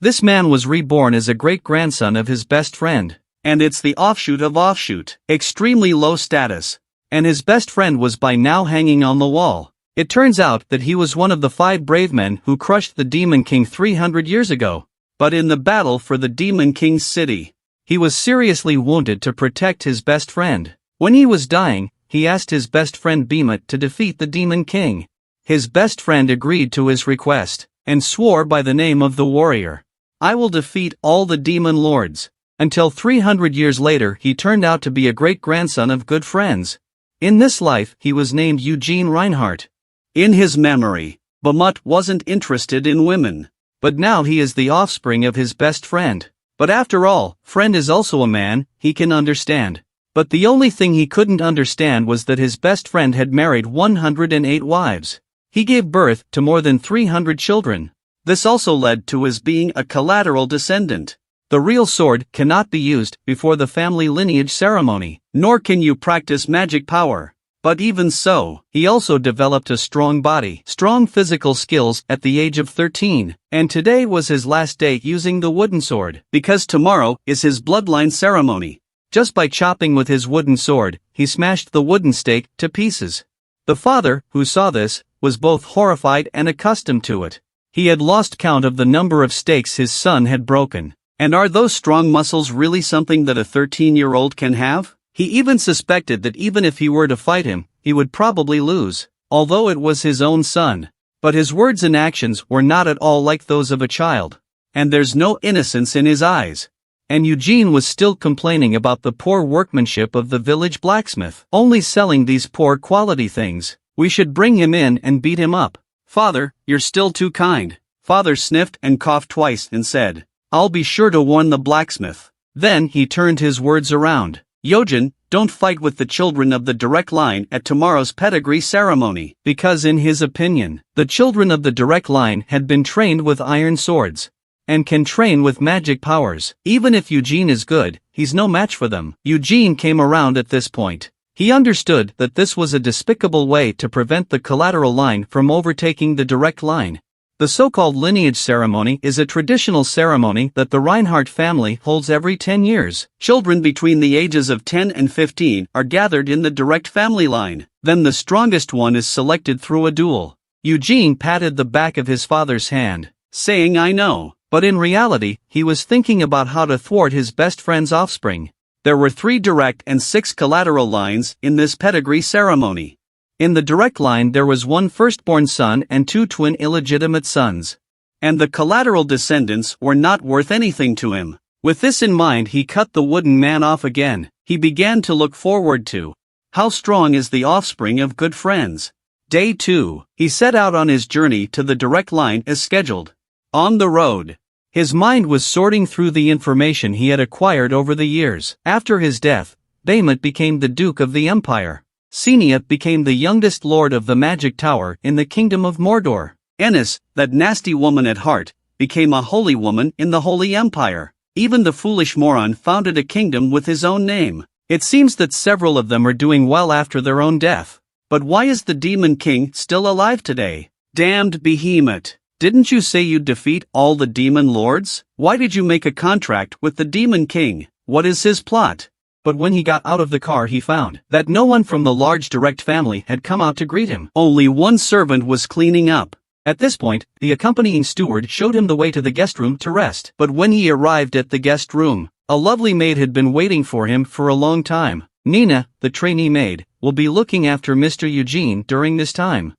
This man was reborn as a great-grandson of his best friend. And it's the offshoot of offshoot, extremely low status. And his best friend was by now hanging on the wall. It turns out that he was one of the 5 brave men who crushed the Demon King 300 years ago. But in the battle for the Demon King's city, he was seriously wounded to protect his best friend. When he was dying, he asked his best friend Behemoth to defeat the Demon King. His best friend agreed to his request, and swore by the name of the warrior, "I will defeat all the demon lords." Until 300 years later he turned out to be a great-grandson of good friends. In this life he was named Eugene Reinhardt. In his memory, Behemoth wasn't interested in women. But now he is the offspring of his best friend. But after all, friend is also a man, he can understand. But the only thing he couldn't understand was that his best friend had married 108 wives. He gave birth to more than 300 children. This also led to his being a collateral descendant. The real sword cannot be used before the family lineage ceremony, nor can you practice magic power. But even so, he also developed a strong body, strong physical skills at the age of 13, and today was his last day using the wooden sword, because tomorrow is his bloodline ceremony. Just by chopping with his wooden sword, he smashed the wooden stake to pieces. The father, who saw this, was both horrified and accustomed to it. He had lost count of the number of stakes his son had broken. And are those strong muscles really something that a 13-year-old can have? He even suspected that even if he were to fight him, he would probably lose, although it was his own son. But his words and actions were not at all like those of a child. And there's no innocence in his eyes. And Eugene was still complaining about the poor workmanship of the village blacksmith, only selling these poor quality things. We should bring him in and beat him up. "Father, you're still too kind." Father sniffed and coughed twice and said, "I'll be sure to warn the blacksmith." Then he turned his words around. "Eugen, don't fight with the children of the direct line at tomorrow's pedigree ceremony." Because in his opinion, the children of the direct line had been trained with iron swords, and can train with magic powers. Even if Eugene is good, he's no match for them. Eugene came around at this point. He understood that this was a despicable way to prevent the collateral line from overtaking the direct line. The so-called lineage ceremony is a traditional ceremony that the Reinhardt family holds every 10 years. Children between the ages of 10 and 15 are gathered in the direct family line. Then the strongest one is selected through a duel. Eugene patted the back of his father's hand, saying, "I know." But in reality, he was thinking about how to thwart his best friend's offspring. There were 3 direct and 6 collateral lines in this pedigree ceremony. In the direct line there was 1 firstborn son and 2 twin illegitimate sons. And the collateral descendants were not worth anything to him. With this in mind he cut the wooden man off again. He began to look forward to how strong is the offspring of good friends. Day 2, he set out on his journey to the direct line as scheduled. On the road, his mind was sorting through the information he had acquired over the years. After his death, Behemoth became the Duke of the Empire. Senia became the youngest lord of the Magic Tower in the Kingdom of Mordor. Ennis, that nasty woman at heart, became a holy woman in the Holy Empire. Even the foolish moron founded a kingdom with his own name. It seems that several of them are doing well after their own death. But why is the Demon King still alive today? Damned Behemoth! Didn't you say you'd defeat all the demon lords? Why did you make a contract with the Demon King? What is his plot? But when he got out of the car he found that no one from the large direct family had come out to greet him. Only one servant was cleaning up. At this point, the accompanying steward showed him the way to the guest room to rest. But when he arrived at the guest room, a lovely maid had been waiting for him for a long time. Nina, the trainee maid, will be looking after Mr. Eugene during this time.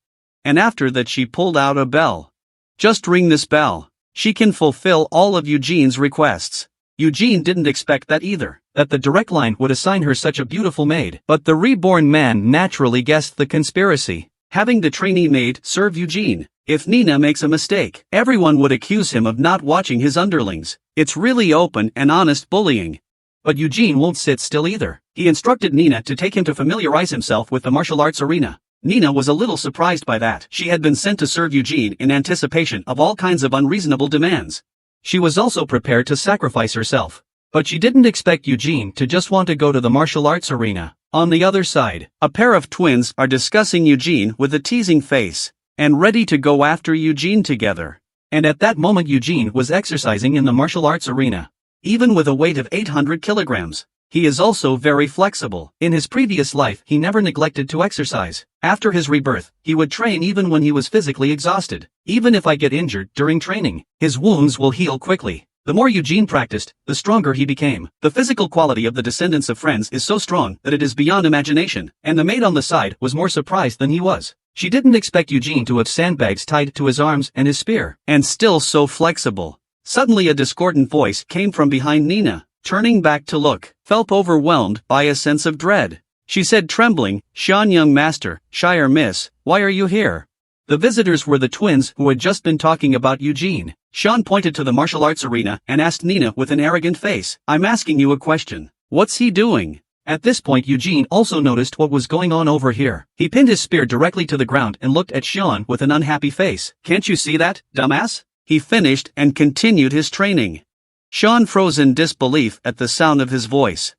And after that she pulled out a bell. Just ring this bell. She can fulfill all of Eugene's requests. Eugene didn't expect that either, that the direct line would assign her such a beautiful maid. But the reborn man naturally guessed the conspiracy, having the trainee maid serve Eugene. If Nina makes a mistake, everyone would accuse him of not watching his underlings. It's really open and honest bullying. But Eugene won't sit still either. He instructed Nina to take him to familiarize himself with the martial arts arena. Nina was a little surprised by that. She had been sent to serve Eugene in anticipation of all kinds of unreasonable demands. She was also prepared to sacrifice herself. But she didn't expect Eugene to just want to go to the martial arts arena. On the other side, a pair of twins are discussing Eugene with a teasing face, and ready to go after Eugene together. And at that moment Eugene was exercising in the martial arts arena. Even with a weight of 800 kilograms. He is also very flexible. In his previous life he never neglected to exercise. After his rebirth, he would train even when he was physically exhausted. Even if I get injured during training, his wounds will heal quickly. The more Eugene practiced, the stronger he became. The physical quality of the descendants of friends is so strong that it is beyond imagination, and the maid on the side was more surprised than he was. She didn't expect Eugene to have sandbags tied to his arms and his spear, and still so flexible. Suddenly a discordant voice came from behind Nina. Turning back to look, felt overwhelmed by a sense of dread. She said trembling, "Sean, young master, Shire miss, why are you here?" The visitors were the twins who had just been talking about Eugene. Sean pointed to the martial arts arena and asked Nina with an arrogant face, "I'm asking you a question. What's he doing?" At this point Eugene also noticed what was going on over here. He pinned his spear directly to the ground and looked at Sean with an unhappy face. "Can't you see that, dumbass?" He finished and continued his training. Sean froze in disbelief at the sound of his voice.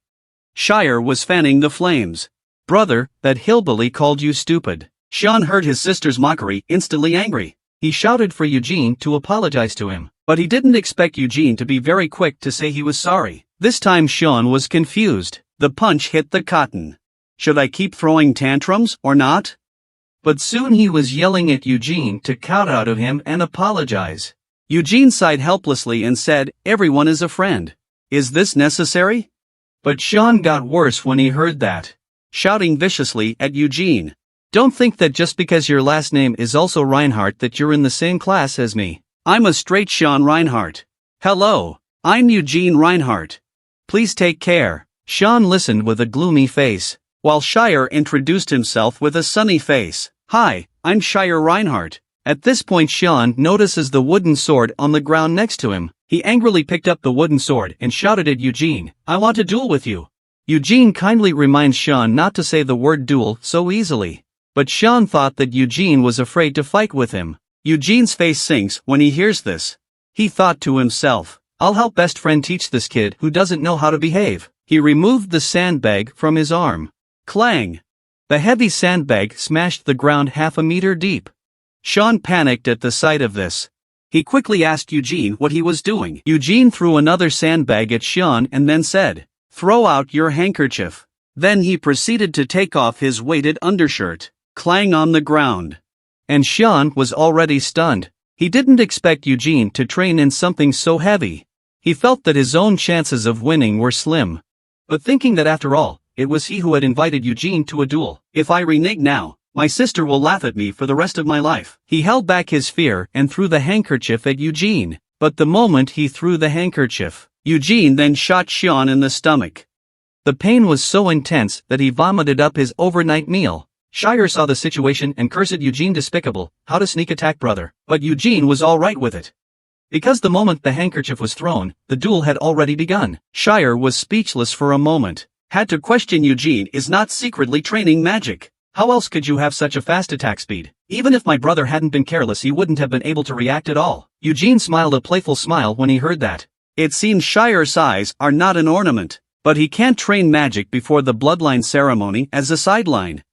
Shire was fanning the flames. "Brother, that hillbilly called you stupid." Sean heard his sister's mockery, instantly angry. He shouted for Eugene to apologize to him, but he didn't expect Eugene to be very quick to say he was sorry. This time Sean was confused. The punch hit the cotton. Should I keep throwing tantrums or not? But soon he was yelling at Eugene to cut out of him and apologize. Eugene sighed helplessly and said, "Everyone is a friend. Is this necessary?" But Sean got worse when he heard that. Shouting viciously at Eugene, "Don't think that just because your last name is also Reinhardt that you're in the same class as me. I'm a straight Sean Reinhardt. Hello, I'm Eugene Reinhardt. Please take care." Sean listened with a gloomy face, while Shire introduced himself with a sunny face. "Hi, I'm Shire Reinhardt." At this point Sean notices the wooden sword on the ground next to him. He angrily picked up the wooden sword and shouted at Eugene, "I want to duel with you." Eugene kindly reminds Sean not to say the word duel so easily. But Sean thought that Eugene was afraid to fight with him. Eugene's face sinks when he hears this. He thought to himself, "I'll help best friend teach this kid who doesn't know how to behave." He removed the sandbag from his arm. Clang! The heavy sandbag smashed the ground half a meter deep. Sean panicked at the sight of this. He quickly asked Eugene what he was doing. Eugene threw another sandbag at Sean and then said, "Throw out your handkerchief." Then he proceeded to take off his weighted undershirt. Clang on the ground. And Sean was already stunned. He didn't expect Eugene to train in something so heavy. He felt that his own chances of winning were slim. But thinking that after all, it was he who had invited Eugene to a duel. "If I renege now, my sister will laugh at me for the rest of my life." He held back his fear and threw the handkerchief at Eugene. But the moment he threw the handkerchief, Eugene then shot Sean in the stomach. The pain was so intense that he vomited up his overnight meal. Shire saw the situation and cursed Eugene despicable, how to sneak attack brother. But Eugene was alright with it. Because the moment the handkerchief was thrown, the duel had already begun. Shire was speechless for a moment. Had to question Eugene is not secretly training magic. How else could you have such a fast attack speed? Even if my brother hadn't been careless he wouldn't have been able to react at all. Eugene smiled a playful smile when he heard that. It seems Shire's eyes are not an ornament. But he can't train magic before the bloodline ceremony as a sideline.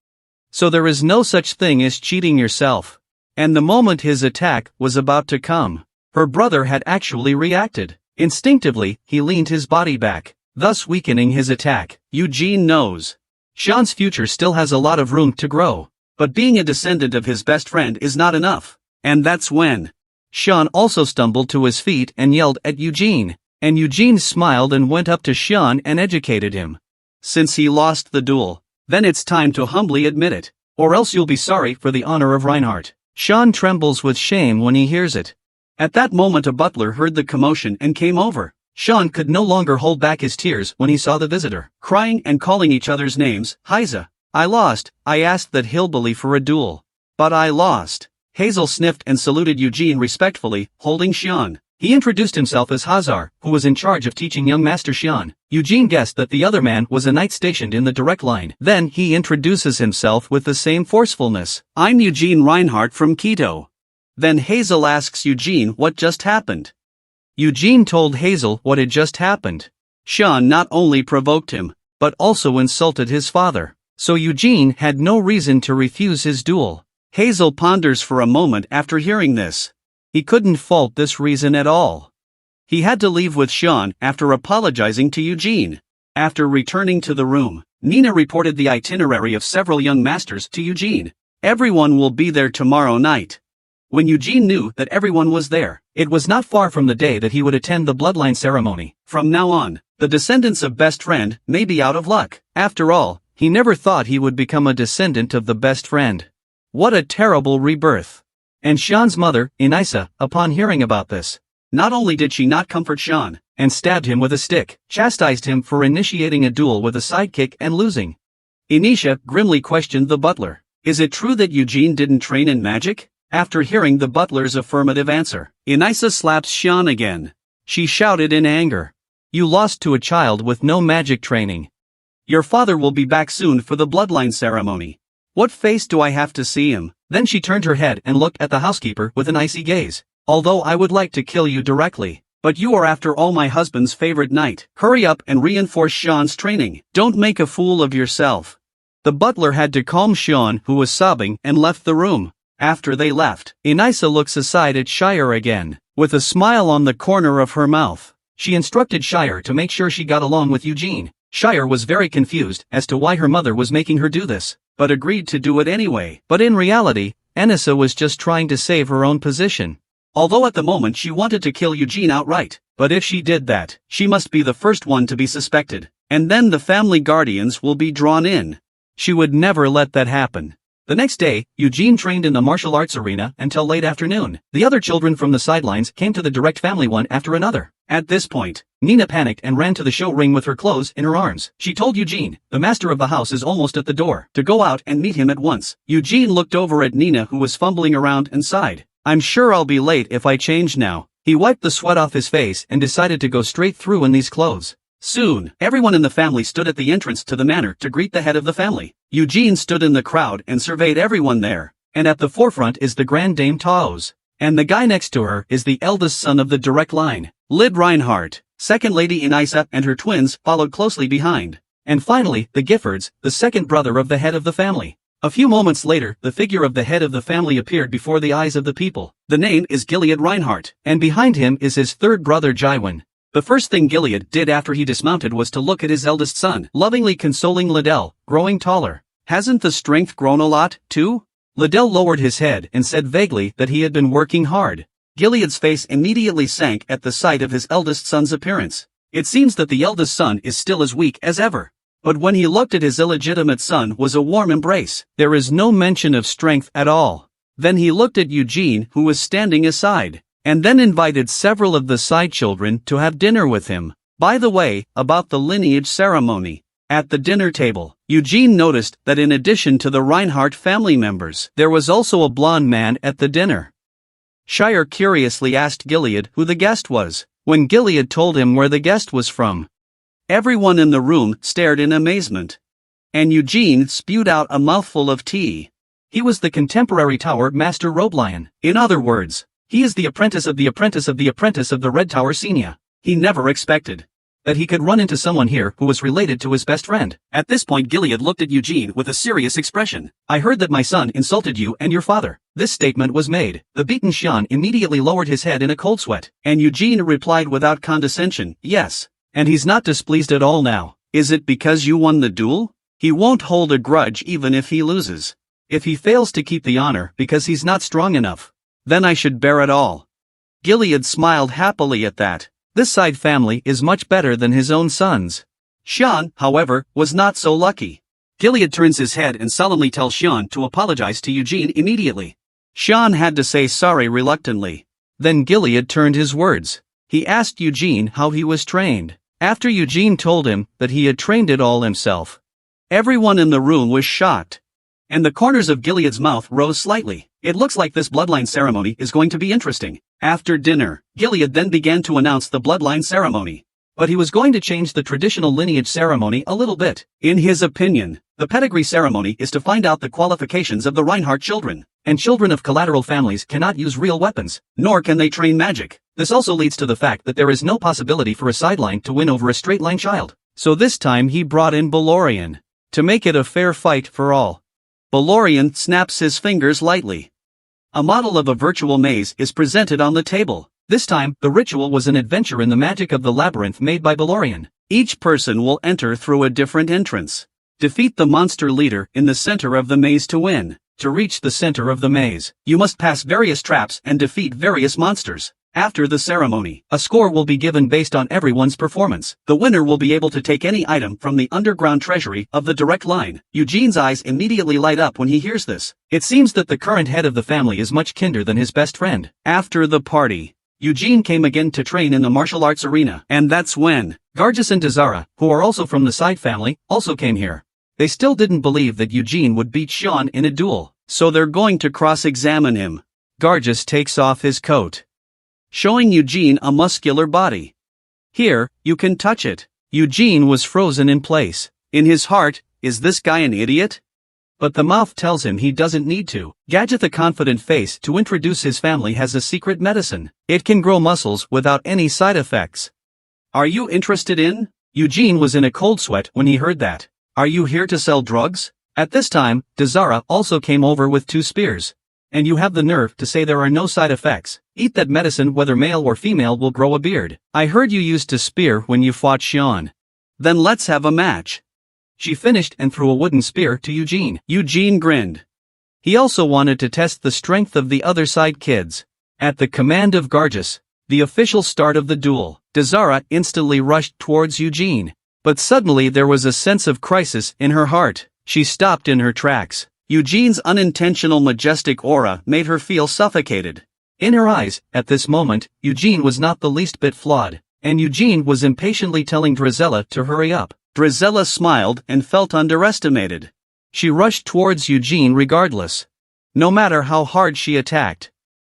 So there is no such thing as cheating yourself. And the moment his attack was about to come, her brother had actually reacted. Instinctively, he leaned his body back, thus weakening his attack. Eugene knows. Sean's future still has a lot of room to grow. But being a descendant of his best friend is not enough. And that's when Sean also stumbled to his feet and yelled at Eugene. And Eugene smiled and went up to Sean and educated him. Since he lost the duel, then it's time to humbly admit it, or else you'll be sorry for the honor of Reinhardt. Sean trembles with shame when he hears it. At that moment a butler heard the commotion and came over. Sean could no longer hold back his tears when he saw the visitor, crying and calling each other's names. "Hazel, I lost. I asked that hillbilly for a duel. But I lost." Hazel sniffed and saluted Eugene respectfully, holding Sean. He introduced himself as Hazar, who was in charge of teaching young Master Sean. Eugene guessed that the other man was a knight stationed in the direct line. Then he introduces himself with the same forcefulness. "I'm Eugene Reinhardt from Quito." Then Hazel asks Eugene what just happened. Eugene told Hazel what had just happened. Sean not only provoked him, but also insulted his father. So Eugene had no reason to refuse his duel. Hazel ponders for a moment after hearing this. He couldn't fault this reason at all. He had to leave with Sean after apologizing to Eugene. After returning to the room, Nina reported the itinerary of several young masters to Eugene. Everyone will be there tomorrow night. When Eugene knew that everyone was there, it was not far from the day that he would attend the bloodline ceremony. From now on, the descendants of best friend may be out of luck. After all, he never thought he would become a descendant of the best friend. What a terrible rebirth. And Sean's mother, Inisa, upon hearing about this, not only did she not comfort Sean, and stabbed him with a stick, chastised him for initiating a duel with a sidekick and losing. Inisha grimly questioned the butler. Is it true that Eugene didn't train in magic? After hearing the butler's affirmative answer, Inisa slaps Sean again. She shouted in anger. You lost to a child with no magic training. Your father will be back soon for the bloodline ceremony. What face do I have to see him? Then she turned her head and looked at the housekeeper with an icy gaze. Although I would like to kill you directly, but you are after all my husband's favorite knight. Hurry up and reinforce Sean's training. Don't make a fool of yourself. The butler had to calm Sean, who was sobbing, and left the room. After they left, Inisa looks aside at Shire again, with a smile on the corner of her mouth. She instructed Shire to make sure she got along with Eugene. Shire was very confused as to why her mother was making her do this, but agreed to do it anyway. But in reality, Inisa was just trying to save her own position. Although at the moment she wanted to kill Eugene outright, but if she did that, she must be the first one to be suspected, and then the family guardians will be drawn in. She would never let that happen. The next day, Eugene trained in the martial arts arena until late afternoon. The other children from the sidelines came to the direct family one after another. At this point, Nina panicked and ran to the show ring with her clothes in her arms. She told Eugene, the master of the house is almost at the door, to go out and meet him at once. Eugene looked over at Nina, who was fumbling around, and sighed. I'm sure I'll be late if I change now. He wiped the sweat off his face and decided to go straight through in these clothes. Soon, everyone in the family stood at the entrance to the manor to greet the head of the family. Eugene stood in the crowd and surveyed everyone there, and at the forefront is the Grand Dame Taos, and the guy next to her is the eldest son of the direct line, Lyd Reinhardt. Second Lady Inisa and her twins followed closely behind, and finally, the Giffords, the second brother of the head of the family. A few moments later, the figure of the head of the family appeared before the eyes of the people. The name is Gilead Reinhardt, and behind him is his third brother Jywin. The first thing Gilead did after he dismounted was to look at his eldest son, lovingly consoling Liddell, growing taller. Hasn't the strength grown a lot, too? Liddell lowered his head and said vaguely that he had been working hard. Gilead's face immediately sank at the sight of his eldest son's appearance. It seems that the eldest son is still as weak as ever. But when he looked at his illegitimate son was a warm embrace. There is no mention of strength at all. Then he looked at Eugene, who was standing aside, and then invited several of the side children to have dinner with him. By the way, about the lineage ceremony. At the dinner table, Eugene noticed that in addition to the Reinhardt family members, there was also a blonde man at the dinner. Shire curiously asked Gilead who the guest was, when Gilead told him where the guest was from. Everyone in the room stared in amazement. And Eugene spewed out a mouthful of tea. He was the contemporary Tower Master Robelion. In other words, he is the apprentice of the apprentice of the apprentice of the Red Tower Senior. He never expected that he could run into someone here who was related to his best friend. At this point Gilead looked at Eugene with a serious expression. I heard that my son insulted you and your father. This statement was made. The beaten Sean immediately lowered his head in a cold sweat, and Eugene replied without condescension, yes. And he's not displeased at all now. Is it because you won the duel? He won't hold a grudge even if he loses. If he fails to keep the honor because he's not strong enough, then I should bear it all. Gilead smiled happily at that. This side family is much better than his own sons. Sean, however, was not so lucky. Gilead turns his head and solemnly tells Sean to apologize to Eugene immediately. Sean had to say sorry reluctantly. Then Gilead turned his words. He asked Eugene how he was trained. After Eugene told him that he had trained it all himself, everyone in the room was shocked, and the corners of Gilead's mouth rose slightly. It looks like this bloodline ceremony is going to be interesting. After dinner, Gilead then began to announce the bloodline ceremony. But he was going to change the traditional lineage ceremony a little bit. In his opinion, the pedigree ceremony is to find out the qualifications of the Reinhardt children, and children of collateral families cannot use real weapons, nor can they train magic. This also leads to the fact that there is no possibility for a sideline to win over a straight-line child. So this time he brought in Balorian, to make it a fair fight for all. Balorian snaps his fingers lightly. A model of a virtual maze is presented on the table. This time, the ritual was an adventure in the magic of the labyrinth made by Balorian. Each person will enter through a different entrance. Defeat the monster leader in the center of the maze to win. To reach the center of the maze, you must pass various traps and defeat various monsters. After the ceremony, a score will be given based on everyone's performance. The winner will be able to take any item from the underground treasury of the direct line. Eugene's eyes immediately light up when he hears this. It seems that the current head of the family is much kinder than his best friend. After the party, Eugene came again to train in the martial arts arena, and that's when Gargis and Dazara, who are also from the side family, also came here. They still didn't believe that Eugene would beat Sean in a duel, so they're going to cross-examine him. Gargis takes off his coat, showing Eugene a muscular body. Here, you can touch it. Eugene was frozen in place. In his heart, is this guy an idiot? But the mouth tells him he doesn't need to. Gadget, the confident face to introduce his family, has a secret medicine. It can grow muscles without any side effects. Are you interested in? Eugene was in a cold sweat when he heard that. Are you here to sell drugs? At this time, Dazara also came over with 2 spears. And you have the nerve to say there are no side effects. Eat that medicine, whether male or female will grow a beard. I heard you used to spear when you fought Sean. Then let's have a match. She finished and threw a wooden spear to Eugene. Eugene grinned. He also wanted to test the strength of the other side kids. At the command of Gargis, the official start of the duel, Dazara instantly rushed towards Eugene. But suddenly there was a sense of crisis in her heart. She stopped in her tracks. Eugene's unintentional majestic aura made her feel suffocated. In her eyes, at this moment, Eugene was not the least bit flawed, and Eugene was impatiently telling Drizella to hurry up. Drizella smiled and felt underestimated. She rushed towards Eugene regardless. No matter how hard she attacked,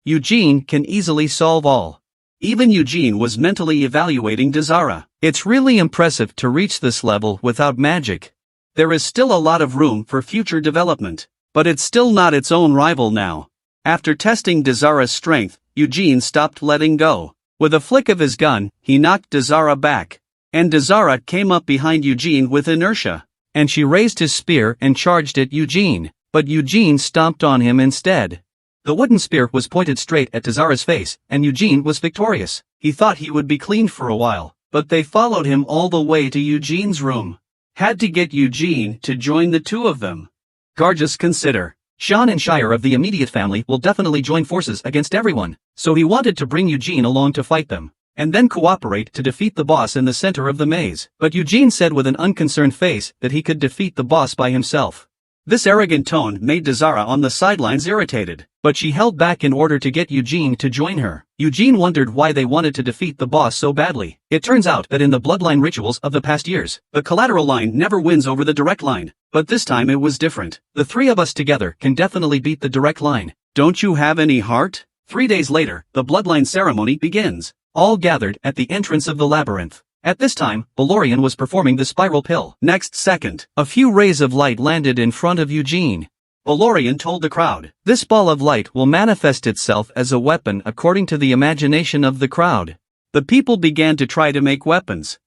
Eugene can easily solve all. Even Eugene was mentally evaluating Dazara. It's really impressive to reach this level without magic. There is still a lot of room for future development, but it's still not its own rival now. After testing Dazara's strength, Eugene stopped letting go. With a flick of his gun, he knocked Dazara back. And Dazara came up behind Eugene with inertia. And she raised his spear and charged at Eugene, but Eugene stomped on him instead. The wooden spear was pointed straight at Dazara's face, and Eugene was victorious. He thought he would be clean for a while, but they followed him all the way to Eugene's room. Had to get Eugene to join the 2 of them. Gargis consider. Sean and Shire of the immediate family will definitely join forces against everyone, so he wanted to bring Eugene along to fight them, and then cooperate to defeat the boss in the center of the maze. But Eugene said with an unconcerned face that he could defeat the boss by himself. This arrogant tone made Dazara on the sidelines irritated, but she held back in order to get Eugene to join her. Eugene wondered why they wanted to defeat the boss so badly. It turns out that in the bloodline rituals of the past years, the collateral line never wins over the direct line, but this time it was different. The 3 of us together can definitely beat the direct line. Don't you have any heart? 3 days later, the bloodline ceremony begins. All gathered at the entrance of the labyrinth. At this time, Balorian was performing the spiral pill. Next second, a few rays of light landed in front of Eugene. Balorian told the crowd, "This ball of light will manifest itself as a weapon according to the imagination of the crowd." The people began to try to make weapons.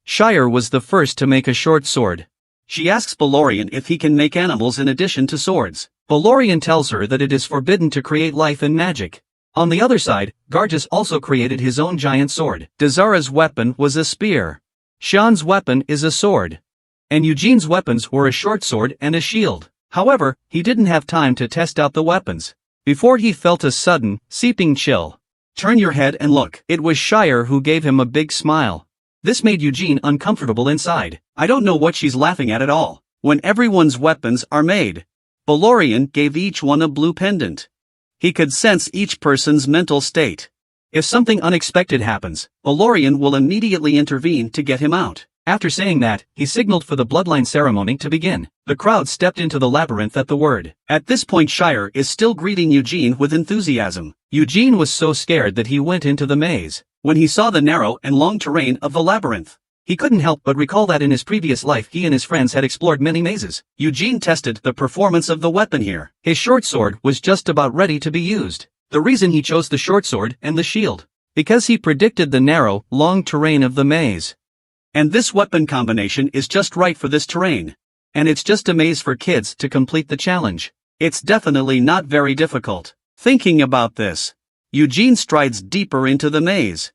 Shire was the first to make a short sword. She asks Balorian if he can make animals in addition to swords. Balorian tells her that it is forbidden to create life and magic. On the other side, Gargis also created his own giant sword. Dazara's weapon was a spear. Sean's weapon is a sword. And Eugene's weapons were a short sword and a shield. However, he didn't have time to test out the weapons before he felt a sudden, seeping chill. Turn your head and look. It was Shire who gave him a big smile. This made Eugene uncomfortable inside. I don't know what she's laughing at all. When everyone's weapons are made, Balorian gave each one a blue pendant. He could sense each person's mental state. If something unexpected happens, Balorian will immediately intervene to get him out. After saying that, he signaled for the bloodline ceremony to begin. The crowd stepped into the labyrinth at the word. At this point, Shire is still greeting Eugene with enthusiasm. Eugene was so scared that he went into the maze. When he saw the narrow and long terrain of the labyrinth, he couldn't help but recall that in his previous life he and his friends had explored many mazes. Eugene tested the performance of the weapon here. His short sword was just about ready to be used. The reason he chose the short sword and the shield, because he predicted the narrow, long terrain of the maze. And this weapon combination is just right for this terrain. And it's just a maze for kids to complete the challenge. It's definitely not very difficult. Thinking about this, Eugene strides deeper into the maze.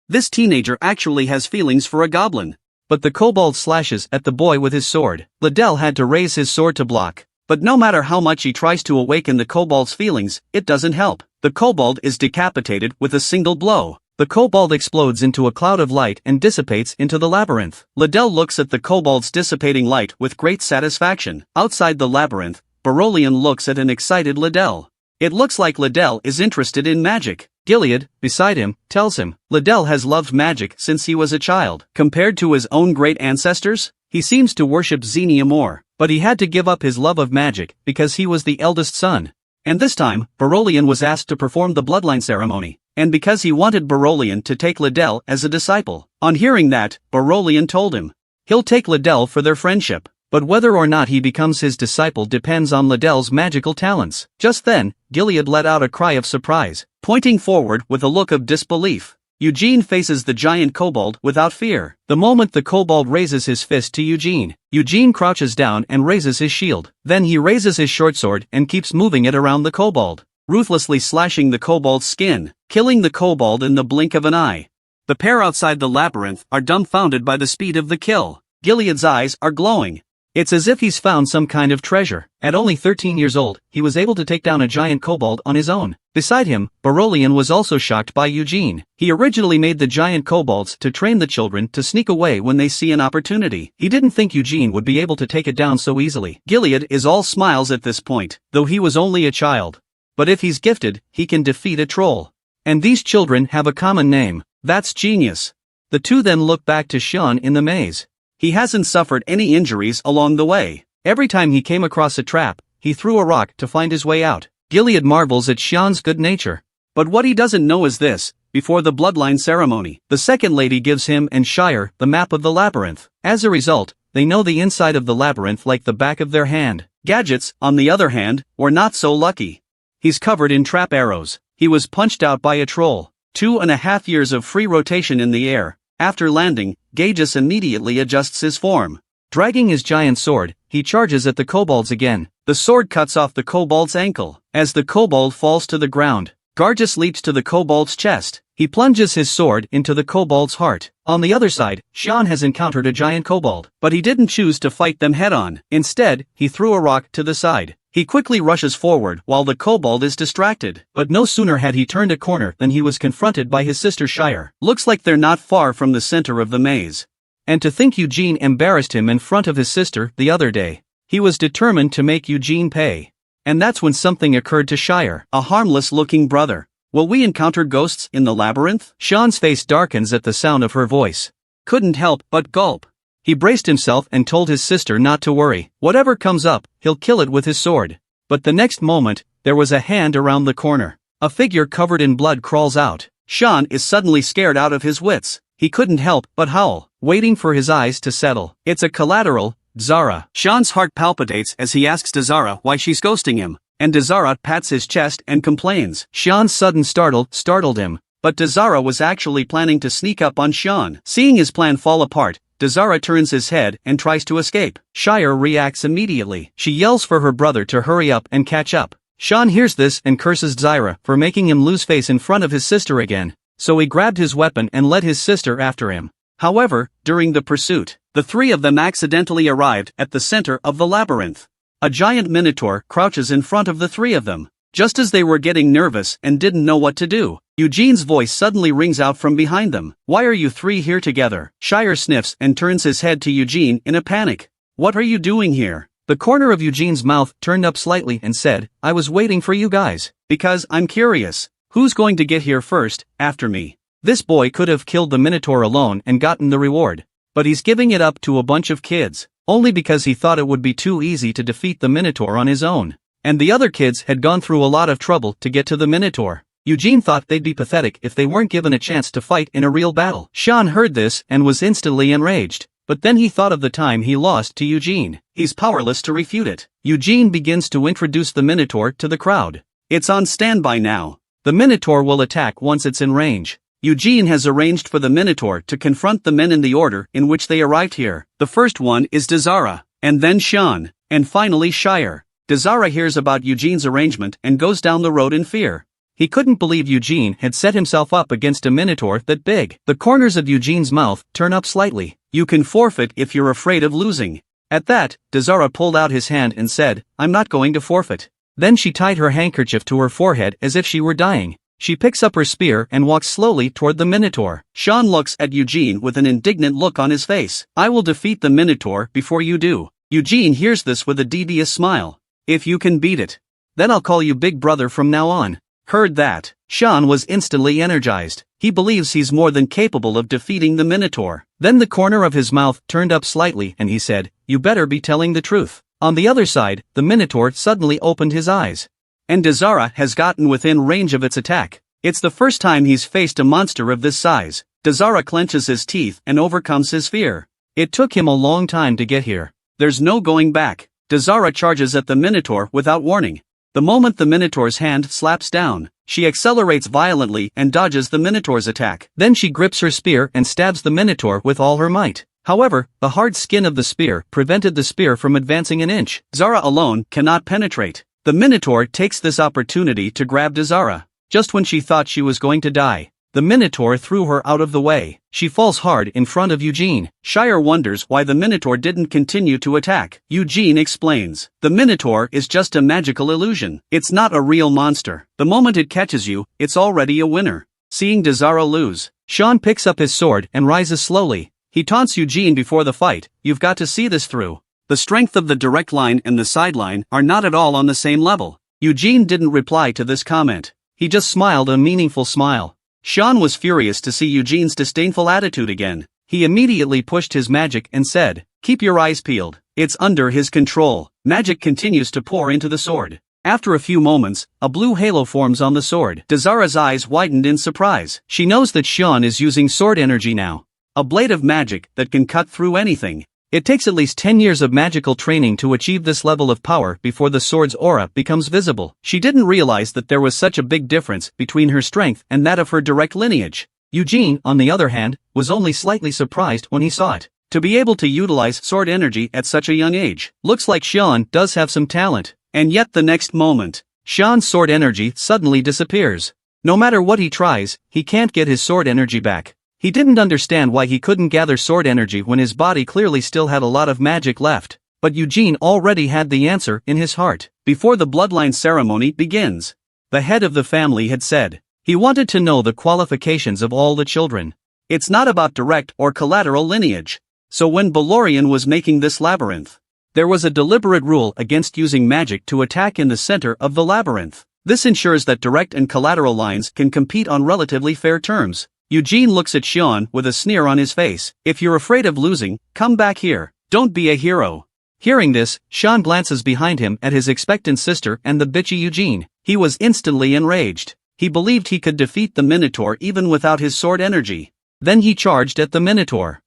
This teenager actually has feelings for a goblin. But the kobold slashes at the boy with his sword. Liddell had to raise his sword to block. But no matter how much he tries to awaken the kobold's feelings, it doesn't help. The kobold is decapitated with a single blow. The kobold explodes into a cloud of light and dissipates into the labyrinth. Liddell looks at the kobold's dissipating light with great satisfaction. Outside the labyrinth, Berolian looks at an excited Liddell. It looks like Liddell is interested in magic. Gilead, beside him, tells him, Liddell has loved magic since he was a child. Compared to his own great ancestors, he seems to worship Xenia more. But he had to give up his love of magic because he was the eldest son. And this time, Berolian was asked to perform the bloodline ceremony. And because he wanted Berolian to take Liddell as a disciple. On hearing that, Berolian told him he'll take Liddell for their friendship. But whether or not he becomes his disciple depends on Liddell's magical talents. Just then, Gilead let out a cry of surprise, pointing forward with a look of disbelief. Eugene faces the giant kobold without fear. The moment the kobold raises his fist to Eugene, Eugene crouches down and raises his shield. Then he raises his short sword and keeps moving it around the kobold, ruthlessly slashing the kobold's skin, killing the kobold in the blink of an eye. The pair outside the labyrinth are dumbfounded by the speed of the kill. Gilead's eyes are glowing. It's as if he's found some kind of treasure. At only 13 years old, he was able to take down a giant kobold on his own. Beside him, Berolian was also shocked by Eugene. He originally made the giant kobolds to train the children to sneak away when they see an opportunity. He didn't think Eugene would be able to take it down so easily. Gilead is all smiles at this point, though he was only a child. But if he's gifted, he can defeat a troll. And these children have a common name. That's genius. The two then look back to Sean in the maze. He hasn't suffered any injuries along the way. Every time he came across a trap, he threw a rock to find his way out. Gilead marvels at Sean's good nature. But what he doesn't know is this: before the bloodline ceremony, the second lady gives him and Shire the map of the labyrinth. As a result, they know the inside of the labyrinth like the back of their hand. Gadgets, on the other hand, were not so lucky. He's covered in trap arrows. He was punched out by a troll. 2.5 years of free rotation in the air. After landing, Gagus immediately adjusts his form. Dragging his giant sword, he charges at the kobolds again. The sword cuts off the kobold's ankle. As the kobold falls to the ground, Gargus leaps to the kobold's chest. He plunges his sword into the kobold's heart. On the other side, Sean has encountered a giant kobold, but he didn't choose to fight them head-on. Instead, he threw a rock to the side. He quickly rushes forward while the kobold is distracted. But no sooner had he turned a corner than he was confronted by his sister Shire. Looks like they're not far from the center of the maze. And to think Eugene embarrassed him in front of his sister the other day. He was determined to make Eugene pay. And that's when something occurred to Shire, a harmless-looking brother. Will we encounter ghosts in the labyrinth? Sean's face darkens at the sound of her voice. Couldn't help but gulp. He braced himself and told his sister not to worry. Whatever comes up, he'll kill it with his sword. But the next moment, there was a hand around the corner. A figure covered in blood crawls out. Sean is suddenly scared out of his wits. He couldn't help but howl, waiting for his eyes to settle. It's a collateral, Zara. Sean's heart palpitates as he asks Zara why she's ghosting him. And Zara pats his chest and complains. Sean's sudden startled him. But Zara was actually planning to sneak up on Sean. Seeing his plan fall apart, Zara turns his head and tries to escape. Shire reacts immediately. She yells for her brother to hurry up and catch up. Sean hears this and curses Zara for making him lose face in front of his sister again. So he grabbed his weapon and led his sister after him. However, during the pursuit, the three of them accidentally arrived at the center of the labyrinth. A giant minotaur crouches in front of the three of them. Just as they were getting nervous and didn't know what to do, Eugene's voice suddenly rings out from behind them. Why are you three here together? Shire sniffs and turns his head to Eugene in a panic. What are you doing here? The corner of Eugene's mouth turned up slightly and said, I was waiting for you guys. Because I'm curious. Who's going to get here first, after me? This boy could have killed the Minotaur alone and gotten the reward. But he's giving it up to a bunch of kids, only because he thought it would be too easy to defeat the Minotaur on his own. And the other kids had gone through a lot of trouble to get to the Minotaur. Eugene thought they'd be pathetic if they weren't given a chance to fight in a real battle. Sean heard this and was instantly enraged. But then he thought of the time he lost to Eugene. He's powerless to refute it. Eugene begins to introduce the Minotaur to the crowd. It's on standby now. The Minotaur will attack once it's in range. Eugene has arranged for the Minotaur to confront the men in the order in which they arrived here. The first one is Zara, and then Sean, and finally Shire. Dazara hears about Eugene's arrangement and goes down the road in fear. He couldn't believe Eugene had set himself up against a minotaur that big. The corners of Eugene's mouth turn up slightly. You can forfeit if you're afraid of losing. At that, Dazara pulled out his hand and said, I'm not going to forfeit. Then she tied her handkerchief to her forehead as if she were dying. She picks up her spear and walks slowly toward the minotaur. Sean looks at Eugene with an indignant look on his face. I will defeat the minotaur before you do. Eugene hears this with a devious smile. If you can beat it, then I'll call you Big Brother from now on. Heard that, Sean was instantly energized. He believes he's more than capable of defeating the minotaur. Then the corner of his mouth turned up slightly and he said, you better be telling the truth. On the other side, the minotaur suddenly opened his eyes. And Dazara has gotten within range of its attack. It's the first time he's faced a monster of this size. Dazara clenches his teeth and overcomes his fear. It took him a long time to get here. There's no going back. Dazara charges at the minotaur without warning. The moment the minotaur's hand slaps down, she accelerates violently and dodges the minotaur's attack. Then she grips her spear and stabs the minotaur with all her might. However, the hard skin of the spear prevented the spear from advancing an inch. Dazara alone cannot penetrate. The minotaur takes this opportunity to grab Dazara. Just when she thought she was going to die, the minotaur threw her out of the way. She falls hard in front of Eugene. Shire wonders why the minotaur didn't continue to attack. Eugene explains, the minotaur is just a magical illusion. It's not a real monster. The moment it catches you, it's already a winner. Seeing Dazara lose, Sean picks up his sword and rises slowly. He taunts Eugene before the fight, you've got to see this through. The strength of the direct line and the sideline are not at all on the same level. Eugene didn't reply to this comment. He just smiled a meaningful smile. Sean was furious to see Eugene's disdainful attitude again. He immediately pushed his magic and said, keep your eyes peeled. It's under his control. Magic continues to pour into the sword. After a few moments, a blue halo forms on the sword. Dazara's eyes widened in surprise. She knows that Sean is using sword energy now. A blade of magic that can cut through anything. It takes at least 10 years of magical training to achieve this level of power before the sword's aura becomes visible. She didn't realize that there was such a big difference between her strength and that of her direct lineage. Eugene, on the other hand, was only slightly surprised when he saw it. To be able to utilize sword energy at such a young age, looks like Sean does have some talent. And yet the next moment, Sean's sword energy suddenly disappears. No matter what he tries, he can't get his sword energy back. He didn't understand why he couldn't gather sword energy when his body clearly still had a lot of magic left. But Eugene already had the answer in his heart. Before the bloodline ceremony begins, the head of the family had said, he wanted to know the qualifications of all the children. It's not about direct or collateral lineage. So when Balorian was making this labyrinth, there was a deliberate rule against using magic to attack in the center of the labyrinth. This ensures that direct and collateral lines can compete on relatively fair terms. Eugene looks at Sean with a sneer on his face. If you're afraid of losing, come back here. Don't be a hero. Hearing this, Sean glances behind him at his expectant sister and the bitchy Eugene. He was instantly enraged. He believed he could defeat the minotaur even without his sword energy. Then he charged at the minotaur.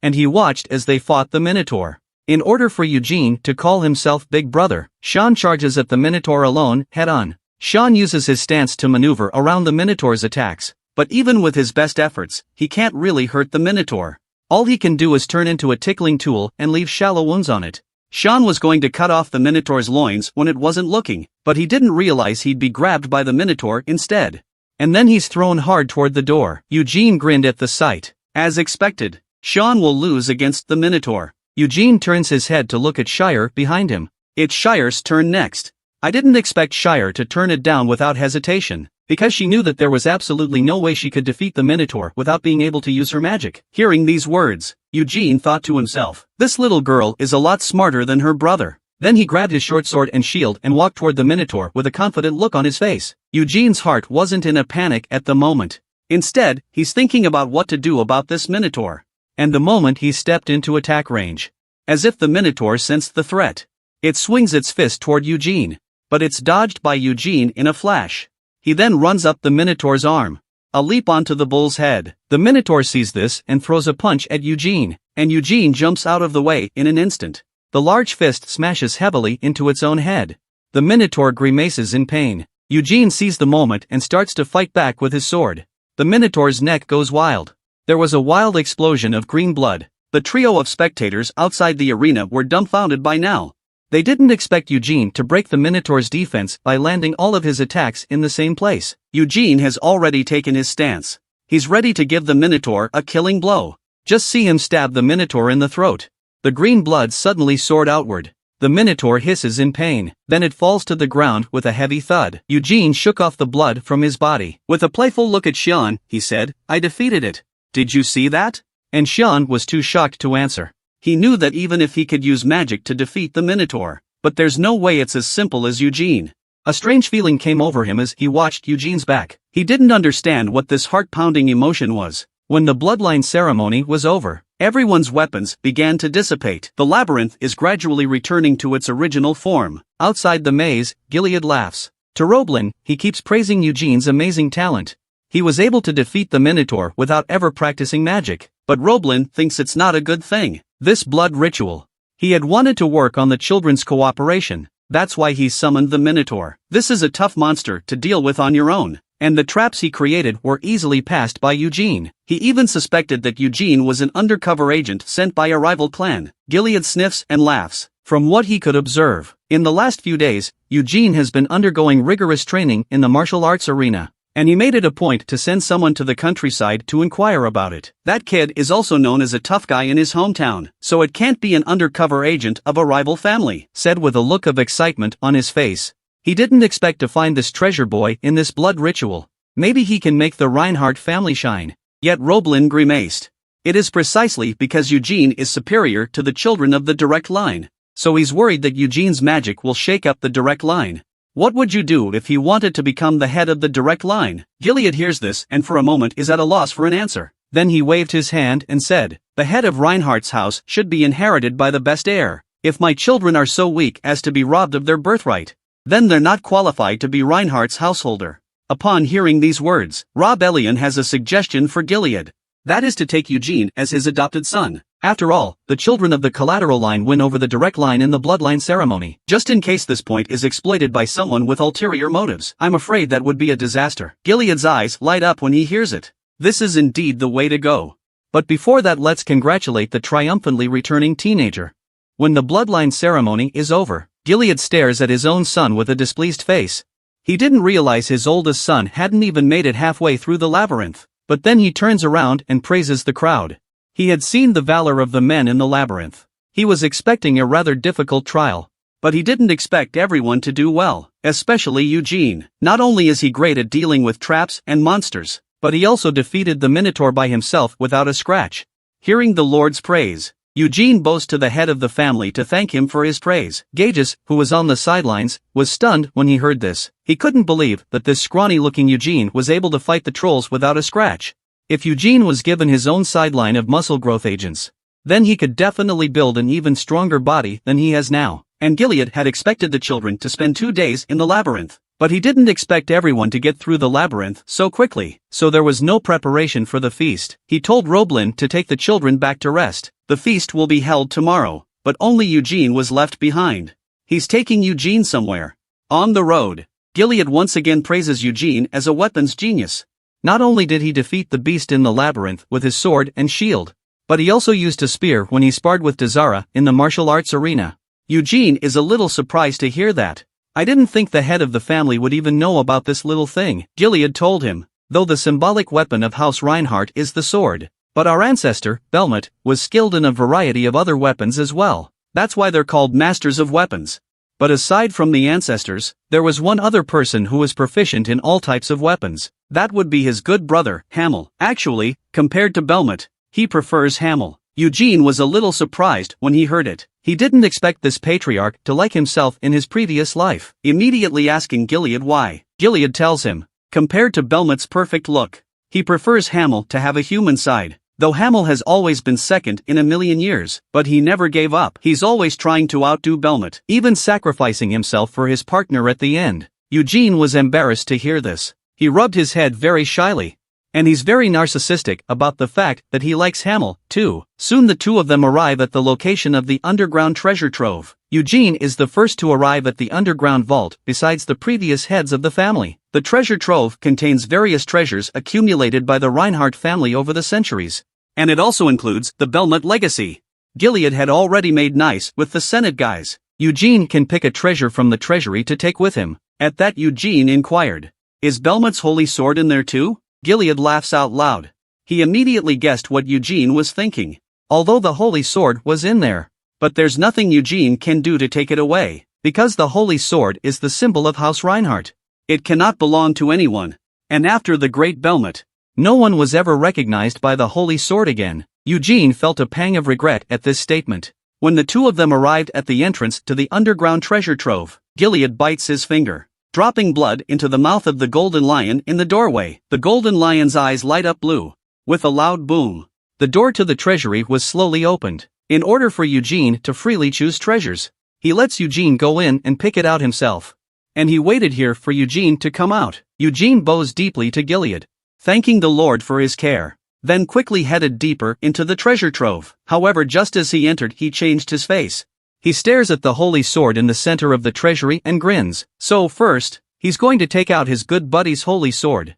And he watched as they fought the minotaur. In order for Eugene to call himself Big Brother, Sean charges at the minotaur alone, head-on. Sean uses his stance to maneuver around the minotaur's attacks. But even with his best efforts, he can't really hurt the minotaur. All he can do is turn into a tickling tool and leave shallow wounds on it. Sean was going to cut off the minotaur's loins when it wasn't looking, but he didn't realize he'd be grabbed by the minotaur instead. And then he's thrown hard toward the door. Eugene grinned at the sight. As expected, Sean will lose against the minotaur. Eugene turns his head to look at Shire behind him. It's Shire's turn next. I didn't expect Shire to turn it down without hesitation, because she knew that there was absolutely no way she could defeat the minotaur without being able to use her magic. Hearing these words, Eugene thought to himself, this little girl is a lot smarter than her brother. Then he grabbed his short sword and shield and walked toward the minotaur with a confident look on his face. Eugene's heart wasn't in a panic at the moment. Instead, he's thinking about what to do about this minotaur. And the moment he stepped into attack range, as if the minotaur sensed the threat, it swings its fist toward Eugene, but it's dodged by Eugene in a flash. He then runs up the minotaur's arm, a leap onto the bull's head. The minotaur sees this and throws a punch at Eugene, and Eugene jumps out of the way in an instant. The large fist smashes heavily into its own head. The minotaur grimaces in pain. Eugene sees the moment and starts to fight back with his sword. The minotaur's neck goes wild. There was a wild explosion of green blood. The trio of spectators outside the arena were dumbfounded by now. They didn't expect Eugene to break the Minotaur's defense by landing all of his attacks in the same place. Eugene has already taken his stance. He's ready to give the Minotaur a killing blow. Just see him stab the Minotaur in the throat. The green blood suddenly soared outward. The Minotaur hisses in pain, then it falls to the ground with a heavy thud. Eugene shook off the blood from his body. With a playful look at Xian, he said, "I defeated it. Did you see that?" And Xian was too shocked to answer. He knew that even if he could use magic to defeat the Minotaur, but there's no way it's as simple as Eugene. A strange feeling came over him as he watched Eugene's back. He didn't understand what this heart-pounding emotion was. When the bloodline ceremony was over, everyone's weapons began to dissipate. The labyrinth is gradually returning to its original form. Outside the maze, Gilead laughs. To Roblin, he keeps praising Eugene's amazing talent. He was able to defeat the Minotaur without ever practicing magic. But Roblin thinks it's not a good thing. This blood ritual. He had wanted to work on the children's cooperation. That's why he summoned the Minotaur. This is a tough monster to deal with on your own. And the traps he created were easily passed by Eugene. He even suspected that Eugene was an undercover agent sent by a rival clan. Gilead sniffs and laughs. From what he could observe, in the last few days, Eugene has been undergoing rigorous training in the martial arts arena. And he made it a point to send someone to the countryside to inquire about it. That kid is also known as a tough guy in his hometown, so it can't be an undercover agent of a rival family, said with a look of excitement on his face. He didn't expect to find this treasure boy in this blood ritual. Maybe he can make the Reinhardt family shine. Yet Roblin grimaced. It is precisely because Eugene is superior to the children of the direct line. So he's worried that Eugene's magic will shake up the direct line. What would you do if he wanted to become the head of the direct line? Gilead hears this and for a moment is at a loss for an answer. Then he waved his hand and said, "The head of Reinhardt's house should be inherited by the best heir. If my children are so weak as to be robbed of their birthright, then they're not qualified to be Reinhardt's householder." Upon hearing these words, Rob Elian has a suggestion for Gilead. That is to take Eugene as his adopted son. After all, the children of the collateral line win over the direct line in the bloodline ceremony. Just in case this point is exploited by someone with ulterior motives, I'm afraid that would be a disaster. Gilead's eyes light up when he hears it. This is indeed the way to go. But before that, let's congratulate the triumphantly returning teenager. When the bloodline ceremony is over, Gilead stares at his own son with a displeased face. He didn't realize his oldest son hadn't even made it halfway through the labyrinth. But then he turns around and praises the crowd. He had seen the valor of the men in the labyrinth. He was expecting a rather difficult trial. But he didn't expect everyone to do well, especially Eugene. Not only is he great at dealing with traps and monsters, but he also defeated the Minotaur by himself without a scratch. Hearing the Lord's praise, Eugene bows to the head of the family to thank him for his praise. Gages, who was on the sidelines, was stunned when he heard this. He couldn't believe that this scrawny-looking Eugene was able to fight the trolls without a scratch. If Eugene was given his own sideline of muscle growth agents, then he could definitely build an even stronger body than he has now. And Gilead had expected the children to spend 2 days in the labyrinth. But he didn't expect everyone to get through the labyrinth so quickly, so there was no preparation for the feast. He told Roblin to take the children back to rest. The feast will be held tomorrow, but only Eugene was left behind. He's taking Eugene somewhere. On the road, Gilead once again praises Eugene as a weapons genius. Not only did he defeat the beast in the labyrinth with his sword and shield, but he also used a spear when he sparred with Dazara in the martial arts arena. Eugene is a little surprised to hear that. "I didn't think the head of the family would even know about this little thing," Gilead told him, "though the symbolic weapon of House Reinhardt is the sword. But our ancestor, Belmont, was skilled in a variety of other weapons as well. That's why they're called masters of weapons." But aside from the ancestors, there was one other person who was proficient in all types of weapons. That would be his good brother, Hamel. Actually, compared to Belmont, he prefers Hamel. Eugene was a little surprised when he heard it. He didn't expect this patriarch to like himself in his previous life. Immediately asking Gilead why, Gilead tells him, compared to Belmont's perfect look, he prefers Hamel to have a human side. Though Hamel has always been second in a million years, but he never gave up. He's always trying to outdo Belmont, even sacrificing himself for his partner at the end. Eugene was embarrassed to hear this. He rubbed his head very shyly. And he's very narcissistic about the fact that he likes Hamel, too. Soon the two of them arrive at the location of the underground treasure trove. Eugene is the first to arrive at the underground vault besides the previous heads of the family. The treasure trove contains various treasures accumulated by the Reinhardt family over the centuries. And it also includes the Belmont legacy. Gilead had already made nice with the Senate guys. Eugene can pick a treasure from the treasury to take with him. At that Eugene inquired, "Is Belmot's holy sword in there too?" Gilead laughs out loud. He immediately guessed what Eugene was thinking. Although the holy sword was in there, but there's nothing Eugene can do to take it away, because the holy sword is the symbol of House Reinhardt. It cannot belong to anyone. And after the great Belmont, no one was ever recognized by the holy sword again. Eugene felt a pang of regret at this statement. When the two of them arrived at the entrance to the underground treasure trove, Gilead bites his finger, dropping blood into the mouth of the golden lion in the doorway. The golden lion's eyes light up blue. With a loud boom, the door to the treasury was slowly opened. In order for Eugene to freely choose treasures, he lets Eugene go in and pick it out himself. And he waited here for Eugene to come out. Eugene bows deeply to Gilead, thanking the Lord for his care, then quickly headed deeper into the treasure trove. However, just as he entered, he changed his face. He stares at the holy sword in the center of the treasury and grins. So first, he's going to take out his good buddy's holy sword.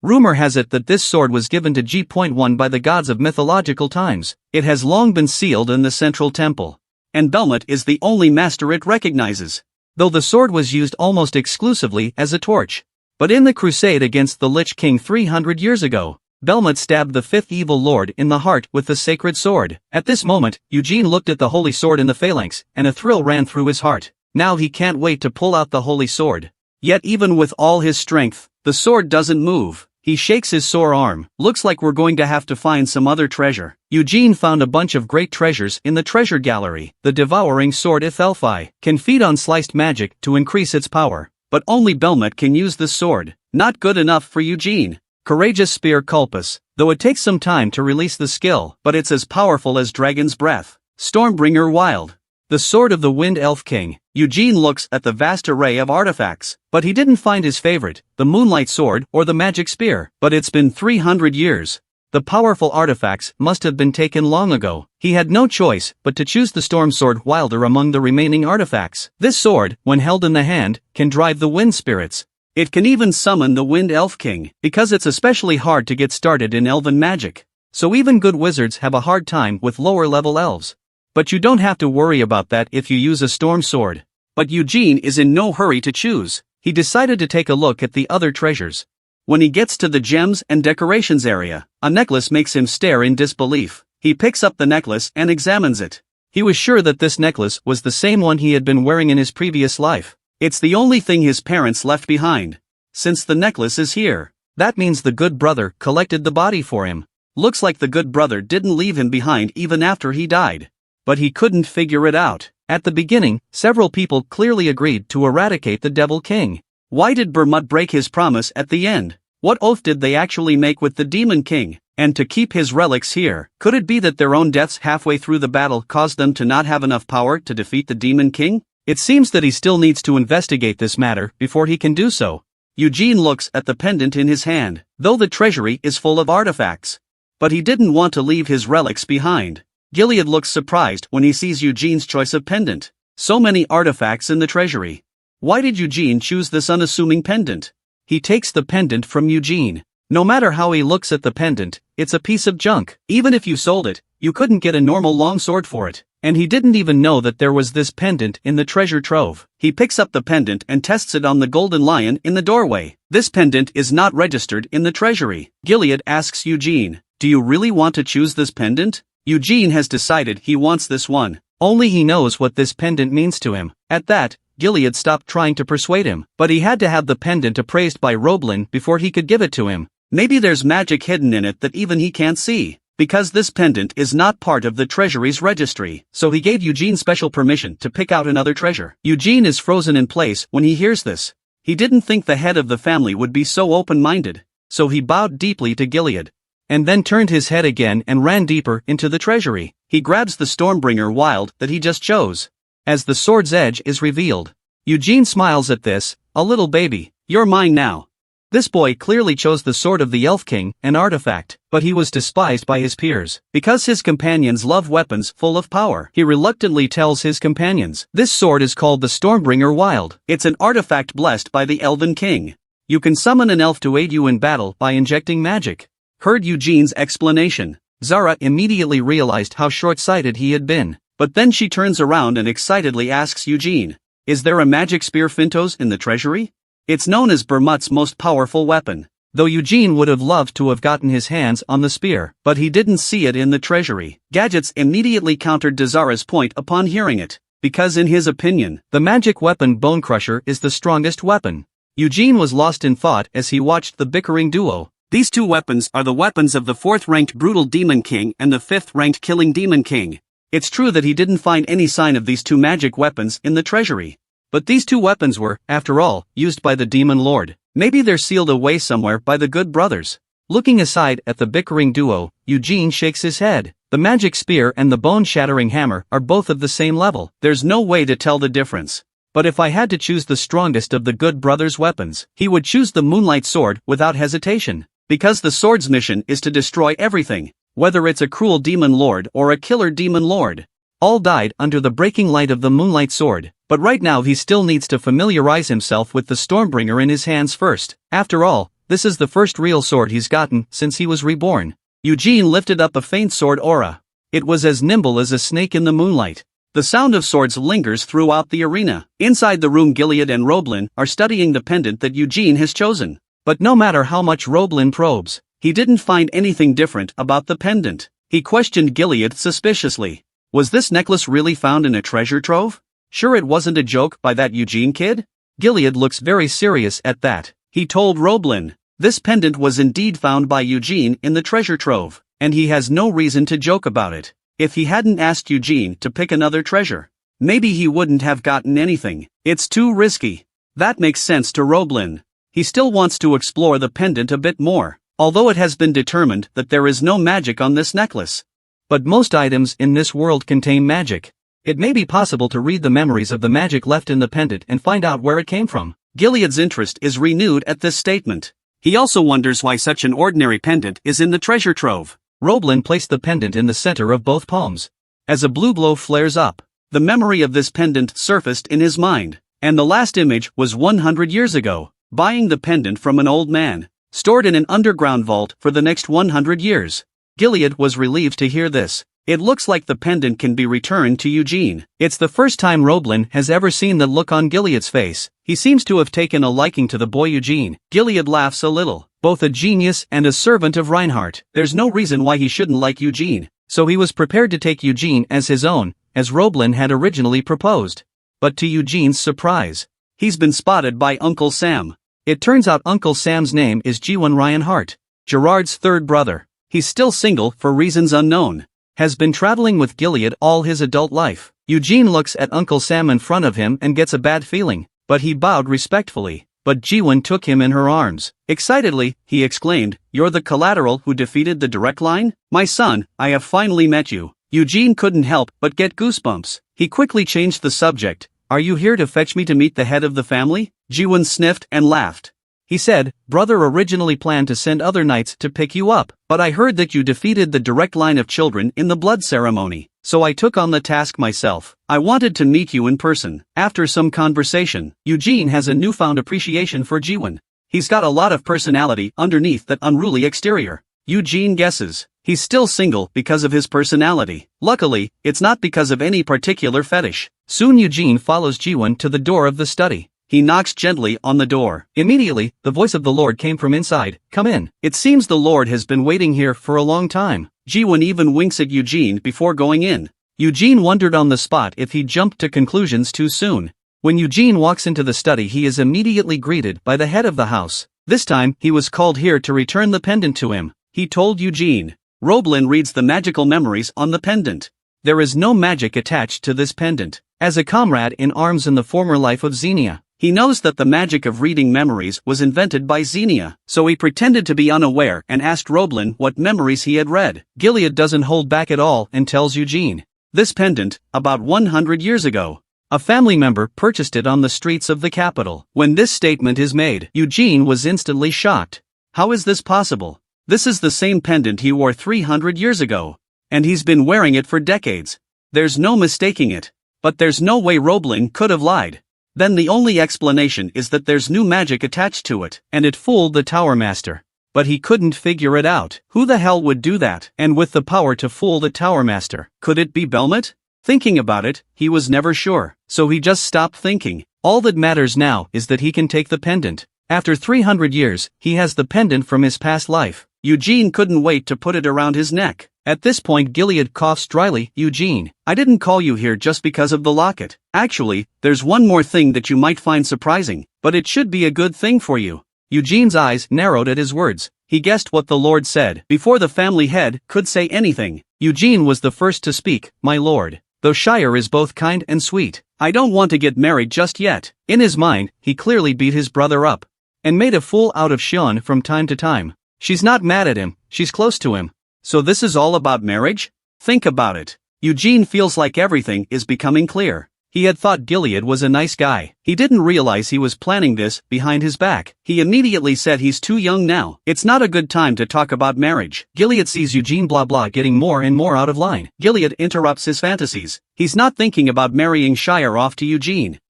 Rumor has it that this sword was given to G.1 by the gods of mythological times. It has long been sealed in the central temple, and Belmont is the only master it recognizes, though the sword was used almost exclusively as a torch. But in the crusade against the Lich King 300 years ago, Belmont stabbed the fifth evil lord in the heart with the sacred sword. At this moment, Eugene looked at the holy sword in the phalanx, and a thrill ran through his heart. Now he can't wait to pull out the holy sword. Yet even with all his strength, the sword doesn't move. He shakes his sore arm. Looks like we're going to have to find some other treasure. Eugene found a bunch of great treasures in the treasure gallery. The devouring sword Ethelphi can feed on sliced magic to increase its power, but only Belmont can use this sword. Not good enough for Eugene. Courageous spear Culpus, though it takes some time to release the skill, but it's as powerful as dragon's breath. Stormbringer Wild, the sword of the Wind Elf King. Eugene looks at the vast array of artifacts, but he didn't find his favorite, the Moonlight Sword or the Magic Spear. But it's been 300 years. The powerful artifacts must have been taken long ago. He had no choice but to choose the Storm Sword Wilder among the remaining artifacts. This sword, when held in the hand, can drive the wind spirits. It can even summon the Wind Elf King, because it's especially hard to get started in elven magic. So even good wizards have a hard time with lower level elves. But you don't have to worry about that if you use a storm sword. But Eugene is in no hurry to choose. He decided to take a look at the other treasures. When he gets to the gems and decorations area, a necklace makes him stare in disbelief. He picks up the necklace and examines it. He was sure that this necklace was the same one he had been wearing in his previous life. It's the only thing his parents left behind. Since the necklace is here, that means the good brother collected the body for him. Looks like the good brother didn't leave him behind even after he died. But he couldn't figure it out. At the beginning, several people clearly agreed to eradicate the Devil King. Why did Bermut break his promise at the end? What oath did they actually make with the Demon King? And to keep his relics here, could it be that their own deaths halfway through the battle caused them to not have enough power to defeat the Demon King? It seems that he still needs to investigate this matter before he can do so. Eugene looks at the pendant in his hand, though the treasury is full of artifacts. But he didn't want to leave his relics behind. Gilead looks surprised when he sees Eugene's choice of pendant. So many artifacts in the treasury. Why did Eugene choose this unassuming pendant? He takes the pendant from Eugene. No matter how he looks at the pendant, it's a piece of junk. Even if you sold it, you couldn't get a normal longsword for it. And he didn't even know that there was this pendant in the treasure trove. He picks up the pendant and tests it on the golden lion in the doorway. This pendant is not registered in the treasury. Gilead asks Eugene, "Do you really want to choose this pendant?" Eugene has decided he wants this one. Only he knows what this pendant means to him. At that, Gilead stopped trying to persuade him, but he had to have the pendant appraised by Roblin before he could give it to him. Maybe there's magic hidden in it that even he can't see, because this pendant is not part of the treasury's registry. So he gave Eugene special permission to pick out another treasure. Eugene is frozen in place when he hears this. He didn't think the head of the family would be so open-minded, so he bowed deeply to Gilead, and then turned his head again and ran deeper into the treasury. He grabs the Stormbringer Wild that he just chose. As the sword's edge is revealed, Eugene smiles at this. "A little baby, you're mine now." This boy clearly chose the sword of the Elf King, an artifact, but he was despised by his peers. Because his companions love weapons full of power, he reluctantly tells his companions, "This sword is called the Stormbringer Wild. It's an artifact blessed by the Elven King. You can summon an elf to aid you in battle by injecting magic." Heard Eugene's explanation, Zara immediately realized how short-sighted he had been. But then she turns around and excitedly asks Eugene, "Is there a magic spear Fintos in the treasury?" It's known as Bermud's most powerful weapon. Though Eugene would have loved to have gotten his hands on the spear, but he didn't see it in the treasury. Gadgets immediately countered Dazara's point upon hearing it, because in his opinion, the magic weapon Bone Crusher is the strongest weapon. Eugene was lost in thought as he watched the bickering duo. These two weapons are the weapons of the 4th-ranked Brutal Demon King and the 5th-ranked Killing Demon King. It's true that he didn't find any sign of these two magic weapons in the treasury. But these two weapons were, after all, used by the Demon Lord. Maybe they're sealed away somewhere by the good brothers. Looking aside at the bickering duo, Eugene shakes his head. The magic spear and the bone-shattering hammer are both of the same level. There's no way to tell the difference. But if I had to choose the strongest of the good brothers' weapons, he would choose the Moonlight Sword without hesitation. Because the sword's mission is to destroy everything, whether it's a cruel demon lord or a killer demon lord. All died under the breaking light of the Moonlight Sword, but right now he still needs to familiarize himself with the Stormbringer in his hands first. After all, this is the first real sword he's gotten since he was reborn. Eugene lifted up a faint sword aura. It was as nimble as a snake in the moonlight. The sound of swords lingers throughout the arena. Inside the room, Gilead and Roblin are studying the pendant that Eugene has chosen. But no matter how much Roblin probes, he didn't find anything different about the pendant. He questioned Gilead suspiciously. Was this necklace really found in a treasure trove? Sure it wasn't a joke by that Eugene kid? Gilead looks very serious at that. He told Roblin, this pendant was indeed found by Eugene in the treasure trove, and he has no reason to joke about it. If he hadn't asked Eugene to pick another treasure, maybe he wouldn't have gotten anything. It's too risky. That makes sense to Roblin. He still wants to explore the pendant a bit more, although it has been determined that there is no magic on this necklace. But most items in this world contain magic. It may be possible to read the memories of the magic left in the pendant and find out where it came from. Gilead's interest is renewed at this statement. He also wonders why such an ordinary pendant is in the treasure trove. Roblin placed the pendant in the center of both palms. As a blue glow flares up, the memory of this pendant surfaced in his mind, and the last image was 100 years ago, buying the pendant from an old man, stored in an underground vault for the next 100 years. Gilead was relieved to hear this. It looks like the pendant can be returned to Eugene. It's the first time Roblin has ever seen the look on Gilead's face. He seems to have taken a liking to the boy Eugene. Gilead laughs a little. Both a genius and a servant of Reinhardt, there's no reason why he shouldn't like Eugene. So he was prepared to take Eugene as his own, as Roblin had originally proposed. But to Eugene's surprise, he's been spotted by Uncle Sam. It turns out Uncle Sam's name is Jiwon Reinhardt, Gerard's third brother. He's still single for reasons unknown. Has been traveling with Gilead all his adult life. Eugene looks at Uncle Sam in front of him and gets a bad feeling, but he bowed respectfully. But Jiwon took him in her arms. Excitedly, he exclaimed, "You're the collateral who defeated the direct line? My son, I have finally met you." Eugene couldn't help but get goosebumps. He quickly changed the subject. "Are you here to fetch me to meet the head of the family?" Jiwon sniffed and laughed. He said, "Brother originally planned to send other knights to pick you up, but I heard that you defeated the direct line of children in the blood ceremony, so I took on the task myself. I wanted to meet you in person." After some conversation, Eugene has a newfound appreciation for Jiwon. He's got a lot of personality underneath that unruly exterior. Eugene guesses he's still single because of his personality. Luckily, it's not because of any particular fetish. Soon Eugene follows Jiwon to the door of the study. He knocks gently on the door. Immediately, the voice of the Lord came from inside. "Come in. It seems the Lord has been waiting here for a long time." Jiwon even winks at Eugene before going in. Eugene wondered on the spot if he jumped to conclusions too soon. When Eugene walks into the study, he is immediately greeted by the head of the house. This time, he was called here to return the pendant to him. He told Eugene. Roblin reads the magical memories on the pendant. There is no magic attached to this pendant. As a comrade in arms in the former life of Xenia, he knows that the magic of reading memories was invented by Xenia, so he pretended to be unaware and asked Roblin what memories he had read. Gilead doesn't hold back at all and tells Eugene. This pendant, about 100 years ago, a family member purchased it on the streets of the capital. When this statement is made, Eugene was instantly shocked. How is this possible? This is the same pendant he wore 300 years ago, and he's been wearing it for decades. There's no mistaking it. But there's no way Roblin could have lied. Then the only explanation is that there's new magic attached to it, and it fooled the Tower Master. But he couldn't figure it out. Who the hell would do that? And with the power to fool the Tower Master, could it be Belmont? Thinking about it, he was never sure, so he just stopped thinking. All that matters now is that he can take the pendant. After 300 years, he has the pendant from his past life. Eugene couldn't wait to put it around his neck. At this point Gilead coughs dryly. Eugene, I didn't call you here just because of the locket. Actually, there's one more thing that you might find surprising, but it should be a good thing for you. Eugene's eyes narrowed at his words. He guessed what the Lord said. Before the family head could say anything, Eugene was the first to speak. My lord, though Shire is both kind and sweet, I don't want to get married just yet. In his mind, he clearly beat his brother up and made a fool out of Shion from time to time. She's not mad at him, she's close to him. So this is all about marriage? Think about it. Eugene feels like everything is becoming clear. He had thought Gilead was a nice guy. He didn't realize he was planning this behind his back. He immediately said he's too young now. It's not a good time to talk about marriage. Gilead sees Eugene blah blah getting more and more out of line. Gilead interrupts his fantasies. He's not thinking about marrying Shire off to Eugene.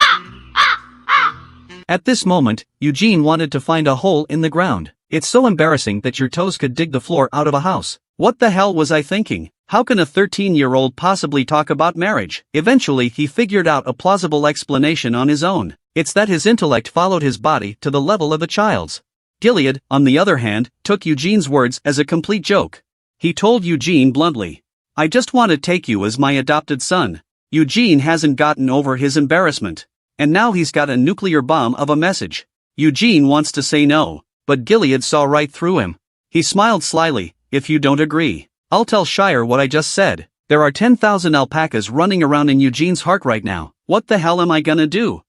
At this moment, Eugene wanted to find a hole in the ground. It's so embarrassing that your toes could dig the floor out of a house. What the hell was I thinking? How can a 13-year-old possibly talk about marriage? Eventually he figured out a plausible explanation on his own. It's that his intellect followed his body to the level of a child's. Gilead, on the other hand, took Eugene's words as a complete joke. He told Eugene bluntly, I just want to take you as my adopted son. Eugene hasn't gotten over his embarrassment. And now he's got a nuclear bomb of a message. Eugene wants to say no, but Gilead saw right through him. He smiled slyly. If you don't agree, I'll tell Shire what I just said. There are 10,000 alpacas running around in Eugene's heart right now. What the hell am I gonna do?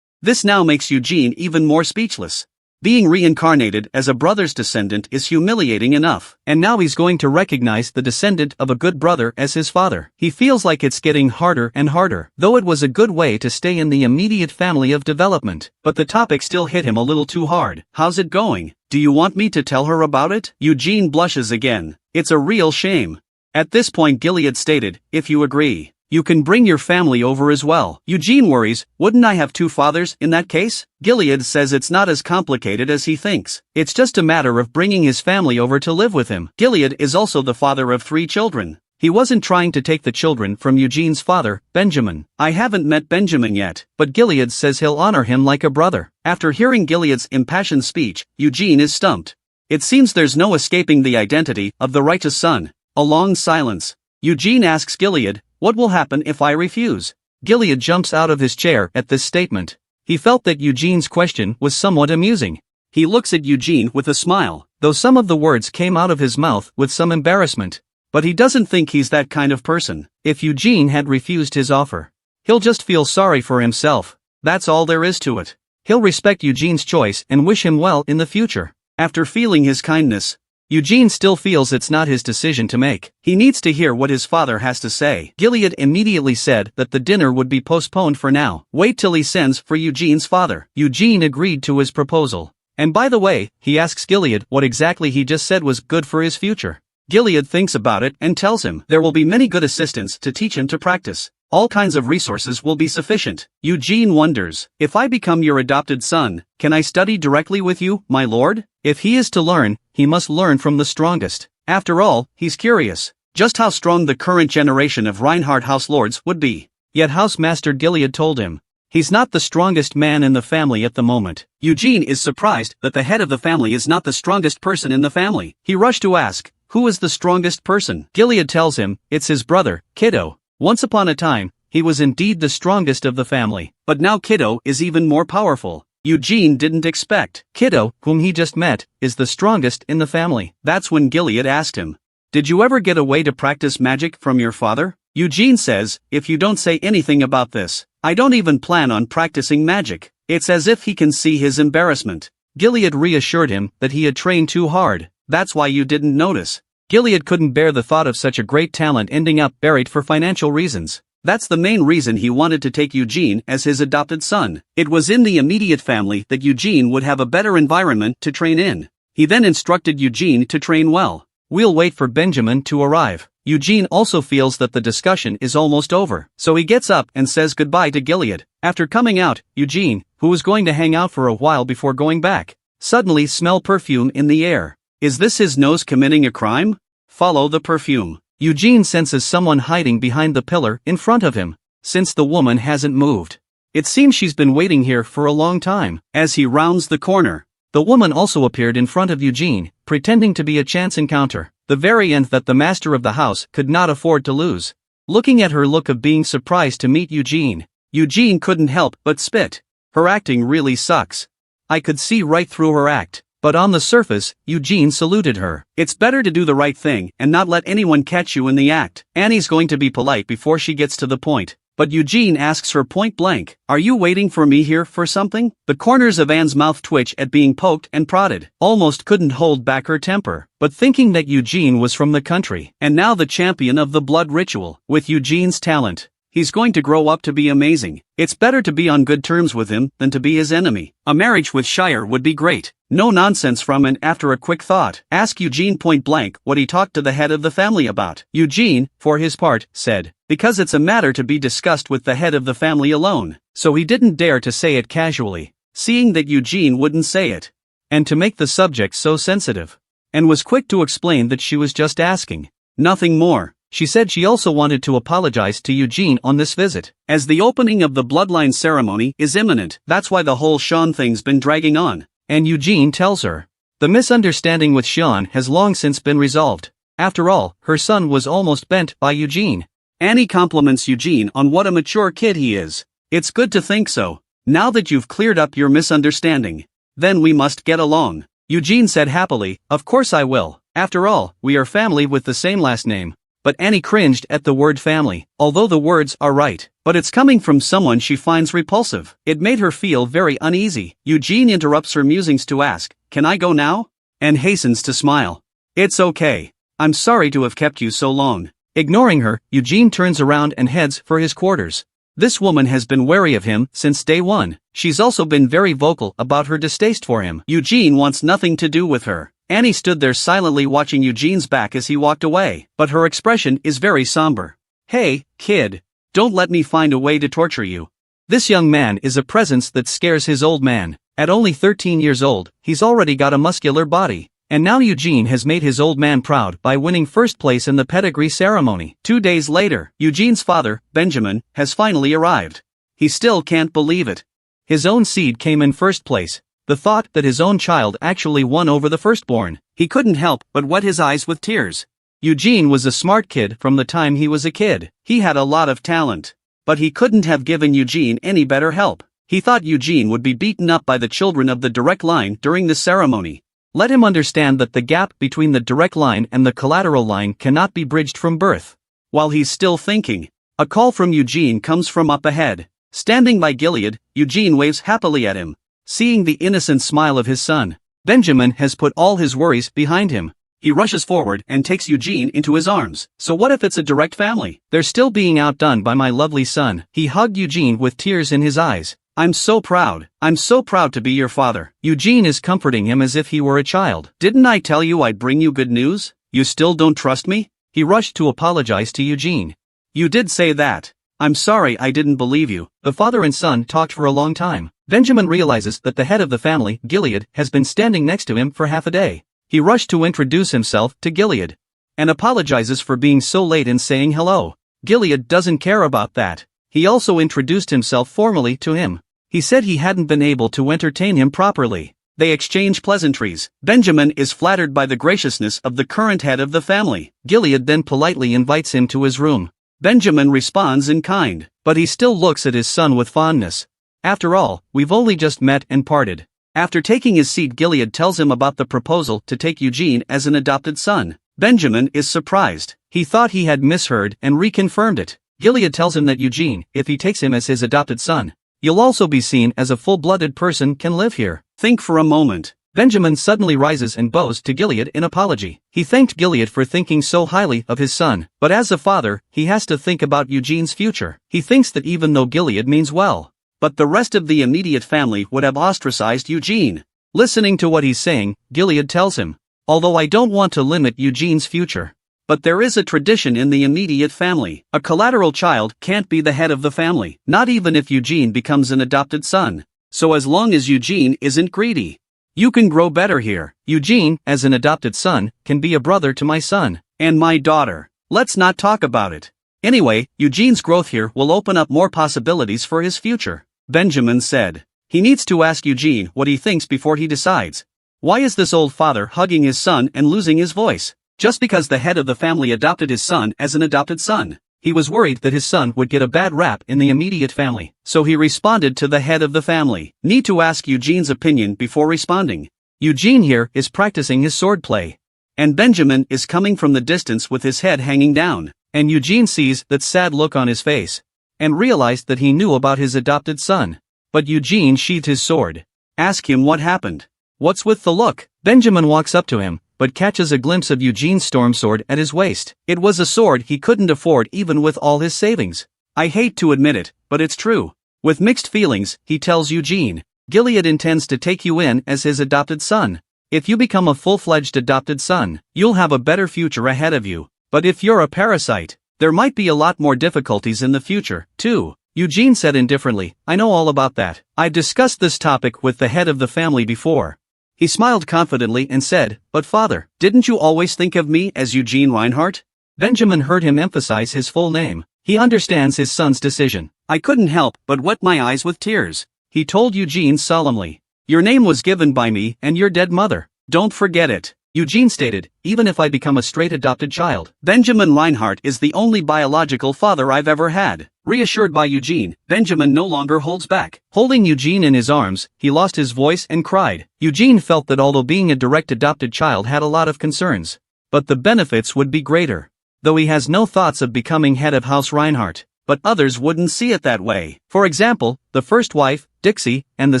This now makes Eugene even more speechless. Being reincarnated as a brother's descendant is humiliating enough, and now he's going to recognize the descendant of a good brother as his father. He feels like it's getting harder and harder, though it was a good way to stay in the immediate family of development, but the topic still hit him a little too hard. How's it going? Do you want me to tell her about it? Eugene blushes again. It's a real shame. At this point Gilead stated, if you agree, you can bring your family over as well. Eugene worries, wouldn't I have two fathers in that case? Gilead says it's not as complicated as he thinks. It's just a matter of bringing his family over to live with him. Gilead is also the father of 3 children. He wasn't trying to take the children from Eugene's father, Benjamin. I haven't met Benjamin yet, but Gilead says he'll honor him like a brother. After hearing Gilead's impassioned speech, Eugene is stumped. It seems there's no escaping the identity of the righteous son. A long silence. Eugene asks Gilead, what will happen if I refuse? Gilead jumps out of his chair at this statement. He felt that Eugene's question was somewhat amusing. He looks at Eugene with a smile, though some of the words came out of his mouth with some embarrassment. But he doesn't think he's that kind of person. If Eugene had refused his offer, he'll just feel sorry for himself. That's all there is to it. He'll respect Eugene's choice and wish him well in the future. After feeling his kindness, Eugene still feels it's not his decision to make. He needs to hear what his father has to say. Gilead immediately said that the dinner would be postponed for now. Wait till he sends for Eugene's father. Eugene agreed to his proposal. And by the way, he asks Gilead what exactly he just said was good for his future. Gilead thinks about it and tells him there will be many good assistants to teach him to practice. All kinds of resources will be sufficient. Eugene wonders, if I become your adopted son, can I study directly with you, my lord? If he is to learn, he must learn from the strongest. After all, he's curious just how strong the current generation of Reinhardt House Lords would be. Yet Housemaster Gilead told him, he's not the strongest man in the family at the moment. Eugene is surprised that the head of the family is not the strongest person in the family. He rushed to ask, who is the strongest person? Gilead tells him, it's his brother, Kiddo. Once upon a time, he was indeed the strongest of the family, but now Kiddo is even more powerful. Eugene didn't expect. Kiddo, whom he just met, is the strongest in the family. That's when Gilead asked him, did you ever get a way to practice magic from your father? Eugene says, if you don't say anything about this, I don't even plan on practicing magic. It's as if he can see his embarrassment. Gilead reassured him that he had trained too hard. That's why you didn't notice. Gilead couldn't bear the thought of such a great talent ending up buried for financial reasons. That's the main reason he wanted to take Eugene as his adopted son. It was in the immediate family that Eugene would have a better environment to train in. He then instructed Eugene to train well. We'll wait for Benjamin to arrive. Eugene also feels that the discussion is almost over, so he gets up and says goodbye to Gilead. After coming out, Eugene, who was going to hang out for a while before going back, suddenly smelled perfume in the air. Is this his nose committing a crime? Follow the perfume. Eugene senses someone hiding behind the pillar in front of him, since the woman hasn't moved. It seems she's been waiting here for a long time. As he rounds the corner, the woman also appeared in front of Eugene, pretending to be a chance encounter, the very end that the master of the house could not afford to lose. Looking at her look of being surprised to meet Eugene, Eugene couldn't help but spit. Her acting really sucks. I could see right through her act. But on the surface, Eugene saluted her. It's better to do the right thing and not let anyone catch you in the act. Annie's going to be polite before she gets to the point. But Eugene asks her point blank, "Are you waiting for me here for something?" The corners of Anne's mouth twitch at being poked and prodded. Almost couldn't hold back her temper. But thinking that Eugene was from the country, and now the champion of the blood ritual, with Eugene's talent, he's going to grow up to be amazing. It's better to be on good terms with him than to be his enemy. A marriage with Shire would be great. No nonsense from and after a quick thought, ask Eugene point blank what he talked to the head of the family about. Eugene, for his part, said, because it's a matter to be discussed with the head of the family alone. So he didn't dare to say it casually, seeing that Eugene wouldn't say it, and to make the subject so sensitive, and was quick to explain that she was just asking, nothing more. She said she also wanted to apologize to Eugene on this visit, as the opening of the bloodline ceremony is imminent. That's why the whole Sean thing's been dragging on. And Eugene tells her, the misunderstanding with Sean has long since been resolved. After all, her son was almost bent by Eugene. Annie compliments Eugene on what a mature kid he is. It's good to think so. Now that you've cleared up your misunderstanding, then we must get along. Eugene said happily, of course I will. After all, we are family with the same last name. But Annie cringed at the word family, although the words are right, but it's coming from someone she finds repulsive. It made her feel very uneasy. Eugene interrupts her musings to ask, can I go now? And hastens to smile. It's okay. I'm sorry to have kept you so long. Ignoring her, Eugene turns around and heads for his quarters. This woman has been wary of him since day one. She's also been very vocal about her distaste for him. Eugene wants nothing to do with her. Annie stood there silently watching Eugene's back as he walked away, but her expression is very somber. Hey, kid, don't let me find a way to torture you. This young man is a presence that scares his old man. At only 13 years old, he's already got a muscular body. And now Eugene has made his old man proud by winning first place in the pedigree ceremony. 2 days later, Eugene's father, Benjamin, has finally arrived. He still can't believe it. His own seed came in first place. The thought that his own child actually won over the firstborn, he couldn't help but wet his eyes with tears. Eugene was a smart kid from the time he was a kid. He had a lot of talent. But he couldn't have given Eugene any better help. He thought Eugene would be beaten up by the children of the direct line during the ceremony. Let him understand that the gap between the direct line and the collateral line cannot be bridged from birth. While he's still thinking, a call from Eugene comes from up ahead. Standing by Gilead, Eugene waves happily at him. Seeing the innocent smile of his son, Benjamin has put all his worries behind him. He rushes forward and takes Eugene into his arms. So what if it's a direct family? They're still being outdone by my lovely son. He hugged Eugene with tears in his eyes. I'm so proud to be your father. Eugene is comforting him as if he were a child. Didn't I tell you I'd bring you good news? You still don't trust me? He rushed to apologize to Eugene. You did say that. I'm sorry I didn't believe you. The father and son talked for a long time. Benjamin realizes that the head of the family, Gilead, has been standing next to him for half a day. He rushed to introduce himself to Gilead, and apologizes for being so late in saying hello. Gilead doesn't care about that. He also introduced himself formally to him. He said he hadn't been able to entertain him properly. They exchange pleasantries. Benjamin is flattered by the graciousness of the current head of the family. Gilead then politely invites him to his room. Benjamin responds in kind, but he still looks at his son with fondness. After all, we've only just met and parted. After taking his seat, Gilead tells him about the proposal to take Eugene as an adopted son. Benjamin is surprised. He thought he had misheard and reconfirmed it. Gilead tells him that Eugene, if he takes him as his adopted son, you'll also be seen as a full-blooded person can live here. Think for a moment. Benjamin suddenly rises and bows to Gilead in apology. He thanked Gilead for thinking so highly of his son, but as a father, he has to think about Eugene's future. He thinks that even though Gilead means well, but the rest of the immediate family would have ostracized Eugene. Listening to what he's saying, Gilead tells him, although I don't want to limit Eugene's future, but there is a tradition in the immediate family. A collateral child can't be the head of the family, not even if Eugene becomes an adopted son. So as long as Eugene isn't greedy, you can grow better here. Eugene, as an adopted son, can be a brother to my son and my daughter. Let's not talk about it. Anyway, Eugene's growth here will open up more possibilities for his future, Benjamin said. He needs to ask Eugene what he thinks before he decides. Why is this old father hugging his son and losing his voice? Just because the head of the family adopted his son as an adopted son. He was worried that his son would get a bad rap in the immediate family, so he responded to the head of the family. Need to ask Eugene's opinion before responding. Eugene here is practicing his swordplay. And Benjamin is coming from the distance with his head hanging down, and Eugene sees that sad look on his face, and realized that he knew about his adopted son. But Eugene sheathed his sword. Ask him what happened. What's with the look? Benjamin walks up to him, but catches a glimpse of Eugene's storm sword at his waist. It was a sword he couldn't afford even with all his savings. I hate to admit it, but it's true. With mixed feelings, he tells Eugene, Gilead intends to take you in as his adopted son. If you become a full-fledged adopted son, you'll have a better future ahead of you. But if you're a parasite, there might be a lot more difficulties in the future, too. Eugene said indifferently, I know all about that. I've discussed this topic with the head of the family before. He smiled confidently and said, But father, didn't you always think of me as Eugene Reinhardt? Benjamin heard him emphasize his full name. He understands his son's decision. I couldn't help but wet my eyes with tears. He told Eugene solemnly. Your name was given by me and your dead mother. Don't forget it. Eugene stated, even if I become a straight adopted child, Benjamin Reinhardt is the only biological father I've ever had. Reassured by Eugene, Benjamin no longer holds back. Holding Eugene in his arms, he lost his voice and cried. Eugene felt that although being a direct adopted child had a lot of concerns, but the benefits would be greater. Though he has no thoughts of becoming head of House Reinhardt, but others wouldn't see it that way. For example, the first wife, Dixie, and the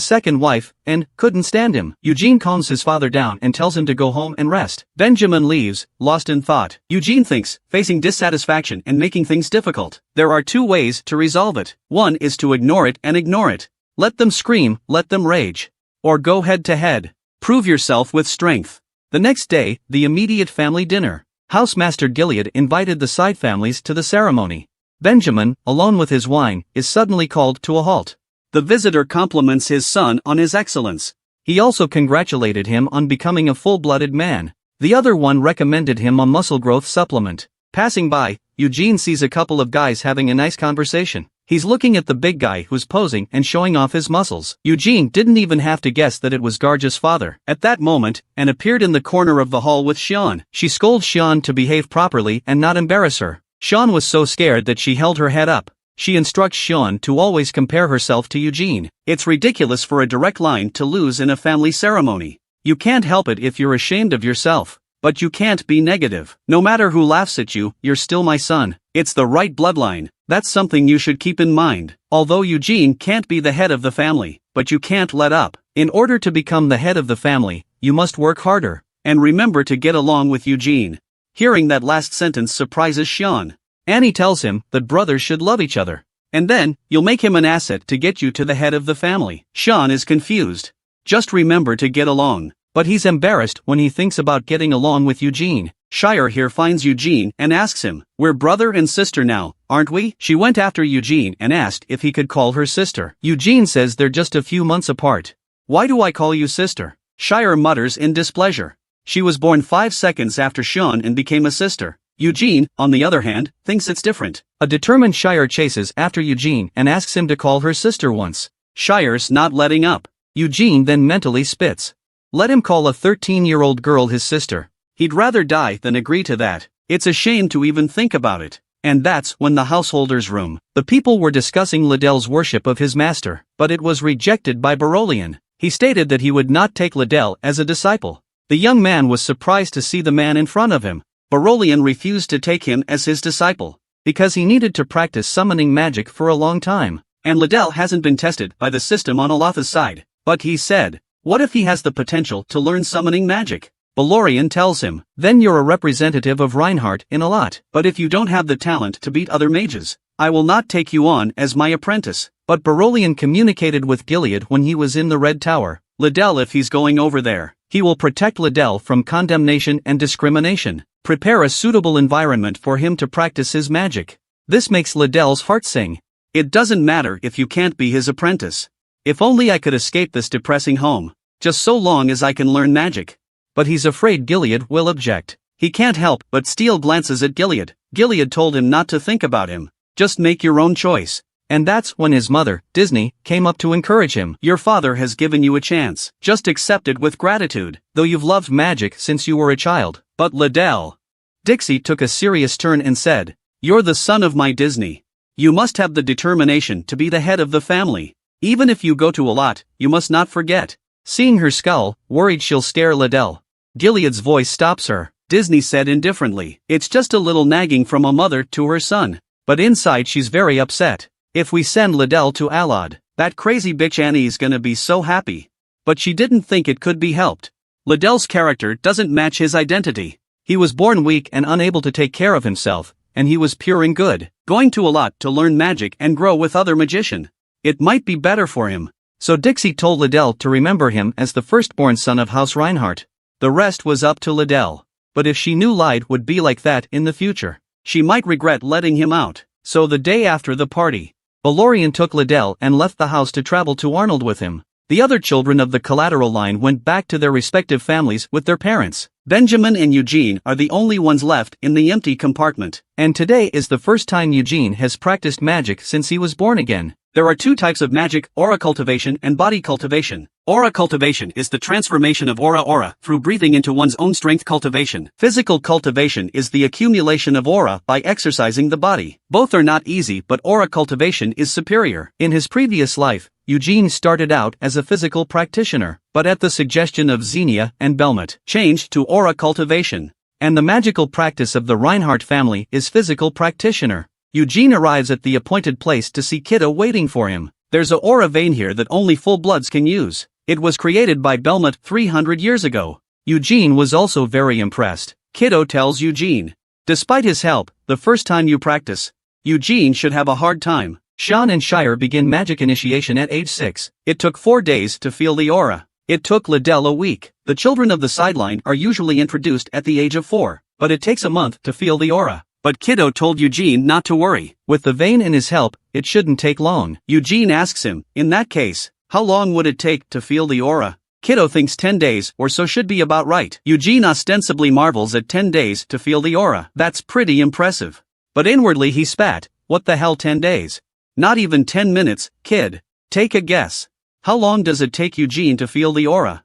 second wife, and couldn't stand him. Eugene calms his father down and tells him to go home and rest. Benjamin leaves, lost in thought. Eugene thinks, facing dissatisfaction and making things difficult, there are two ways to resolve it. One is to ignore it and ignore it. Let them scream, let them rage. Or go head to head. Prove yourself with strength. The next day, the immediate family dinner. Housemaster Gilead invited the side families to the ceremony. Benjamin, alone with his wine, is suddenly called to a halt. The visitor compliments his son on his excellence. He also congratulated him on becoming a full-blooded man. The other one recommended him a muscle growth supplement. Passing by, Eugene sees a couple of guys having a nice conversation. He's looking at the big guy who's posing and showing off his muscles. Eugene didn't even have to guess that it was Garja's father at that moment, and appeared in the corner of the hall with Sean. She scolds Sean to behave properly and not embarrass her. Sean was so scared that she held her head up. She instructs Sean to always compare herself to Eugene. It's ridiculous for a direct line to lose in a family ceremony. You can't help it if you're ashamed of yourself. But you can't be negative. No matter who laughs at you, you're still my son. It's the right bloodline. That's something you should keep in mind. Although Eugene can't be the head of the family, but you can't let up. In order to become the head of the family, you must work harder. And remember to get along with Eugene. Hearing that last sentence surprises Sean. Annie tells him that brothers should love each other. And then, you'll make him an asset to get you to the head of the family. Sean is confused. Just remember to get along. But he's embarrassed when he thinks about getting along with Eugene. Shire here finds Eugene and asks him, We're brother and sister now, aren't we? She went after Eugene and asked if he could call her sister. Eugene says they're just a few months apart. Why do I call you sister? Shire mutters in displeasure. She was born 5 seconds after Sean and became a sister. Eugene, on the other hand, thinks it's different. A determined Shire chases after Eugene and asks him to call her sister once. Shire's not letting up. Eugene then mentally spits. Let him call a 13-year-old girl his sister. He'd rather die than agree to that. It's a shame to even think about it. And that's when the householder's room. The people were discussing Liddell's worship of his master, but it was rejected by Barolian. He stated that he would not take Liddell as a disciple. The young man was surprised to see the man in front of him. Barolian refused to take him as his disciple, because he needed to practice summoning magic for a long time, and Liddell hasn't been tested by the system on Alatha's side. But he said, what if he has the potential to learn summoning magic? Barolian tells him, then you're a representative of Reinhardt in Alat. But if you don't have the talent to beat other mages, I will not take you on as my apprentice. But Barolian communicated with Gilead when he was in the Red Tower. Liddell, if he's going over there, he will protect Liddell from condemnation and discrimination. Prepare a suitable environment for him to practice his magic. This makes Liddell's heart sing. It doesn't matter if you can't be his apprentice. If only I could escape this depressing home, just so long as I can learn magic. But he's afraid Gilead will object. He can't help but steal glances at Gilead. Gilead told him not to think about him. Just make your own choice. And that's when his mother, Disney, came up to encourage him. Your father has given you a chance. Just accept it with gratitude, though you've loved magic since you were a child. But Liddell. Dixie took a serious turn and said, "You're the son of my Disney. You must have the determination to be the head of the family. Even if you go to a lot, you must not forget." Seeing her scowl, worried she'll scare Liddell. Gilead's voice stops her. Disney said indifferently, "It's just a little nagging from a mother to her son." But inside she's very upset. "If we send Liddell to Alod, that crazy bitch Annie's gonna be so happy." But she didn't think it could be helped. Liddell's character doesn't match his identity. He was born weak and unable to take care of himself, and he was pure and good, going to Alot to learn magic and grow with other magicians. It might be better for him. So Dixie told Liddell to remember him as the firstborn son of House Reinhardt. The rest was up to Liddell. But if she knew Lyde would be like that in the future, she might regret letting him out. So the day after the party, Balorian took Liddell and left the house to travel to Arnold with him. The other children of the collateral line went back to their respective families with their parents. Benjamin and Eugene are the only ones left in the empty compartment. And today is the first time Eugene has practiced magic since he was born again. There are two types of magic, aura cultivation and body cultivation. Aura cultivation is the transformation of aura through breathing into one's own strength cultivation. Physical cultivation is the accumulation of aura by exercising the body. Both are not easy, but aura cultivation is superior. In his previous life, Eugene started out as a physical practitioner, but at the suggestion of Xenia and Belmont, changed to aura cultivation. And the magical practice of the Reinhardt family is physical practitioner. Eugene arrives at the appointed place to see Kiddo waiting for him. There's a aura vein here that only full-bloods can use. It was created by Belmont 300 years ago. Eugene was also very impressed. Kiddo tells Eugene, "Despite his help, the first time you practice, Eugene should have a hard time." Sean and Shire begin magic initiation at age 6. It took 4 days to feel the aura. It took Liddell a week. The children of the sideline are usually introduced at the age of 4, but it takes a month to feel the aura. But Kiddo told Eugene not to worry. With the vein and his help, it shouldn't take long. Eugene asks him, "In that case, how long would it take to feel the aura?" Kiddo thinks 10 days or so should be about right. Eugene ostensibly marvels at 10 days to feel the aura. That's pretty impressive. But inwardly he spat, "What the hell 10 days? Not even 10 minutes, kid. Take a guess. How long does it take Eugene to feel the aura?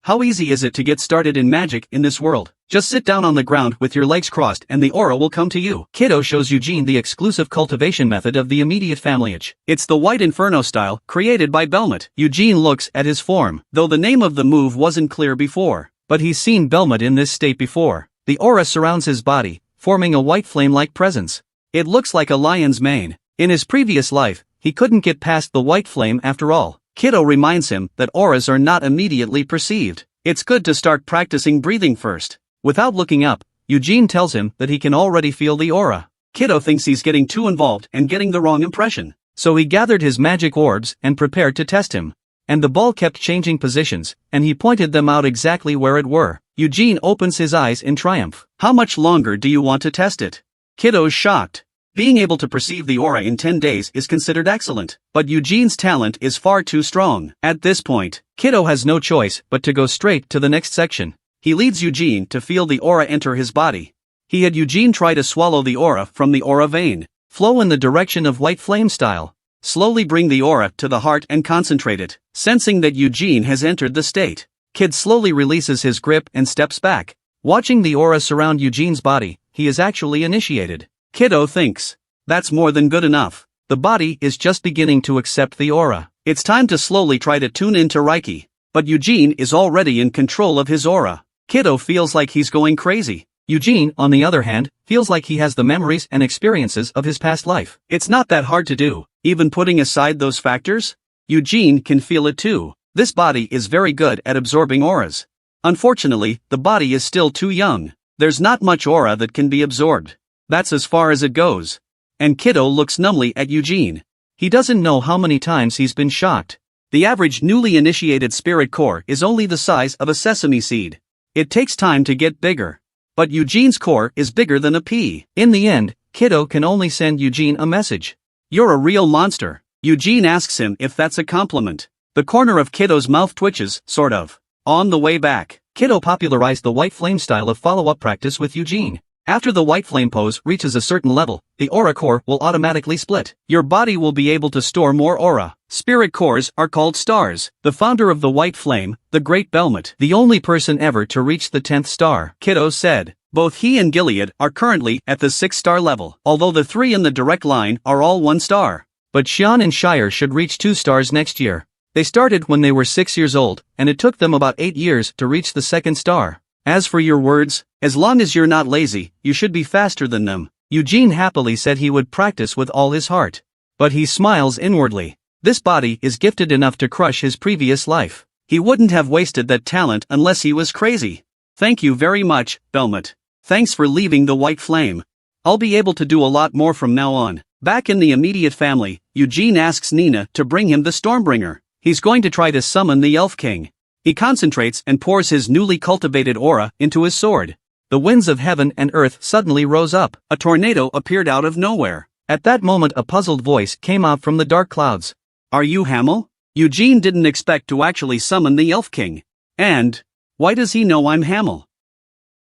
How easy is it to get started in magic in this world? Just sit down on the ground with your legs crossed and the aura will come to you." Kiddo shows Eugene the exclusive cultivation method of the immediate familyage. It's the White Inferno style, created by Belmont. Eugene looks at his form, though the name of the move wasn't clear before. But he's seen Belmont in this state before. The aura surrounds his body, forming a white flame-like presence. It looks like a lion's mane. In his previous life, he couldn't get past the white flame after all. Kiddo reminds him that auras are not immediately perceived. It's good to start practicing breathing first. Without looking up, Eugene tells him that he can already feel the aura. Kiddo thinks he's getting too involved and getting the wrong impression. So he gathered his magic orbs and prepared to test him. And the ball kept changing positions, and he pointed them out exactly where it were. Eugene opens his eyes in triumph. "How much longer do you want to test it?" Kiddo's shocked. Being able to perceive the aura in 10 days is considered excellent, but Eugene's talent is far too strong. At this point, Kiddo has no choice but to go straight to the next section. He leads Eugene to feel the aura enter his body. He had Eugene try to swallow the aura from the aura vein. Flow in the direction of white flame style. Slowly bring the aura to the heart and concentrate it. Sensing that Eugene has entered the state, Kid slowly releases his grip and steps back. Watching the aura surround Eugene's body, he is actually initiated. Kiddo thinks, that's more than good enough. The body is just beginning to accept the aura. It's time to slowly try to tune into Reiki. But Eugene is already in control of his aura. Kiddo feels like he's going crazy. Eugene, on the other hand, feels like he has the memories and experiences of his past life. It's not that hard to do, even putting aside those factors. Eugene can feel it too. This body is very good at absorbing auras. Unfortunately, the body is still too young. There's not much aura that can be absorbed. That's as far as it goes. And Kiddo looks numbly at Eugene. He doesn't know how many times he's been shocked. The average newly initiated spirit core is only the size of a sesame seed. It takes time to get bigger. But Eugene's core is bigger than a pea. In the end, Kiddo can only send Eugene a message. "You're a real monster." Eugene asks him if that's a compliment. The corner of Kiddo's mouth twitches, sort of. On the way back, Kiddo popularized the white flame style of follow-up practice with Eugene. After the white flame pose reaches a certain level, the aura core will automatically split. Your body will be able to store more aura. Spirit cores are called stars. The founder of the white flame, the great Belmont, the only person ever to reach the 10th star, Kiddo said. Both he and Gilead are currently at the 6-star level, although the 3 in the direct line are all 1 star. But Xian and Shire should reach 2 stars next year. They started when they were 6 years old, and it took them about 8 years to reach the 2nd star. As for your words, as long as you're not lazy, you should be faster than them. Eugene happily said he would practice with all his heart. But he smiles inwardly. This body is gifted enough to crush his previous life. He wouldn't have wasted that talent unless he was crazy. Thank you very much, Belmont. Thanks for leaving the white flame. I'll be able to do a lot more from now on. Back in the immediate family, Eugene asks Nina to bring him the Stormbringer. He's going to try to summon the Elf King. He concentrates and pours his newly cultivated aura into his sword. The winds of heaven and earth suddenly rose up. A tornado appeared out of nowhere. At that moment a puzzled voice came out from the dark clouds. Are you Hamel? Eugene didn't expect to actually summon the Elf King. And why does he know I'm Hamel?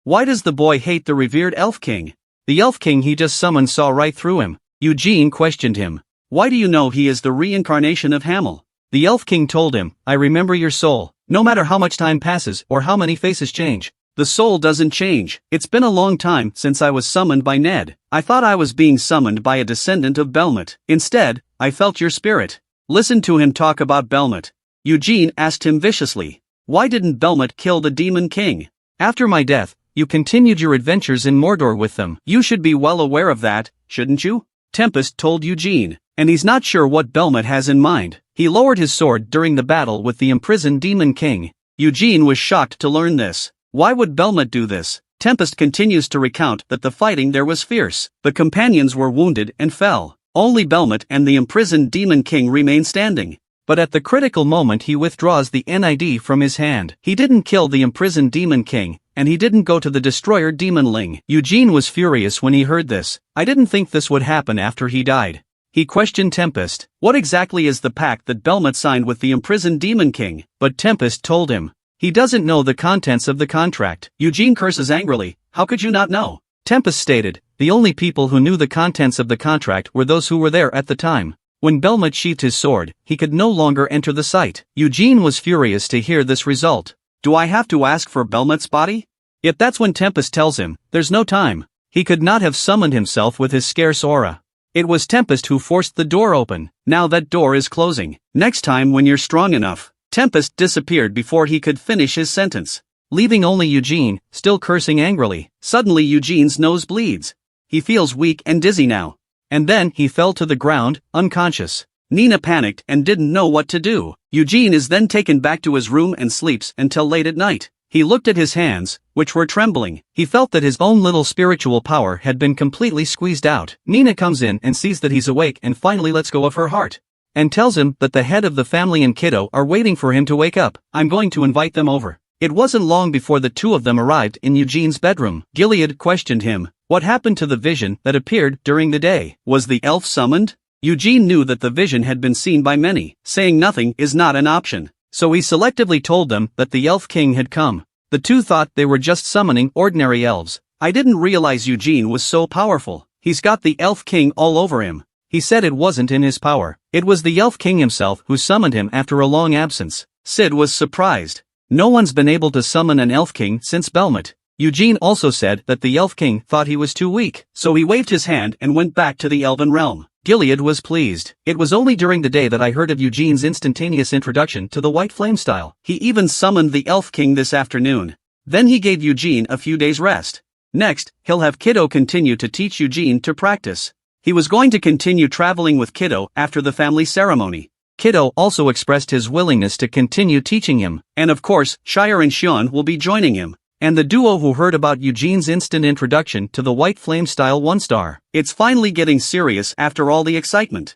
Why does the boy hate the revered Elf King? The Elf King he just summoned saw right through him. Eugene questioned him. Why do you know he is the reincarnation of Hamel? The Elf King told him, I remember your soul. No matter how much time passes or how many faces change, the soul doesn't change. It's been a long time since I was summoned by Ned. I thought I was being summoned by a descendant of Belmont. Instead, I felt your spirit. Listen to him talk about Belmont. Eugene asked him viciously. Why didn't Belmont kill the Demon King? After my death, you continued your adventures in Mordor with them. You should be well aware of that, shouldn't you? Tempest told Eugene. And he's not sure what Belmont has in mind. He lowered his sword during the battle with the imprisoned Demon King. Eugene was shocked to learn this. Why would Belmont do this? Tempest continues to recount that the fighting there was fierce. The companions were wounded and fell. Only Belmont and the imprisoned Demon King remain standing. But at the critical moment he withdraws the NID from his hand. He didn't kill the imprisoned Demon King, and he didn't go to the destroyer Demonling. Eugene was furious when he heard this. I didn't think this would happen after he died. He questioned Tempest. What exactly is the pact that Belmont signed with the imprisoned Demon King? But Tempest told him. He doesn't know the contents of the contract. Eugene curses angrily. How could you not know? Tempest stated, the only people who knew the contents of the contract were those who were there at the time. When Belmont sheathed his sword, he could no longer enter the site. Eugene was furious to hear this result. Do I have to ask for Belmont's body? Yet that's when Tempest tells him, there's no time. He could not have summoned himself with his scarce aura. It was Tempest who forced the door open. Now that door is closing. Next time when you're strong enough. Tempest disappeared before he could finish his sentence, leaving only Eugene, still cursing angrily. Suddenly Eugene's nose bleeds. He feels weak and dizzy now. And then he fell to the ground, unconscious. Nina panicked and didn't know what to do. Eugene is then taken back to his room and sleeps until late at night. He looked at his hands, which were trembling. He felt that his own little spiritual power had been completely squeezed out. Nina comes in and sees that he's awake and finally lets go of her heart. And tells him that the head of the family and Kiddo are waiting for him to wake up. I'm going to invite them over. It wasn't long before the two of them arrived in Eugene's bedroom. Gilead questioned him. What happened to the vision that appeared during the day? Was the elf summoned? Eugene knew that the vision had been seen by many. Saying nothing is not an option. So he selectively told them that the Elf King had come. The two thought they were just summoning ordinary elves. I didn't realize Eugene was so powerful. He's got the Elf King all over him. He said it wasn't in his power. It was the Elf King himself who summoned him after a long absence. Sid was surprised. No one's been able to summon an Elf King since Belmont. Eugene also said that the Elf King thought he was too weak, so he waved his hand and went back to the Elven realm. Gilead was pleased. It was only during the day that I heard of Eugene's instantaneous introduction to the White Flame style. He even summoned the Elf King this afternoon. Then he gave Eugene a few days rest. Next, he'll have Kiddo continue to teach Eugene to practice. He was going to continue traveling with Kiddo after the family ceremony. Kiddo also expressed his willingness to continue teaching him. And of course, Shire and Xian will be joining him. And the duo who heard about Eugene's instant introduction to the White Flame style 1-star. It's finally getting serious after all the excitement.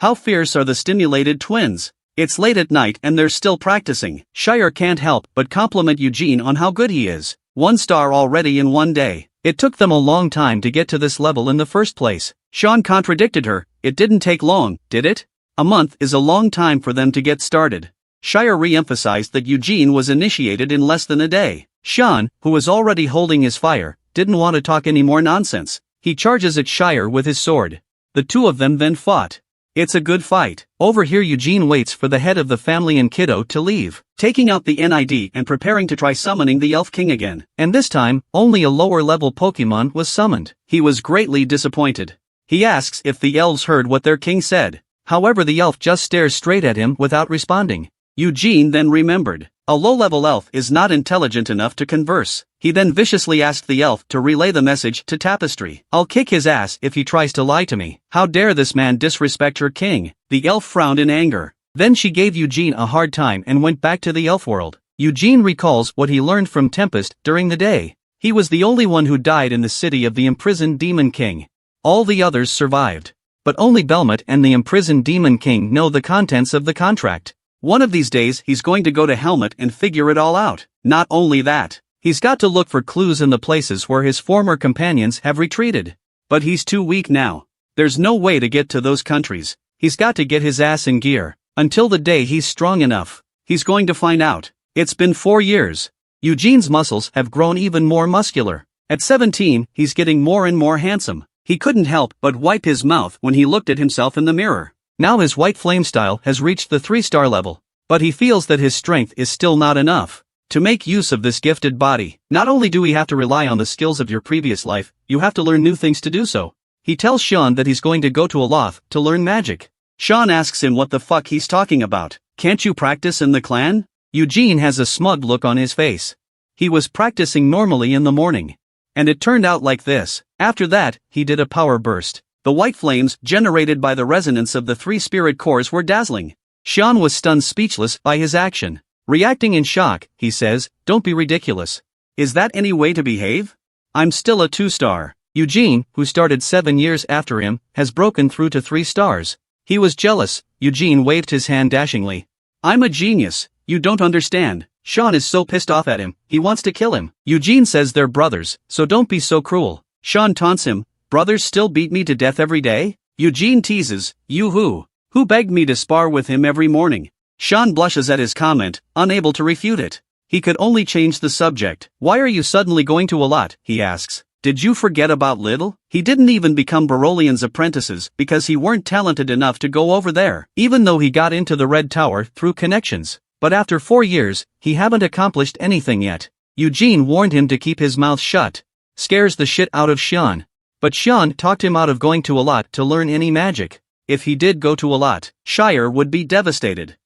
How fierce are the stimulated twins? It's late at night and they're still practicing. Shire can't help but compliment Eugene on how good he is. 1 star already in 1 day. It took them a long time to get to this level in the first place. Xian contradicted her. It didn't take long, did it? A month is a long time for them to get started. Shire re-emphasized that Eugene was initiated in less than a day. Sean, who was already holding his fire, didn't want to talk any more nonsense. He charges at Shire with his sword. The two of them then fought. It's a good fight. Over here Eugene waits for the head of the family and kiddo to leave, taking out the NID and preparing to try summoning the Elf King again. And this time, only a lower level Pokemon was summoned. He was greatly disappointed. He asks if the elves heard what their king said. However, the elf just stares straight at him without responding. Eugene then remembered. A low-level elf is not intelligent enough to converse. He then viciously asked the elf to relay the message to Tapestry. I'll kick his ass if he tries to lie to me. How dare this man disrespect her king? The elf frowned in anger. Then she gave Eugene a hard time and went back to the elf world. Eugene recalls what he learned from Tempest during the day. He was the only one who died in the city of the imprisoned Demon King. All the others survived. But only Belmont and the imprisoned Demon King know the contents of the contract. One of these days he's going to go to Helmet and figure it all out. Not only that, he's got to look for clues in the places where his former companions have retreated. But he's too weak now. There's no way to get to those countries. He's got to get his ass in gear. Until the day he's strong enough. He's going to find out. It's been 4 years. Eugene's muscles have grown even more muscular. At 17, he's getting more and more handsome. He couldn't help but wipe his mouth when he looked at himself in the mirror. Now his white flame style has reached the 3-star level. But he feels that his strength is still not enough. To make use of this gifted body, not only do we have to rely on the skills of your previous life, you have to learn new things to do so. He tells Sean that he's going to go to Aloth to learn magic. Sean asks him what the fuck he's talking about. Can't you practice in the clan? Eugene has a smug look on his face. He was practicing normally in the morning. And it turned out like this. After that, he did a power burst. The white flames generated by the resonance of the 3 spirit cores were dazzling. Sean was stunned speechless by his action. Reacting in shock, he says, "Don't be ridiculous. Is that any way to behave? I'm still a 2-star. Eugene, who started 7 years after him, has broken through to 3 stars. He was jealous. Eugene waved his hand dashingly. I'm a genius. You don't understand. Sean is so pissed off at him, he wants to kill him. Eugene says they're brothers, so don't be so cruel. Sean taunts him. Brothers still beat me to death every day? Eugene teases, you who? Who begged me to spar with him every morning? Sean blushes at his comment, unable to refute it. He could only change the subject. Why are you suddenly going to Aloth? He asks. Did you forget about Little? He didn't even become Barolian's apprentices because he weren't talented enough to go over there, even though he got into the Red Tower through connections. But after 4 years, he haven't accomplished anything yet. Eugene warned him to keep his mouth shut. Scares the shit out of Sean. But Sean talked him out of going to Aloth to learn any magic. If he did go to Aloth, Shire would be devastated.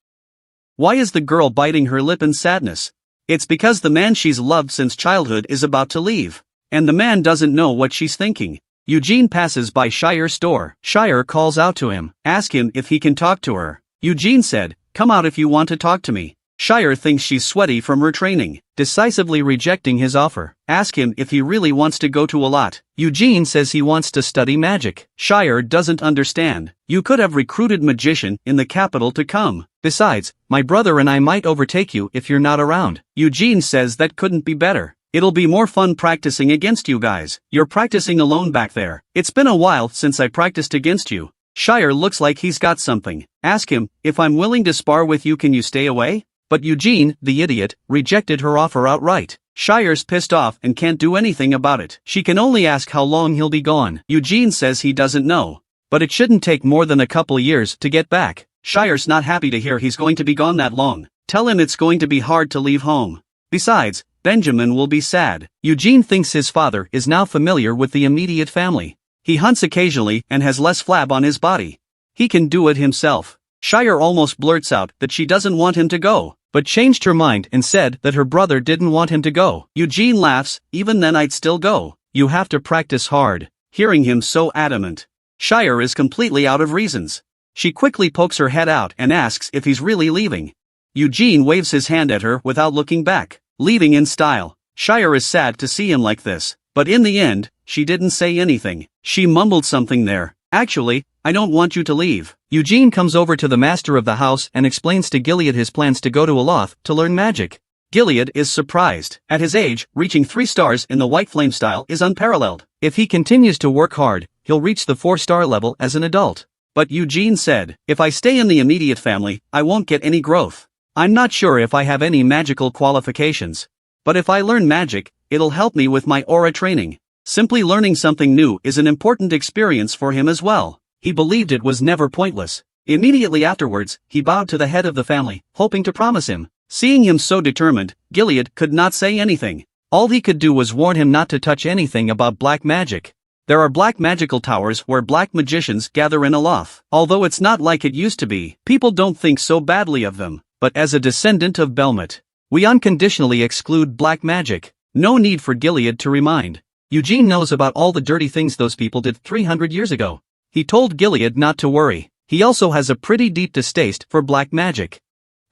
Why is the girl biting her lip in sadness? It's because the man she's loved since childhood is about to leave. And the man doesn't know what she's thinking. Eugene passes by Shire's door. Shire calls out to him, ask him if he can talk to her. Eugene said, come out if you want to talk to me. Shire thinks she's sweaty from her training, decisively rejecting his offer. Ask him if he really wants to go to Aloth. Eugene says he wants to study magic. Shire doesn't understand. You could have recruited magician in the capital to come. Besides, my brother and I might overtake you if you're not around. Eugene says that couldn't be better. It'll be more fun practicing against you guys. You're practicing alone back there. It's been a while since I practiced against you. Shire looks like he's got something. Ask him, if I'm willing to spar with you, can you stay away? But Eugene, the idiot, rejected her offer outright. Shire's pissed off and can't do anything about it. She can only ask how long he'll be gone. Eugene says he doesn't know. But it shouldn't take more than a couple years to get back. Shire's not happy to hear he's going to be gone that long. Tell him it's going to be hard to leave home. Besides, Benjamin will be sad. Eugene thinks his father is now familiar with the immediate family. He hunts occasionally and has less flab on his body. He can do it himself. Shire almost blurts out that she doesn't want him to go, but changed her mind and said that her brother didn't want him to go. Eugene laughs, even then I'd still go. You have to practice hard. Hearing him so adamant, Shire is completely out of reasons. She quickly pokes her head out and asks if he's really leaving. Eugene waves his hand at her without looking back, leaving in style. Shire is sad to see him like this, but in the end, she didn't say anything. She mumbled something there. Actually, I don't want you to leave. Eugene comes over to the master of the house and explains to Gilead his plans to go to Aloth to learn magic. Gilead is surprised. At his age, reaching 3 stars in the white flame style is unparalleled. If he continues to work hard, he'll reach the 4-star level as an adult. But Eugene said, if I stay in the immediate family, I won't get any growth. I'm not sure if I have any magical qualifications. But if I learn magic, it'll help me with my aura training. Simply learning something new is an important experience for him as well. He believed it was never pointless. Immediately afterwards, he bowed to the head of the family, hoping to promise him. Seeing him so determined, Gilead could not say anything. All he could do was warn him not to touch anything about black magic. There are black magical towers where black magicians gather in Aloth. Although it's not like it used to be, people don't think so badly of them. But as a descendant of Belmont, we unconditionally exclude black magic. No need for Gilead to remind. Eugene knows about all the dirty things those people did 300 years ago. He told Gilead not to worry. He also has a pretty deep distaste for black magic.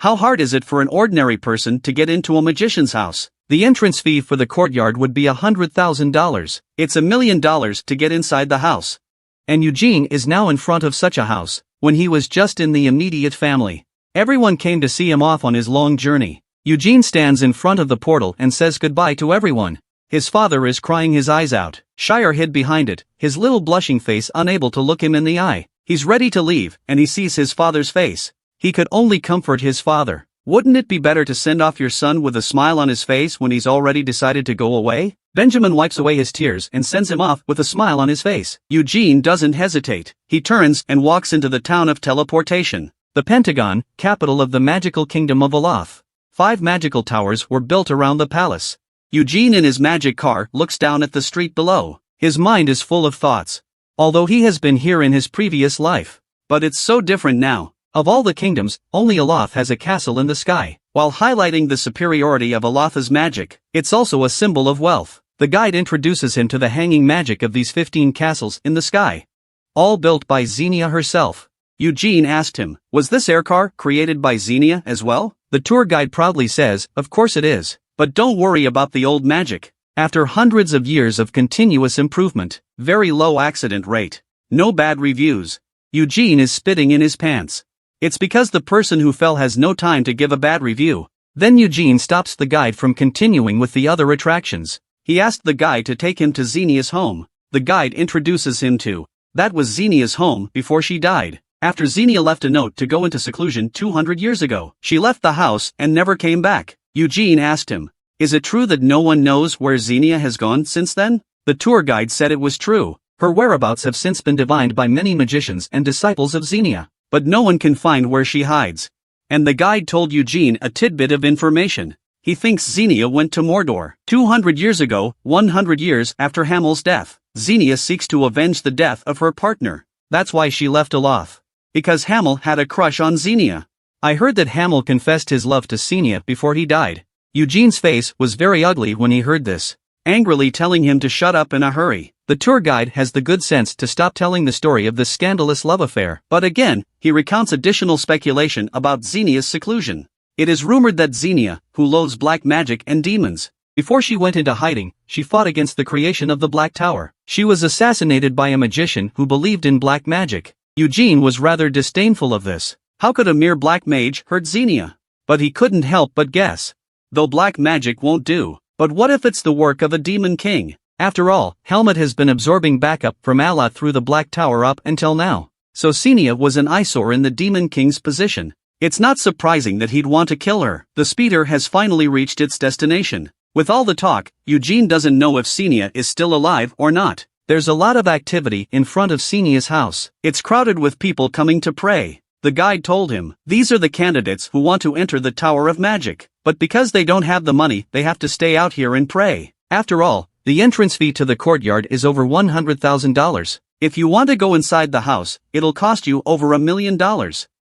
How hard is it for an ordinary person to get into a magician's house? The entrance fee for the courtyard would be $100,000. It's $1 million to get inside the house. And Eugene is now in front of such a house, when he was just in the immediate family. Everyone came to see him off on his long journey. Eugene stands in front of the portal and says goodbye to everyone. His father is crying his eyes out. Shire hid behind it, his little blushing face unable to look him in the eye. He's ready to leave, and he sees his father's face. He could only comfort his father. Wouldn't it be better to send off your son with a smile on his face when he's already decided to go away? Benjamin wipes away his tears and sends him off with a smile on his face. Eugene doesn't hesitate. He turns and walks into the town of teleportation. The Pentagon, capital of the magical kingdom of Aloth. 5 magical towers were built around the palace. Eugene in his magic car looks down at the street below. His mind is full of thoughts. Although he has been here in his previous life. But it's so different now. Of all the kingdoms, only Aloth has a castle in the sky. While highlighting the superiority of Aloth's magic, it's also a symbol of wealth. The guide introduces him to the hanging magic of these 15 castles in the sky. All built by Xenia herself. Eugene asked him, was this aircar created by Xenia as well? The tour guide proudly says, of course it is. But don't worry about the old magic. After hundreds of years of continuous improvement, very low accident rate, no bad reviews, Eugene is spitting in his pants. It's because the person who fell has no time to give a bad review. Then Eugene stops the guide from continuing with the other attractions. He asked the guide to take him to Xenia's home. The guide introduces him to. That was Xenia's home before she died. After Xenia left a note to go into seclusion 200 years ago, she left the house and never came back. Eugene asked him, is it true that no one knows where Xenia has gone since then? The tour guide said it was true. Her whereabouts have since been divined by many magicians and disciples of Xenia. But no one can find where she hides. And the guide told Eugene a tidbit of information. He thinks Xenia went to Mordor. 200 years ago, 100 years after Hamel's death, Xenia seeks to avenge the death of her partner. That's why she left Aloth. Because Hamel had a crush on Xenia. I heard that Hamel confessed his love to Xenia before he died. Eugene's face was very ugly when he heard this, angrily telling him to shut up in a hurry. The tour guide has the good sense to stop telling the story of this scandalous love affair, but again, he recounts additional speculation about Xenia's seclusion. It is rumored that Xenia, who loathes black magic and demons, before she went into hiding, she fought against the creation of the Black Tower. She was assassinated by a magician who believed in black magic. Eugene was rather disdainful of this. How could a mere black mage hurt Xenia? But he couldn't help but guess. Though black magic won't do. But what if it's the work of a demon king? After all, Helmut has been absorbing backup from Allah through the Black Tower up until now. So Xenia was an eyesore in the demon king's position. It's not surprising that he'd want to kill her. The speeder has finally reached its destination. With all the talk, Eugene doesn't know if Xenia is still alive or not. There's a lot of activity in front of Xenia's house. It's crowded with people coming to pray. The guide told him, these are the candidates who want to enter the Tower of Magic. But because they don't have the money, they have to stay out here and pray. After all, the entrance fee to the courtyard is over $100,000. If you want to go inside the house, it'll cost you over $1 million.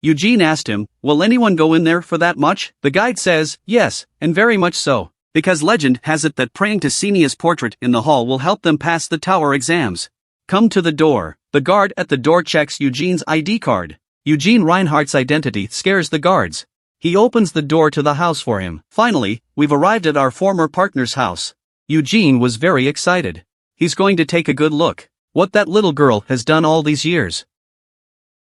Eugene asked him, will anyone go in there for that much? The guide says, yes, and very much so. Because legend has it that praying to Xenia's portrait in the hall will help them pass the tower exams. Come to the door. The guard at the door checks Eugene's ID card. Eugene Reinhardt's identity scares the guards. He opens the door to the house for him. Finally, we've arrived at our former partner's house. Eugene was very excited. He's going to take a good look. What that little girl has done all these years.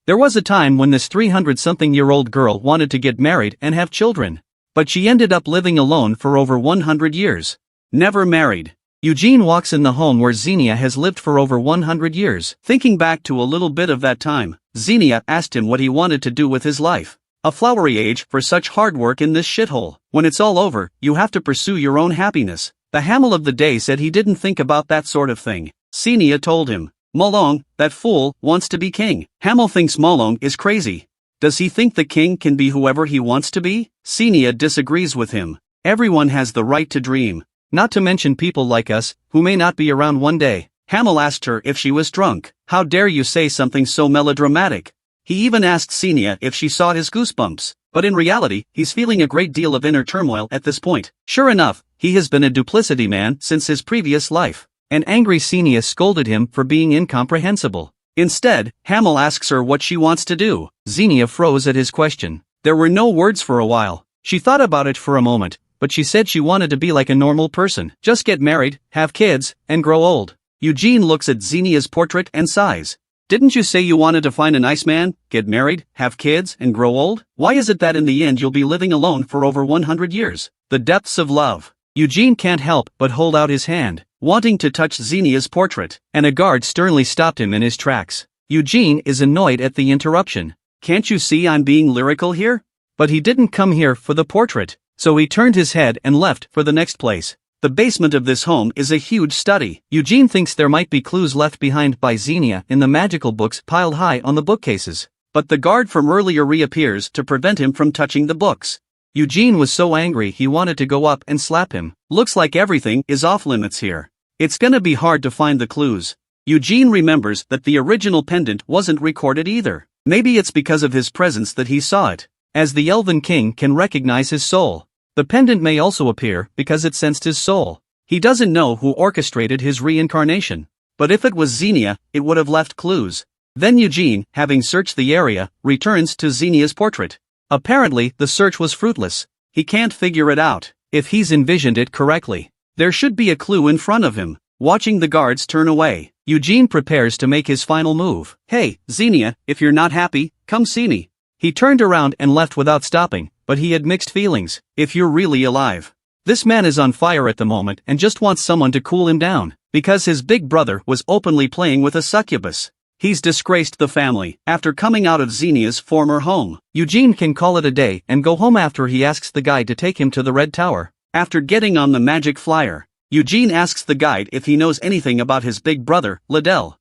There was a time when this 300-something-year-old girl wanted to get married and have children. But she ended up living alone for over 100 years. Never married. Eugene walks in the home where Xenia has lived for over 100 years. Thinking back to a little bit of that time, Xenia asked him what he wanted to do with his life. A flowery age for such hard work in this shithole. When it's all over, you have to pursue your own happiness. The Hamel of the day said he didn't think about that sort of thing. Xenia told him, Molong, that fool, wants to be king. Hamel thinks Molong is crazy. Does he think the king can be whoever he wants to be? Xenia disagrees with him. Everyone has the right to dream. Not to mention people like us, who may not be around one day. Hamel asked her if she was drunk. How dare you say something so melodramatic? He even asked Xenia if she saw his goosebumps. But in reality, he's feeling a great deal of inner turmoil at this point. Sure enough, he has been a duplicity man since his previous life. An angry Xenia scolded him for being incomprehensible. Instead, Hamel asks her what she wants to do. Xenia froze at his question. There were no words for a while. She thought about it for a moment, but she said she wanted to be like a normal person. Just get married, have kids, and grow old. Eugene looks at Xenia's portrait and sighs. Didn't you say you wanted to find a nice man, get married, have kids, and grow old? Why is it that in the end you'll be living alone for over 100 years? The depths of love. Eugene can't help but hold out his hand, wanting to touch Xenia's portrait, and a guard sternly stopped him in his tracks. Eugene is annoyed at the interruption. Can't you see I'm being lyrical here? But he didn't come here for the portrait, so he turned his head and left for the next place. The basement of this home is a huge study. Eugene thinks there might be clues left behind by Xenia in the magical books piled high on the bookcases. But the guard from earlier reappears to prevent him from touching the books. Eugene was so angry he wanted to go up and slap him. Looks like everything is off limits here. It's gonna be hard to find the clues. Eugene remembers that the original pendant wasn't recorded either. Maybe it's because of his presence that he saw it, as the Elven King can recognize his soul. The pendant may also appear because it sensed his soul. He doesn't know who orchestrated his reincarnation. But if it was Xenia, it would have left clues. Then Eugene, having searched the area, returns to Xenia's portrait. Apparently, the search was fruitless. He can't figure it out. If he's envisioned it correctly, there should be a clue in front of him. Watching the guards turn away, Eugene prepares to make his final move. Hey, Xenia, if you're not happy, come see me. He turned around and left without stopping, but he had mixed feelings. If you're really alive. This man is on fire at the moment and just wants someone to cool him down, because his big brother was openly playing with a succubus. He's disgraced the family after coming out of Xenia's former home. Eugene can call it a day and go home after he asks the guide to take him to the Red Tower. After getting on the magic flyer, Eugene asks the guide if he knows anything about his big brother, Liddell.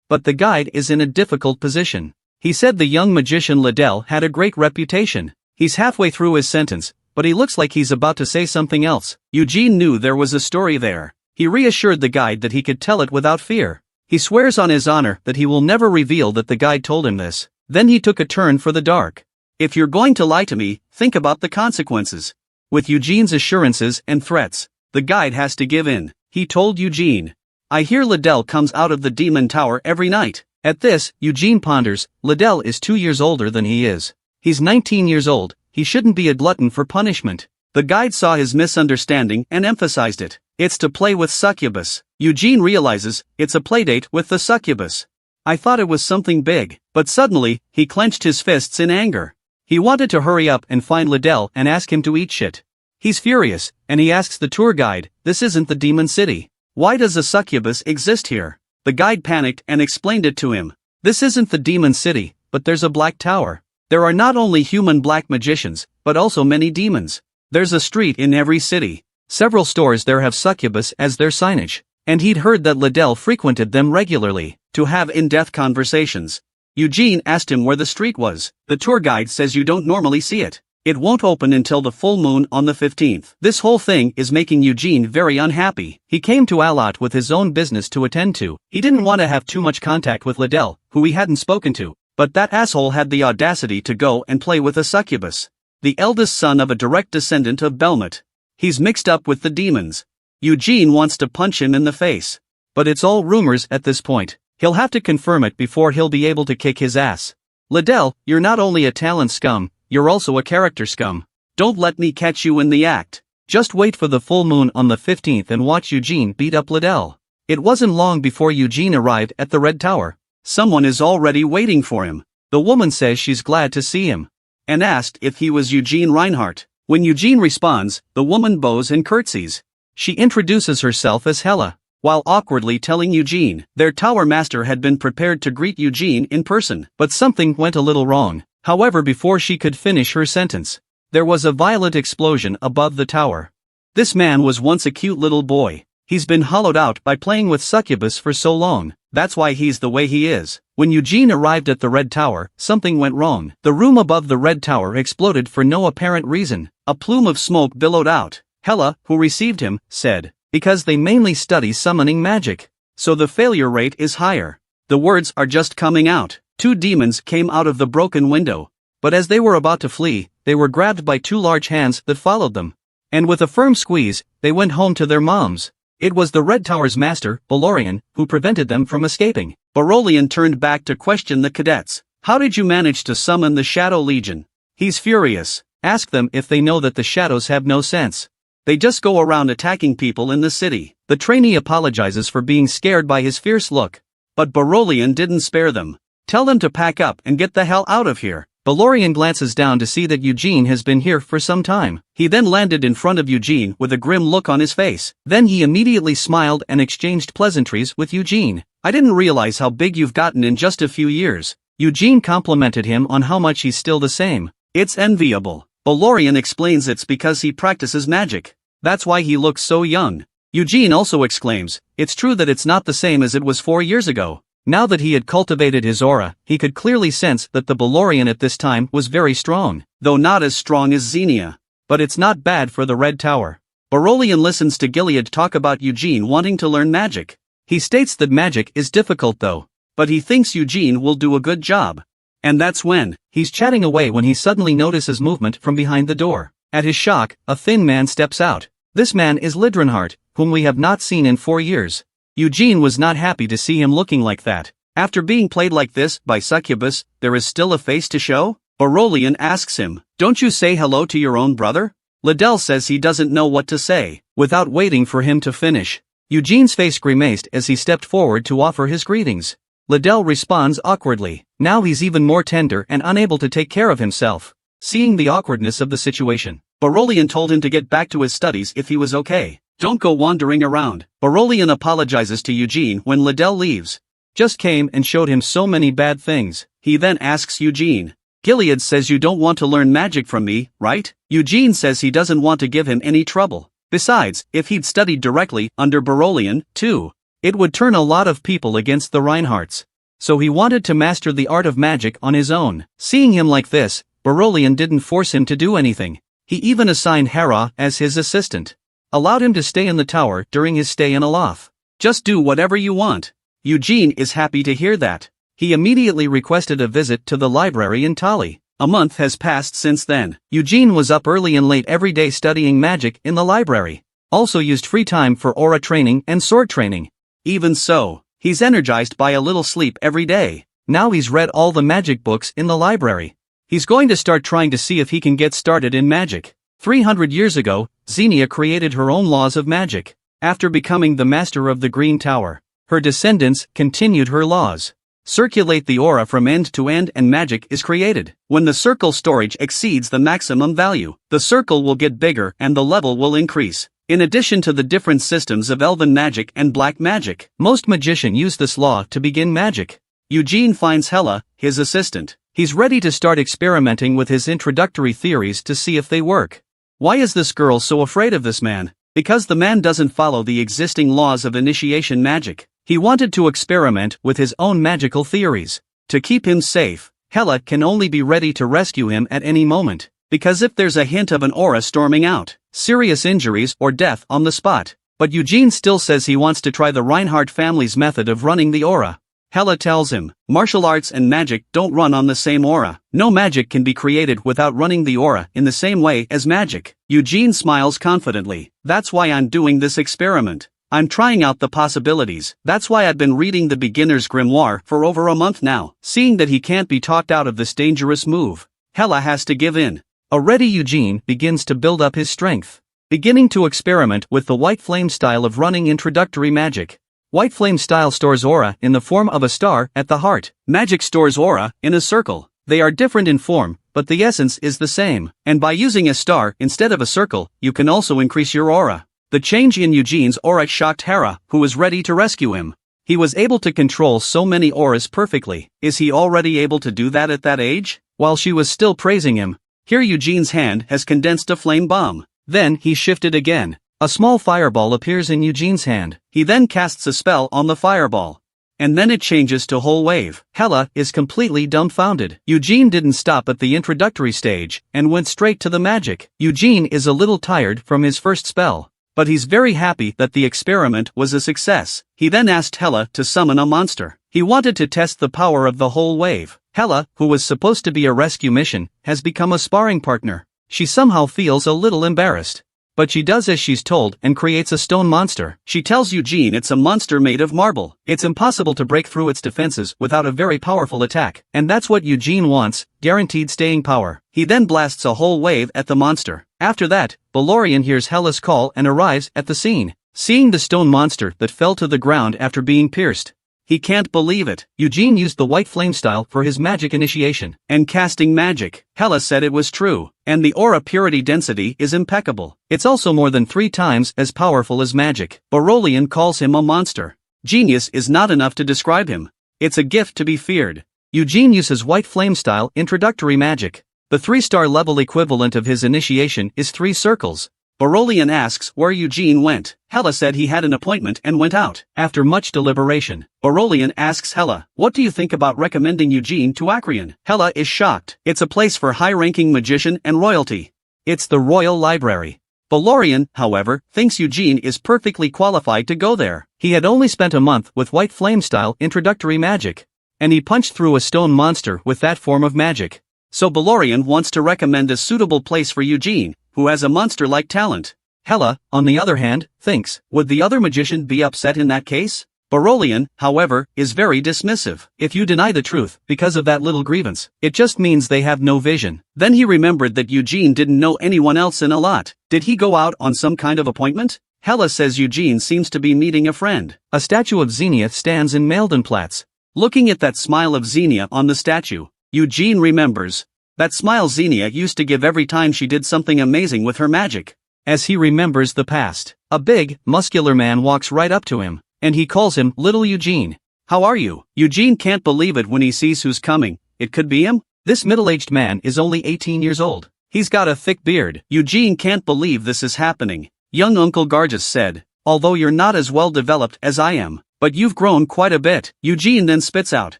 But the guide is in a difficult position. He said the young magician Liddell had a great reputation. He's halfway through his sentence, but he looks like he's about to say something else. Eugene knew there was a story there. He reassured the guide that he could tell it without fear. He swears on his honor that he will never reveal that the guide told him this. Then he took a turn for the dark. If you're going to lie to me, think about the consequences. With Eugene's assurances and threats, the guide has to give in. He told Eugene, I hear Liddell comes out of the demon tower every night. At this, Eugene ponders, Liddell is 2 years older than he is. He's 19 years old, he shouldn't be a glutton for punishment. The guide saw his misunderstanding and emphasized it. It's to play with succubus. Eugene realizes, it's a playdate with the succubus. I thought it was something big, but suddenly, he clenched his fists in anger. He wanted to hurry up and find Liddell and ask him to eat shit. He's furious, and he asks the tour guide, this isn't the demon city. Why does a succubus exist here? The guide panicked and explained it to him. This isn't the demon city, but there's a black tower. There are not only human black magicians, but also many demons. There's a street in every city. Several stores there have succubus as their signage, and he'd heard that Liddell frequented them regularly, to have in-depth conversations. Eugene asked him where the street was. The tour guide says you don't normally see it. It won't open until the full moon on the 15th. This whole thing is making Eugene very unhappy. He came to Alat with his own business to attend to. He didn't want to have too much contact with Liddell, who he hadn't spoken to. But that asshole had the audacity to go and play with a succubus. The eldest son of a direct descendant of Belmont. He's mixed up with the demons. Eugene wants to punch him in the face. But it's all rumors at this point. He'll have to confirm it before he'll be able to kick his ass. Liddell, you're not only a talent scum, you're also a character scum. Don't let me catch you in the act. Just wait for the full moon on the 15th and watch Eugene beat up Liddell. It wasn't long before Eugene arrived at the Red Tower. Someone is already waiting for him. The woman says she's glad to see him, and asked if he was Eugene Reinhardt. When Eugene responds, the woman bows and curtsies. She introduces herself as Hella, while awkwardly telling Eugene their tower master had been prepared to greet Eugene in person. But something went a little wrong. However, before she could finish her sentence, there was a violent explosion above the tower. This man was once a cute little boy. He's been hollowed out by playing with succubus for so long. That's why he's the way he is. When Eugene arrived at the Red Tower, something went wrong. The room above the Red Tower exploded for no apparent reason. A plume of smoke billowed out. Hela, who received him, said, "Because they mainly study summoning magic, so the failure rate is higher." The words are just coming out. Two demons came out of the broken window. But as they were about to flee, they were grabbed by two large hands that followed them. And with a firm squeeze, they went home to their moms. It was the Red Tower's master, Balorian, who prevented them from escaping. Barolian turned back to question the cadets. "How did you manage to summon the Shadow Legion?" He's furious. Ask them if they know that the shadows have no sense. They just go around attacking people in the city. The trainee apologizes for being scared by his fierce look. But Barolian didn't spare them. "Tell them to pack up and get the hell out of here." Balorian glances down to see that Eugene has been here for some time. He then landed in front of Eugene with a grim look on his face. Then he immediately smiled and exchanged pleasantries with Eugene. "I didn't realize how big you've gotten in just a few years." Eugene complimented him on how much he's still the same. "It's enviable." Balorian explains it's because he practices magic. That's why he looks so young. Eugene also exclaims, "It's true that it's not the same as it was 4 years ago." Now that he had cultivated his aura, he could clearly sense that the Balorian at this time was very strong, though not as strong as Xenia. But it's not bad for the Red Tower. Barolian listens to Gilead talk about Eugene wanting to learn magic. He states that magic is difficult though, but he thinks Eugene will do a good job. And that's when he's chatting away when he suddenly notices movement from behind the door. At his shock, a thin man steps out. This man is Lidrenhart, whom we have not seen in 4 years. Eugene was not happy to see him looking like that. After being played like this by succubus, there is still a face to show? Barolian asks him, "Don't you say hello to your own brother?" Liddell says he doesn't know what to say. Without waiting for him to finish, Eugene's face grimaced as he stepped forward to offer his greetings. Liddell responds awkwardly. Now he's even more tender and unable to take care of himself. Seeing the awkwardness of the situation, Barolian told him to get back to his studies if he was okay. "Don't go wandering around." Barolian apologizes to Eugene when Liddell leaves. "Just came and showed him so many bad things." He then asks Eugene, "Gilead says you don't want to learn magic from me, right?" Eugene says he doesn't want to give him any trouble. Besides, if he'd studied directly under Barolian, too, it would turn a lot of people against the Reinhardts. So he wanted to master the art of magic on his own. Seeing him like this, Barolian didn't force him to do anything. He even assigned Hera as his assistant. Allowed him to stay in the tower during his stay in Aloth. "Just do whatever you want." Eugene is happy to hear that. He immediately requested a visit to the library in Tali. A month has passed since then. Eugene was up early and late every day studying magic in the library. Also used free time for aura training and sword training. Even so, he's energized by a little sleep every day. Now he's read all the magic books in the library. He's going to start trying to see if he can get started in magic. 300 years ago, Xenia created her own laws of magic. After becoming the master of the Green Tower, her descendants continued her laws. Circulate the aura from end to end and magic is created. When the circle storage exceeds the maximum value, the circle will get bigger and the level will increase. In addition to the different systems of elven magic and black magic, most magicians use this law to begin magic. Eugene finds Hela, his assistant. He's ready to start experimenting with his introductory theories to see if they work. Why is this girl so afraid of this man? Because the man doesn't follow the existing laws of initiation magic. He wanted to experiment with his own magical theories. To keep him safe, Hela can only be ready to rescue him at any moment. Because if there's a hint of an aura storming out, serious injuries or death on the spot. But Eugene still says he wants to try the Reinhardt family's method of running the aura. Hela tells him, martial arts and magic don't run on the same aura. No magic can be created without running the aura in the same way as magic. Eugene smiles confidently. That's why I'm doing this experiment. I'm trying out the possibilities. That's why I've been reading the beginner's grimoire for over a month now. Seeing that he can't be talked out of this dangerous move, Hela has to give in. Already Eugene begins to build up his strength. Beginning to experiment with the white flame style of running introductory magic. White flame style stores aura in the form of a star at the heart. Magic stores aura in a circle. They are different in form, but the essence is the same. And by using a star instead of a circle, you can also increase your aura. The change in Eugene's aura shocked Hera, who was ready to rescue him. He was able to control so many auras perfectly. Is he already able to do that at that age? while she was still praising him. Here Eugene's hand has condensed a flame bomb. Then he shifted again. A small fireball appears in Eugene's hand. He then casts a spell on the fireball. And then it changes to whole wave. Hela is completely dumbfounded. Eugene didn't stop at the introductory stage and went straight to the magic. Eugene is a little tired from his first spell, but he's very happy that the experiment was a success. He then asked Hela to summon a monster. He wanted to test the power of the whole wave. Hela, who was supposed to be a rescue mission, has become a sparring partner. She somehow feels a little embarrassed, but she does as she's told and creates a stone monster. She tells Eugene it's a monster made of marble. It's impossible to break through its defenses without a very powerful attack. And that's what Eugene wants, guaranteed staying power. He then blasts a whole wave at the monster. After that, Balorian hears Hela's call and arrives at the scene. Seeing the stone monster that fell to the ground after being pierced, he can't believe it. Eugene used the white flame style for his magic initiation and casting magic. Hela said it was true, and the aura purity density is impeccable. It's also more than 3 times as powerful as magic. Barolian calls him a monster. Genius is not enough to describe him. It's a gift to be feared. Eugene uses white flame style introductory magic. The 3-star level equivalent of his initiation is 3 circles. Barolian asks where Eugene went. Hela said he had an appointment and went out. After much deliberation, Barolian asks Hela, "What do you think about recommending Eugene to Acreon?" Hela is shocked. It's a place for high-ranking magician and royalty. It's the royal library. Balorian, however, thinks Eugene is perfectly qualified to go there. He had only spent a month with white flame style introductory magic, and he punched through a stone monster with that form of magic. So Balorian wants to recommend a suitable place for Eugene, who has a monster-like talent. Hela, on the other hand, thinks, would the other magician be upset in that case? Barolian, however, is very dismissive. If you deny the truth because of that little grievance, it just means they have no vision. Then he remembered that Eugene didn't know anyone else in a lot. Did he go out on some kind of appointment? Hela says Eugene seems to be meeting a friend. A statue of Xenia stands in Meldenplatz. Looking at that smile of Xenia on the statue, Eugene remembers. That smile Xenia used to give every time she did something amazing with her magic. As he remembers the past, a big, muscular man walks right up to him, and he calls him Little Eugene. "How are you?" Eugene can't believe it when he sees who's coming. It could be him? This middle-aged man is only 18 years old. He's got a thick beard. Eugene can't believe this is happening. Young Uncle Gargus said, "Although you're not as well developed as I am, but you've grown quite a bit." Eugene then spits out,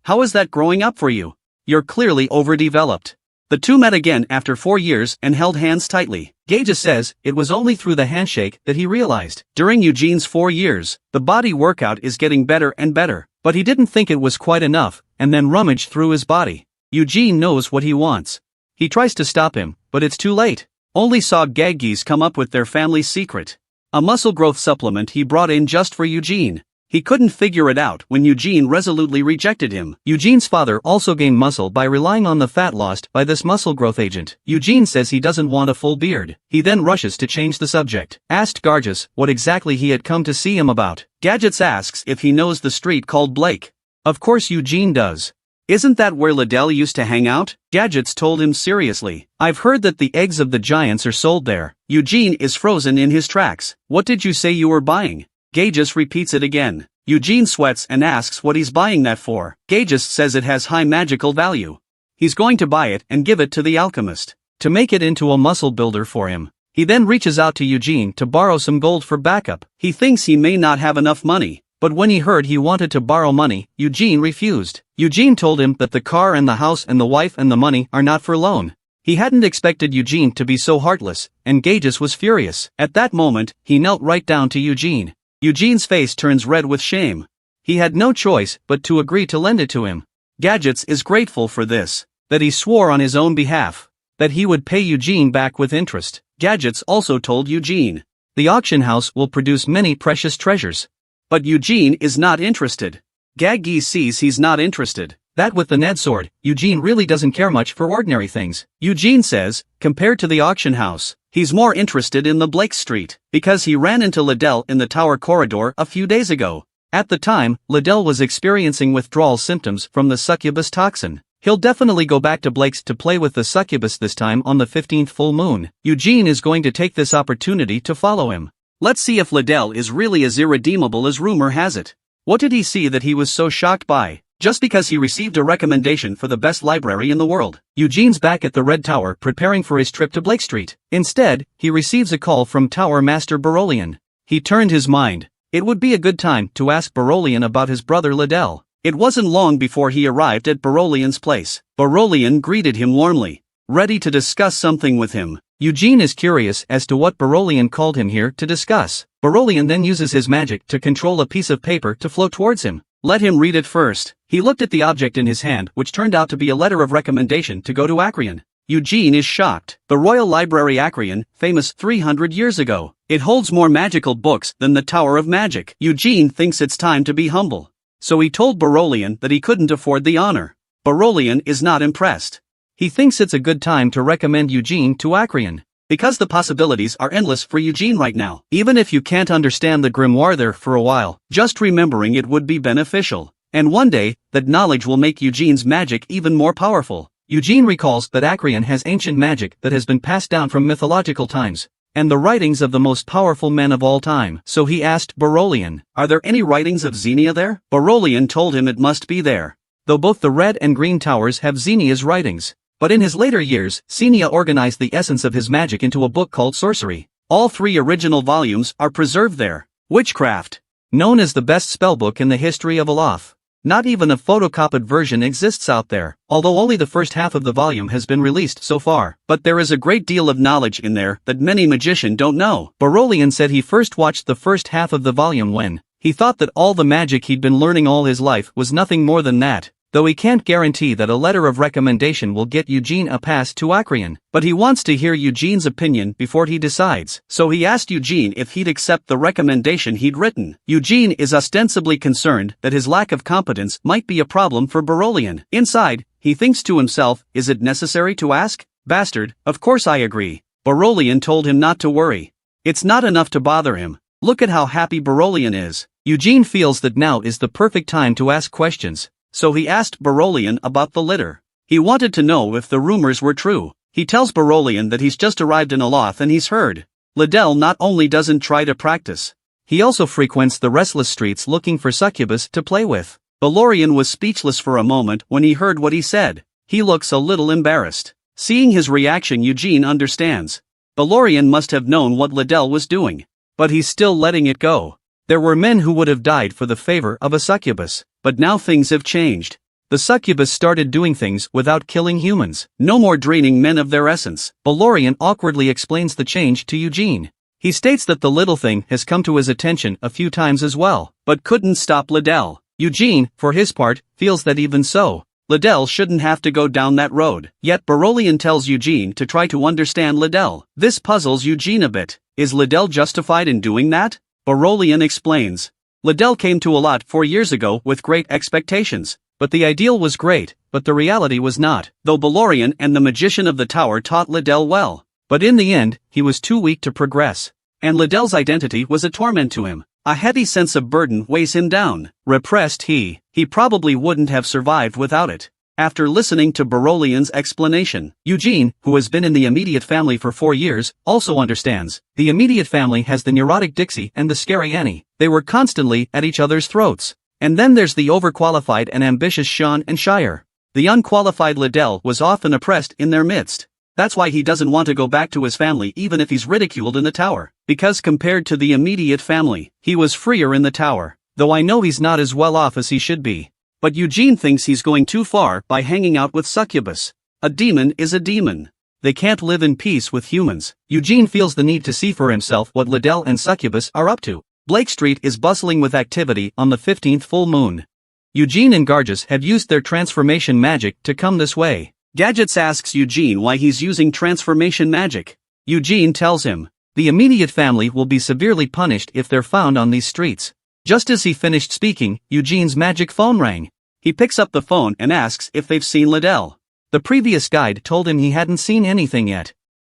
"How is that growing up for you? You're clearly overdeveloped." The two met again after 4 years and held hands tightly. Gage says it was only through the handshake that he realized. During Eugene's 4 years, the body workout is getting better and better, but he didn't think it was quite enough, and then rummaged through his body. Eugene knows what he wants. He tries to stop him, but it's too late. Only saw Gaggies come up with their family's secret. A muscle growth supplement he brought in just for Eugene. He couldn't figure it out when Eugene resolutely rejected him. Eugene's father also gained muscle by relying on the fat lost by this muscle growth agent. Eugene says he doesn't want a full beard. He then rushes to change the subject. Asked Gargus what exactly he had come to see him about. Gadgets asks if he knows the street called Blake. Of course Eugene does. "Isn't that where Liddell used to hang out?" Gadgets told him seriously. "I've heard that the eggs of the giants are sold there." Eugene is frozen in his tracks. "What did you say you were buying?" Gages repeats it again. Eugene sweats and asks what he's buying that for. Gages says it has high magical value. He's going to buy it and give it to the alchemist to make it into a muscle builder for him. He then reaches out to Eugene to borrow some gold for backup. He thinks he may not have enough money, but when he heard he wanted to borrow money, Eugene refused. Eugene told him that the car and the house and the wife and the money are not for loan. He hadn't expected Eugene to be so heartless, and Gages was furious. At that moment, he knelt right down to Eugene. Eugene's face turns red with shame. He had no choice but to agree to lend it to him. Gadgets is grateful for this, that he swore on his own behalf, that he would pay Eugene back with interest. Gadgets also told Eugene, the auction house will produce many precious treasures. But Eugene is not interested. Gaggy sees he's not interested. That with the Ned sword, Eugene really doesn't care much for ordinary things. Eugene says, compared to the auction house, he's more interested in the Blake Street, because he ran into Liddell in the tower corridor a few days ago. At the time, Liddell was experiencing withdrawal symptoms from the succubus toxin. He'll definitely go back to Blake's to play with the succubus this time on the 15th full moon. Eugene is going to take this opportunity to follow him. Let's see if Liddell is really as irredeemable as rumor has it. What did he see that he was so shocked by? just because he received a recommendation for the best library in the world. Eugene's back at the Red Tower preparing for his trip to Blake Street. Instead, he receives a call from Tower Master Barolian. He turned his mind. It would be a good time to ask Barolian about his brother Liddell. It wasn't long before he arrived at Barolian's place. Barolian greeted him warmly, ready to discuss something with him. Eugene is curious as to what Barolian called him here to discuss. Barolian then uses his magic to control a piece of paper to float towards him. Let him read it first. He looked at the object in his hand, which turned out to be a letter of recommendation to go to Acreon. Eugene is shocked. The Royal Library Acreon, famous 300 years ago. It holds more magical books than the Tower of Magic. Eugene thinks it's time to be humble. So he told Barolian that he couldn't afford the honor. Barolian is not impressed. He thinks it's a good time to recommend Eugene to Acreon, because the possibilities are endless for Eugene right now. Even if you can't understand the grimoire there for a while, just remembering it would be beneficial. And one day, that knowledge will make Eugene's magic even more powerful. Eugene recalls that Acreon has ancient magic that has been passed down from mythological times, and the writings of the most powerful men of all time. So he asked Barolian, "Are there any writings of Xenia there?" Barolian told him it must be there, though both the Red and Green Towers have Xenia's writings. But in his later years, Xenia organized the essence of his magic into a book called Sorcery. All 3 original volumes are preserved there. Witchcraft, known as the best spellbook in the history of Olaf. Not even a photocopied version exists out there, although only the first half of the volume has been released so far. But there is a great deal of knowledge in there that many magicians don't know. Barolian said he first watched the first half of the volume when he thought that all the magic he'd been learning all his life was nothing more than that. Though he can't guarantee that a letter of recommendation will get Eugene a pass to Acreon, but he wants to hear Eugene's opinion before he decides. So he asked Eugene if he'd accept the recommendation he'd written. Eugene is ostensibly concerned that his lack of competence might be a problem for Barolian. Inside, he thinks to himself, is it necessary to ask? Bastard, of course I agree. Barolian told him not to worry. It's not enough to bother him. Look at how happy Barolian is. Eugene feels that now is the perfect time to ask questions. So he asked Barolian about the litter. He wanted to know if the rumors were true. He tells Barolian that he's just arrived in Aloth and he's heard Liddell not only doesn't try to practice, he also frequents the restless streets looking for succubus to play with. Barolian was speechless for a moment when he heard what he said. He looks a little embarrassed. Seeing his reaction, Eugene understands. Barolian must have known what Liddell was doing, but he's still letting it go. There were men who would have died for the favor of a succubus, but now things have changed. The succubus started doing things without killing humans. No more draining men of their essence. Barolian awkwardly explains the change to Eugene. He states that the little thing has come to his attention a few times as well, but couldn't stop Liddell. Eugene, for his part, feels that even so, Liddell shouldn't have to go down that road. Yet Barolian tells Eugene to try to understand Liddell. This puzzles Eugene a bit. Is Liddell justified in doing that? Barolian explains. Liddell came to Aloth 4 years ago with great expectations, but the ideal was great, but the reality was not. Though Barolian and the magician of the tower taught Liddell well, but in the end, he was too weak to progress, and Liddell's identity was a torment to him. A heavy sense of burden weighs him down. Repressed he probably wouldn't have survived without it. After listening to Barolian's explanation, Eugene, who has been in the immediate family for 4 years, also understands. The immediate family has the neurotic Dixie and the scary Annie. They were constantly at each other's throats. And then there's the overqualified and ambitious Sean and Shire. The unqualified Liddell was often oppressed in their midst. That's why he doesn't want to go back to his family even if he's ridiculed in the tower. Because compared to the immediate family, he was freer in the tower. Though I know he's not as well off as he should be. But Eugene thinks he's going too far by hanging out with succubus. A demon is a demon. They can't live in peace with humans. Eugene feels the need to see for himself what Liddell and succubus are up to. Blake Street is bustling with activity on the 15th full moon. Eugene and Garges have used their transformation magic to come this way. Gadgets asks Eugene why he's using transformation magic. Eugene tells him, the immediate family will be severely punished if they're found on these streets. Just as he finished speaking, Eugene's magic phone rang. He picks up the phone and asks if they've seen Liddell. The previous guide told him he hadn't seen anything yet,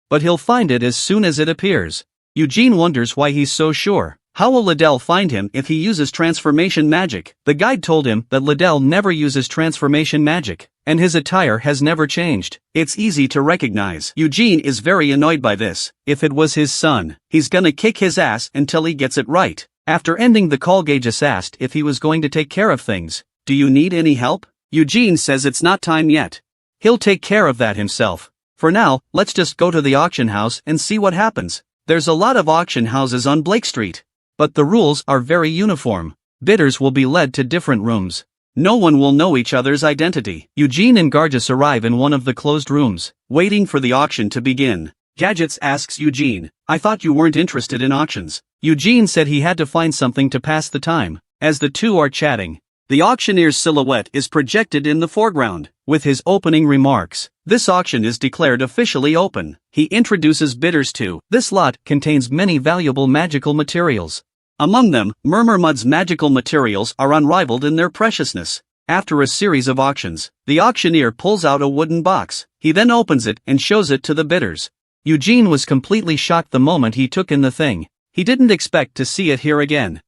but he'll find it as soon as it appears. Eugene wonders why he's so sure. How will Liddell find him if he uses transformation magic? The guide told him that Liddell never uses transformation magic, and his attire has never changed. It's easy to recognize. Eugene is very annoyed by this. If it was his son, he's gonna kick his ass until he gets it right. After ending the call, Gages asked if he was going to take care of things. Do you need any help? Eugene says it's not time yet. He'll take care of that himself. For now, let's just go to the auction house and see what happens. There's a lot of auction houses on Blake Street. But the rules are very uniform. Bidders will be led to different rooms. No one will know each other's identity. Eugene and Gargis arrive in one of the closed rooms, waiting for the auction to begin. Gadgets asks Eugene, I thought you weren't interested in auctions. Eugene said he had to find something to pass the time. As the two are chatting, the auctioneer's silhouette is projected in the foreground. With his opening remarks, this auction is declared officially open. He introduces bidders to, this lot contains many valuable magical materials. Among them, Murmurmud's magical materials are unrivaled in their preciousness. After a series of auctions, the auctioneer pulls out a wooden box. He then opens it and shows it to the bidders. Eugene was completely shocked the moment he took in the thing. He didn't expect to see it here again.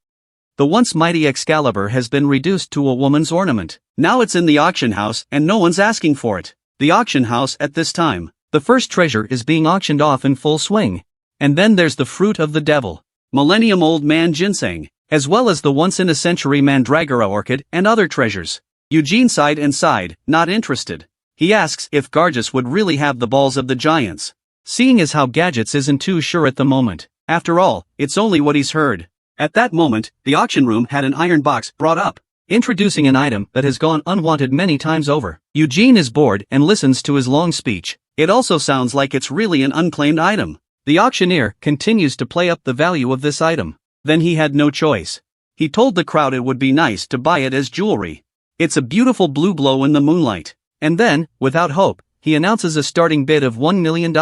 The once mighty Excalibur has been reduced to a woman's ornament. Now it's in the auction house and no one's asking for it. The auction house at this time. The first treasure is being auctioned off in full swing. And then there's the fruit of the devil. Millennium Old Man Ginseng, as well as the once-in-a-century Mandragora orchid and other treasures. Eugene sighed and sighed, not interested. He asks if Gargis would really have the balls of the giants. Seeing as how Gadgets isn't too sure at the moment. After all, it's only what he's heard. At that moment, the auction room had an iron box brought up, introducing an item that has gone unwanted many times over. Eugene is bored and listens to his long speech. It also sounds like it's really an unclaimed item. The auctioneer continues to play up the value of this item. Then he had no choice. He told the crowd it would be nice to buy it as jewelry. It's a beautiful blue glow in the moonlight. And then, without hope, he announces a starting bid of $1 million.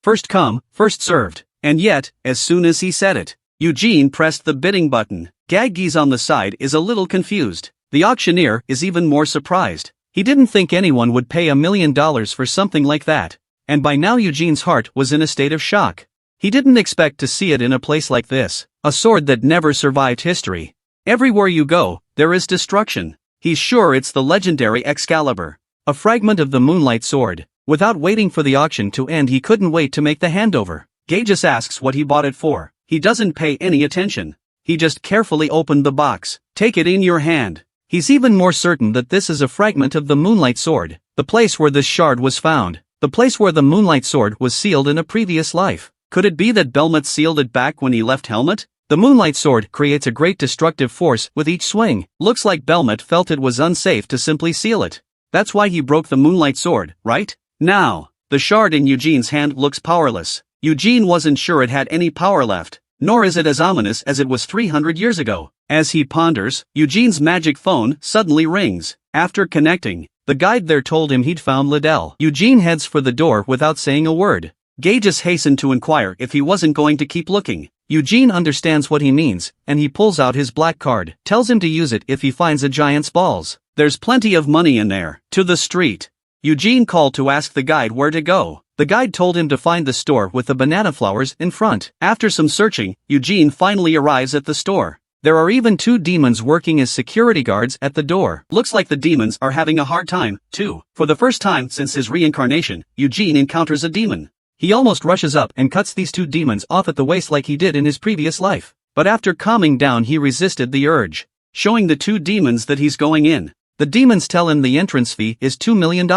First come, first served. And yet, as soon as he said it, Eugene pressed the bidding button. Gadgis on the side is a little confused. The auctioneer is even more surprised. He didn't think anyone would pay $1 million for something like that. And by now Eugene's heart was in a state of shock. He didn't expect to see it in a place like this. A sword that never survived history. Everywhere you go, there is destruction. He's sure it's the legendary Excalibur. A fragment of the Moonlight Sword. Without waiting for the auction to end, he couldn't wait to make the handover. Gadgis asks what he bought it for. He doesn't pay any attention. He just carefully opened the box. Take it in your hand. He's even more certain that this is a fragment of the Moonlight Sword. The place where this shard was found. The place where the Moonlight Sword was sealed in a previous life. Could it be that Belmont sealed it back when he left Helmet? The Moonlight Sword creates a great destructive force with each swing. Looks like Belmont felt it was unsafe to simply seal it. That's why he broke the Moonlight Sword, right? Now, the shard in Eugene's hand looks powerless. Eugene wasn't sure it had any power left, nor is it as ominous as it was 300 years ago. As he ponders, Eugene's magic phone suddenly rings. After connecting, the guide there told him he'd found Liddell. Eugene heads for the door without saying a word. Gadgis hastened to inquire if he wasn't going to keep looking. Eugene understands what he means, and he pulls out his black card, tells him to use it if he finds a giant's balls. There's plenty of money in there. To the street. Eugene called to ask the guide where to go. The guide told him to find the store with the banana flowers in front. After some searching, Eugene finally arrives at the store. There are even 2 demons working as security guards at the door. Looks like the demons are having a hard time, too. For the first time since his reincarnation, Eugene encounters a demon. He almost rushes up and cuts these 2 demons off at the waist like he did in his previous life. But after calming down, he resisted the urge, showing the 2 demons that he's going in. The demons tell him the entrance fee is $2 million,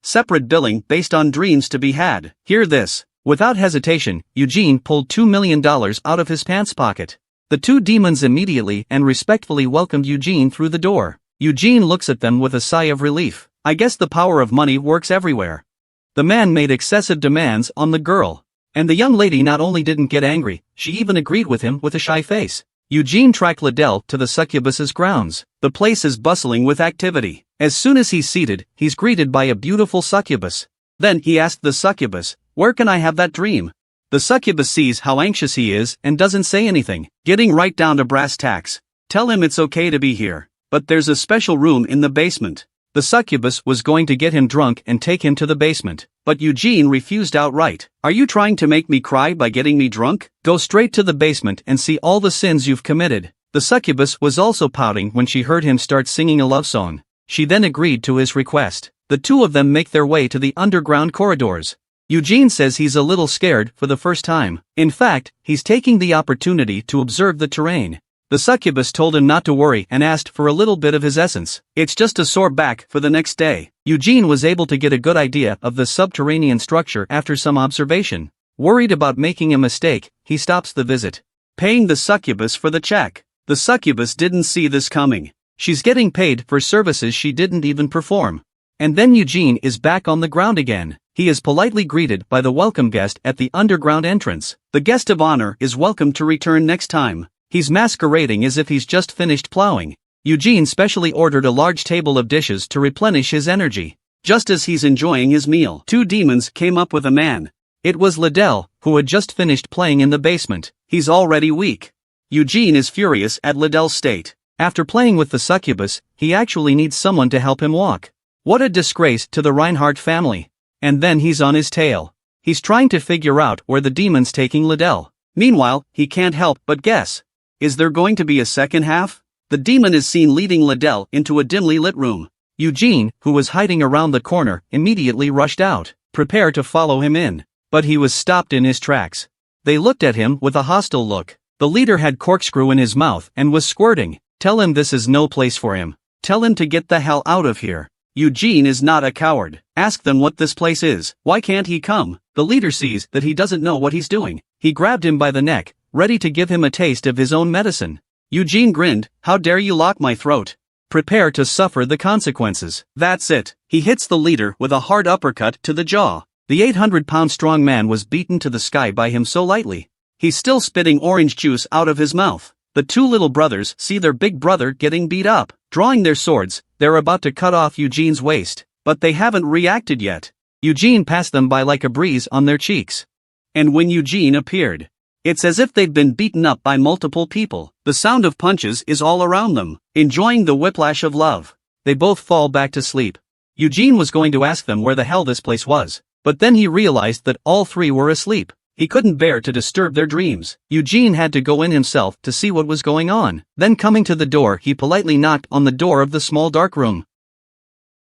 separate billing based on dreams to be had. Hear this. Without hesitation, Eugene pulled $2 million out of his pants pocket. The 2 demons immediately and respectfully welcomed Eugene through the door. Eugene looks at them with a sigh of relief. I guess the power of money works everywhere. The man made excessive demands on the girl. And the young lady not only didn't get angry, she even agreed with him with a shy face. Eugene tracked Liddell to the succubus's grounds. The place is bustling with activity. As soon as he's seated, he's greeted by a beautiful succubus. Then he asked the succubus, "Where can I have that dream?" The succubus sees how anxious he is and doesn't say anything. Getting right down to brass tacks. Tell him it's okay to be here, but there's a special room in the basement. The succubus was going to get him drunk and take him to the basement, but Eugene refused outright. Are you trying to make me cry by getting me drunk? Go straight to the basement and see all the sins you've committed. The succubus was also pouting when she heard him start singing a love song. She then agreed to his request. The 2 of them make their way to the underground corridors. Eugene says he's a little scared for the first time. In fact, he's taking the opportunity to observe the terrain. The The succubus told him not to worry and asked for a little bit of his essence. It's just a sore back for the next day. Eugene was able to get a good idea of the subterranean structure after some observation. Worried about making a mistake, he stops the visit, paying the succubus for the check. The succubus didn't see this coming. She's getting paid for services she didn't even perform. And then Eugene is back on the ground again. He is politely greeted by the welcome guest at the underground entrance. The guest of honor is welcome to return next time. He's masquerading as if he's just finished plowing. Eugene specially ordered a large table of dishes to replenish his energy. Just as he's enjoying his meal, two demons came up with a man. It was Liddell, who had just finished playing in the basement. He's already weak. Eugene is furious at Liddell's state. After playing with the succubus, he actually needs someone to help him walk. What a disgrace to the Reinhardt family. And then he's on his tail. He's trying to figure out where the demon's taking Liddell. Meanwhile, he can't help but guess. Is there going to be a second half? The demon is seen leading Liddell into a dimly lit room. Eugene, who was hiding around the corner, immediately rushed out, prepared to follow him in. But he was stopped in his tracks. They looked at him with a hostile look. The leader had corkscrew in his mouth and was squirting. Tell him this is no place for him. Tell him to get the hell out of here. Eugene is not a coward. Ask them what this place is. Why can't he come? The leader sees that he doesn't know what he's doing. He grabbed him by the neck, ready to give him a taste of his own medicine. Eugene grinned. How dare you lock my throat? Prepare to suffer the consequences. That's it. He hits the leader with a hard uppercut to the jaw. The 800-pound strong man was beaten to the sky by him so lightly. He's still spitting orange juice out of his mouth. The two little brothers see their big brother getting beat up. Drawing their swords, they're about to cut off Eugene's waist. But they haven't reacted yet. Eugene passed them by like a breeze on their cheeks. And when Eugene appeared, it's as if they'd been beaten up by multiple people. The sound of punches is all around them, enjoying the whiplash of love. They both fall back to sleep. Eugene was going to ask them where the hell this place was. But then he realized that all three were asleep. He couldn't bear to disturb their dreams. Eugene had to go in himself to see what was going on. Then coming to the door, he politely knocked on the door of the small dark room.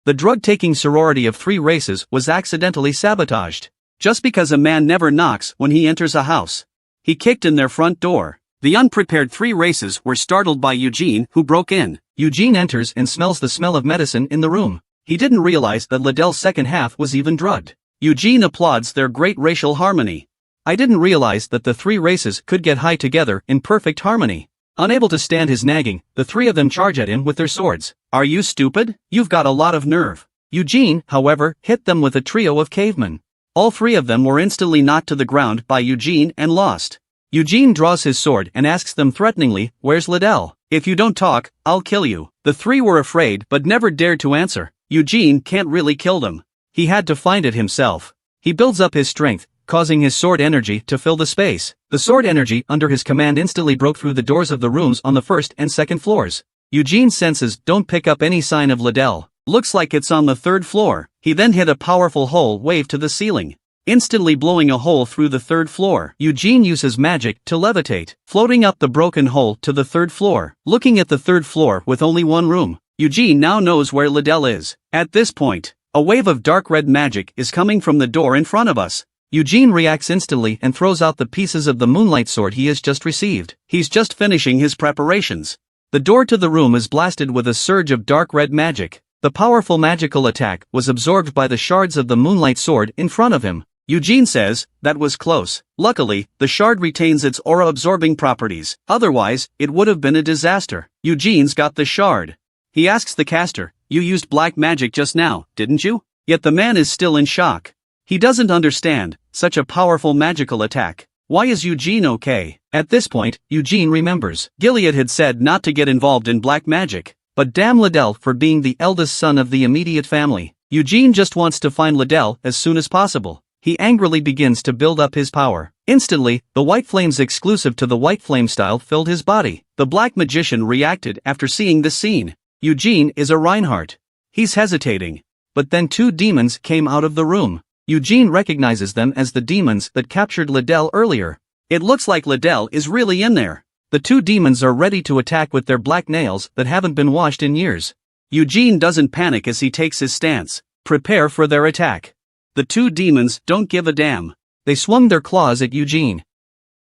The drug-taking sorority of three races was accidentally sabotaged. Just because a man never knocks when he enters a house. He kicked in their front door. The unprepared three races were startled by Eugene, who broke in. Eugene enters and smells the smell of medicine in the room. He didn't realize that Liddell's second half was even drugged. Eugene applauds their great racial harmony. I didn't realize that the three races could get high together in perfect harmony. Unable to stand his nagging, the three of them charge at him with their swords. Are you stupid? You've got a lot of nerve. Eugene, however, hit them with a trio of cavemen. All three of them were instantly knocked to the ground by Eugene and lost. Eugene draws his sword and asks them threateningly, "Where's Liddell? If you don't talk, I'll kill you." The three were afraid but never dared to answer. Eugene can't really kill them. He had to find it himself. He builds up his strength, causing his sword energy to fill the space. The sword energy under his command instantly broke through the doors of the rooms on the first and second floors. Eugene's senses don't pick up any sign of Liddell. Looks like it's on the third floor. He then hit a powerful hole wave to the ceiling, instantly blowing a hole through the third floor. Eugene uses magic to levitate, floating up the broken hole to the third floor. Looking at the third floor with only one room, Eugene now knows where Liddell is. At this point, a wave of dark red magic is coming from the door in front of us. Eugene reacts instantly and throws out the pieces of the moonlight sword he has just received. He's just finishing his preparations. The door to the room is blasted with a surge of dark red magic. The powerful magical attack was absorbed by the shards of the moonlight sword in front of him. Eugene says, "That was close." Luckily, the shard retains its aura-absorbing properties. Otherwise, it would have been a disaster. Eugene's got the shard. He asks the caster, "You used black magic just now, didn't you?" Yet the man is still in shock. He doesn't understand such a powerful magical attack. Why is Eugene okay? At this point, Eugene remembers. Gilead had said not to get involved in black magic. But damn Liddell for being the eldest son of the immediate family. Eugene just wants to find Liddell as soon as possible. He angrily begins to build up his power. Instantly, the white flames exclusive to the white flame style filled his body. The black magician reacted after seeing this scene. Eugene is a Reinhardt. He's hesitating. But then two demons came out of the room. Eugene recognizes them as the demons that captured Liddell earlier. It looks like Liddell is really in there. The two demons are ready to attack with their black nails that haven't been washed in years. Eugene doesn't panic as he takes his stance. Prepare for their attack. The two demons don't give a damn. They swung their claws at Eugene.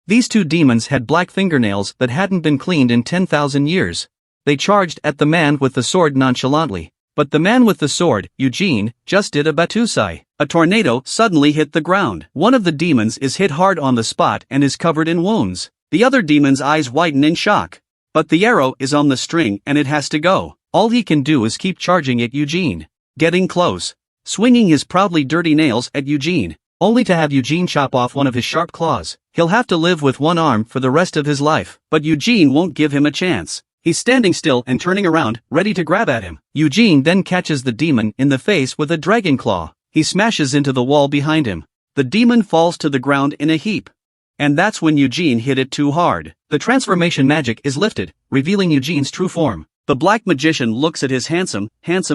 These two demons had black fingernails that hadn't been cleaned in 10,000 years. They charged at the man with the sword nonchalantly. But the man with the sword, Eugene, just did a batusai. A tornado suddenly hit the ground. One of the demons is hit hard on the spot and is covered in wounds. The other demon's eyes widen in shock. But the arrow is on the string and it has to go. All he can do is keep charging at Eugene. Getting close. Swinging his proudly dirty nails at Eugene. Only to have Eugene chop off one of his sharp claws. He'll have to live with one arm for the rest of his life. But Eugene won't give him a chance. He's standing still and turning around, ready to grab at him. Eugene then catches the demon in the face with a dragon claw. He smashes into the wall behind him. The demon falls to the ground in a heap. And that's when Eugene hit it too hard. The transformation magic is lifted, revealing Eugene's true form. The black magician looks at his handsome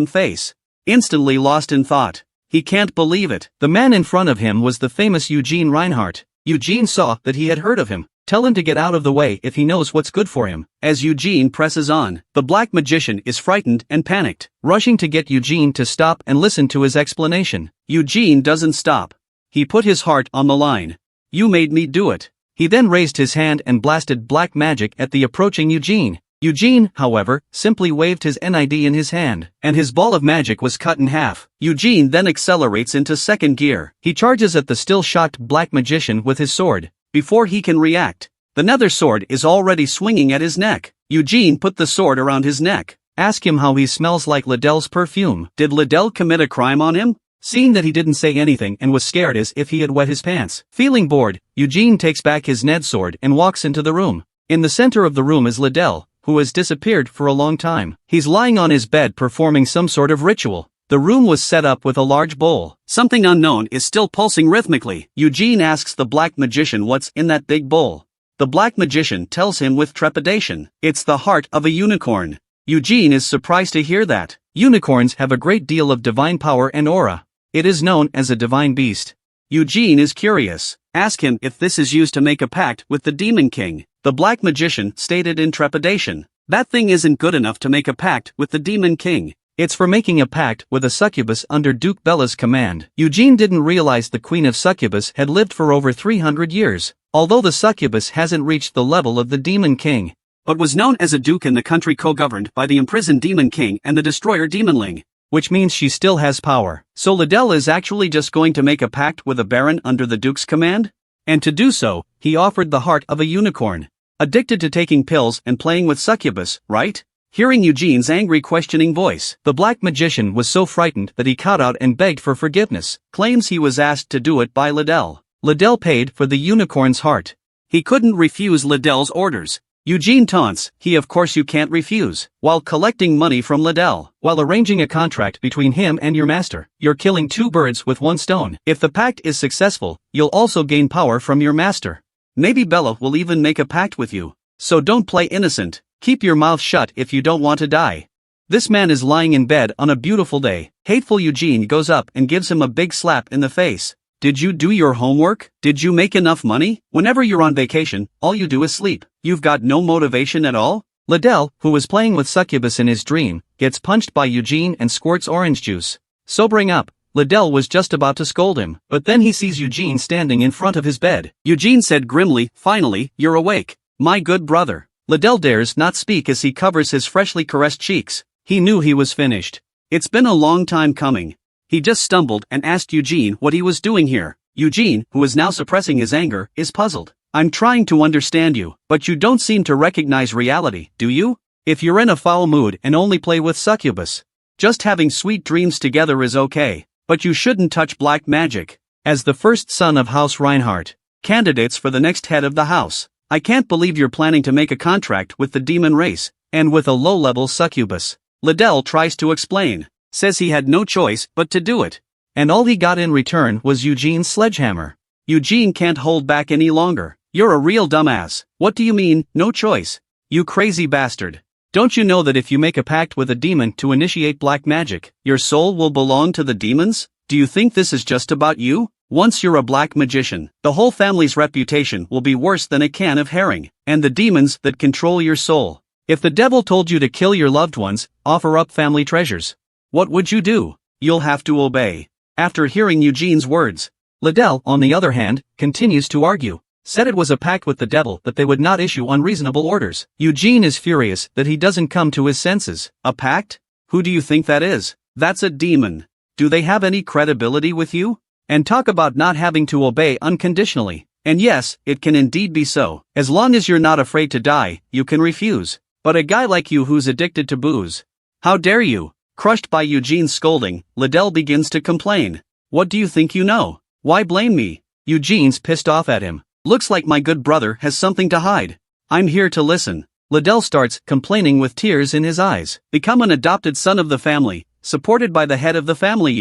face. Instantly lost in thought. He can't believe it. The man in front of him was the famous Eugene Reinhardt. Eugene saw that he had heard of him. Tell him to get out of the way if he knows what's good for him. As Eugene presses on, the black magician is frightened and panicked, rushing to get Eugene to stop and listen to his explanation. Eugene doesn't stop. He put his heart on the line. You made me do it. He then raised his hand and blasted black magic at the approaching Eugene. Eugene, however, simply waved his NID in his hand, and his ball of magic was cut in half. Eugene then accelerates into second gear. He charges at the still shocked black magician with his sword. Before he can react, the nether sword is already swinging at his neck. Eugene put the sword around his neck. Ask him how he smells like Liddell's perfume. Did Liddell commit a crime on him? Seeing that he didn't say anything and was scared as if he had wet his pants. Feeling bored, Eugene takes back his Ned sword and walks into the room. In the center of the room is Liddell, who has disappeared for a long time. He's lying on his bed performing some sort of ritual. The room was set up with a large bowl. Something unknown is still pulsing rhythmically. Eugene asks the black magician what's in that big bowl. The black magician tells him with trepidation, it's the heart of a unicorn. Eugene is surprised to hear that. Unicorns have a great deal of divine power and aura. It is known as a divine beast. Eugene is curious. Ask him if this is used to make a pact with the Demon King. The black magician stated in trepidation, that thing isn't good enough to make a pact with the Demon King. It's for making a pact with a succubus under Duke Bella's command. Eugene didn't realize the Queen of Succubus had lived for over 300 years, although the succubus hasn't reached the level of the Demon King, but was known as a duke in the country co-governed by the imprisoned Demon King and the destroyer Demonling, which means she still has power. So Liddell is actually just going to make a pact with a baron under the duke's command? And to do so, he offered the heart of a unicorn. Addicted to taking pills and playing with succubus, right? Hearing Eugene's angry questioning voice, the black magician was so frightened that he caught out and begged for forgiveness, claims he was asked to do it by Liddell. Liddell paid for the unicorn's heart. He couldn't refuse Liddell's orders. Eugene taunts, of course you can't refuse, while collecting money from Liddell. While arranging a contract between him and your master, you're killing two birds with one stone. If the pact is successful, you'll also gain power from your master. Maybe Bella will even make a pact with you. So don't play innocent. Keep your mouth shut if you don't want to die. This man is lying in bed on a beautiful day. Hateful Eugene goes up and gives him a big slap in the face. Did you do your homework? Did you make enough money? Whenever you're on vacation, all you do is sleep. You've got no motivation at all? Liddell, who was playing with succubus in his dream, gets punched by Eugene and squirts orange juice. Sobering up, Liddell was just about to scold him, but then he sees Eugene standing in front of his bed. Eugene said grimly, finally, you're awake. My good brother. Liddell dares not speak as he covers his freshly caressed cheeks. He knew he was finished. It's been a long time coming. He just stumbled and asked Eugene what he was doing here. Eugene, who is now suppressing his anger, is puzzled. I'm trying to understand you, but you don't seem to recognize reality, do you? If you're in a foul mood and only play with succubus, just having sweet dreams together is okay, but you shouldn't touch black magic. As the first son of House Reinhardt, candidates for the next head of the house, I can't believe you're planning to make a contract with the demon race, and with a low-level succubus. Liddell tries to explain, says he had no choice but to do it. And all he got in return was Eugene's sledgehammer. Eugene can't hold back any longer. You're a real dumbass. What do you mean, no choice? You crazy bastard. Don't you know that if you make a pact with a demon to initiate black magic, your soul will belong to the demons? Do you think this is just about you? Once you're a black magician, the whole family's reputation will be worse than a can of herring, and the demons that control your soul. If the devil told you to kill your loved ones, offer up family treasures, what would you do? You'll have to obey. After hearing Eugene's words, Liddell, on the other hand, continues to argue. said it was a pact with the devil that they would not issue unreasonable orders. Eugene is furious that he doesn't come to his senses. A pact? Who do you think that is? That's a demon. Do they have any credibility with you? And talk about not having to obey unconditionally. And yes, it can indeed be so. As long as you're not afraid to die, you can refuse. But a guy like you who's addicted to booze. How dare you? Crushed by Eugene's scolding, Liddell begins to complain. What do you think you know? Why blame me? Eugene's pissed off at him. Looks like my good brother has something to hide. I'm here to listen. Liddell starts complaining with tears in his eyes. Become an adopted son of the family, supported by the head of the family.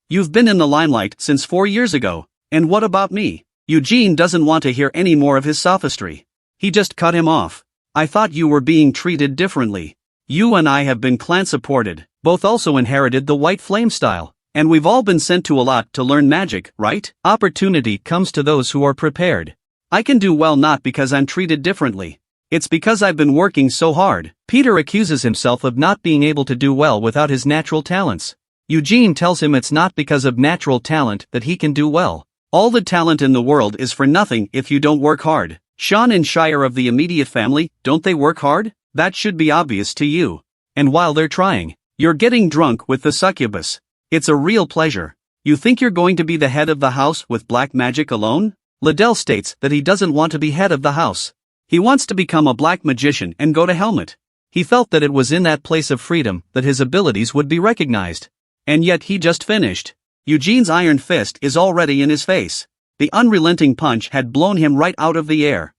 You've been in the limelight since 4 years ago. And what about me? Eugene doesn't want to hear any more of his sophistry. He just cut him off. I thought you were being treated differently. You and I have been clan supported, both also inherited the white flame style, and we've all been sent to a lot to learn magic, right? Opportunity comes to those who are prepared. I can do well not because I'm treated differently. It's because I've been working so hard. Peter accuses himself of not being able to do well without his natural talents. Eugene tells him it's not because of natural talent that he can do well. All the talent in the world is for nothing if you don't work hard. Sean and Shire of the immediate family, don't they work hard? That should be obvious to you. And while they're trying, you're getting drunk with the succubus. It's a real pleasure. You think you're going to be the head of the house with black magic alone? Liddell states that he doesn't want to be head of the house. He wants to become a black magician and go to Helmet. He felt that it was in that place of freedom that his abilities would be recognized. And yet he just finished. Eugene's iron fist is already in his face. The unrelenting punch had blown him right out of the air.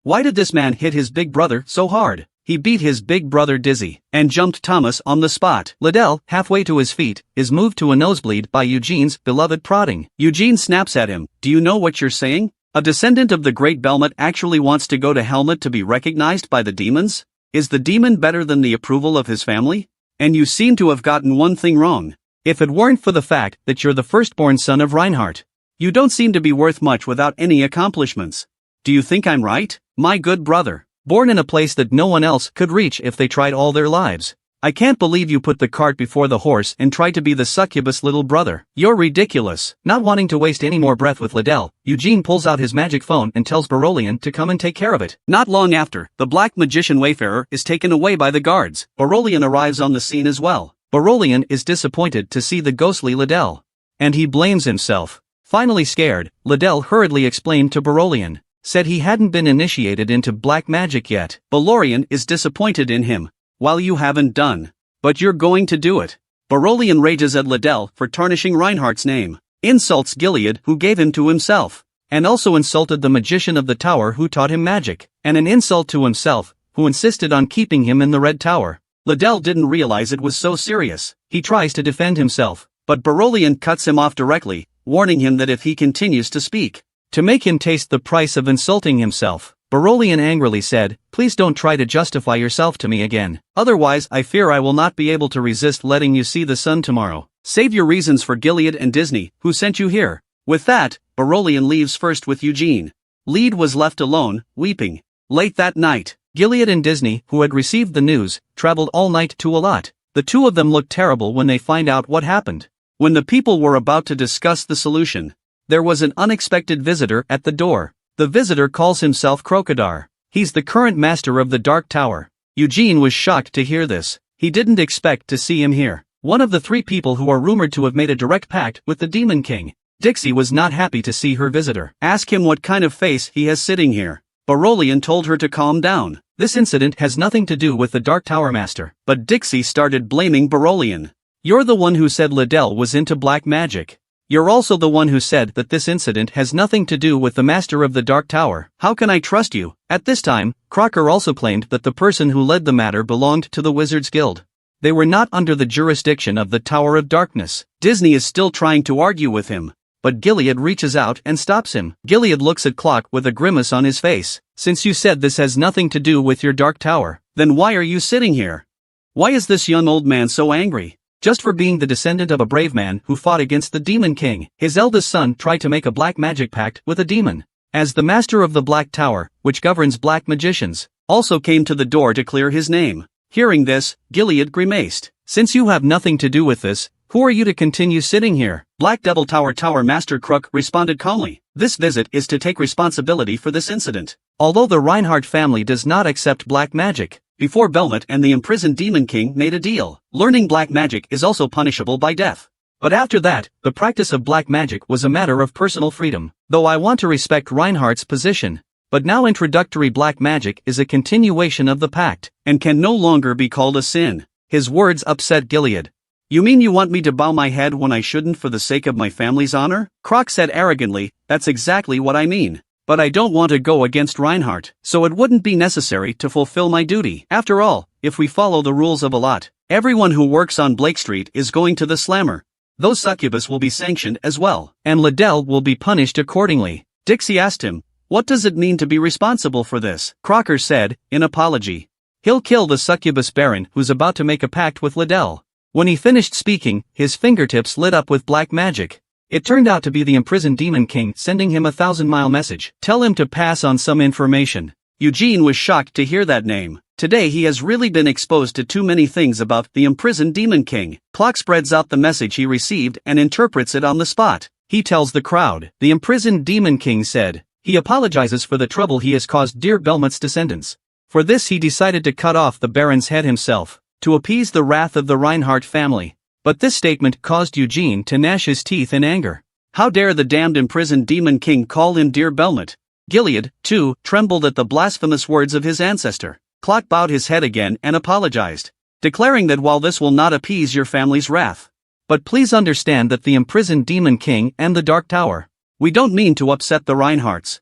Why did this man hit his big brother so hard? He beat his big brother dizzy, and jumped Thomas on the spot. Liddell, halfway to his feet, is moved to a nosebleed by Eugene's beloved prodding. Eugene snaps at him. Do you know what you're saying? A descendant of the great Belmont actually wants to go to Helmet to be recognized by the demons? Is the demon better than the approval of his family? And you seem to have gotten one thing wrong. If it weren't for the fact that you're the firstborn son of Reinhardt, you don't seem to be worth much without any accomplishments. Do you think I'm right? My good brother. Born in a place that no one else could reach if they tried all their lives. I can't believe you put the cart before the horse and tried to be the succubus little brother. You're ridiculous. Not wanting to waste any more breath with Liddell, Eugene pulls out his magic phone and tells Barolian to come and take care of it. Not long after, the black magician Wayfarer is taken away by the guards. Barolian arrives on the scene as well. Barolian is disappointed to see the ghostly Liddell. And he blames himself. Finally scared, Liddell hurriedly explained to Barolian. Said he hadn't been initiated into black magic yet. Barolian is disappointed in him. Well, you haven't done. But you're going to do it. Barolian rages at Liddell for tarnishing Reinhardt's name. Insults Gilead who gave him to himself. And also insulted the magician of the tower who taught him magic. And an insult to himself, who insisted on keeping him in the Red Tower. Liddell didn't realize it was so serious. He tries to defend himself, but Barolian cuts him off directly, warning him that if he continues to speak, to make him taste the price of insulting himself. Barolian angrily said, please don't try to justify yourself to me again. Otherwise I fear I will not be able to resist letting you see the sun tomorrow. Save your reasons for Gilead and Disney, who sent you here. With that, Barolian leaves first with Eugene. Lead was left alone, weeping. Late that night, Gilead and Disney, who had received the news, traveled all night to Alat. The two of them looked terrible when they find out what happened. When the people were about to discuss the solution, there was an unexpected visitor at the door. The visitor calls himself Crocodar. He's the current master of the Dark Tower. Eugene was shocked to hear this. He didn't expect to see him here. One of the 3 people who are rumored to have made a direct pact with the Demon King. Dixie was not happy to see her visitor. Ask him what kind of face he has sitting here. Barolian told her to calm down. This incident has nothing to do with the Dark Tower Master. But Dixie started blaming Barolian. You're the one who said Liddell was into black magic. You're also the one who said that this incident has nothing to do with the Master of the Dark Tower. How can I trust you? At this time, Crocker also claimed that the person who led the matter belonged to the Wizards Guild. They were not under the jurisdiction of the Tower of Darkness. Disney is still trying to argue with him, but Gilead reaches out and stops him. Gilead looks at Clock with a grimace on his face. Since you said this has nothing to do with your Dark Tower, then why are you sitting here? Why is this young old man so angry? Just for being the descendant of a brave man who fought against the Demon King. His eldest son tried to make a black magic pact with a demon. As the master of the Black Tower, which governs black magicians, also came to the door to clear his name. Hearing this, Gilead grimaced. Since you have nothing to do with this, who are you to continue sitting here? Black Devil Tower Master Crook responded calmly. This visit is to take responsibility for this incident. Although the Reinhardt family does not accept black magic, before Belmont and the imprisoned Demon King made a deal, learning black magic is also punishable by death. But after that, the practice of black magic was a matter of personal freedom. Though I want to respect Reinhardt's position, but now introductory black magic is a continuation of the pact, and can no longer be called a sin. His words upset Gilead. You mean you want me to bow my head when I shouldn't for the sake of my family's honor? Croc said arrogantly, that's exactly what I mean. But I don't want to go against Reinhardt, so it wouldn't be necessary to fulfill my duty. After all, if we follow the rules of Allot, everyone who works on Blake Street is going to the slammer. Those succubus will be sanctioned as well, and Liddell will be punished accordingly. Dixie asked him, what does it mean to be responsible for this? Crocker said, in apology. He'll kill the succubus baron who's about to make a pact with Liddell. When he finished speaking, his fingertips lit up with black magic. It turned out to be the imprisoned Demon King sending him a 1,000-mile message. Tell him to pass on some information. Eugene was shocked to hear that name. Today he has really been exposed to too many things about the imprisoned Demon King. Clock spreads out the message he received and interprets it on the spot. He tells the crowd, the imprisoned Demon King said, he apologizes for the trouble he has caused dear Belmont's descendants. For this he decided to cut off the Baron's head himself, to appease the wrath of the Reinhardt family. But this statement caused Eugene to gnash his teeth in anger. How dare the damned imprisoned Demon King call him dear Belmont? Gilead, too, trembled at the blasphemous words of his ancestor. Clock bowed his head again and apologized, declaring that while this will not appease your family's wrath, but please understand that the imprisoned Demon King and the Dark Tower, we don't mean to upset the Reinhardts.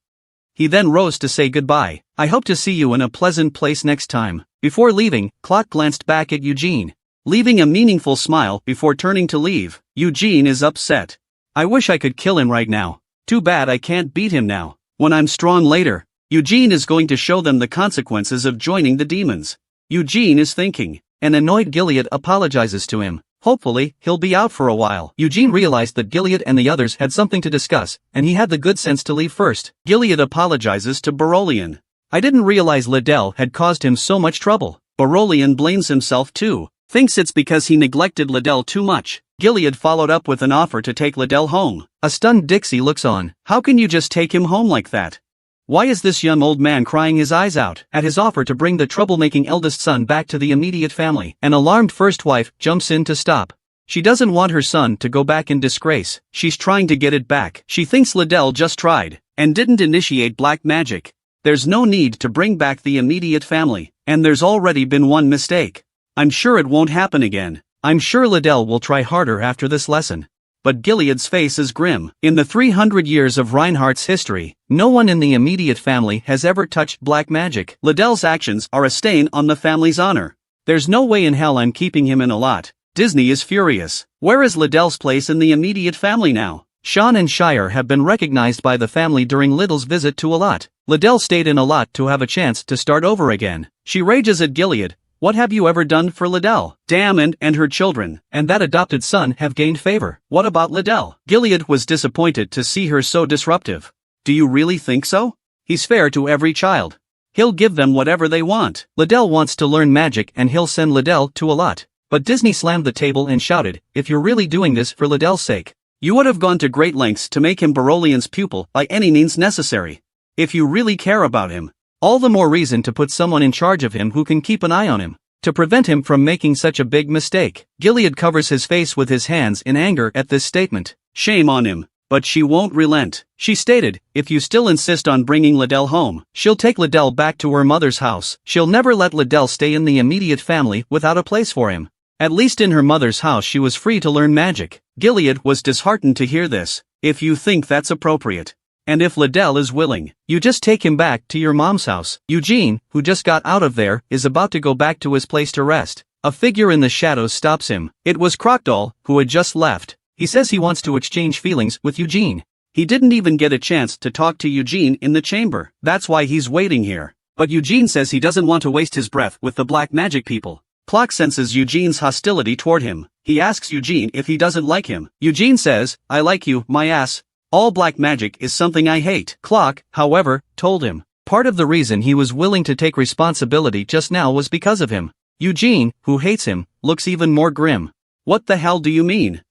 He then rose to say goodbye. I hope to see you in a pleasant place next time. Before leaving, Clock glanced back at Eugene, leaving a meaningful smile before turning to leave. Eugene is upset. I wish I could kill him right now. Too bad I can't beat him now. When I'm strong later, Eugene is going to show them the consequences of joining the demons. Eugene is thinking. An annoyed Gilead apologizes to him. Hopefully, he'll be out for a while. Eugene realized that Gilead and the others had something to discuss, and he had the good sense to leave first. Gilead apologizes to Barolian. I didn't realize Liddell had caused him so much trouble. Barolian blames himself too. Thinks it's because he neglected Liddell too much. Gilead followed up with an offer to take Liddell home. A stunned Dixie looks on. How can you just take him home like that? Why is this young old man crying his eyes out? At his offer to bring the troublemaking eldest son back to the immediate family, an alarmed first wife jumps in to stop. She doesn't want her son to go back in disgrace. She's trying to get it back. She thinks Liddell just tried, and didn't initiate black magic. There's no need to bring back the immediate family, and there's already been one mistake. I'm sure it won't happen again. I'm sure Liddell will try harder after this lesson. But Gilead's face is grim. In the 300 years of Reinhardt's history, no one in the immediate family has ever touched black magic. Liddell's actions are a stain on the family's honor. There's no way in hell I'm keeping him in Allot. Disney is furious. Where is Liddell's place in the immediate family now? Sean and Shire have been recognized by the family during Liddell's visit to Allot. Liddell stayed in Allot to have a chance to start over again. She rages at Gilead. What have you ever done for Liddell? Damn, and her children, and that adopted son have gained favor. What about Liddell? Gilead was disappointed to see her so disruptive. Do you really think so? He's fair to every child. He'll give them whatever they want. Liddell wants to learn magic and he'll send Liddell to Allot. But Disney slammed the table and shouted, if you're really doing this for Liddell's sake, you would have gone to great lengths to make him Barolian's pupil by any means necessary. If you really care about him, all the more reason to put someone in charge of him who can keep an eye on him, to prevent him from making such a big mistake. Gilead covers his face with his hands in anger at this statement. Shame on him. But she won't relent. She stated, if you still insist on bringing Liddell home, she'll take Liddell back to her mother's house. She'll never let Liddell stay in the immediate family without a place for him. At least in her mother's house she was free to learn magic. Gilead was disheartened to hear this. If you think that's appropriate, and if Liddell is willing, you just take him back to your mom's house. Eugene, who just got out of there, is about to go back to his place to rest. A figure in the shadows stops him. It was Crocodile, who had just left. He says he wants to exchange feelings with Eugene. He didn't even get a chance to talk to Eugene in the chamber. That's why he's waiting here. But Eugene says he doesn't want to waste his breath with the black magic people. Clock senses Eugene's hostility toward him. He asks Eugene if he doesn't like him. Eugene says, I like you, my ass. All black magic is something I hate. Clock, however, told him part of the reason he was willing to take responsibility just now was because of him. Eugene, who hates him, looks even more grim. What the hell do you mean?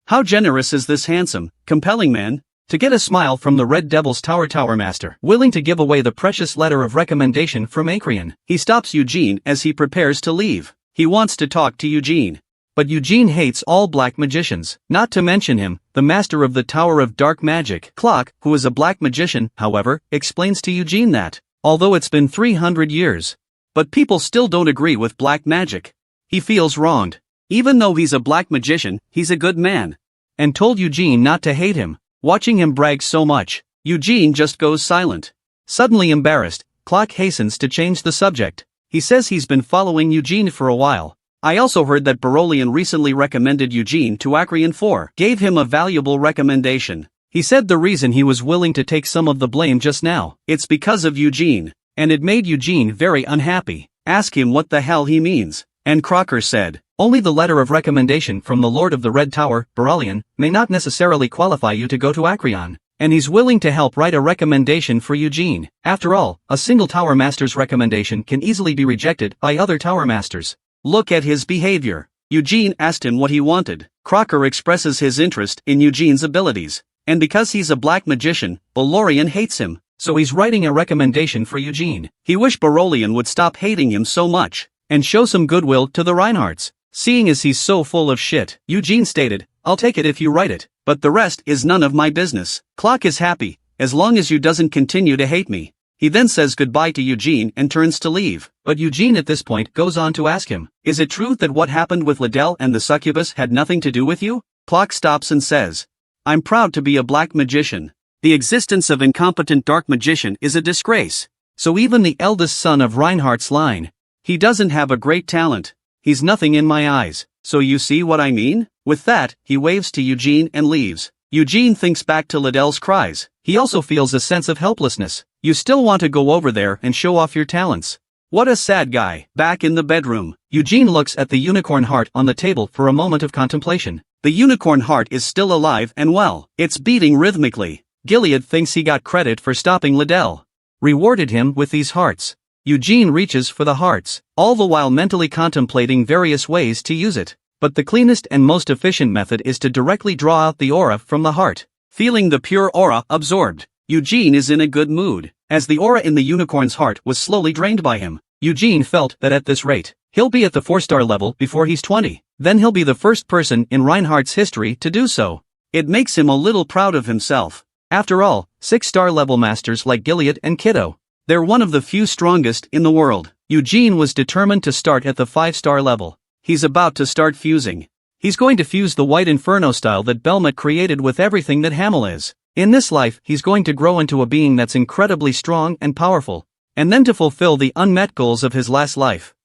How generous is this handsome, compelling man? To get a smile from the Red Devil's Tower Master, willing to give away the precious letter of recommendation from Acreon. He stops Eugene as he prepares to leave. He wants to talk to Eugene. But Eugene hates all black magicians, not to mention him, the master of the Tower of Dark Magic. Clock, who is a black magician, however, explains to Eugene that, although it's been 300 years, but people still don't agree with black magic. He feels wronged. Even though he's a black magician, he's a good man. And told Eugene not to hate him. Watching him brag so much, Eugene just goes silent. Suddenly embarrassed, Clock hastens to change the subject. He says he's been following Eugene for a while. I also heard that Berolian recently recommended Eugene to Acreon IV. Gave him a valuable recommendation. He said the reason he was willing to take some of the blame just now, it's because of Eugene. And it made Eugene very unhappy. Ask him what the hell he means. And Crocker said, only the letter of recommendation from the Lord of the Red Tower, Berolian, may not necessarily qualify you to go to Acreon. And he's willing to help write a recommendation for Eugene. After all, a single Tower Master's recommendation can easily be rejected by other Tower Masters. Look at his behavior. Eugene asked him what he wanted. Crocker expresses his interest in Eugene's abilities. And because he's a black magician, Berolian hates him. So he's writing a recommendation for Eugene. He wished Berolian would stop hating him so much, and show some goodwill to the Reinhardts. Seeing as he's so full of shit, Eugene stated, I'll take it if you write it, but the rest is none of my business. Clock is happy, as long as you doesn't continue to hate me. He then says goodbye to Eugene and turns to leave, but Eugene at this point goes on to ask him, is it true that what happened with Liddell and the succubus had nothing to do with you? Clock stops and says, I'm proud to be a black magician. The existence of incompetent dark magician is a disgrace. So even the eldest son of Reinhardt's line, he doesn't have a great talent. He's nothing in my eyes, so you see what I mean? With that, he waves to Eugene and leaves. Eugene thinks back to Liddell's cries. He also feels a sense of helplessness. You still want to go over there and show off your talents. What a sad guy. Back in the bedroom, Eugene looks at the unicorn heart on the table for a moment of contemplation. The unicorn heart is still alive and well. It's beating rhythmically. Gilead thinks he got credit for stopping Liddell. Rewarded him with these hearts. Eugene reaches for the hearts, all the while mentally contemplating various ways to use it. But the cleanest and most efficient method is to directly draw out the aura from the heart. Feeling the pure aura absorbed, Eugene is in a good mood. As the aura in the unicorn's heart was slowly drained by him, Eugene felt that at this rate, he'll be at the 4-star level before he's 20. Then he'll be the first person in Reinhardt's history to do so. It makes him a little proud of himself. After all, 6-star level masters like Gilead and Kiddo, they're one of the few strongest in the world. Eugene was determined to start at the 5-star level. He's about to start fusing. He's going to fuse the White Inferno style that Belmont created with everything that Hamel is. In this life, he's going to grow into a being that's incredibly strong and powerful, and then to fulfill the unmet goals of his last life.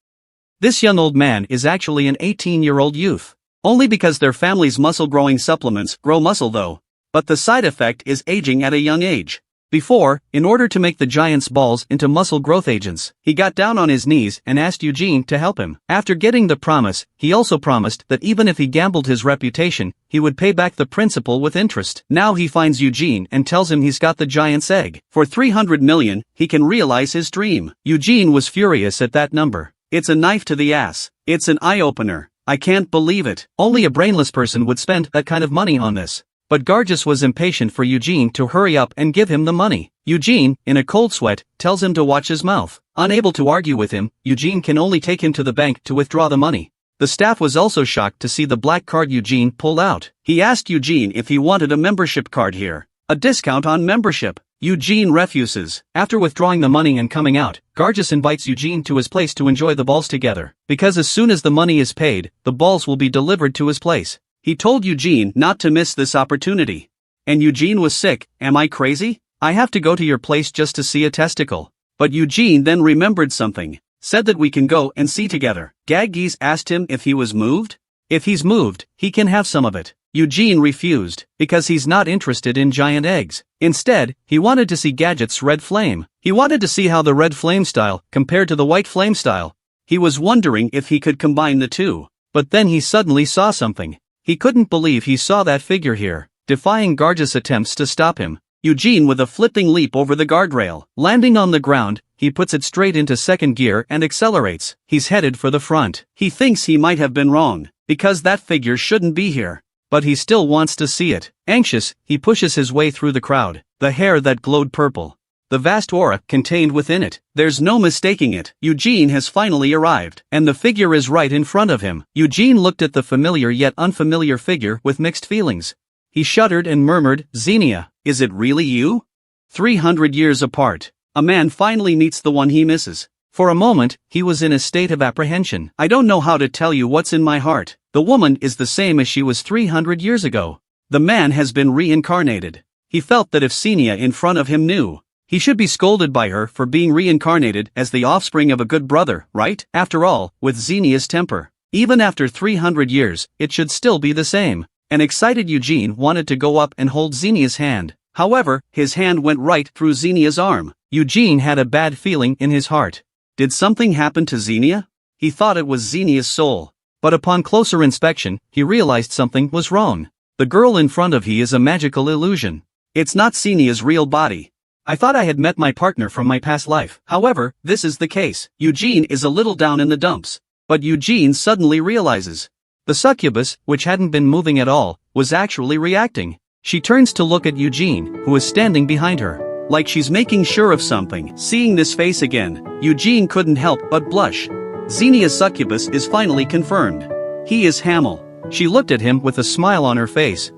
This young old man is actually an 18-year-old youth. Only because their family's muscle-growing supplements grow muscle though. But the side effect is aging at a young age. Before, in order to make the giant's balls into muscle growth agents, he got down on his knees and asked Eugene to help him. After getting the promise, he also promised that even if he gambled his reputation, he would pay back the principal with interest. Now he finds Eugene and tells him he's got the giant's egg. For 300 million, he can realize his dream. Eugene was furious at that number. It's a knife to the ass. It's an eye-opener. I can't believe it. Only a brainless person would spend that kind of money on this. But Gargus was impatient for Eugene to hurry up and give him the money. Eugene, in a cold sweat, tells him to watch his mouth. Unable to argue with him, Eugene can only take him to the bank to withdraw the money. The staff was also shocked to see the black card Eugene pulled out. He asked Eugene if he wanted a membership card here. A discount on membership. Eugene refuses. After withdrawing the money and coming out, Gargus invites Eugene to his place to enjoy the balls together. Because as soon as the money is paid, the balls will be delivered to his place. He told Eugene not to miss this opportunity. And Eugene was sick. Am I crazy? I have to go to your place just to see a testicle. But Eugene then remembered something. Said that we can go and see together. Gaggis asked him if he was moved. If he's moved, he can have some of it. Eugene refused, because he's not interested in giant eggs. Instead, he wanted to see Gadget's red flame. He wanted to see how the red flame style compared to the white flame style. He was wondering if he could combine the two. But then he suddenly saw something. He couldn't believe he saw that figure here, defying Gargus' attempts to stop him. Eugene with a flipping leap over the guardrail. Landing on the ground, he puts it straight into second gear and accelerates. He's headed for the front. He thinks he might have been wrong, because that figure shouldn't be here. but he still wants to see it. Anxious, he pushes his way through the crowd, the hair that glowed purple. The vast aura contained within it. There's no mistaking it. Eugene has finally arrived, and the figure is right in front of him. Eugene looked at the familiar yet unfamiliar figure with mixed feelings. He shuddered and murmured, "Xenia, is it really you?" 300 years apart, a man finally meets the one he misses. For a moment, he was in a state of apprehension. "I don't know how to tell you what's in my heart. The woman is the same as she was 300 years ago. The man has been reincarnated." He felt that if Xenia in front of him knew, he should be scolded by her for being reincarnated as the offspring of a good brother, right? After all, with Xenia's temper, even after 300 years, it should still be the same. An excited Eugene wanted to go up and hold Xenia's hand. However, his hand went right through Xenia's arm. Eugene had a bad feeling in his heart. Did something happen to Xenia? He thought it was Xenia's soul. But upon closer inspection, he realized something was wrong. The girl in front of he is a magical illusion. It's not Xenia's real body. I thought I had met my partner from my past life. However, this is the case. Eugene is a little down in the dumps. But Eugene suddenly realizes the succubus, which hadn't been moving at all, was actually reacting. She turns to look at Eugene, who is standing behind her, like she's making sure of something. Seeing this face again, Eugene couldn't help but blush. Xenia's succubus is finally confirmed. He is Hamel. She looked at him with a smile on her face.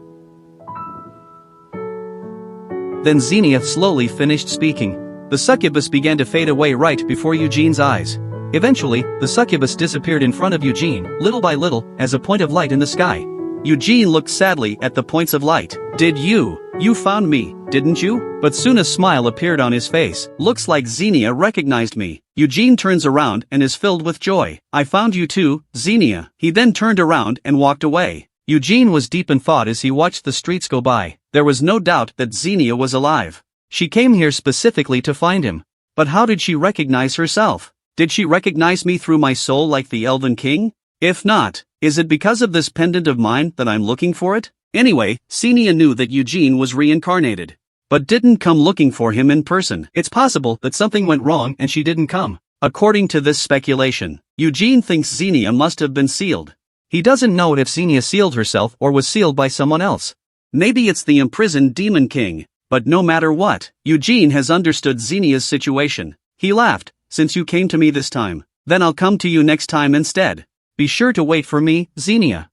Then Xenia slowly finished speaking. The succubus began to fade away right before Eugene's eyes. Eventually, the succubus disappeared in front of Eugene, little by little, as a point of light in the sky. Eugene looked sadly at the points of light. You found me, didn't you?" But soon a smile appeared on his face. "Looks like Xenia recognized me." Eugene turns around and is filled with joy. "I found you too, Xenia." He then turned around and walked away. Eugene was deep in thought as he watched the streets go by. There was no doubt that Xenia was alive. She came here specifically to find him. But how did she recognize herself? Did she recognize me through my soul like the Elven King? If not, is it because of this pendant of mine that I'm looking for it? Anyway, Xenia knew that Eugene was reincarnated, but didn't come looking for him in person. It's possible that something went wrong and she didn't come. According to this speculation, Eugene thinks Xenia must have been sealed. He doesn't know if Xenia sealed herself or was sealed by someone else. Maybe it's the imprisoned Demon King, but no matter what, Eugene has understood Xenia's situation. He laughed. "Since you came to me this time, then I'll come to you next time instead. Be sure to wait for me, Xenia."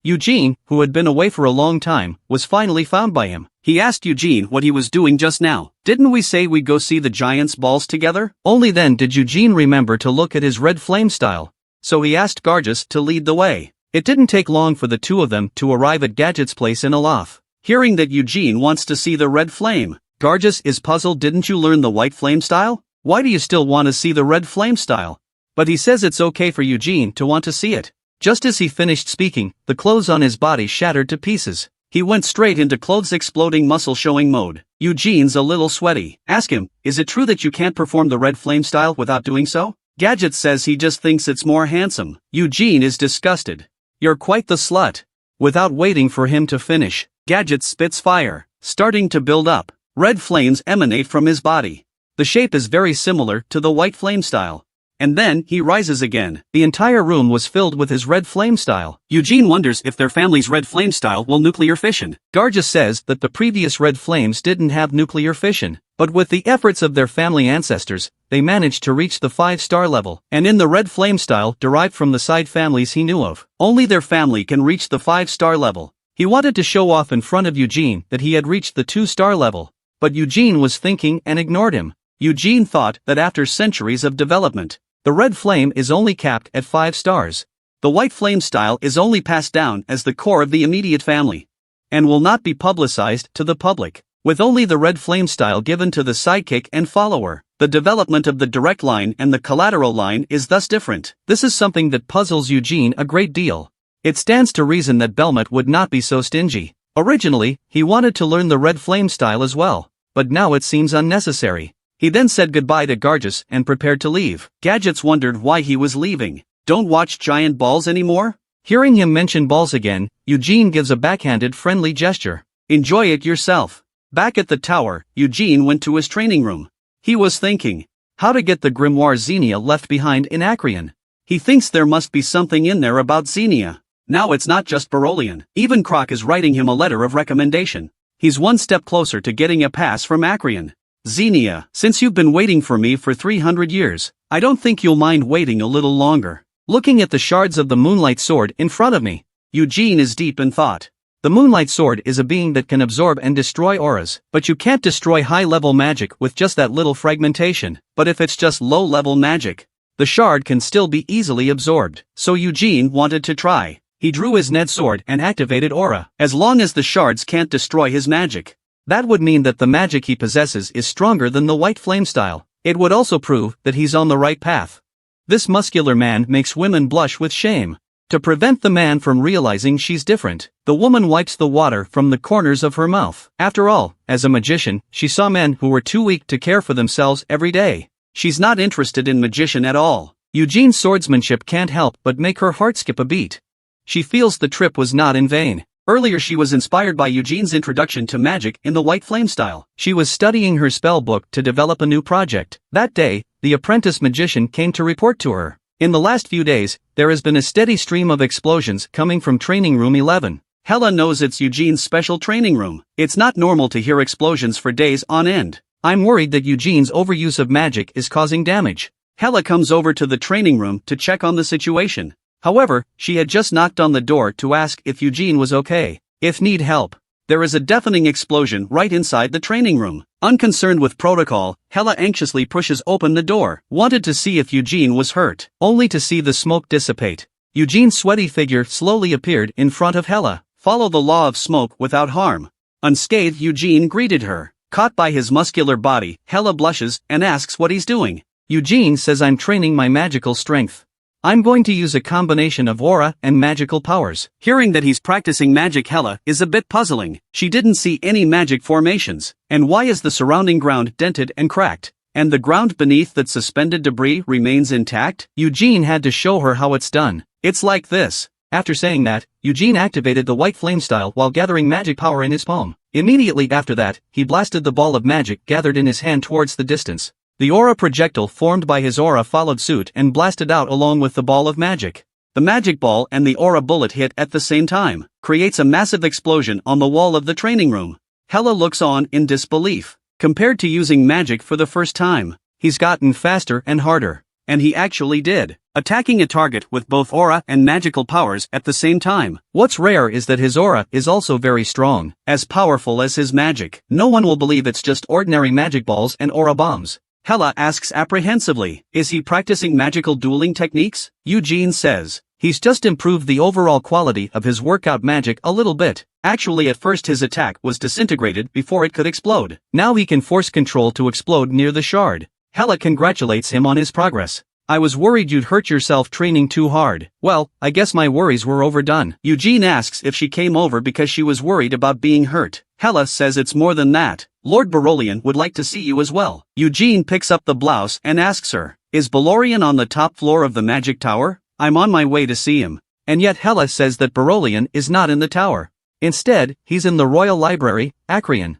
Eugene, who had been away for a long time, was finally found by him. He asked Eugene what he was doing just now. "Didn't we say we'd go see the giant's balls together?" Only then did Eugene remember to look at his red flame style. So he asked Gargus to lead the way. It didn't take long for the two of them to arrive at Gadget's place in Aloth. Hearing that Eugene wants to see the red flame, Gargus is puzzled. "Didn't you learn the white flame style? Why do you still want to see the red flame style?" But he says it's okay for Eugene to want to see it. Just as he finished speaking, the clothes on his body shattered to pieces. He went straight into clothes exploding muscle showing mode. Eugene's a little sweaty. Ask him, "Is it true that you can't perform the red flame style without doing so?" Gadget says he just thinks it's more handsome. Eugene is disgusted. "You're quite the slut." Without waiting for him to finish, Gadget spits fire, starting to build up. Red flames emanate from his body. The shape is very similar to the white flame style. And then, he rises again. The entire room was filled with his red flame style. Eugene wonders if their family's red flame style will nuclear fission. Gargus says that the previous red flames didn't have nuclear fission, but with the efforts of their family ancestors, they managed to reach the 5-star level. And in the red flame style derived from the side families he knew of, only their family can reach the 5-star level. He wanted to show off in front of Eugene that he had reached the 2-star level, but Eugene was thinking and ignored him. Eugene thought that after centuries of development, the red flame is only capped at 5 stars. The white flame style is only passed down as the core of the immediate family, and will not be publicized to the public, with only the red flame style given to the sidekick and follower. The development of the direct line and the collateral line is thus different. This is something that puzzles Eugene a great deal. It stands to reason that Belmont would not be so stingy. Originally, he wanted to learn the red flame style as well, but now it seems unnecessary. He then said goodbye to Gargus and prepared to leave. Gadgets wondered why he was leaving. "Don't watch giant balls anymore?" Hearing him mention balls again, Eugene gives a backhanded friendly gesture. "Enjoy it yourself." Back at the tower, Eugene went to his training room. He was thinking how to get the grimoire Xenia left behind in Acrian. He thinks there must be something in there about Xenia. Now it's not just Barolian. Even Croc is writing him a letter of recommendation. He's one step closer to getting a pass from Acrian. Xenia, since you've been waiting for me for 300 years, I don't think you'll mind waiting a little longer. Looking at the shards of the Moonlight Sword in front of me, Eugene is deep in thought. The Moonlight Sword is a being that can absorb and destroy auras, but you can't destroy high-level magic with just that little fragmentation. But if it's just low-level magic, the shard can still be easily absorbed. So Eugene wanted to try. He drew his Ned sword and activated aura. As long as the shards can't destroy his magic, that would mean that the magic he possesses is stronger than the white flame style. It would also prove that he's on the right path. This muscular man makes women blush with shame. To prevent the man from realizing she's different, the woman wipes the water from the corners of her mouth. After all, as a magician, she saw men who were too weak to care for themselves every day. She's not interested in magician at all. Eugene's swordsmanship can't help but make her heart skip a beat. She feels the trip was not in vain. Earlier she was inspired by Eugene's introduction to magic in the white flame style. She was studying her spell book to develop a new project. That day, the apprentice magician came to report to her. In the last few days, there has been a steady stream of explosions coming from training room 11. Hela knows it's Eugene's special training room. It's not normal to hear explosions for days on end. I'm worried that Eugene's overuse of magic is causing damage. Hela comes over to the training room to check on the situation. However, she had just knocked on the door to ask if Eugene was okay. If need help. There is a deafening explosion right inside the training room. Unconcerned with protocol, Hela anxiously pushes open the door, wanted to see if Eugene was hurt, only to see the smoke dissipate. Eugene's sweaty figure slowly appeared in front of Hela. Follow the law of smoke without harm. Unscathed, Eugene greeted her. Caught by his muscular body, Hela blushes and asks what he's doing. Eugene says, I'm training my magical strength. I'm going to use a combination of aura and magical powers. Hearing that he's practicing magic, Hela is a bit puzzling. She didn't see any magic formations. And why is the surrounding ground dented and cracked? And the ground beneath that suspended debris remains intact? Eugene had to show her how it's done. It's like this. After saying that, Eugene activated the white flame style while gathering magic power in his palm. Immediately after that, he blasted the ball of magic gathered in his hand towards the distance. The aura projectile formed by his aura followed suit and blasted out along with the ball of magic. The magic ball and the aura bullet hit at the same time, creates a massive explosion on the wall of the training room. Hela looks on in disbelief. Compared to using magic for the first time, he's gotten faster and harder. And he actually did, attacking a target with both aura and magical powers at the same time. What's rare is that his aura is also very strong, as powerful as his magic. No one will believe it's just ordinary magic balls and aura bombs. Hela asks apprehensively, is he practicing magical dueling techniques? Eugene says, he's just improved the overall quality of his workout magic a little bit. Actually, at first his attack was disintegrated before it could explode. Now he can force control to explode near the shard. Hela congratulates him on his progress. I was worried you'd hurt yourself training too hard. Well, I guess my worries were overdone. Eugene asks if she came over because she was worried about being hurt. Hela says it's more than that. Lord Barolian would like to see you as well. Eugene picks up the blouse and asks her, is Barolian on the top floor of the magic tower? I'm on my way to see him. And yet Hela says that Barolian is not in the tower. Instead, he's in the royal library, Acrian.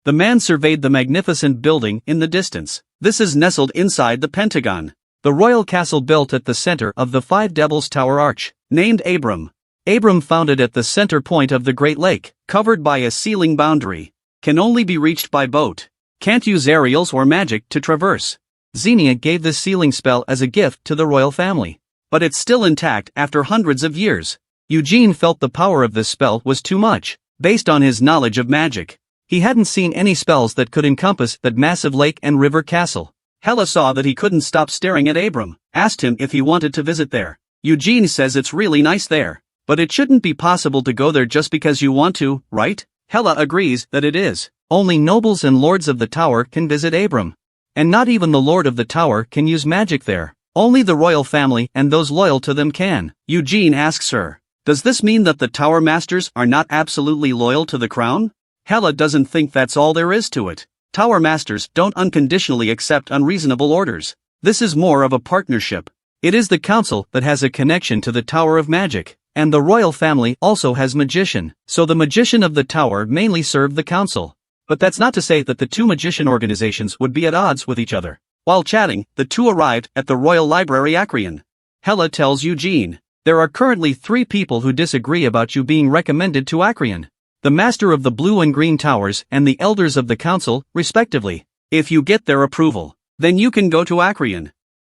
The man surveyed the magnificent building in the distance. This is nestled inside the Pentagon, the royal castle built at the center of the Five Devils Tower Arch, named Abram. Abram found it at the center point of the Great Lake, covered by a sealing boundary. Can only be reached by boat. Can't use aerials or magic to traverse. Xenia gave this sealing spell as a gift to the royal family. But it's still intact after hundreds of years. Eugene felt the power of this spell was too much, based on his knowledge of magic. He hadn't seen any spells that could encompass that massive lake and river castle. Hela saw that he couldn't stop staring at Abram, asked him if he wanted to visit there. Eugene says it's really nice there. But it shouldn't be possible to go there just because you want to, right? Hela agrees that it is. Only nobles and lords of the tower can visit Abram. And not even the lord of the tower can use magic there. Only the royal family and those loyal to them can. Eugene asks her, does this mean that the tower masters are not absolutely loyal to the crown? Hela doesn't think that's all there is to it. Tower masters don't unconditionally accept unreasonable orders. This is more of a partnership. It is the council that has a connection to the Tower of Magic. And the royal family also has magician, so the magician of the tower mainly serve the council. But that's not to say that the two magician organizations would be at odds with each other. While chatting, the two arrived at the royal library Acrian. Hela tells Eugene, There are currently 3 people who disagree about you being recommended to Acreon. The Master of the Blue and Green Towers and the Elders of the Council, respectively. If you get their approval, then you can go to Acreon.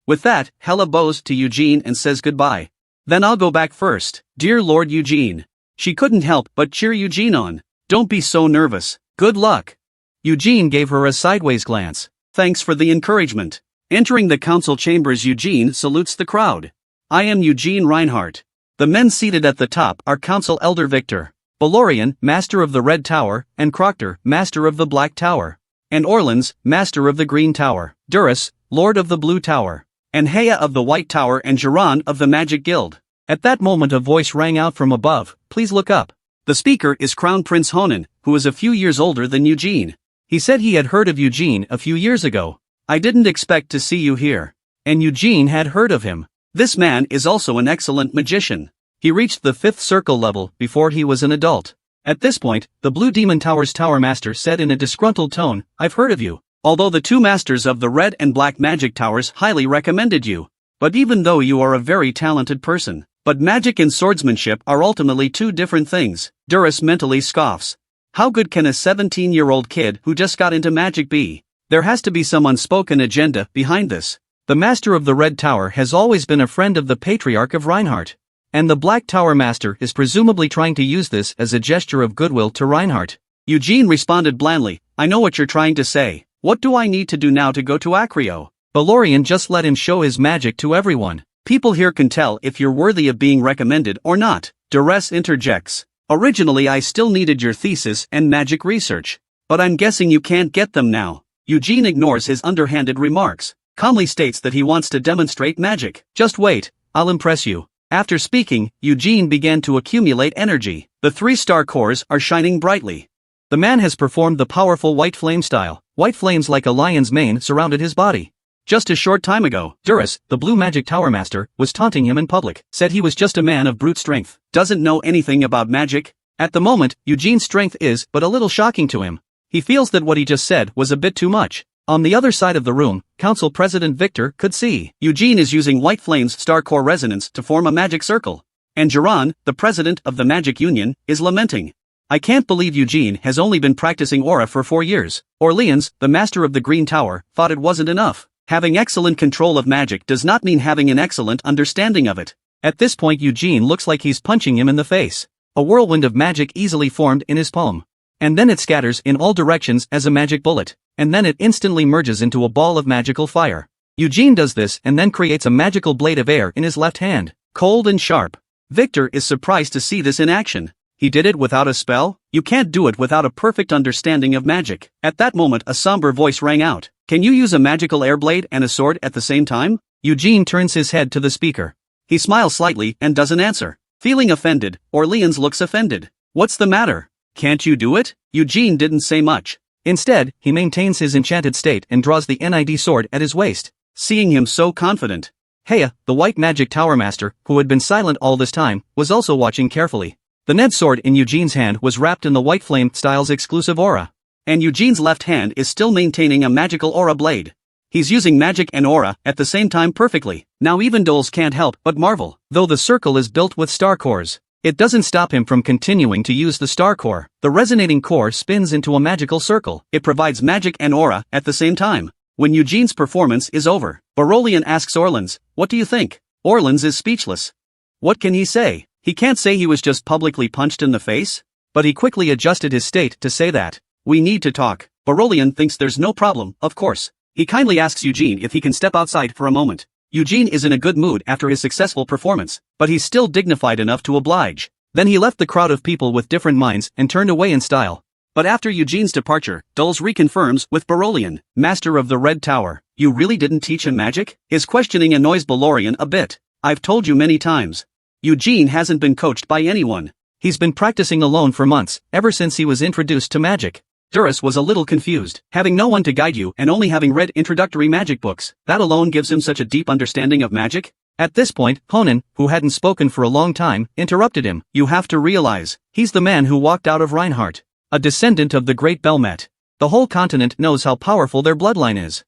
With that, Hela bows to Eugene and says goodbye. Then I'll go back first, dear Lord Eugene. She couldn't help but cheer Eugene on. Don't be so nervous. Good luck. Eugene gave her a sideways glance. Thanks for the encouragement. Entering the council chambers, Eugene salutes the crowd. I am Eugene Reinhardt. The men seated at the top are Council Elder Victor, Balorian, Master of the Red Tower, and Proctor, Master of the Black Tower, and Orleans, Master of the Green Tower, Duras, Lord of the Blue Tower, and Hea of the White Tower, and Jiran of the Magic Guild. At that moment a voice rang out from above, please look up. The speaker is Crown Prince Honan, who is a few years older than Eugene. He said he had heard of Eugene a few years ago. I didn't expect to see you here. And Eugene had heard of him. This man is also an excellent magician. He reached the 5th circle level before he was an adult. At this point, the Blue Demon Tower's Tower Master said in a disgruntled tone, I've heard of you. Although the 2 masters of the Red and Black Magic Towers highly recommended you. But even though you are a very talented person, but magic and swordsmanship are ultimately 2 different things. Duras mentally scoffs. How good can a 17-year-old kid who just got into magic be? There has to be some unspoken agenda behind this. The Master of the Red Tower has always been a friend of the Patriarch of Reinhardt. And the Black Tower Master is presumably trying to use this as a gesture of goodwill to Reinhardt. Eugene responded blandly, I know what you're trying to say. What do I need to do now to go to Acreo? Balorian just let him show his magic to everyone. People here can tell if you're worthy of being recommended or not. Duress interjects. Originally I still needed your thesis and magic research. But I'm guessing you can't get them now. Eugene ignores his underhanded remarks. Calmly states that he wants to demonstrate magic. Just wait, I'll impress you. After speaking, Eugene began to accumulate energy. The 3 star cores are shining brightly. The man has performed the powerful white flame style. White flames like a lion's mane surrounded his body. Just a short time ago, Duras, the Blue Magic Tower Master, was taunting him in public, said he was just a man of brute strength, doesn't know anything about magic. At the moment, Eugene's strength is but a little shocking to him. He feels that what he just said was a bit too much. On the other side of the room, Council President Victor could see Eugene is using White Flame's Star Core Resonance to form a magic circle. And Jiran, the president of the Magic Union, is lamenting. I can't believe Eugene has only been practicing aura for 4 years. Orleans, the Master of the Green Tower, thought it wasn't enough. Having excellent control of magic does not mean having an excellent understanding of it. At this point Eugene looks like he's punching him in the face. A whirlwind of magic easily formed in his palm. And then it scatters in all directions as a magic bullet. And then it instantly merges into a ball of magical fire. Eugene does this and then creates a magical blade of air in his left hand, cold and sharp. Victor is surprised to see this in action. He did it without a spell? You can't do it without a perfect understanding of magic. At that moment a somber voice rang out. Can you use a magical air blade and a sword at the same time? Eugene turns his head to the speaker. He smiles slightly and doesn't answer. Feeling offended, Orleans looks offended. What's the matter? Can't you do it? Eugene didn't say much. Instead, he maintains his enchanted state and draws the NID sword at his waist. Seeing him so confident, Hea, the White Magic Tower Master, who had been silent all this time, was also watching carefully. The Ned sword in Eugene's hand was wrapped in the White Flame style's exclusive aura. And Eugene's left hand is still maintaining a magical aura blade. He's using magic and aura at the same time perfectly. Now even dolls can't help but marvel. Though the circle is built with star cores, it doesn't stop him from continuing to use the star core. The resonating core spins into a magical circle. It provides magic and aura at the same time. When Eugene's performance is over, Barolian asks Orleans, what do you think? Orleans is speechless. What can he say? He can't say he was just publicly punched in the face? But he quickly adjusted his state to say that. We need to talk. Barolian thinks there's no problem, of course. He kindly asks Eugene if he can step outside for a moment. Eugene is in a good mood after his successful performance, but he's still dignified enough to oblige. Then he left the crowd of people with different minds and turned away in style. But after Eugene's departure, Dulles reconfirms with Barolian, Master of the Red Tower, you really didn't teach him magic? His questioning annoys Balorian a bit. I've told you many times. Eugene hasn't been coached by anyone. He's been practicing alone for months, ever since he was introduced to magic. Duras was a little confused. Having no one to guide you and only having read introductory magic books, that alone gives him such a deep understanding of magic? At this point, Honan, who hadn't spoken for a long time, interrupted him. You have to realize, he's the man who walked out of Reinhardt. A descendant of the great Belmet. The whole continent knows how powerful their bloodline is.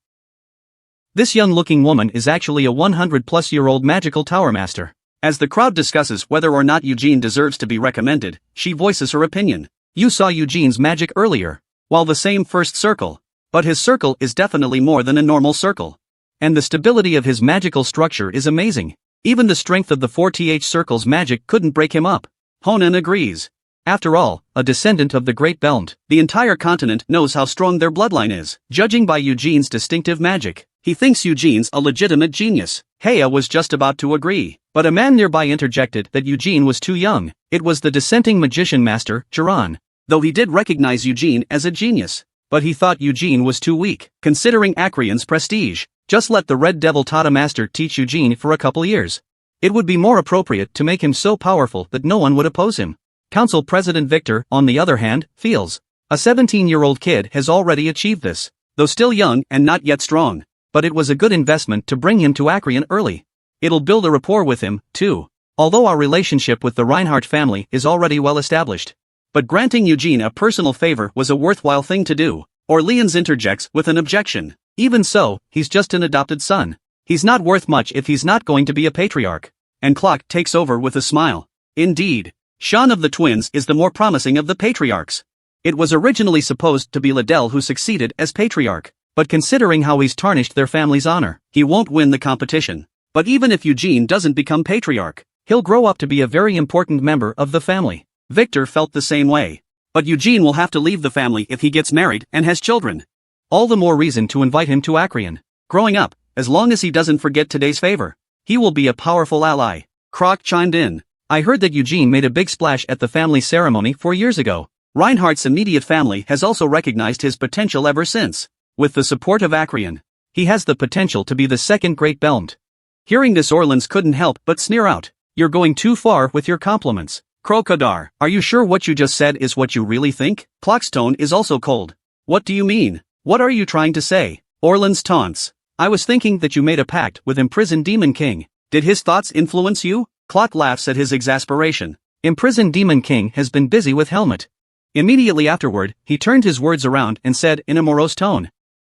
This young-looking woman is actually a 100-plus-year-old magical tower master. As the crowd discusses whether or not Eugene deserves to be recommended, she voices her opinion. You saw Eugene's magic earlier. While the same first circle. But his circle is definitely more than a normal circle. And the stability of his magical structure is amazing. Even the strength of the 4th circle's magic couldn't break him up. Honan agrees. After all, a descendant of the Great Belmed, the entire continent knows how strong their bloodline is. Judging by Eugene's distinctive magic, he thinks Eugene's a legitimate genius. Heya was just about to agree, but a man nearby interjected that Eugene was too young. It was the dissenting magician master, Chiron. Though he did recognize Eugene as a genius, but he thought Eugene was too weak, considering Acreon's prestige. Just let the Red Devil Tata master teach Eugene for a couple years. It would be more appropriate to make him so powerful that no one would oppose him. Council President Victor, on the other hand, feels a 17-year-old kid has already achieved this, though still young and not yet strong. But it was a good investment to bring him to Acreon early. It'll build a rapport with him, too. Although our relationship with the Reinhardt family is already well established. But granting Eugene a personal favor was a worthwhile thing to do. Orleans interjects with an objection. Even so, he's just an adopted son. He's not worth much if he's not going to be a patriarch. And Clock takes over with a smile. Indeed, Sean of the twins is the more promising of the patriarchs. It was originally supposed to be Liddell who succeeded as patriarch, but considering how he's tarnished their family's honor, he won't win the competition. But even if Eugene doesn't become patriarch, he'll grow up to be a very important member of the family. Victor felt the same way. But Eugene will have to leave the family if he gets married and has children. All the more reason to invite him to Acreon. Growing up, as long as he doesn't forget today's favor, he will be a powerful ally. Croc chimed in. I heard that Eugene made a big splash at the family ceremony 4 years ago. Reinhardt's immediate family has also recognized his potential ever since. With the support of Acreon, he has the potential to be the second Great Belmed. Hearing this, Orleans couldn't help but sneer out. You're going too far with your compliments. Crocodar, are you sure what you just said is what you really think? Clock's tone is also cold. What do you mean? What are you trying to say? Orleans taunts. I was thinking that you made a pact with imprisoned Demon King. Did his thoughts influence you? Clock laughs at his exasperation. Imprisoned Demon King has been busy with Helmet. Immediately afterward, he turned his words around and said in a morose tone.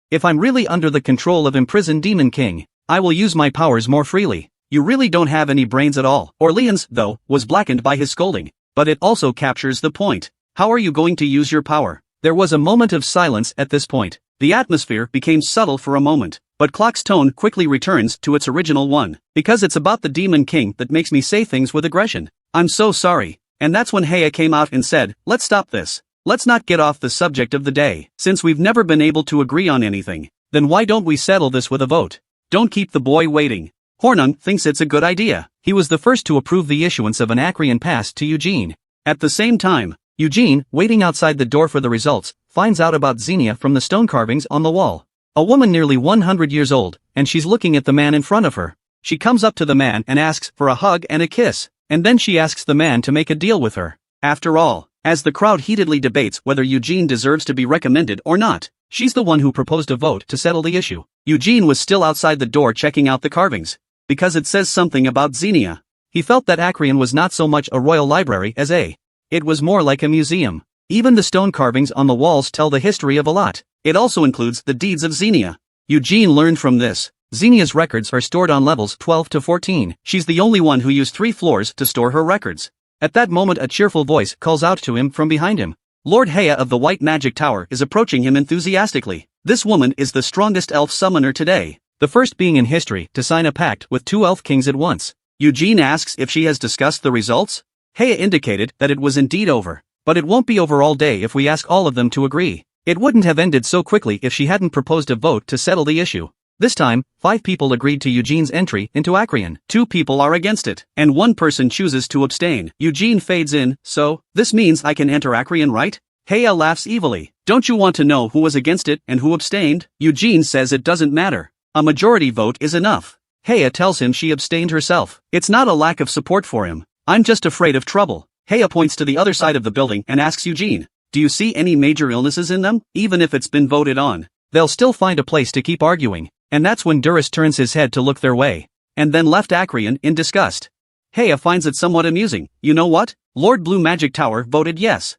If I'm really under the control of imprisoned Demon King, I will use my powers more freely. You really don't have any brains at all. Orleans, though, was blackened by his scolding, but it also captures the point. How are you going to use your power? There was a moment of silence at this point. The atmosphere became subtle for a moment, but Clock's tone quickly returns to its original one. Because it's about the Demon King that makes me say things with aggression. I'm so sorry. And that's when Heya came out and said, let's stop this. Let's not get off the subject of the day. Since we've never been able to agree on anything, then why don't we settle this with a vote? Don't keep the boy waiting. Hornung thinks it's a good idea. He was the first to approve the issuance of an Acreon pass to Eugene. At the same time, Eugene, waiting outside the door for the results, finds out about Xenia from the stone carvings on the wall. A woman nearly 100 years old, and she's looking at the man in front of her. She comes up to the man and asks for a hug and a kiss, and then she asks the man to make a deal with her. After all, as the crowd heatedly debates whether Eugene deserves to be recommended or not, she's the one who proposed a vote to settle the issue. Eugene was still outside the door checking out the carvings. Because it says something about Xenia. He felt that Acreon was not so much a royal library as it was more like a museum. Even the stone carvings on the walls tell the history of a lot. It also includes the deeds of Xenia. Eugene learned from this. Xenia's records are stored on levels 12 to 14. She's the only one who used 3 floors to store her records. At that moment, a cheerful voice calls out to him from behind him. Lord Heya of the White Magic Tower is approaching him enthusiastically. This woman is the strongest elf summoner today. The first being in history to sign a pact with 2 elf kings at once. Eugene asks if she has discussed the results. Heya indicated that it was indeed over. But it won't be over all day if we ask all of them to agree. It wouldn't have ended so quickly if she hadn't proposed a vote to settle the issue. This time, 5 people agreed to Eugene's entry into Acreon. 2 people are against it, and 1 person chooses to abstain. Eugene fades in, so, this means I can enter Acreon, right? Heya laughs evilly. Don't you want to know who was against it and who abstained? Eugene says it doesn't matter. A majority vote is enough. Heya tells him she abstained herself. It's not a lack of support for him. I'm just afraid of trouble. Heya points to the other side of the building and asks Eugene, do you see any major illnesses in them? Even if it's been voted on, they'll still find a place to keep arguing. And that's when Duras turns his head to look their way, and then left Acreon in disgust. Heya finds it somewhat amusing. You know what? Lord Blue Magic Tower voted yes.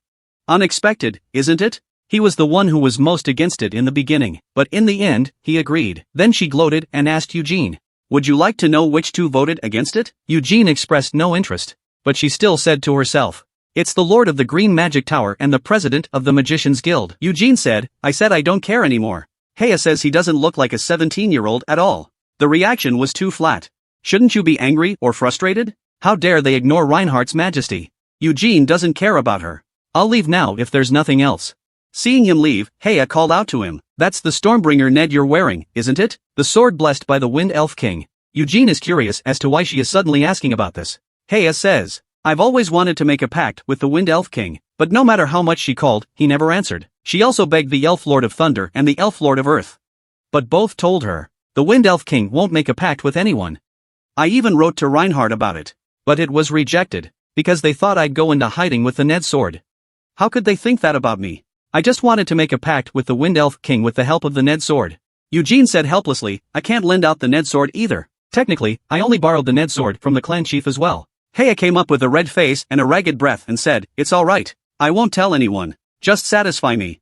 Unexpected, isn't it? He was the one who was most against it in the beginning, but in the end, he agreed. Then she gloated and asked Eugene, Would you like to know which two voted against it? Eugene expressed no interest, but she still said to herself, it's the Lord of the Green Magic Tower and the President of the Magicians Guild. Eugene said I don't care anymore. Heya says he doesn't look like a 17-year-old at all. The reaction was too flat. Shouldn't you be angry or frustrated? How dare they ignore Reinhardt's majesty? Eugene doesn't care about her. I'll leave now if there's nothing else. Seeing him leave, Heya called out to him. That's the Stormbringer Ned you're wearing, isn't it? The sword blessed by the Wind Elf King. Eugene is curious as to why she is suddenly asking about this. Heya says, I've always wanted to make a pact with the Wind Elf King, but no matter how much she called, he never answered. She also begged the Elf Lord of Thunder and the Elf Lord of Earth. But both told her, the Wind Elf King won't make a pact with anyone. I even wrote to Reinhardt about it. But it was rejected, because they thought I'd go into hiding with the Ned sword. How could they think that about me? I just wanted to make a pact with the Wind Elf King with the help of the Ned sword. Eugene said helplessly, I can't lend out the Ned sword either. Technically, I only borrowed the Ned sword from the clan chief as well. Heya came up with a red face and a ragged breath and said, it's alright. I won't tell anyone. Just satisfy me.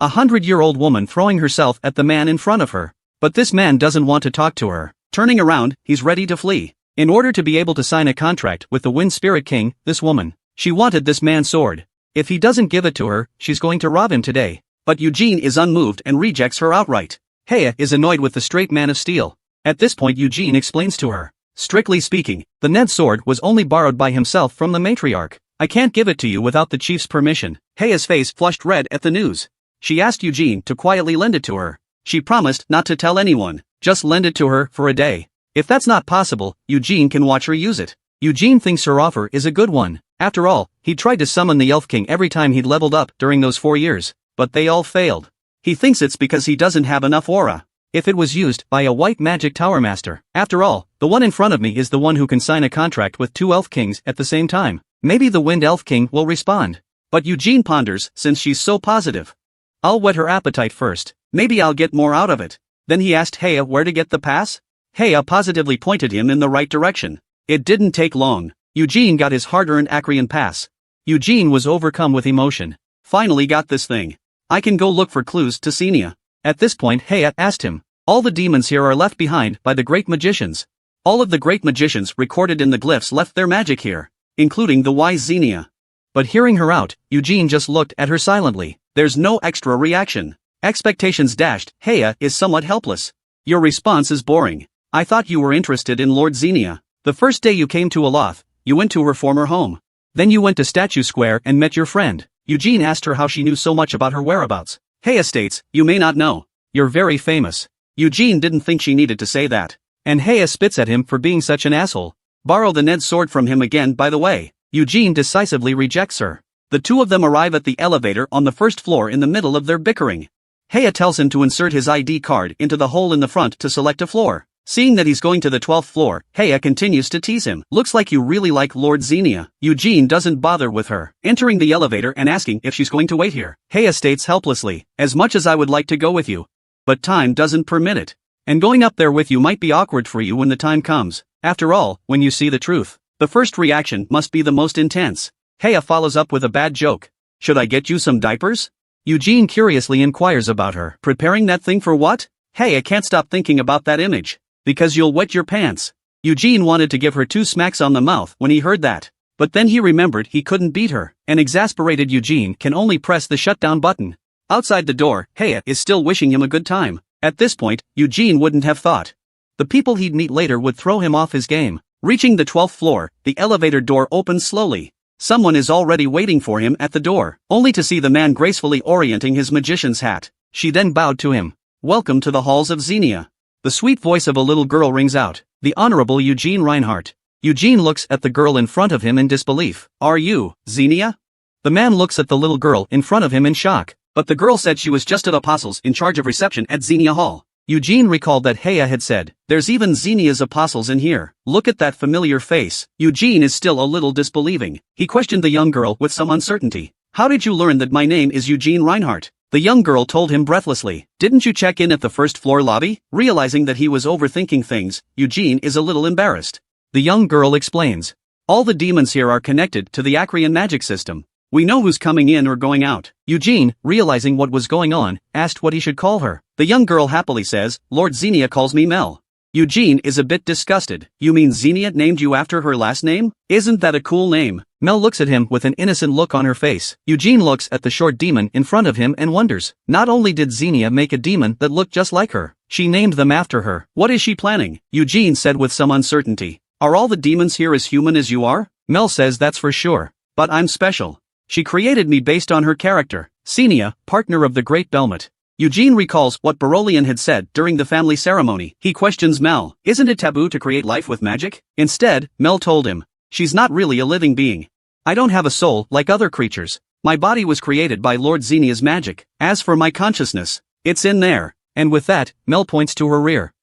100-year-old woman throwing herself at the man in front of her. But this man doesn't want to talk to her. Turning around, he's ready to flee. In order to be able to sign a contract with the Wind Spirit King, this woman, she wanted this man's sword. If he doesn't give it to her, she's going to rob him today. But Eugene is unmoved and rejects her outright. Heya is annoyed with the straight man of steel. At this point Eugene explains to her. Strictly speaking, the Ned sword was only borrowed by himself from the matriarch. I can't give it to you without the chief's permission. Heya's face flushed red at the news. She asked Eugene to quietly lend it to her. She promised not to tell anyone, just lend it to her for a day. If that's not possible, Eugene can watch her use it. Eugene thinks her offer is a good one. After all, he tried to summon the Elf King every time he'd leveled up during those 4 years, but they all failed. He thinks it's because he doesn't have enough aura. If it was used by a white magic tower master. After all, the one in front of me is the one who can sign a contract with 2 Elf Kings at the same time. Maybe the Wind Elf King will respond. But Eugene ponders since she's so positive. I'll whet her appetite first. Maybe I'll get more out of it. Then he asked Heya where to get the pass. Heya positively pointed him in the right direction. It didn't take long. Eugene got his hard-earned Acrian pass. Eugene was overcome with emotion. Finally got this thing. I can go look for clues to Xenia. At this point Heya asked him, all the demons here are left behind by the great magicians. All of the great magicians recorded in the glyphs left their magic here, including the wise Xenia. But hearing her out, Eugene just looked at her silently. There's no extra reaction. Expectations dashed. Heya is somewhat helpless. Your response is boring. I thought you were interested in Lord Xenia. The first day you came to Aloth, you went to her former home. Then you went to Statue Square and met your friend. Eugene asked her how she knew so much about her whereabouts. Heya states, you may not know. You're very famous. Eugene didn't think she needed to say that. And Heya spits at him for being such an asshole. Borrow the Ned sword from him again by the way. Eugene decisively rejects her. The two of them arrive at the elevator on the first floor in the middle of their bickering. Heya tells him to insert his ID card into the hole in the front to select a floor. Seeing that he's going to the 12th floor, Heya continues to tease him. Looks like you really like Lord Xenia. Eugene doesn't bother with her, entering the elevator and asking if she's going to wait here. Heya states helplessly, as much as I would like to go with you. But time doesn't permit it. And going up there with you might be awkward for you when the time comes. After all, when you see the truth, the first reaction must be the most intense. Heya follows up with a bad joke. Should I get you some diapers? Eugene curiously inquires about her. Preparing that thing for what? Heya can't stop thinking about that image. Because you'll wet your pants. Eugene wanted to give her 2 smacks on the mouth when he heard that. But then he remembered he couldn't beat her. An exasperated Eugene can only press the shutdown button. Outside the door, Heya is still wishing him a good time. At this point, Eugene wouldn't have thought the people he'd meet later would throw him off his game. Reaching the 12th floor, the elevator door opens slowly. Someone is already waiting for him at the door, only to see the man gracefully orienting his magician's hat. She then bowed to him. Welcome to the halls of Xenia. The sweet voice of a little girl rings out. The Honorable Eugene Reinhardt. Eugene looks at the girl in front of him in disbelief. Are you, Xenia? The man looks at the little girl in front of him in shock. But the girl said she was just an apostles in charge of reception at Xenia Hall. Eugene recalled that Heya had said, there's even Xenia's apostles in here. Look at that familiar face. Eugene is still a little disbelieving. He questioned the young girl with some uncertainty. How did you learn that my name is Eugene Reinhardt? The young girl told him breathlessly. Didn't you check in at the first floor lobby? Realizing that he was overthinking things, Eugene is a little embarrassed. The young girl explains. All the demons here are connected to the Acrian magic system. We know who's coming in or going out. Eugene, realizing what was going on, asked what he should call her. The young girl happily says, Lord Xenia calls me Mel. Eugene is a bit disgusted. You mean Xenia named you after her last name? Isn't that a cool name? Mel looks at him with an innocent look on her face. Eugene looks at the short demon in front of him and wonders. Not only did Xenia make a demon that looked just like her, she named them after her. What is she planning? Eugene said with some uncertainty. Are all the demons here as human as you are? Mel says that's for sure. But I'm special. She created me based on her character. Xenia, partner of the great Belmont. Eugene recalls what Barolian had said during the family ceremony. He questions Mel. Isn't it taboo to create life with magic? Instead, Mel told him, she's not really a living being. I don't have a soul like other creatures. My body was created by Lord Xenia's magic. As for my consciousness, it's in there. And with that, Mel points to her rear.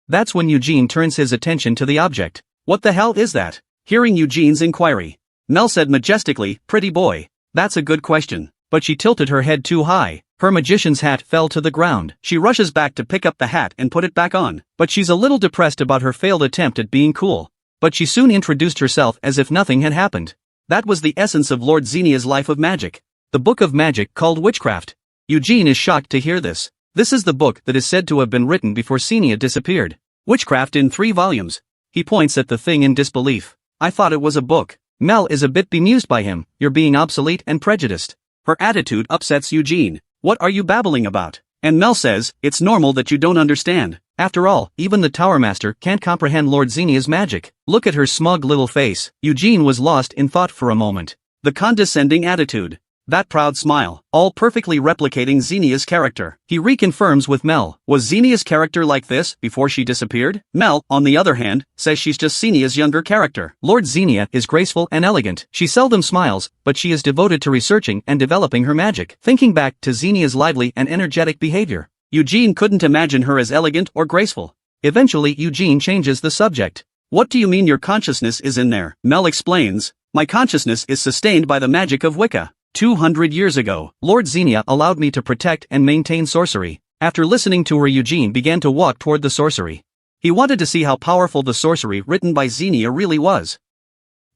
That's when Eugene turns his attention to the object. What the hell is that? Hearing Eugene's inquiry, Mel said majestically, pretty boy. That's a good question. But she tilted her head too high. Her magician's hat fell to the ground. She rushes back to pick up the hat and put it back on. But she's a little depressed about her failed attempt at being cool. But she soon introduced herself as if nothing had happened. That was the essence of Lord Xenia's life of magic. The book of magic called Witchcraft. Eugene is shocked to hear this. This is the book that is said to have been written before Xenia disappeared. Witchcraft in 3 volumes. He points at the thing in disbelief. I thought it was a book. Mel is a bit bemused by him. You're being obsolete and prejudiced. Her attitude upsets Eugene. What are you babbling about? And Mel says, it's normal that you don't understand. After all, even the Tower Master can't comprehend Lord Xenia's magic. Look at her smug little face. Eugene was lost in thought for a moment. The condescending attitude. That proud smile, all perfectly replicating Xenia's character. He reconfirms with Mel, was Xenia's character like this before she disappeared? Mel, on the other hand, says she's just Xenia's younger character. Lord Xenia is graceful and elegant. She seldom smiles, but she is devoted to researching and developing her magic. Thinking back to Xenia's lively and energetic behavior, Eugene couldn't imagine her as elegant or graceful. Eventually Eugene changes the subject. What do you mean your consciousness is in there? Mel explains, my consciousness is sustained by the magic of Wicca. 200 years ago, Lord Xenia allowed me to protect and maintain sorcery. After listening to her, Eugene began to walk toward the sorcery. He wanted to see how powerful the sorcery written by Xenia really was.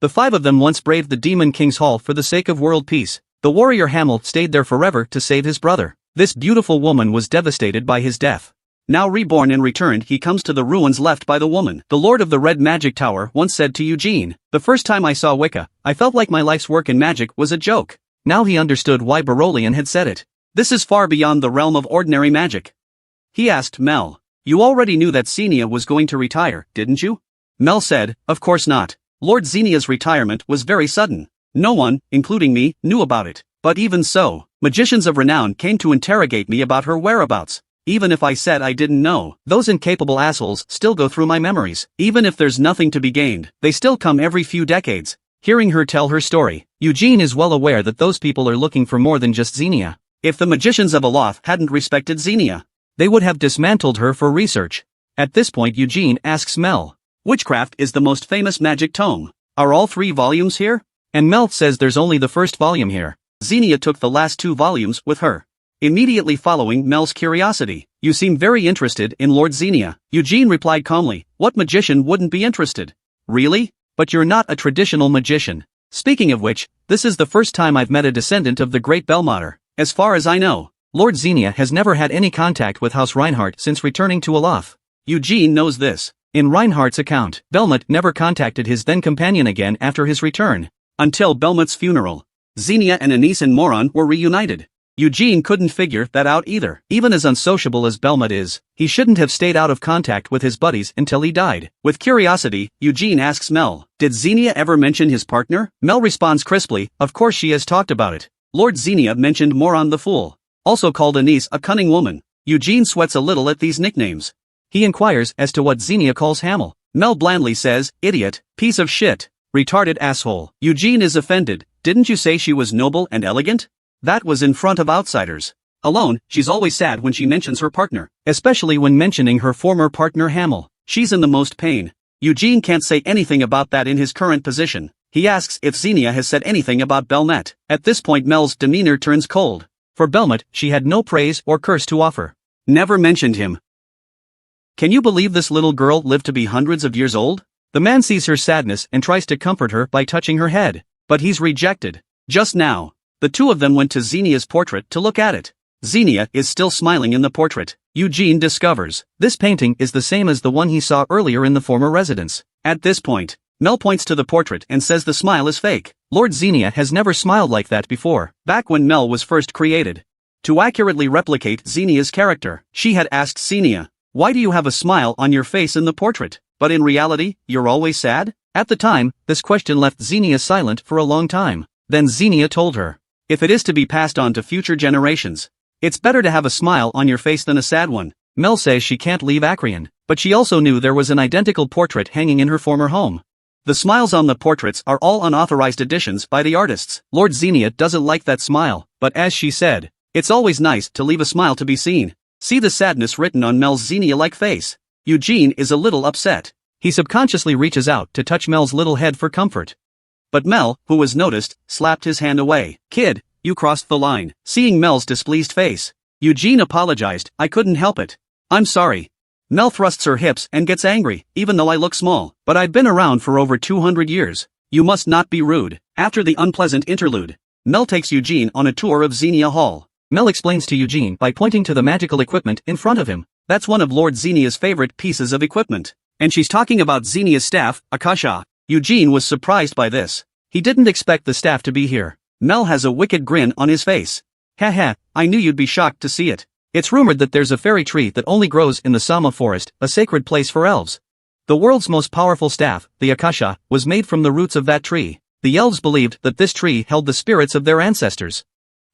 The 5 of them once braved the Demon King's Hall for the sake of world peace. The warrior Hamel stayed there forever to save his brother. This beautiful woman was devastated by his death. Now reborn and returned, he comes to the ruins left by the woman. The Lord of the Red Magic Tower once said to Eugene, the first time I saw Wicca, I felt like my life's work in magic was a joke. Now he understood why Barolian had said it. This is far beyond the realm of ordinary magic. He asked Mel, you already knew that Xenia was going to retire, didn't you? Mel said, of course not. Lord Xenia's retirement was very sudden. No one, including me, knew about it. But even so, magicians of renown came to interrogate me about her whereabouts. Even if I said I didn't know, those incapable assholes still go through my memories. Even if there's nothing to be gained, they still come every few decades. Hearing her tell her story, Eugene is well aware that those people are looking for more than just Xenia. If the magicians of Aloth hadn't respected Xenia, they would have dismantled her for research. At this point Eugene asks Mel, Witchcraft is the most famous magic tome. Are all 3 volumes here? And Mel says there's only the first volume here. Xenia took the last 2 volumes with her. Immediately following Mel's curiosity, you seem very interested in Lord Xenia. Eugene replied calmly, what magician wouldn't be interested? Really? But you're not a traditional magician. Speaking of which, this is the first time I've met a descendant of the great Belmotter. As far as I know, Lord Xenia has never had any contact with House Reinhardt since returning to Aloth. Eugene knows this. In Reinhardt's account, Belmont never contacted his then companion again after his return. Until Belmont's funeral, Xenia and Anise and Moron were reunited. Eugene couldn't figure that out either. Even as unsociable as Belmont is, he shouldn't have stayed out of contact with his buddies until he died. With curiosity, Eugene asks Mel, did Xenia ever mention his partner? Mel responds crisply, of course she has talked about it. Lord Xenia mentioned Moron the Fool, also called Anise a cunning woman. Eugene sweats a little at these nicknames. He inquires as to what Xenia calls Hamel. Mel blandly says, idiot, piece of shit, retarded asshole. Eugene is offended. Didn't you say she was noble and elegant? That was in front of outsiders. Alone, she's always sad when she mentions her partner, especially when mentioning her former partner Hamel. She's in the most pain. Eugene can't say anything about that in his current position. He asks if Xenia has said anything about Belmet. At this point Mel's demeanor turns cold. For Belmet, she had no praise or curse to offer. Never mentioned him. Can you believe this little girl lived to be hundreds of years old? The man sees her sadness and tries to comfort her by touching her head. But he's rejected. Just now, the 2 of them went to Xenia's portrait to look at it. Xenia is still smiling in the portrait. Eugene discovers this painting is the same as the one he saw earlier in the former residence. At this point, Mel points to the portrait and says the smile is fake. Lord Xenia has never smiled like that before. Back when Mel was first created, to accurately replicate Xenia's character, she had asked Xenia, "Why do you have a smile on your face in the portrait, but in reality, you're always sad?" At the time, this question left Xenia silent for a long time. Then Xenia told her, "If it is to be passed on to future generations, it's better to have a smile on your face than a sad one." Mel says she can't leave Acreon, but she also knew there was an identical portrait hanging in her former home. The smiles on the portraits are all unauthorized additions by the artists. Lord Xenia doesn't like that smile, but as she said, it's always nice to leave a smile to be seen. See the sadness written on Mel's Xenia-like face. Eugene is a little upset. He subconsciously reaches out to touch Mel's little head for comfort. But Mel, who was noticed, slapped his hand away. "Kid, you crossed the line." Seeing Mel's displeased face, Eugene apologized. "I couldn't help it. I'm sorry." Mel thrusts her hips and gets angry, "Even though I look small, but I've been around for over 200 years. You must not be rude." After the unpleasant interlude, Mel takes Eugene on a tour of Xenia Hall. Mel explains to Eugene by pointing to the magical equipment in front of him. That's one of Lord Xenia's favorite pieces of equipment. And she's talking about Xenia's staff, Akasha. Eugene was surprised by this. He didn't expect the staff to be here. Mel has a wicked grin on his face. "Haha, I knew you'd be shocked to see it. It's rumored that there's a fairy tree that only grows in the Sama forest, a sacred place for elves. The world's most powerful staff, the Akasha, was made from the roots of that tree. The elves believed that this tree held the spirits of their ancestors.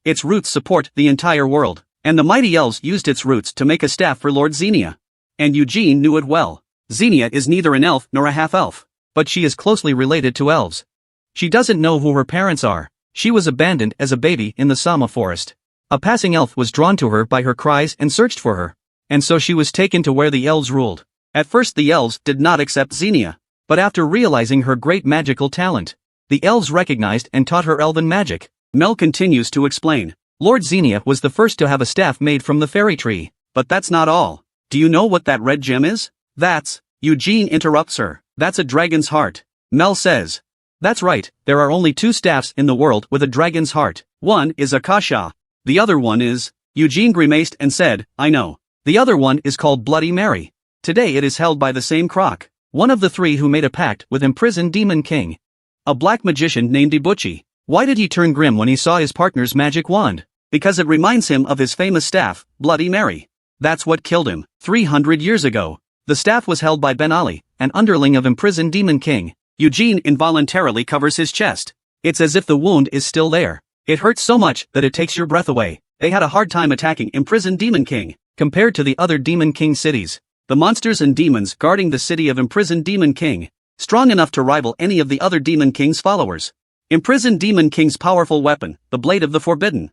Its roots support the entire world, and the mighty elves used its roots to make a staff for Lord Xenia. And Eugene knew it well. Xenia is neither an elf nor a half-elf, but she is closely related to elves. She doesn't know who her parents are. She was abandoned as a baby in the Sama forest. A passing elf was drawn to her by her cries and searched for her, and so she was taken to where the elves ruled. At first the elves did not accept Xenia, but after realizing her great magical talent, the elves recognized and taught her elven magic. Mel continues to explain. Lord Xenia was the first to have a staff made from the fairy tree, but that's not all. Do you know what that red gem is? That's... Eugene interrupts her. "That's a dragon's heart." Mel says, "That's right, there are only two staffs in the world with a dragon's heart. One is Akasha. The other one is..." Eugene grimaced and said, "I know. The other one is called Bloody Mary. Today it is held by the same croc, one of the three who made a pact with imprisoned Demon King, a black magician named Ibuchi." Why did he turn grim when he saw his partner's magic wand? Because it reminds him of his famous staff, Bloody Mary. That's what killed him, 300 years ago. The staff was held by Ben Ali, an underling of imprisoned Demon King. Eugene involuntarily covers his chest. It's as if the wound is still there. It hurts so much that it takes your breath away. They had a hard time attacking imprisoned Demon King. Compared to the other Demon King cities, the monsters and demons guarding the city of imprisoned Demon King, strong enough to rival any of the other Demon King's followers. Imprisoned Demon King's powerful weapon, the Blade of the Forbidden,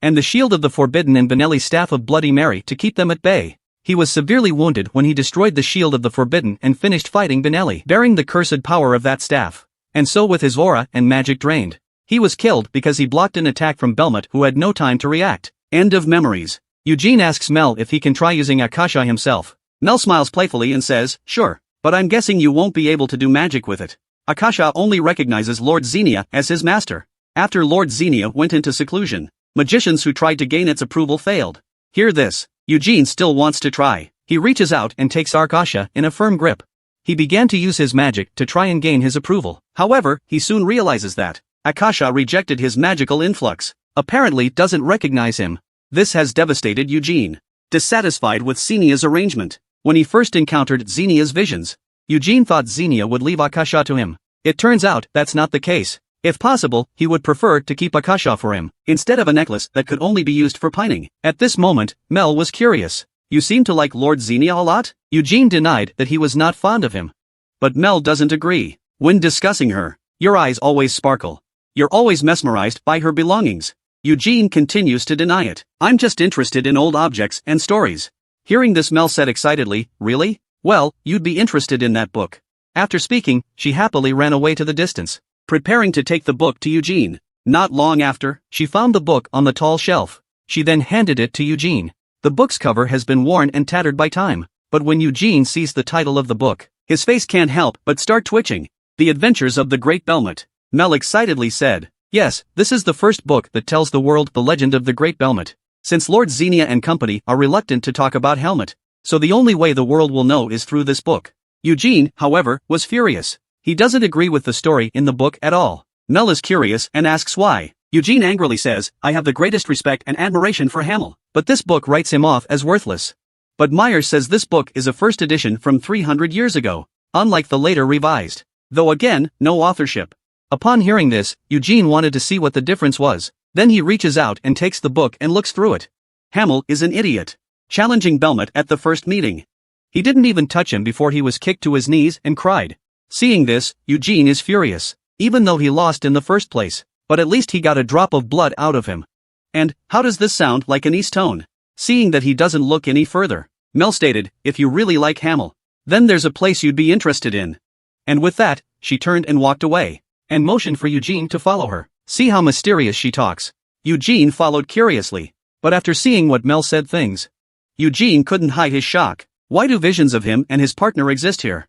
and the Shield of the Forbidden and Benelli's Staff of Bloody Mary to keep them at bay. He was severely wounded when he destroyed the Shield of the Forbidden and finished fighting Benelli, bearing the cursed power of that staff. And so with his aura and magic drained, he was killed because he blocked an attack from Belmont who had no time to react. End of memories. Eugene asks Mel if he can try using Akasha himself. Mel smiles playfully and says, "Sure, but I'm guessing you won't be able to do magic with it. Akasha only recognizes Lord Xenia as his master." After Lord Xenia went into seclusion, magicians who tried to gain its approval failed. Hear this. Eugene still wants to try. He reaches out and takes Akasha in a firm grip. He began to use his magic to try and gain his approval. However, he soon realizes that Akasha rejected his magical influx, apparently doesn't recognize him. This has devastated Eugene. Dissatisfied with Xenia's arrangement, when he first encountered Xenia's visions, Eugene thought Xenia would leave Akasha to him. It turns out that's not the case. If possible, he would prefer to keep Akasha for him, instead of a necklace that could only be used for pining. At this moment, Mel was curious. "You seem to like Lord Xenia a lot?" Eugene denied that he was not fond of him. But Mel doesn't agree. "When discussing her, your eyes always sparkle. You're always mesmerized by her belongings." Eugene continues to deny it. "I'm just interested in old objects and stories." Hearing this, Mel said excitedly, "Really? Well, you'd be interested in that book." After speaking, she happily ran away to the distance, preparing to take the book to Eugene. Not long after, she found the book on the tall shelf. She then handed it to Eugene. The book's cover has been worn and tattered by time, but when Eugene sees the title of the book, his face can't help but start twitching. "The Adventures of the Great Belmont," Mel excitedly said. "Yes, this is the first book that tells the world the legend of the Great Belmont. Since Lord Xenia and company are reluctant to talk about Helmut, so the only way the world will know is through this book. Eugene, however, was furious. He doesn't agree with the story in the book at all. Mel is curious and asks why. Eugene angrily says, I have the greatest respect and admiration for Hamel, but this book writes him off as worthless. But Myers says this book is a first edition from 300 years ago, unlike the later revised. Though again, no authorship. Upon hearing this, Eugene wanted to see what the difference was. Then he reaches out and takes the book and looks through it. Hamel is an idiot. Challenging Belmont at the first meeting. He didn't even touch him before he was kicked to his knees and cried. Seeing this, Eugene is furious, even though he lost in the first place. But at least he got a drop of blood out of him. And, how does this sound like an East tone? Seeing that he doesn't look any further, Mel stated, if you really like Hamel, then there's a place you'd be interested in. And with that, she turned and walked away, and motioned for Eugene to follow her. See how mysterious she talks. Eugene followed curiously, but after seeing what Mel said things, Eugene couldn't hide his shock. Why do visions of him and his partner exist here?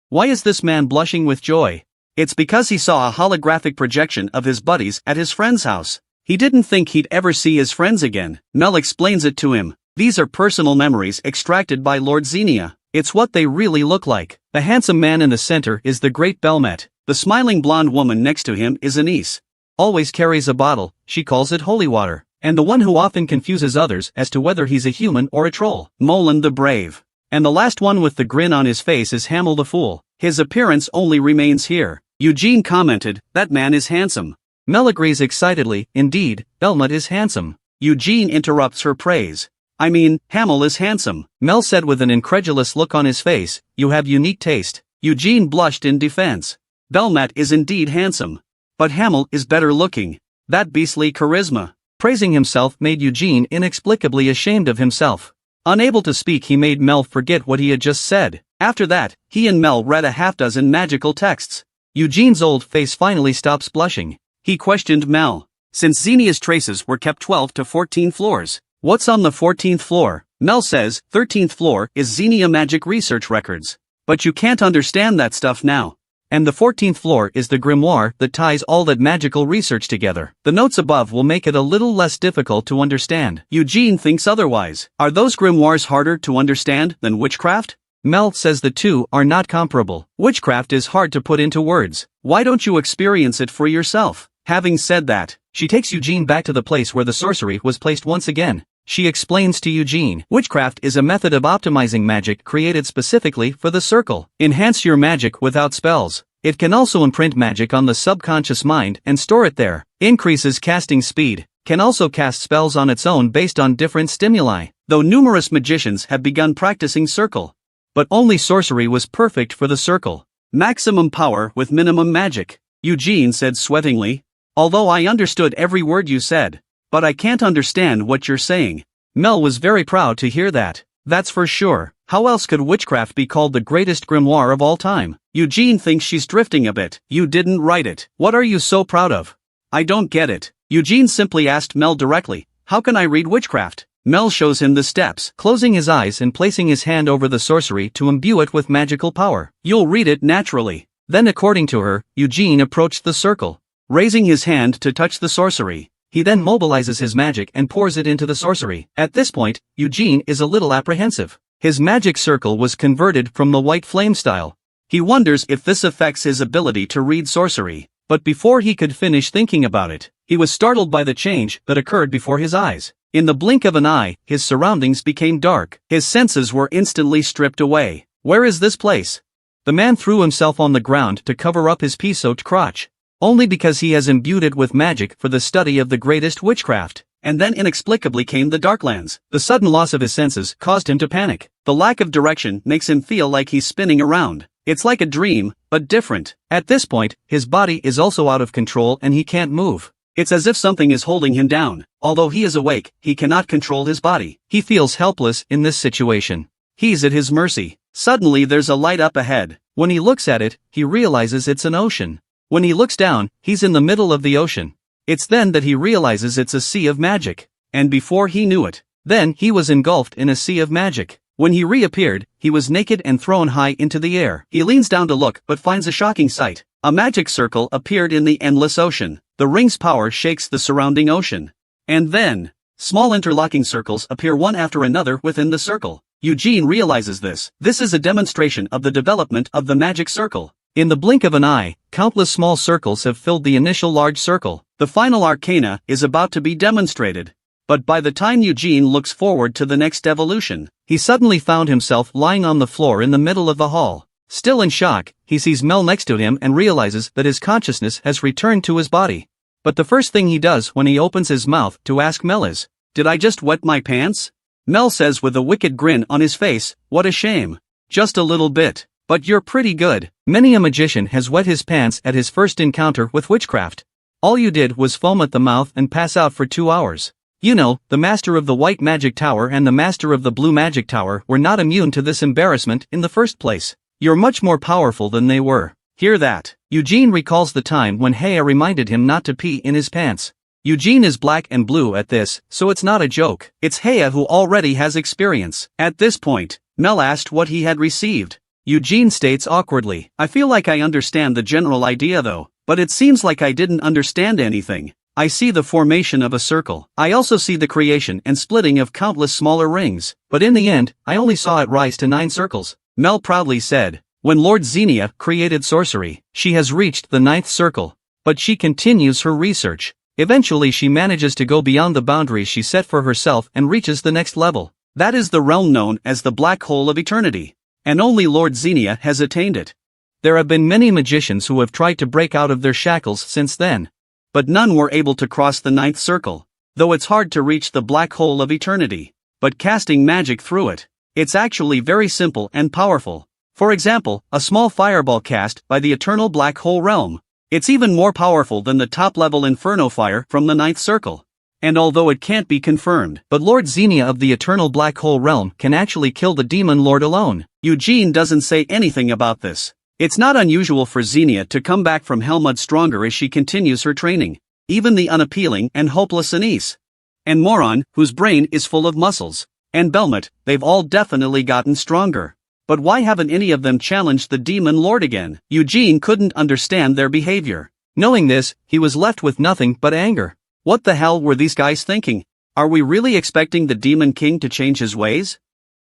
Why is this man blushing with joy? It's because he saw a holographic projection of his buddies at his friend's house. He didn't think he'd ever see his friends again. Mel explains it to him. These are personal memories extracted by Lord Xenia. It's what they really look like. The handsome man in the center is the great Belmet. The smiling blonde woman next to him is Anise. Always carries a bottle, she calls it holy water. And the one who often confuses others as to whether he's a human or a troll, Molan the Brave. And the last one with the grin on his face is Hamel the Fool. His appearance only remains here. Eugene commented, that man is handsome. Mel agrees excitedly, indeed, Belmont is handsome. Eugene interrupts her praise. I mean, Hamel is handsome. Mel said with an incredulous look on his face, you have unique taste. Eugene blushed in defense. Belmont is indeed handsome. But Hamel is better looking. That beastly charisma. Praising himself made Eugene inexplicably ashamed of himself. Unable to speak, he made Mel forget what he had just said. After that, he and Mel read a half-dozen magical texts. Eugene's old face finally stops blushing. He questioned Mel. Since Xenia's traces were kept 12 to 14 floors, what's on the 14th floor? Mel says, 13th floor is Xenia magic research records. But you can't understand that stuff now. And the 14th floor is the grimoire that ties all that magical research together. The notes above will make it a little less difficult to understand. Eugene thinks otherwise. Are those grimoires harder to understand than witchcraft? Mel says the two are not comparable. Witchcraft is hard to put into words. Why don't you experience it for yourself? Having said that, she takes Eugene back to the place where the sorcery was placed once again. She explains to Eugene, witchcraft is a method of optimizing magic created specifically for the circle. Enhance your magic without spells. It can also imprint magic on the subconscious mind and store it there. Increases casting speed. Can also cast spells on its own based on different stimuli. Though numerous magicians have begun practicing circle. But only sorcery was perfect for the circle. Maximum power with minimum magic. Eugene said sweatingly. Although I understood every word you said. But I can't understand what you're saying. Mel was very proud to hear that. That's for sure. How else could witchcraft be called the greatest grimoire of all time? Eugene thinks she's drifting a bit. You didn't write it. What are you so proud of? I don't get it. Eugene simply asked Mel directly, how can I read witchcraft? Mel shows him the steps, closing his eyes and placing his hand over the sorcery to imbue it with magical power. You'll read it naturally. Then according to her, Eugene approached the circle, raising his hand to touch the sorcery. He then mobilizes his magic and pours it into the sorcery. At this point, Eugene is a little apprehensive. His magic circle was converted from the white flame style. He wonders if this affects his ability to read sorcery. But before he could finish thinking about it, he was startled by the change that occurred before his eyes. In the blink of an eye, his surroundings became dark. His senses were instantly stripped away. Where is this place? The man threw himself on the ground to cover up his pea-soaked crotch. Only because he has imbued it with magic for the study of the greatest witchcraft. And then inexplicably came the Darklands. The sudden loss of his senses caused him to panic. The lack of direction makes him feel like he's spinning around. It's like a dream, but different. At this point, his body is also out of control and he can't move. It's as if something is holding him down. Although he is awake, he cannot control his body. He feels helpless in this situation. He's at his mercy. Suddenly there's a light up ahead. When he looks at it, he realizes it's an ocean. When he looks down, he's in the middle of the ocean. It's then that he realizes it's a sea of magic. And before he knew it, then he was engulfed in a sea of magic. When he reappeared, he was naked and thrown high into the air. He leans down to look but finds a shocking sight. A magic circle appeared in the endless ocean. The ring's power shakes the surrounding ocean. And then, Small interlocking circles appear one after another within the circle. Eugene realizes this. This is a demonstration of the development of the magic circle. In the blink of an eye, countless small circles have filled the initial large circle. The final arcana is about to be demonstrated. But by the time Eugene looks forward to the next evolution, he suddenly found himself lying on the floor in the middle of the hall. Still in shock, he sees Mel next to him and realizes that his consciousness has returned to his body. But the first thing he does when he opens his mouth to ask Mel is, "Did I just wet my pants?" Mel says with a wicked grin on his face, "What a shame. Just a little bit. But you're pretty good." Many a magician has wet his pants at his first encounter with witchcraft. All you did was foam at the mouth and pass out for 2 hours. You know, the master of the white magic tower and the master of the blue magic tower were not immune to this embarrassment in the first place. You're much more powerful than they were. Hear that? Eugene recalls the time when Heya reminded him not to pee in his pants. Eugene is black and blue at this, so it's not a joke. It's Heya who already has experience. At this point, Mel asked what he had received. Eugene states awkwardly, "I feel like I understand the general idea though, but it seems like I didn't understand anything. I see the formation of a circle. I also see the creation and splitting of countless smaller rings, but in the end, I only saw it rise to 9 circles." Mel proudly said, "When Lord Xenia created sorcery, she has reached the 9th circle. But she continues her research. Eventually she manages to go beyond the boundaries she set for herself and reaches the next level. That is the realm known as the Black Hole of Eternity. And only Lord Xenia has attained it. There have been many magicians who have tried to break out of their shackles since then. But none were able to cross the 9th circle. Though it's hard to reach the Black Hole of Eternity. But casting magic through it, it's actually very simple and powerful. For example, a small fireball cast by the Eternal Black Hole realm. It's even more powerful than the top-level Inferno fire from the 9th circle. And although it can't be confirmed, but Lord Xenia of the Eternal Black Hole realm can actually kill the Demon Lord alone. Eugene doesn't say anything about this. It's not unusual for Xenia to come back from Helmut stronger as she continues her training. Even the unappealing and hopeless Anise. And Moron, whose brain is full of muscles. And Belmont, they've all definitely gotten stronger. But why haven't any of them challenged the Demon Lord again? Eugene couldn't understand their behavior. Knowing this, he was left with nothing but anger. What the hell were these guys thinking? Are we really expecting the Demon King to change his ways?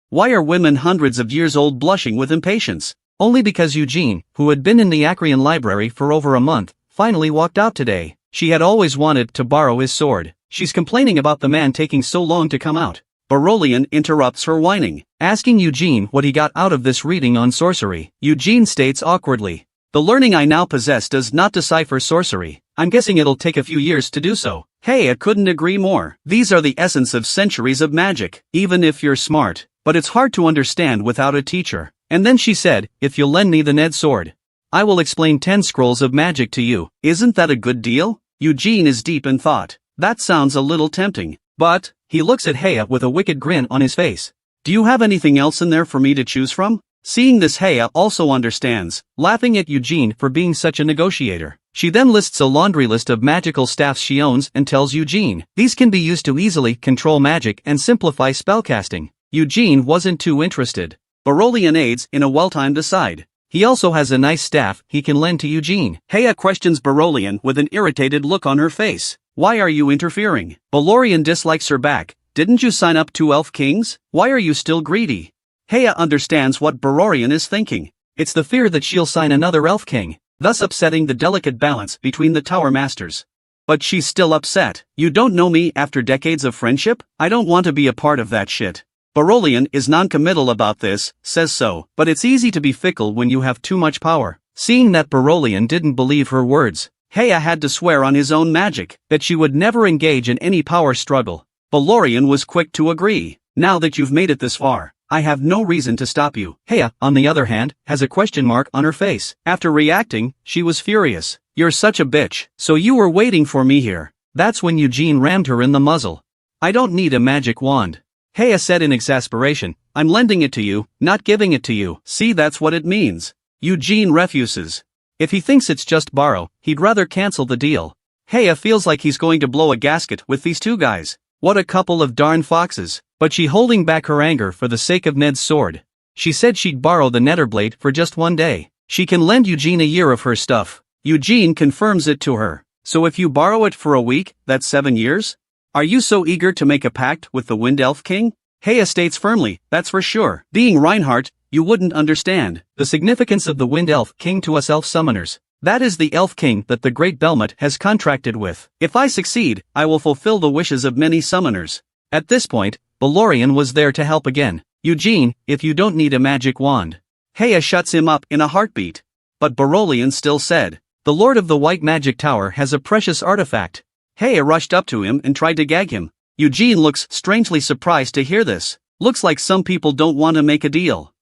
Why are women hundreds of years old blushing with impatience? Only because Eugene, who had been in the Acrian library for over a month, finally walked out today. She had always wanted to borrow his sword. She's complaining about the man taking so long to come out. Barolian interrupts her whining, asking Eugene what he got out of this reading on sorcery. Eugene states awkwardly, "The learning I now possess does not decipher sorcery. I'm guessing it'll take a few years to do so." Hey, I couldn't agree more. These are the essence of centuries of magic, even if you're smart. But it's hard to understand without a teacher. And then she said, "If you'll lend me the Ned sword, I will explain 10 scrolls of magic to you." Isn't that a good deal? Eugene is deep in thought. That sounds a little tempting. But, he looks at Heya with a wicked grin on his face. "Do you have anything else in there for me to choose from?" Seeing this, Heya also understands, laughing at Eugene for being such a negotiator. She then lists a laundry list of magical staffs she owns and tells Eugene, these can be used to easily control magic and simplify spellcasting. Eugene wasn't too interested. Barolian aids in a well-timed aside. He also has a nice staff he can lend to Eugene. Heya questions Barolian with an irritated look on her face. "Why are you interfering?" Barolian dislikes her back. "Didn't you sign up 2 elf kings? Why are you still greedy?" Heya understands what Barolian is thinking. It's the fear that she'll sign another elf king, thus upsetting the delicate balance between the tower masters. But she's still upset. "You don't know me after decades of friendship? I don't want to be a part of that shit." Barolian is non-committal about this, says so, but it's easy to be fickle when you have too much power. Seeing that Barolian didn't believe her words, Heya had to swear on his own magic that she would never engage in any power struggle. Barolian was quick to agree. "Now that you've made it this far, I have no reason to stop you." Heya, on the other hand, has a question mark on her face. After reacting, she was furious. "You're such a bitch. So you were waiting for me here." That's when Eugene rammed her in the muzzle. "I don't need a magic wand." Heya said in exasperation, "I'm lending it to you, not giving it to you." See, that's what it means. Eugene refuses. If he thinks it's just borrow, he'd rather cancel the deal. Heya feels like he's going to blow a gasket with these two guys. What a couple of darn foxes. But she holding back her anger for the sake of Ned's sword. She said she'd borrow the Netherblade for just 1 day. She can lend Eugene a year of her stuff. Eugene confirms it to her. "So if you borrow it for a week, that's 7 years?" Are you so eager to make a pact with the Wind Elf King? Heya states firmly, that's for sure. Being Reinhardt, you wouldn't understand the significance of the Wind Elf King to us elf summoners. That is the Elf King that the Great Belmont has contracted with. If I succeed, I will fulfill the wishes of many summoners. At this point, Balorian was there to help again. Eugene, if you don't need a magic wand. Heya shuts him up in a heartbeat. But Balorian still said, the Lord of the White Magic Tower has a precious artifact. Heya rushed up to him and tried to gag him. Eugene looks strangely surprised to hear this. Looks like some people don't want to make a deal.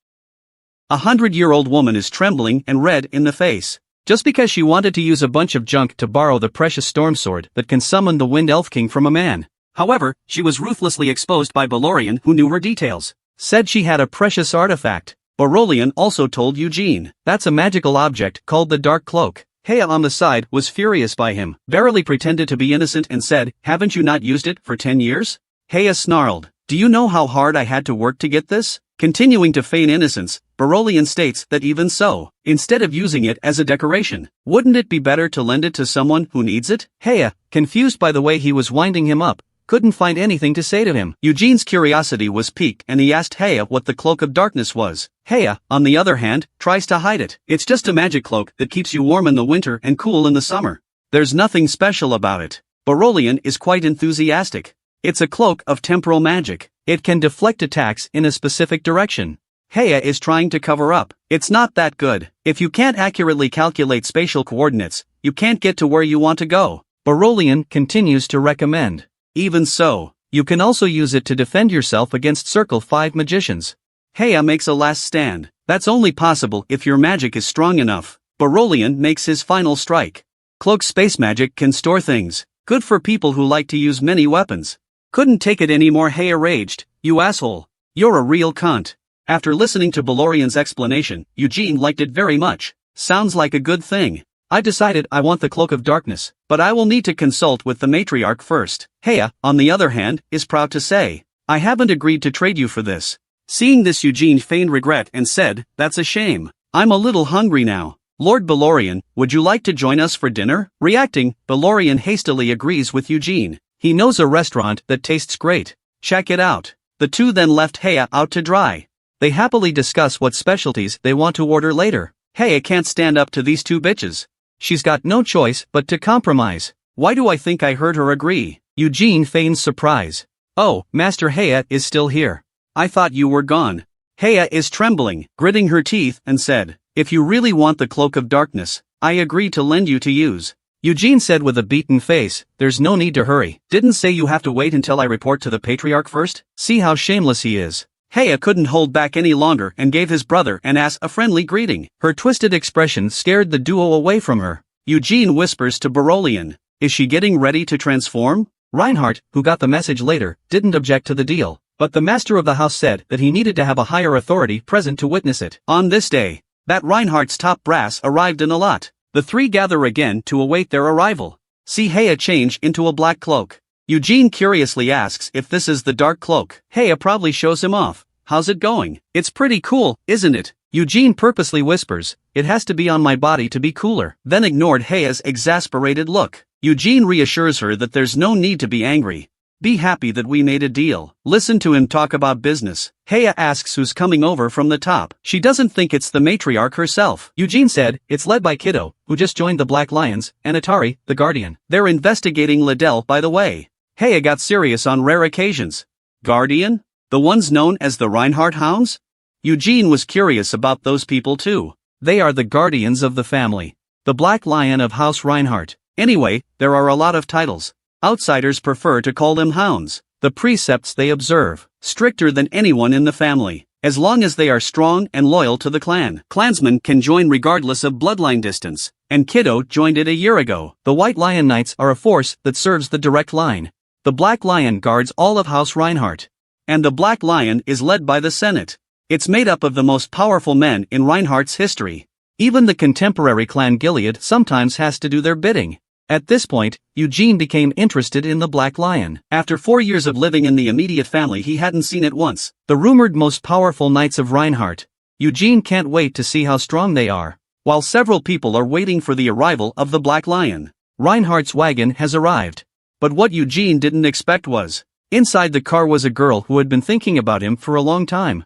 100-year-old woman is trembling and red in the face. Just because she wanted to use a bunch of junk to borrow the precious storm sword that can summon the Wind Elf King from a man. However, she was ruthlessly exposed by Balorian, who knew her details. Said she had a precious artifact. Balorian also told Eugene, that's a magical object called the Dark Cloak. Heya on the side was furious by him, barely pretended to be innocent and said, haven't you not used it for 10 years? Heya snarled, do you know how hard I had to work to get this? Continuing to feign innocence, Balorian states that even so, instead of using it as a decoration, wouldn't it be better to lend it to someone who needs it? Heya, confused by the way he was winding him up, couldn't find anything to say to him. Eugene's curiosity was piqued and he asked Heya what the Cloak of Darkness was. Heya, on the other hand, tries to hide it. It's just a magic cloak that keeps you warm in the winter and cool in the summer. There's nothing special about it. Balorian is quite enthusiastic. It's a cloak of temporal magic. It can deflect attacks in a specific direction. Heya is trying to cover up. It's not that good. If you can't accurately calculate spatial coordinates, you can't get to where you want to go. Balorian continues to recommend. Even so, you can also use it to defend yourself against Circle 5 magicians. Heya makes a last stand. That's only possible if your magic is strong enough. Balorian makes his final strike. Cloak space magic can store things. Good for people who like to use many weapons. Couldn't take it anymore, Heya raged. You asshole. You're a real cunt. After listening to Balorian's explanation, Eugene liked it very much. Sounds like a good thing. I decided I want the Cloak of Darkness, but I will need to consult with the matriarch first. Heya, on the other hand, is proud to say, I haven't agreed to trade you for this. Seeing this, Eugene feigned regret and said, that's a shame. I'm a little hungry now. Lord Balorian, would you like to join us for dinner? Reacting, Balorian hastily agrees with Eugene. He knows a restaurant that tastes great. Check it out. The two then left Heya out to dry. They happily discuss what specialties they want to order later. Heya can't stand up to these two bitches. She's got no choice but to compromise. Why do I think I heard her agree? Eugene feigns surprise. Oh, Master Heya is still here. I thought you were gone. Heya is trembling, gritting her teeth, and said, if you really want the Cloak of Darkness, I agree to lend you to use. Eugene said with a beaten face, there's no need to hurry. Didn't say you have to wait until I report to the Patriarch first? See how shameless he is. Heya couldn't hold back any longer and gave his brother and ass a friendly greeting. Her twisted expression scared the duo away from her. Eugene whispers to Balorian, is she getting ready to transform? Reinhardt, who got the message later, didn't object to the deal, but the master of the house said that he needed to have a higher authority present to witness it. On this day, that Reinhardt's top brass arrived in a lot. The three gather again to await their arrival. See Heya change into a black cloak. Eugene curiously asks if this is the Dark Cloak. Heya probably shows him off. How's it going? It's pretty cool, isn't it? Eugene purposely whispers, it has to be on my body to be cooler. Then ignored Heya's exasperated look. Eugene reassures her that there's no need to be angry. Be happy that we made a deal. Listen to him talk about business. Heya asks who's coming over from the top. She doesn't think it's the matriarch herself. Eugene said, it's led by Kiddo, who just joined the Black Lions, and Atari, the Guardian. They're investigating Liddell, by the way. Heya got serious on rare occasions. Guardian? The ones known as the Reinhardt Hounds? Eugene was curious about those people too. They are the guardians of the family. The Black Lion of House Reinhardt. Anyway, there are a lot of titles. Outsiders prefer to call them hounds. The precepts they observe, stricter than anyone in the family. As long as they are strong and loyal to the clan. Clansmen can join regardless of bloodline distance. And Kiddo joined it a year ago. The White Lion Knights are a force that serves the direct line. The Black Lion guards all of House Reinhardt. And the Black Lion is led by the Senate. It's made up of the most powerful men in Reinhardt's history. Even the contemporary clan Gilead sometimes has to do their bidding. At this point, Eugene became interested in the Black Lion. After 4 years of living in the immediate family, he hadn't seen it once. The rumored most powerful knights of Reinhardt. Eugene can't wait to see how strong they are. While several people are waiting for the arrival of the Black Lion, Reinhardt's wagon has arrived. But what Eugene didn't expect was, inside the car was a girl who had been thinking about him for a long time.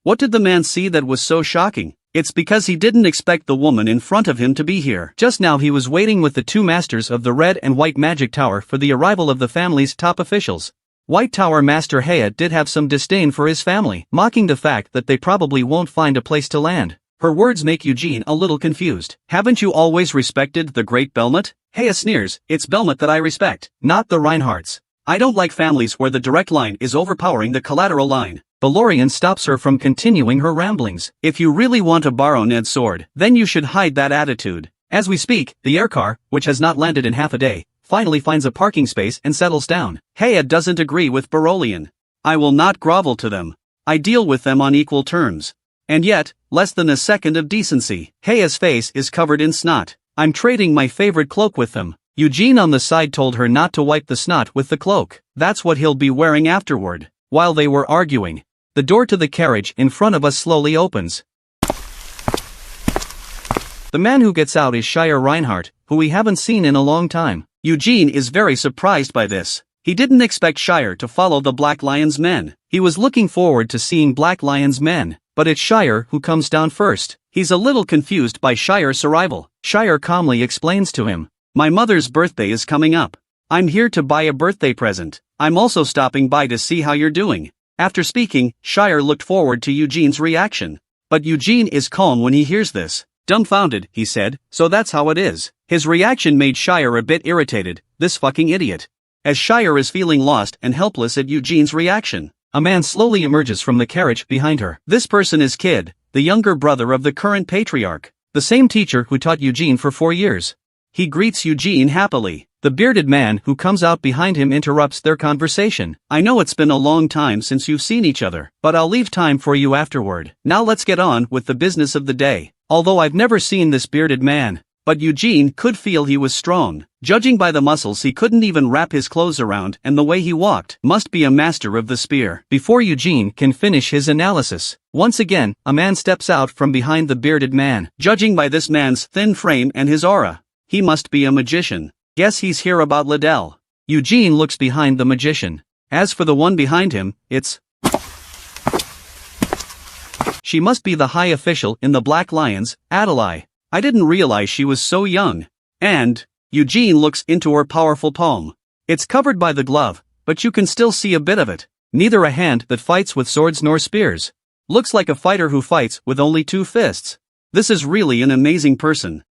What did the man see that was so shocking? It's because he didn't expect the woman in front of him to be here. Just now he was waiting with the two masters of the Red and White Magic Tower for the arrival of the family's top officials. White Tower Master Heya did have some disdain for his family, mocking the fact that they probably won't find a place to land. Her words make Eugene a little confused. Haven't you always respected the great Belmont? Heya sneers, it's Belmont that I respect, not the Reinhardts. I don't like families where the direct line is overpowering the collateral line. Balorian stops her from continuing her ramblings. If you really want to borrow Ned's sword, then you should hide that attitude. As we speak, the aircar, which has not landed in half a day, finally finds a parking space and settles down. Heya doesn't agree with Barolian. I will not grovel to them. I deal with them on equal terms. And yet, less than a second of decency. Heya's face is covered in snot. I'm trading my favorite cloak with them. Eugene on the side told her not to wipe the snot with the cloak. That's what he'll be wearing afterward. While they were arguing, the door to the carriage in front of us slowly opens. The man who gets out is Shire Reinhardt, who we haven't seen in a long time. Eugene is very surprised by this. He didn't expect Shire to follow the Black Lion's men. He was looking forward to seeing Black Lion's men, but it's Shire who comes down first. He's a little confused by Shire's arrival. Shire calmly explains to him, "My mother's birthday is coming up. I'm here to buy a birthday present. I'm also stopping by to see how you're doing." After speaking, Shire looked forward to Eugene's reaction. But Eugene is calm when he hears this. "Dumbfounded," he said, "so that's how it is." His reaction made Shire a bit irritated. This fucking idiot. As Shire is feeling lost and helpless at Eugene's reaction, a man slowly emerges from the carriage behind her. This person is Kid, the younger brother of the current patriarch, the same teacher who taught Eugene for 4 years. He greets Eugene happily. The bearded man who comes out behind him interrupts their conversation. "I know it's been a long time since you've seen each other, but I'll leave time for you afterward. Now let's get on with the business of the day." Although I've never seen this bearded man, but Eugene could feel he was strong. Judging by the muscles he couldn't even wrap his clothes around, and the way he walked, must be a master of the spear. Before Eugene can finish his analysis, once again, a man steps out from behind the bearded man. Judging by this man's thin frame and his aura, he must be a magician. Guess he's here about Liddell. Eugene looks behind the magician. As for the one behind him, it's... She must be the high official in the Black Lions, Adelaide. I didn't realize she was so young. And... Eugene looks into her powerful palm. It's covered by the glove, but you can still see a bit of it. Neither a hand that fights with swords nor spears. Looks like a fighter who fights with only 2 fists. This is really an amazing person.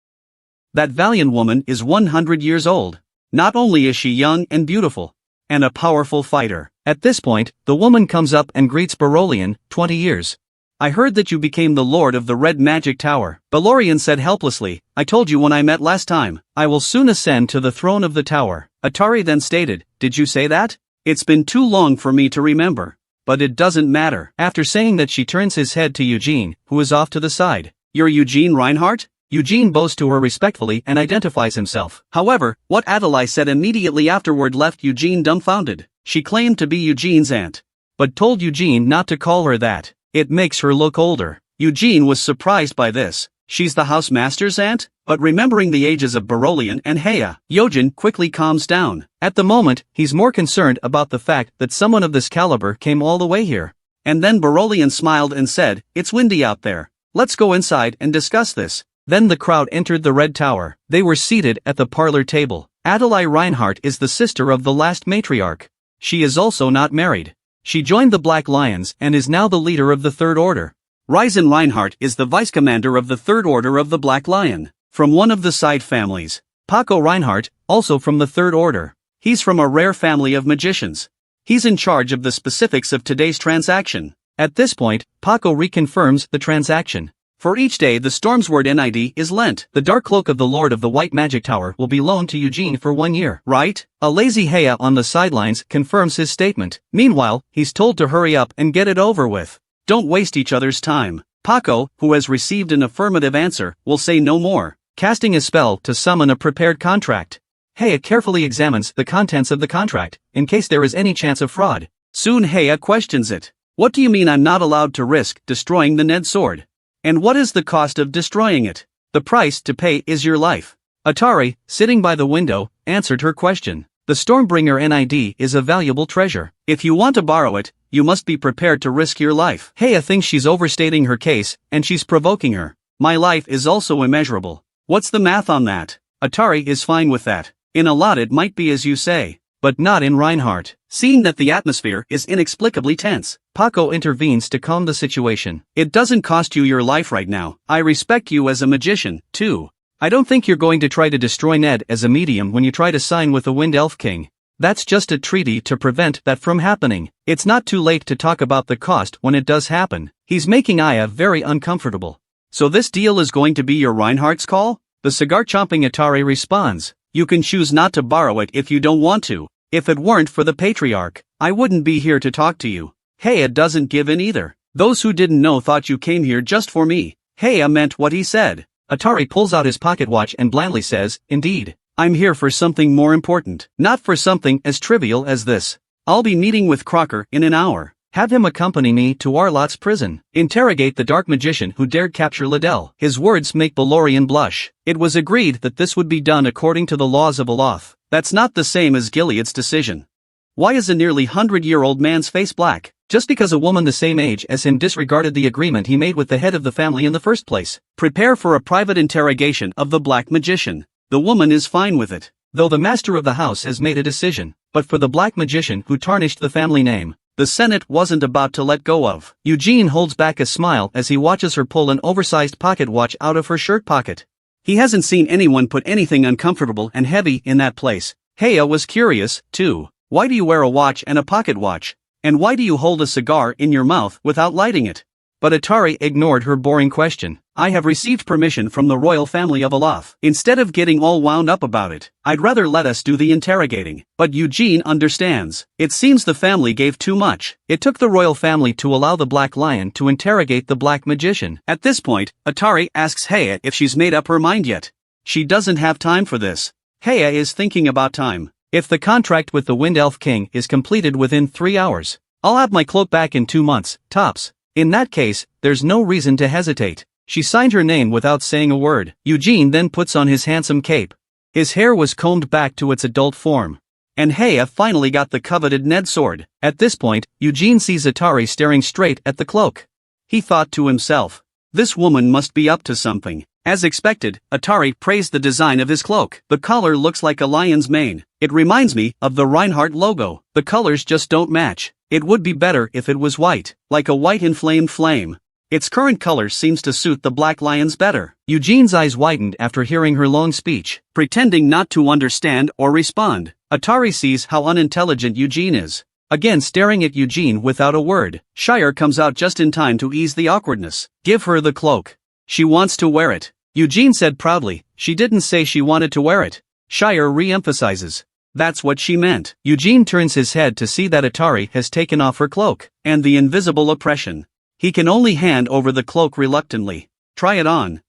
That valiant woman is 100 years old. Not only is she young and beautiful, and a powerful fighter. At this point, the woman comes up and greets Barolian, 20 years. "I heard that you became the Lord of the Red Magic Tower." Balorian said helplessly, "I told you when I met last time, I will soon ascend to the throne of the tower." Atari then stated, "Did you say that? It's been too long for me to remember. But it doesn't matter." After saying that, she turns his head to Eugene, who is off to the side. "You're Eugene Reinhardt?" Eugene bows to her respectfully and identifies himself. However, what Adelaide said immediately afterward left Eugene dumbfounded. She claimed to be Eugene's aunt, but told Eugene not to call her that. It makes her look older. Eugene was surprised by this. She's the housemaster's aunt? But remembering the ages of Barolian and Heya, Eugene quickly calms down. At the moment, he's more concerned about the fact that someone of this caliber came all the way here. And then Barolian smiled and said, "It's windy out there. Let's go inside and discuss this." Then the crowd entered the Red Tower. They were seated at the parlor table. Adelaide Reinhardt is the sister of the last matriarch. She is also not married. She joined the Black Lions and is now the leader of the Third Order. Risen Reinhardt is the vice-commander of the Third Order of the Black Lion, from one of the side families. Paco Reinhardt, also from the Third Order. He's from a rare family of magicians. He's in charge of the specifics of today's transaction. At this point, Paco reconfirms the transaction. For each day the Stormsword NID is lent. The dark cloak of the Lord of the White Magic Tower will be loaned to Eugene for 1 year, right? A lazy Heya on the sidelines confirms his statement. Meanwhile, he's told to hurry up and get it over with. Don't waste each other's time. Paco, who has received an affirmative answer, will say no more, casting a spell to summon a prepared contract. Heya carefully examines the contents of the contract, in case there is any chance of fraud. Soon Heya questions it. "What do you mean I'm not allowed to risk destroying the Ned sword? And what is the cost of destroying it?" "The price to pay is your life." Atari, sitting by the window, answered her question. The Stormbringer NID is a valuable treasure. If you want to borrow it, you must be prepared to risk your life. Heya thinks she's overstating her case, and she's provoking her. My life is also immeasurable. What's the math on that? Atari is fine with that. In a lot it might be as you say, but not in Reinhardt. Seeing that the atmosphere is inexplicably tense, Paco intervenes to calm the situation. It doesn't cost you your life right now. I respect you as a magician, too. I don't think you're going to try to destroy Ned as a medium when you try to sign with the Wind Elf King. That's just a treaty to prevent that from happening. It's not too late to talk about the cost when it does happen. He's making Aya very uncomfortable. So this deal is going to be your Reinhardt's call? The cigar-chomping Atari responds. You can choose not to borrow it if you don't want to. If it weren't for the Patriarch, I wouldn't be here to talk to you. Heya doesn't give in either. Those who didn't know thought you came here just for me. Heya meant what he said. Atari pulls out his pocket watch and blandly says, indeed. I'm here for something more important, not for something as trivial as this. I'll be meeting with Crocker in an hour. Have him accompany me to Arlot's prison. Interrogate the dark magician who dared capture Liddell. His words make Balorian blush. It was agreed that this would be done according to the laws of Aloth. That's not the same as Gilead's decision. Why is a nearly 100-year-old man's face black? Just because a woman the same age as him disregarded the agreement he made with the head of the family in the first place. Prepare for a private interrogation of the black magician. The woman is fine with it, though the master of the house has made a decision. But for the black magician who tarnished the family name, the Senate wasn't about to let go of. Eugene holds back a smile as he watches her pull an oversized pocket watch out of her shirt pocket. He hasn't seen anyone put anything uncomfortable and heavy in that place. Heya was curious, too. Why do you wear a watch and a pocket watch? And why do you hold a cigar in your mouth without lighting it? But Atari ignored her boring question. I have received permission from the royal family of Aloth. Instead of getting all wound up about it, I'd rather let us do the interrogating. But Eugene understands. It seems the family gave too much. It took the royal family to allow the Black Lion to interrogate the Black Magician. At this point, Atari asks Heya if she's made up her mind yet. She doesn't have time for this. Heya is thinking about time. If the contract with the Wind Elf King is completed within 3 hours, I'll have my cloak back in 2 months, tops. In that case, there's no reason to hesitate. She signed her name without saying a word. Eugene then puts on his handsome cape. His hair was combed back to its adult form. And Heya finally got the coveted Ned sword. At this point, Eugene sees Atari staring straight at the cloak. He thought to himself, this woman must be up to something. As expected, Atari praised the design of his cloak. The collar looks like a lion's mane. It reminds me of the Reinhardt logo. The colors just don't match. It would be better if it was white, like a white inflamed flame. Its current color seems to suit the Black Lions better. Eugene's eyes widened after hearing her long speech. Pretending not to understand or respond, Atari sees how unintelligent Eugene is. Again staring at Eugene without a word, Shire comes out just in time to ease the awkwardness. Give her the cloak. She wants to wear it. Eugene said proudly, she didn't say she wanted to wear it. Shire re-emphasizes. That's what she meant. Eugene turns his head to see that Atari has taken off her cloak, and the invisible oppression. He can only hand over the cloak reluctantly. Try it on.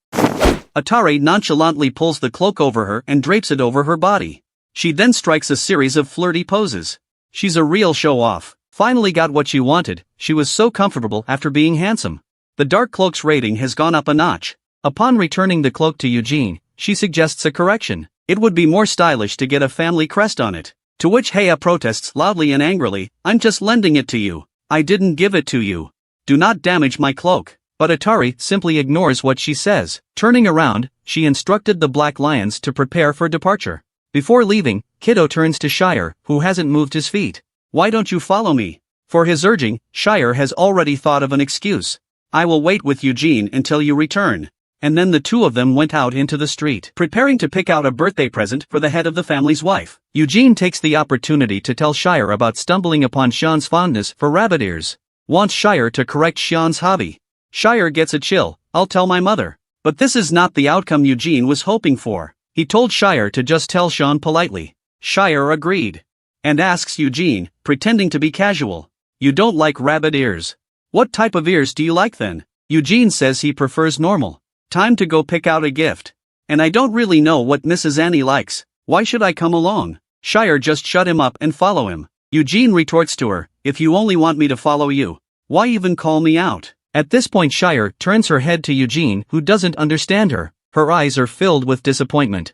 Atari nonchalantly pulls the cloak over her and drapes it over her body. She then strikes a series of flirty poses. She's a real show-off. Finally got what she wanted, she was so comfortable after being handsome. The dark cloak's rating has gone up a notch. Upon returning the cloak to Eugene, she suggests a correction. It would be more stylish to get a family crest on it. To which Heya protests loudly and angrily, I'm just lending it to you. I didn't give it to you. Do not damage my cloak. But Atari simply ignores what she says. Turning around, she instructed the Black Lions to prepare for departure. Before leaving, Kiddo turns to Shire, who hasn't moved his feet. Why don't you follow me? For his urging, Shire has already thought of an excuse. I will wait with Eugene until you return. And then the two of them went out into the street, preparing to pick out a birthday present for the head of the family's wife. Eugene takes the opportunity to tell Shire about stumbling upon Sean's fondness for rabbit ears. Wants Shire to correct Sean's hobby. Shire gets a chill, I'll tell my mother. But this is not the outcome Eugene was hoping for. He told Shire to just tell Sean politely. Shire agreed. And asks Eugene, pretending to be casual. You don't like rabbit ears. What type of ears do you like then? Eugene says he prefers normal. Time to go pick out a gift. And I don't really know what Mrs. Annie likes. Why should I come along? Shire just shut him up and follow him. Eugene retorts to her, if you only want me to follow you, why even call me out? At this point Shire turns her head to Eugene, who doesn't understand her. Her eyes are filled with disappointment.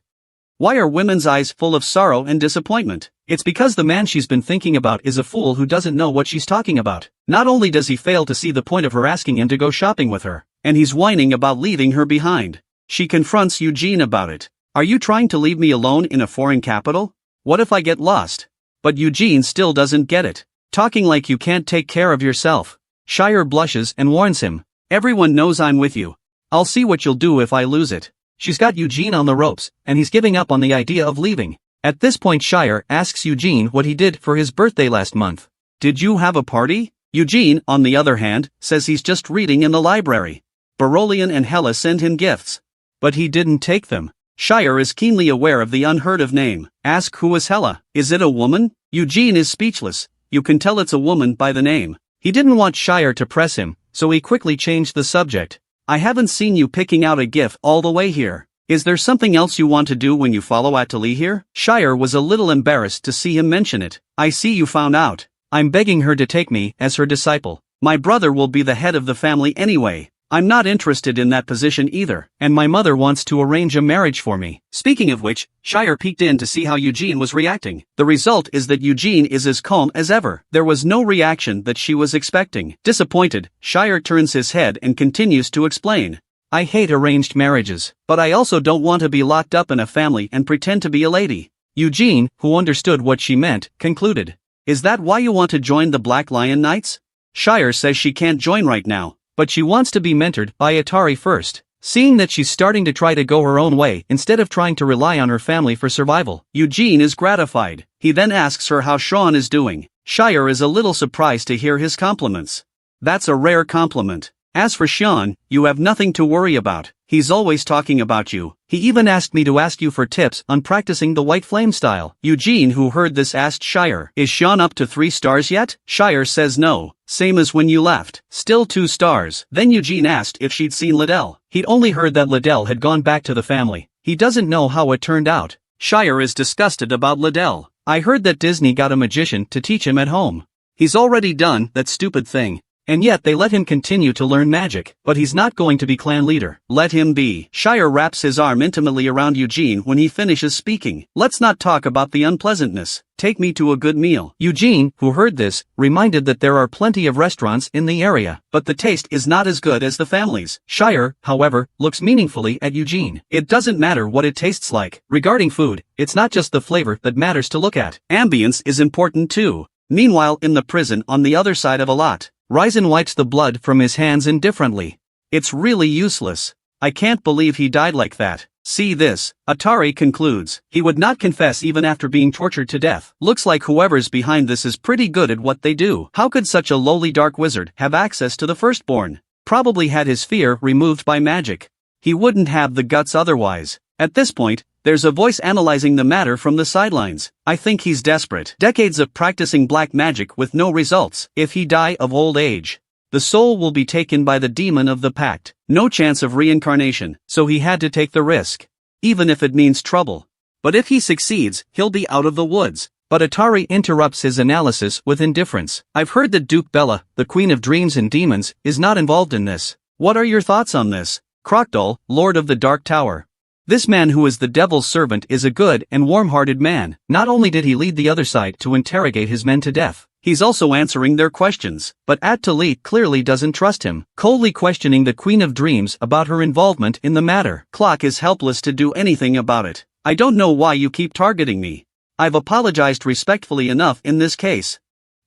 Why are women's eyes full of sorrow and disappointment? It's because the man she's been thinking about is a fool who doesn't know what she's talking about. Not only does he fail to see the point of her asking him to go shopping with her, and he's whining about leaving her behind. She confronts Eugene about it. Are you trying to leave me alone in a foreign capital? What if I get lost? But Eugene still doesn't get it. Talking like you can't take care of yourself. Shire blushes and warns him. Everyone knows I'm with you. I'll see what you'll do if I lose it. She's got Eugene on the ropes, and he's giving up on the idea of leaving. At this point Shire asks Eugene what he did for his birthday last month. Did you have a party? Eugene, on the other hand, says he's just reading in the library. Barolian and Hella send him gifts. But he didn't take them. Shire is keenly aware of the unheard-of name. Ask who is Hella. Is it a woman? Eugene is speechless. You can tell it's a woman by the name. He didn't want Shire to press him, so he quickly changed the subject. I haven't seen you picking out a gift all the way here. Is there something else you want to do when you follow Atali here? Shire was a little embarrassed to see him mention it. I see you found out. I'm begging her to take me as her disciple. My brother will be the head of the family anyway. I'm not interested in that position either, and my mother wants to arrange a marriage for me. Speaking of which, Shire peeked in to see how Eugene was reacting. The result is that Eugene is as calm as ever. There was no reaction that she was expecting. Disappointed, Shire turns his head and continues to explain. I hate arranged marriages, but I also don't want to be locked up in a family and pretend to be a lady. Eugene, who understood what she meant, concluded. Is that why you want to join the Black Lion Knights? Shire says she can't join right now, but she wants to be mentored by Atari first. Seeing that she's starting to try to go her own way instead of trying to rely on her family for survival, Eugene is gratified. He then asks her how Sean is doing. Shire is a little surprised to hear his compliments. That's a rare compliment. As for Sean, you have nothing to worry about. He's always talking about you. He even asked me to ask you for tips on practicing the white flame style. Eugene, who heard this, asked Shire, is Sean up to 3 stars yet? Shire says no, same as when you left. Still 2 stars. Then Eugene asked if she'd seen Liddell. He'd only heard that Liddell had gone back to the family. He doesn't know how it turned out. Shire is disgusted about Liddell. I heard that Disney got a magician to teach him at home. He's already done that stupid thing. And yet they let him continue to learn magic, but he's not going to be clan leader. Let him be. Shire wraps his arm intimately around Eugene when he finishes speaking. Let's not talk about the unpleasantness. Take me to a good meal. Eugene, who heard this, reminded that there are plenty of restaurants in the area, but the taste is not as good as the family's. Shire, however, looks meaningfully at Eugene. It doesn't matter what it tastes like. Regarding food, it's not just the flavor that matters to look at. Ambience is important too. Meanwhile, in the prison on the other side of a lot, Ryzen wipes the blood from his hands indifferently. It's really useless. I can't believe he died like that. See this. Atari concludes. He would not confess even after being tortured to death. Looks like whoever's behind this is pretty good at what they do. How could such a lowly dark wizard have access to the firstborn? Probably had his fear removed by magic. He wouldn't have the guts otherwise. At this point, there's a voice analyzing the matter from the sidelines. I think he's desperate. Decades of practicing black magic with no results. If he die of old age, the soul will be taken by the demon of the pact. No chance of reincarnation, so he had to take the risk. Even if it means trouble. But if he succeeds, he'll be out of the woods. But Atari interrupts his analysis with indifference. I've heard that Duke Bella, the Queen of Dreams and Demons, is not involved in this. What are your thoughts on this? Crocodile, Lord of the Dark Tower. This man who is the devil's servant is a good and warm-hearted man. Not only did he lead the other side to interrogate his men to death, he's also answering their questions. But At-Talit clearly doesn't trust him, coldly questioning the Queen of Dreams about her involvement in the matter. Clock is helpless to do anything about it. I don't know why you keep targeting me. I've apologized respectfully enough in this case.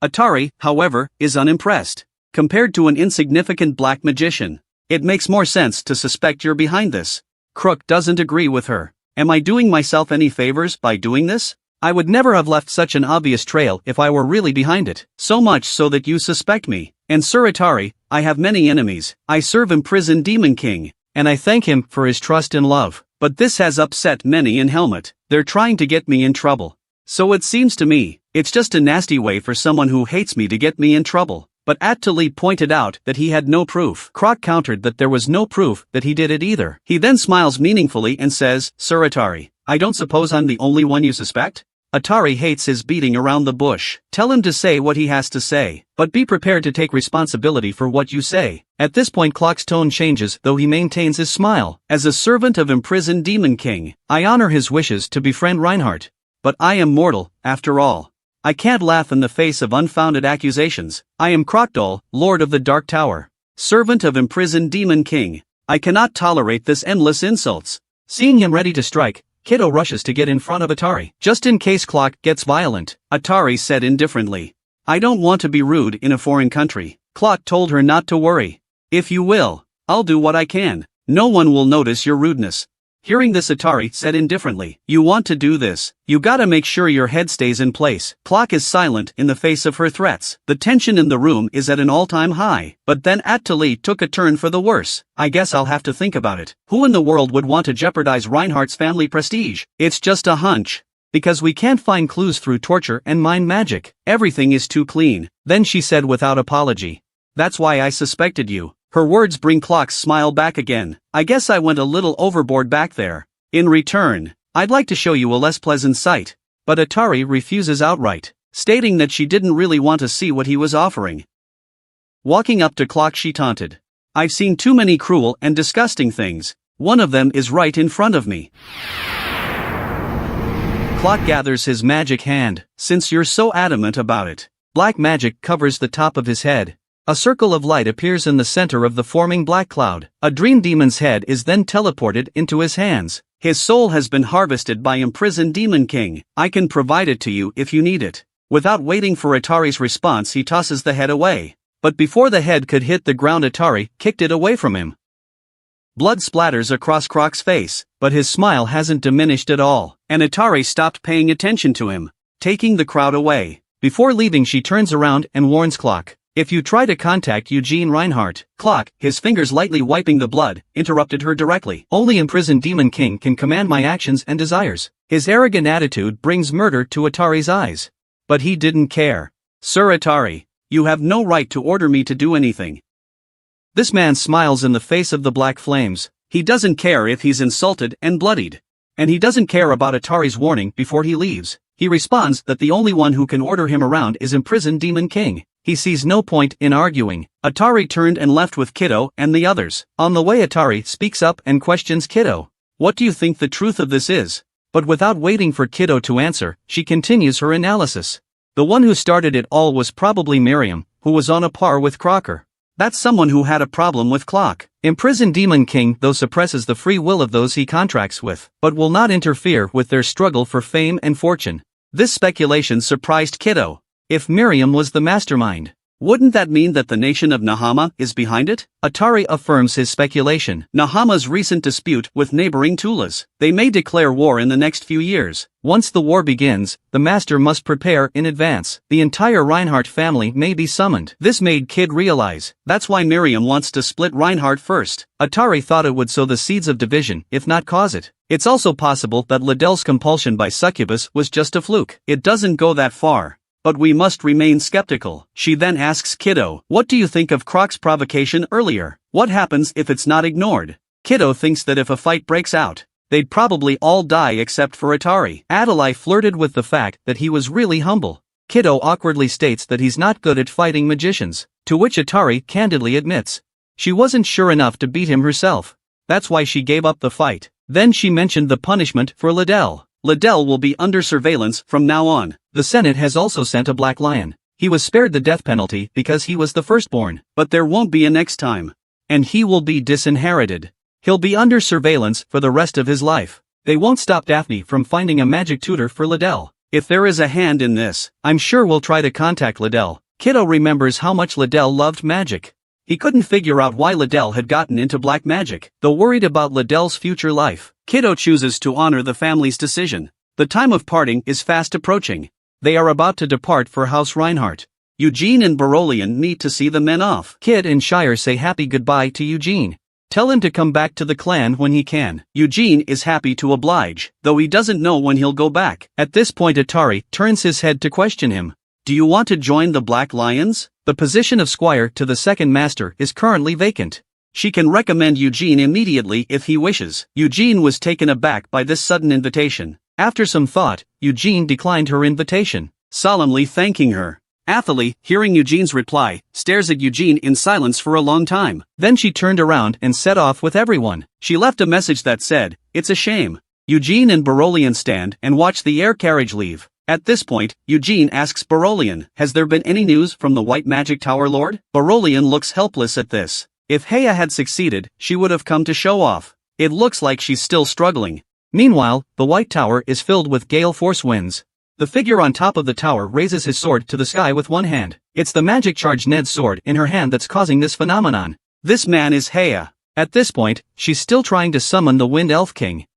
Atari, however, is unimpressed. Compared to an insignificant black magician, it makes more sense to suspect you're behind this. Crook doesn't agree with her. Am I doing myself any favors by doing this? I would never have left such an obvious trail if I were really behind it. So much so that you suspect me. And Sir Atari, I have many enemies. I serve imprisoned Demon King, and I thank him for his trust and love. But this has upset many in Helmet. They're trying to get me in trouble. So it seems to me, it's just a nasty way for someone who hates me to get me in trouble. But At-Talit pointed out that he had no proof. Croc countered that there was no proof that he did it either. He then smiles meaningfully and says, Sir Atari, I don't suppose I'm the only one you suspect? Atari hates his beating around the bush. Tell him to say what he has to say, but be prepared to take responsibility for what you say. At this point Clock's tone changes, though he maintains his smile. As a servant of imprisoned Demon King, I honor his wishes to befriend Reinhardt. but I am mortal, after all. I can't laugh in the face of unfounded accusations. I am Crocodile, Lord of the Dark Tower. Servant of imprisoned Demon King. I cannot tolerate this endless insults. Seeing him ready to strike, Kiddo rushes to get in front of Atari. Just in case Clock gets violent, Atari said indifferently. I don't want to be rude in a foreign country. Clock told her not to worry. If you will, I'll do what I can. No one will notice your rudeness. Hearing this, Atari said indifferently. You want to do this, you gotta make sure your head stays in place. Clock is silent in the face of her threats. The tension in the room is at an all-time high. But then Atali took a turn for the worse. I guess I'll have to think about it. Who in the world would want to jeopardize Reinhardt's family prestige? It's just a hunch. Because we can't find clues through torture and mind magic. Everything is too clean. Then she said without apology. That's why I suspected you. Her words bring Clock's smile back again. I guess I went a little overboard back there. In return, I'd like to show you a less pleasant sight. But Atari refuses outright, stating that she didn't really want to see what he was offering. Walking up to Clock, she taunted. I've seen too many cruel and disgusting things. One of them is right in front of me. Clock gathers his magic hand. Since you're so adamant about it. Black magic covers the top of his head. A circle of light appears in the center of the forming black cloud. A dream demon's head is then teleported into his hands. His soul has been harvested by imprisoned Demon King. I can provide it to you if you need it. Without waiting for Atari's response, he tosses the head away. But before the head could hit the ground, Atari kicked it away from him. Blood splatters across Croc's face, but his smile hasn't diminished at all, and Atari stopped paying attention to him, taking the crowd away. Before leaving, she turns around and warns Clock. If you try to contact Eugene Reinhardt, Clock, his fingers lightly wiping the blood, interrupted her directly. Only imprisoned Demon King can command my actions and desires. His arrogant attitude brings murder to Atari's eyes. But he didn't care. Sir Atari, you have no right to order me to do anything. This man smiles in the face of the black flames. He doesn't care if he's insulted and bloodied. And he doesn't care about Atari's warning before he leaves. He responds that the only one who can order him around is imprisoned Demon King. He sees no point in arguing. Atari turned and left with Kiddo and the others. On the way, Atari speaks up and questions Kiddo. What do you think the truth of this is? But without waiting for Kiddo to answer, she continues her analysis. The one who started it all was probably Miriam, who was on a par with Crocker. That's someone who had a problem with Clock. Imprisoned Demon King though suppresses the free will of those he contracts with, but will not interfere with their struggle for fame and fortune. This speculation surprised Kiddo. If Miriam was the mastermind, wouldn't that mean that the nation of Nahama is behind it? Atari affirms his speculation. Nahama's recent dispute with neighboring Tulas. They may declare war in the next few years. Once the war begins, the master must prepare in advance. The entire Reinhardt family may be summoned. This made Kid realize. That's why Miriam wants to split Reinhardt first. Atari thought it would sow the seeds of division, if not cause it. It's also possible that Liddell's compulsion by Succubus was just a fluke. It doesn't go that far. But we must remain skeptical. She then asks Kiddo, what do you think of Croc's provocation earlier? What happens if it's not ignored? Kiddo thinks that if a fight breaks out, they'd probably all die except for Atari. Adlai flirted with the fact that he was really humble. Kiddo awkwardly states that he's not good at fighting magicians, to which Atari candidly admits. She wasn't sure enough to beat him herself. That's why she gave up the fight. Then she mentioned the punishment for Liddell. Liddell will be under surveillance from now on. The Senate has also sent a black lion. He was spared the death penalty because he was the firstborn. But there won't be a next time. And he will be disinherited. He'll be under surveillance for the rest of his life. They won't stop Daphne from finding a magic tutor for Liddell. If there is a hand in this, I'm sure we'll try to contact Liddell. Kiddo remembers how much Liddell loved magic. He couldn't figure out why Liddell had gotten into black magic. Though worried about Liddell's future life, Kiddo chooses to honor the family's decision. The time of parting is fast approaching. They are about to depart for House Reinhardt. Eugene and Barolian meet to see the men off. Kid and Shire say happy goodbye to Eugene. Tell him to come back to the clan when he can. Eugene is happy to oblige, though he doesn't know when he'll go back. At this point, Atari turns his head to question him. Do you want to join the Black Lions? The position of squire to the second master is currently vacant. She can recommend Eugene immediately if he wishes. Eugene was taken aback by this sudden invitation. After some thought, Eugene declined her invitation, solemnly thanking her. Athalie, hearing Eugene's reply, stares at Eugene in silence for a long time. Then she turned around and set off with everyone. She left a message that said, "It's a shame. Eugene and Barolian stand and watch the air carriage leave. At this point, Eugene asks Barolian, has there been any news from the White Magic Tower Lord? Barolian looks helpless at this. If Heya had succeeded, she would have come to show off. It looks like she's still struggling. Meanwhile, the White Tower is filled with gale force winds. The figure on top of the tower raises his sword to the sky with one hand. It's the magic charged Ned's sword in her hand that's causing this phenomenon. This man is Heya. At this point, she's still trying to summon the Wind Elf King.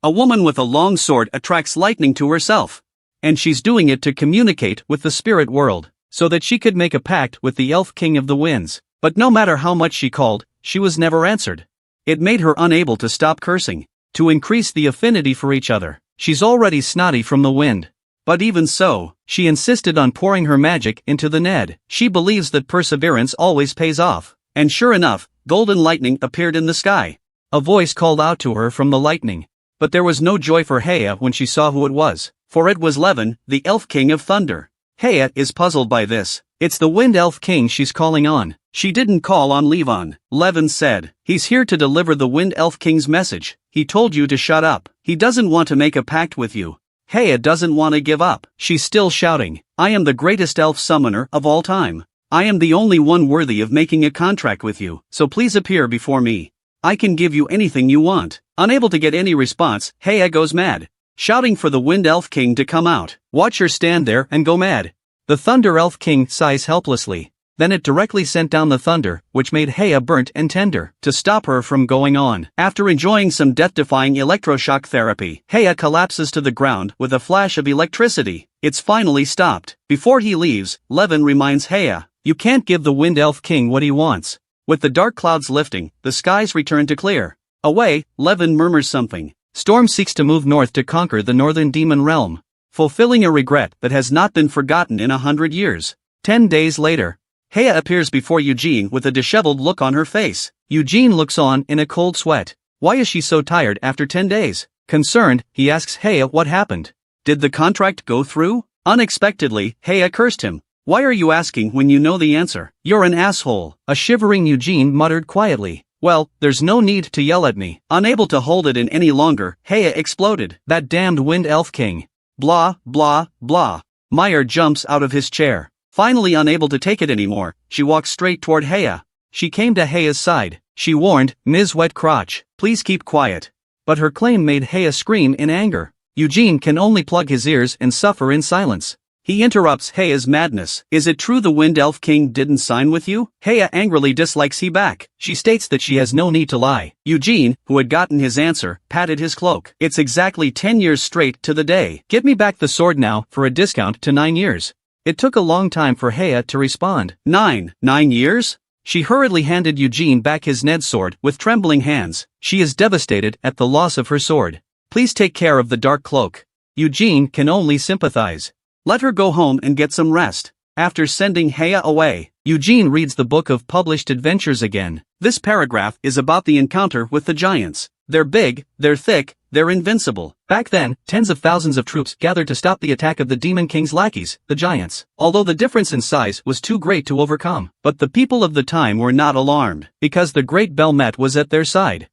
A woman with a long sword attracts lightning to herself. And she's doing it to communicate with the spirit world, so that she could make a pact with the Elf King of the Winds. But no matter how much she called, she was never answered. It made her unable to stop cursing, to increase the affinity for each other. She's already snotty from the wind. But even so, she insisted on pouring her magic into the Ned. She believes that perseverance always pays off. And sure enough, golden lightning appeared in the sky. A voice called out to her from the lightning. But there was no joy for Heya when she saw who it was. For it was Levin, the Elf King of Thunder. Heya is puzzled by this. It's the Wind Elf King she's calling on. She didn't call on Levin. Levin said, he's here to deliver the Wind Elf King's message. He told you to shut up. He doesn't want to make a pact with you. Heya doesn't want to give up. She's still shouting, I am the greatest elf summoner of all time. I am the only one worthy of making a contract with you, so please appear before me. I can give you anything you want. Unable to get any response, Heya goes mad, shouting for the Wind Elf King to come out. Watch her stand there and go mad. The Thunder Elf King sighs helplessly. Then it directly sent down the thunder, which made Heya burnt and tender, to stop her from going on. After enjoying some death-defying electroshock therapy, Heya collapses to the ground with a flash of electricity. It's finally stopped. Before he leaves, Levin reminds Heya, you can't give the Wind Elf King what he wants. With the dark clouds lifting, the skies return to clear. Away, Levin murmurs something. Storm seeks to move north to conquer the northern demon realm, fulfilling a regret that has not been forgotten in 100 years. 10 days later, Heya appears before Eugene with a disheveled look on her face. Eugene looks on in a cold sweat. Why is she so tired after 10 days? Concerned, he asks Heya what happened. Did the contract go through? Unexpectedly, Heya cursed him. Why are you asking when you know the answer? You're an asshole. A shivering Eugene muttered quietly. Well, there's no need to yell at me. Unable to hold it in any longer, Heya exploded. That damned Wind Elf King. Blah, blah, blah. Meyer jumps out of his chair. Finally unable to take it anymore, she walks straight toward Heya. She came to Heya's side. She warned, Ms. Wet Crotch, please keep quiet. But her claim made Heya scream in anger. Eugene can only plug his ears and suffer in silence. He interrupts Heya's madness. Is it true the Wind Elf King didn't sign with you? Heya angrily dislikes he back. She states that she has no need to lie. Eugene, who had gotten his answer, patted his cloak. It's exactly 10 years straight to the day. Give me back the sword now for a discount to 9 years. It took a long time for Heya to respond. 9 years? She hurriedly handed Eugene back his Ned sword with trembling hands. She is devastated at the loss of her sword. Please take care of the dark cloak. Eugene can only sympathize. Let her go home and get some rest. After sending Heya away, Eugene reads the book of published adventures again. This paragraph is about the encounter with the giants. They're big, they're thick, they're invincible. Back then, tens of thousands of troops gathered to stop the attack of the Demon King's lackeys, the giants. Although the difference in size was too great to overcome. But the people of the time were not alarmed, because the great Belmet was at their side.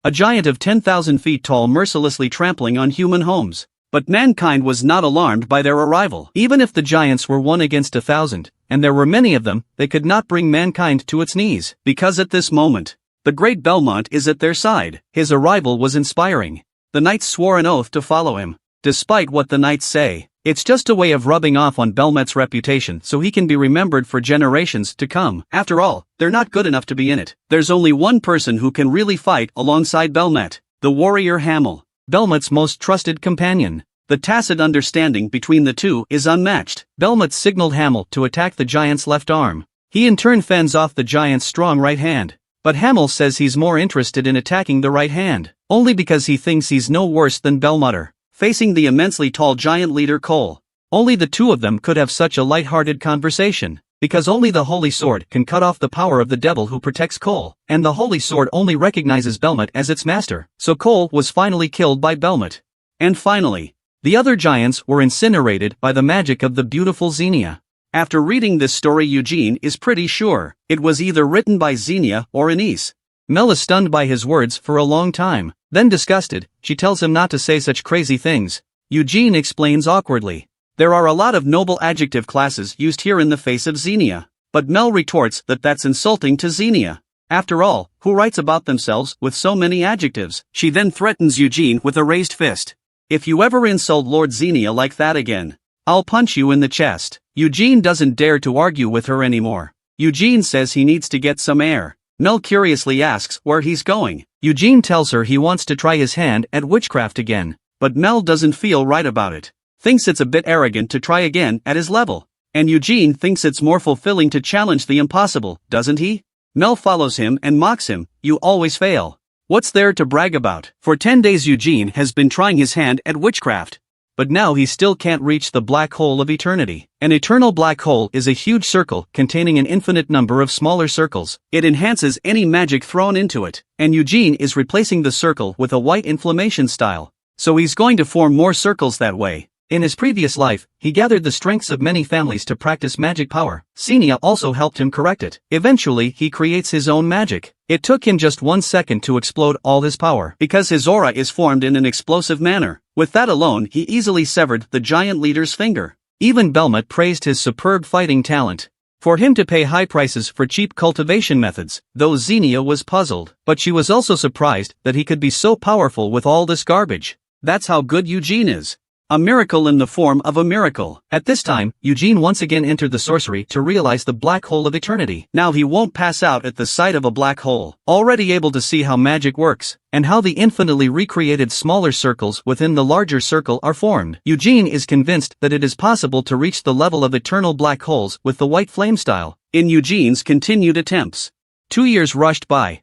A giant of 10,000 feet tall mercilessly trampling on human homes. But mankind was not alarmed by their arrival. Even if the giants were 1 against 1,000, and there were many of them, they could not bring mankind to its knees. Because at this moment, the great Belmont is at their side. His arrival was inspiring. The knights swore an oath to follow him. Despite what the knights say, it's just a way of rubbing off on Belmet's reputation so he can be remembered for generations to come. After all, they're not good enough to be in it. There's only one person who can really fight alongside Belmet, the warrior Hamel. Belmet's most trusted companion. The tacit understanding between the two is unmatched. Belmet signaled Hamel to attack the giant's left arm. He in turn fends off the giant's strong right hand. But Hamel says he's more interested in attacking the right hand, only because he thinks he's no worse than Belmutter. Facing the immensely tall giant leader Cole, only the two of them could have such a light-hearted conversation. Because only the Holy Sword can cut off the power of the devil who protects Cole, and the Holy Sword only recognizes Belmet as its master, so Cole was finally killed by Belmet. And finally, the other giants were incinerated by the magic of the beautiful Xenia. After reading this story, Eugene is pretty sure it was either written by Xenia or Anise. Mel is stunned by his words for a long time. Then disgusted, she tells him not to say such crazy things. Eugene explains awkwardly. There are a lot of noble adjective classes used here in the face of Xenia. But Mel retorts that that's insulting to Xenia. After all, who writes about themselves with so many adjectives? She then threatens Eugene with a raised fist. If you ever insult Lord Xenia like that again, I'll punch you in the chest. Eugene doesn't dare to argue with her anymore. Eugene says he needs to get some air. Mel curiously asks where he's going. Eugene tells her he wants to try his hand at witchcraft again. But Mel doesn't feel right about it. Thinks it's a bit arrogant to try again at his level. And Eugene thinks it's more fulfilling to challenge the impossible, doesn't he? Mel follows him and mocks him. You always fail. What's there to brag about? For 10 days Eugene has been trying his hand at witchcraft. But now he still can't reach the black hole of eternity. An eternal black hole is a huge circle containing an infinite number of smaller circles. It enhances any magic thrown into it. And Eugene is replacing the circle with a white inflammation style. So he's going to form more circles that way. In his previous life, he gathered the strengths of many families to practice magic power. Xenia also helped him correct it. Eventually, he creates his own magic. It took him just 1 second to explode all his power, because his aura is formed in an explosive manner. With that alone, he easily severed the giant leader's finger. Even Belmont praised his superb fighting talent. For him to pay high prices for cheap cultivation methods, though Xenia was puzzled. But she was also surprised that he could be so powerful with all this garbage. That's how good Eugene is. A miracle in the form of a miracle. At this time, Eugene once again entered the sorcery to realize the black hole of eternity. Now he won't pass out at the sight of a black hole. Already able to see how magic works, and how the infinitely recreated smaller circles within the larger circle are formed. Eugene is convinced that it is possible to reach the level of eternal black holes with the white flame style. In Eugene's continued attempts, 2 years rushed by.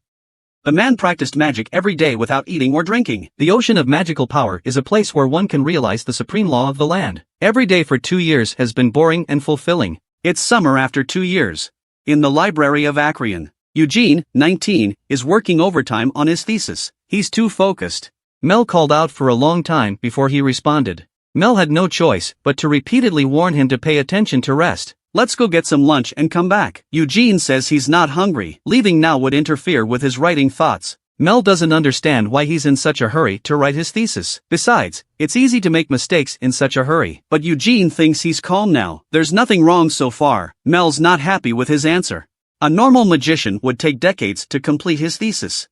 The man practiced magic every day without eating or drinking. The ocean of magical power is a place where one can realize the supreme law of the land. Every day for 2 years has been boring and fulfilling. It's summer after 2 years. In the library of Acreon, Eugene, 19, is working overtime on his thesis. He's too focused. Mel called out for a long time before he responded. Mel had no choice but to repeatedly warn him to pay attention to rest. Let's go get some lunch and come back. Eugene says he's not hungry. Leaving now would interfere with his writing thoughts. Mel doesn't understand why he's in such a hurry to write his thesis. Besides, it's easy to make mistakes in such a hurry. But Eugene thinks he's calm now. There's nothing wrong so far. Mel's not happy with his answer. A normal magician would take decades to complete his thesis.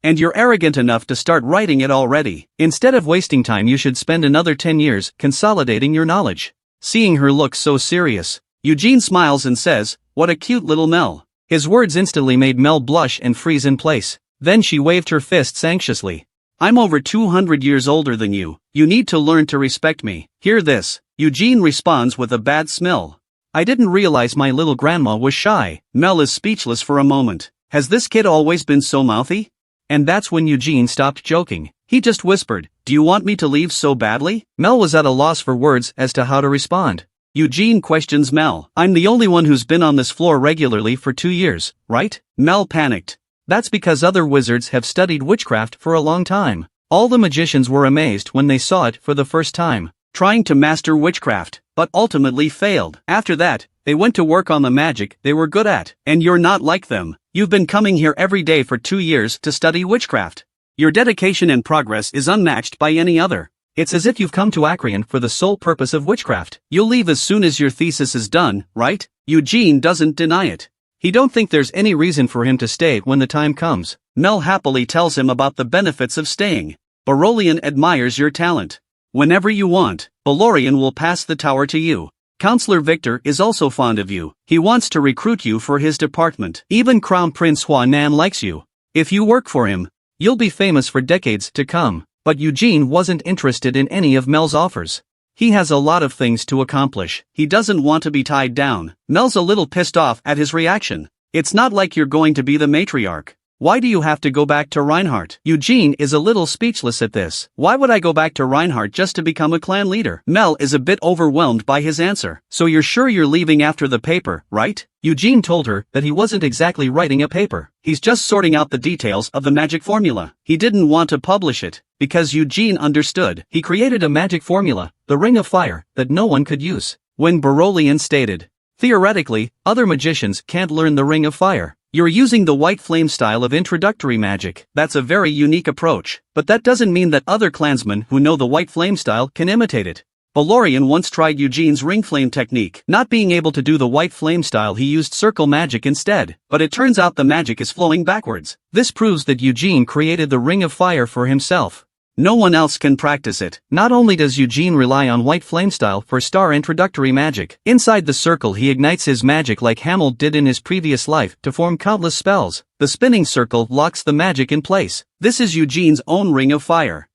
And you're arrogant enough to start writing it already. Instead of wasting time, you should spend another 10 years consolidating your knowledge. Seeing her look so serious, Eugene smiles and says, "What a cute little Mel." His words instantly made Mel blush and freeze in place. Then she waved her fists anxiously. "I'm over 200 years older than you. You need to learn to respect me." Hear this. Eugene responds with a bad smell. "I didn't realize my little grandma was shy." Mel is speechless for a moment. Has this kid always been so mouthy? And that's when Eugene stopped joking. He just whispered, "Do you want me to leave so badly?" Mel was at a loss for words as to how to respond. Eugene questions Mel. "I'm the only one who's been on this floor regularly for 2 years, right?" Mel panicked. That's because other wizards have studied witchcraft for a long time. All the magicians were amazed when they saw it for the first time, trying to master witchcraft, but ultimately failed. After that, they went to work on the magic they were good at. And you're not like them. You've been coming here every day for 2 years to study witchcraft. Your dedication and progress is unmatched by any other. It's as if you've come to Acreon for the sole purpose of witchcraft. You'll leave as soon as your thesis is done, right? Eugene doesn't deny it. He don't think there's any reason for him to stay when the time comes. Mel happily tells him about the benefits of staying. Barolian admires your talent. Whenever you want, Balorian will pass the tower to you. Counselor Victor is also fond of you. He wants to recruit you for his department. Even Crown Prince Huanan likes you. If you work for him, you'll be famous for decades to come. But Eugene wasn't interested in any of Mel's offers. He has a lot of things to accomplish. He doesn't want to be tied down. Mel's a little pissed off at his reaction. It's not like you're going to be the matriarch. Why do you have to go back to Reinhardt? Eugene is a little speechless at this. Why would I go back to Reinhardt just to become a clan leader? Mel is a bit overwhelmed by his answer. So you're sure you're leaving after the paper, right? Eugene told her that he wasn't exactly writing a paper. He's just sorting out the details of the magic formula. He didn't want to publish it, because Eugene understood. He created a magic formula, the Ring of Fire, that no one could use. When Barolian stated, "Theoretically, other magicians can't learn the Ring of Fire," You're using the white flame style of introductory magic. That's a very unique approach, but that doesn't mean that other clansmen who know the white flame style can imitate it. Valorian once tried Eugene's ring flame technique. Not being able to do the white flame style, he used circle magic instead, but it turns out the magic is flowing backwards. This proves that Eugene created the ring of fire for himself. No one else can practice it. Not only does Eugene rely on white flame style for star introductory magic, inside the circle he ignites his magic like Hamel did in his previous life to form countless spells. The spinning circle locks the magic in place. This is Eugene's own ring of fire.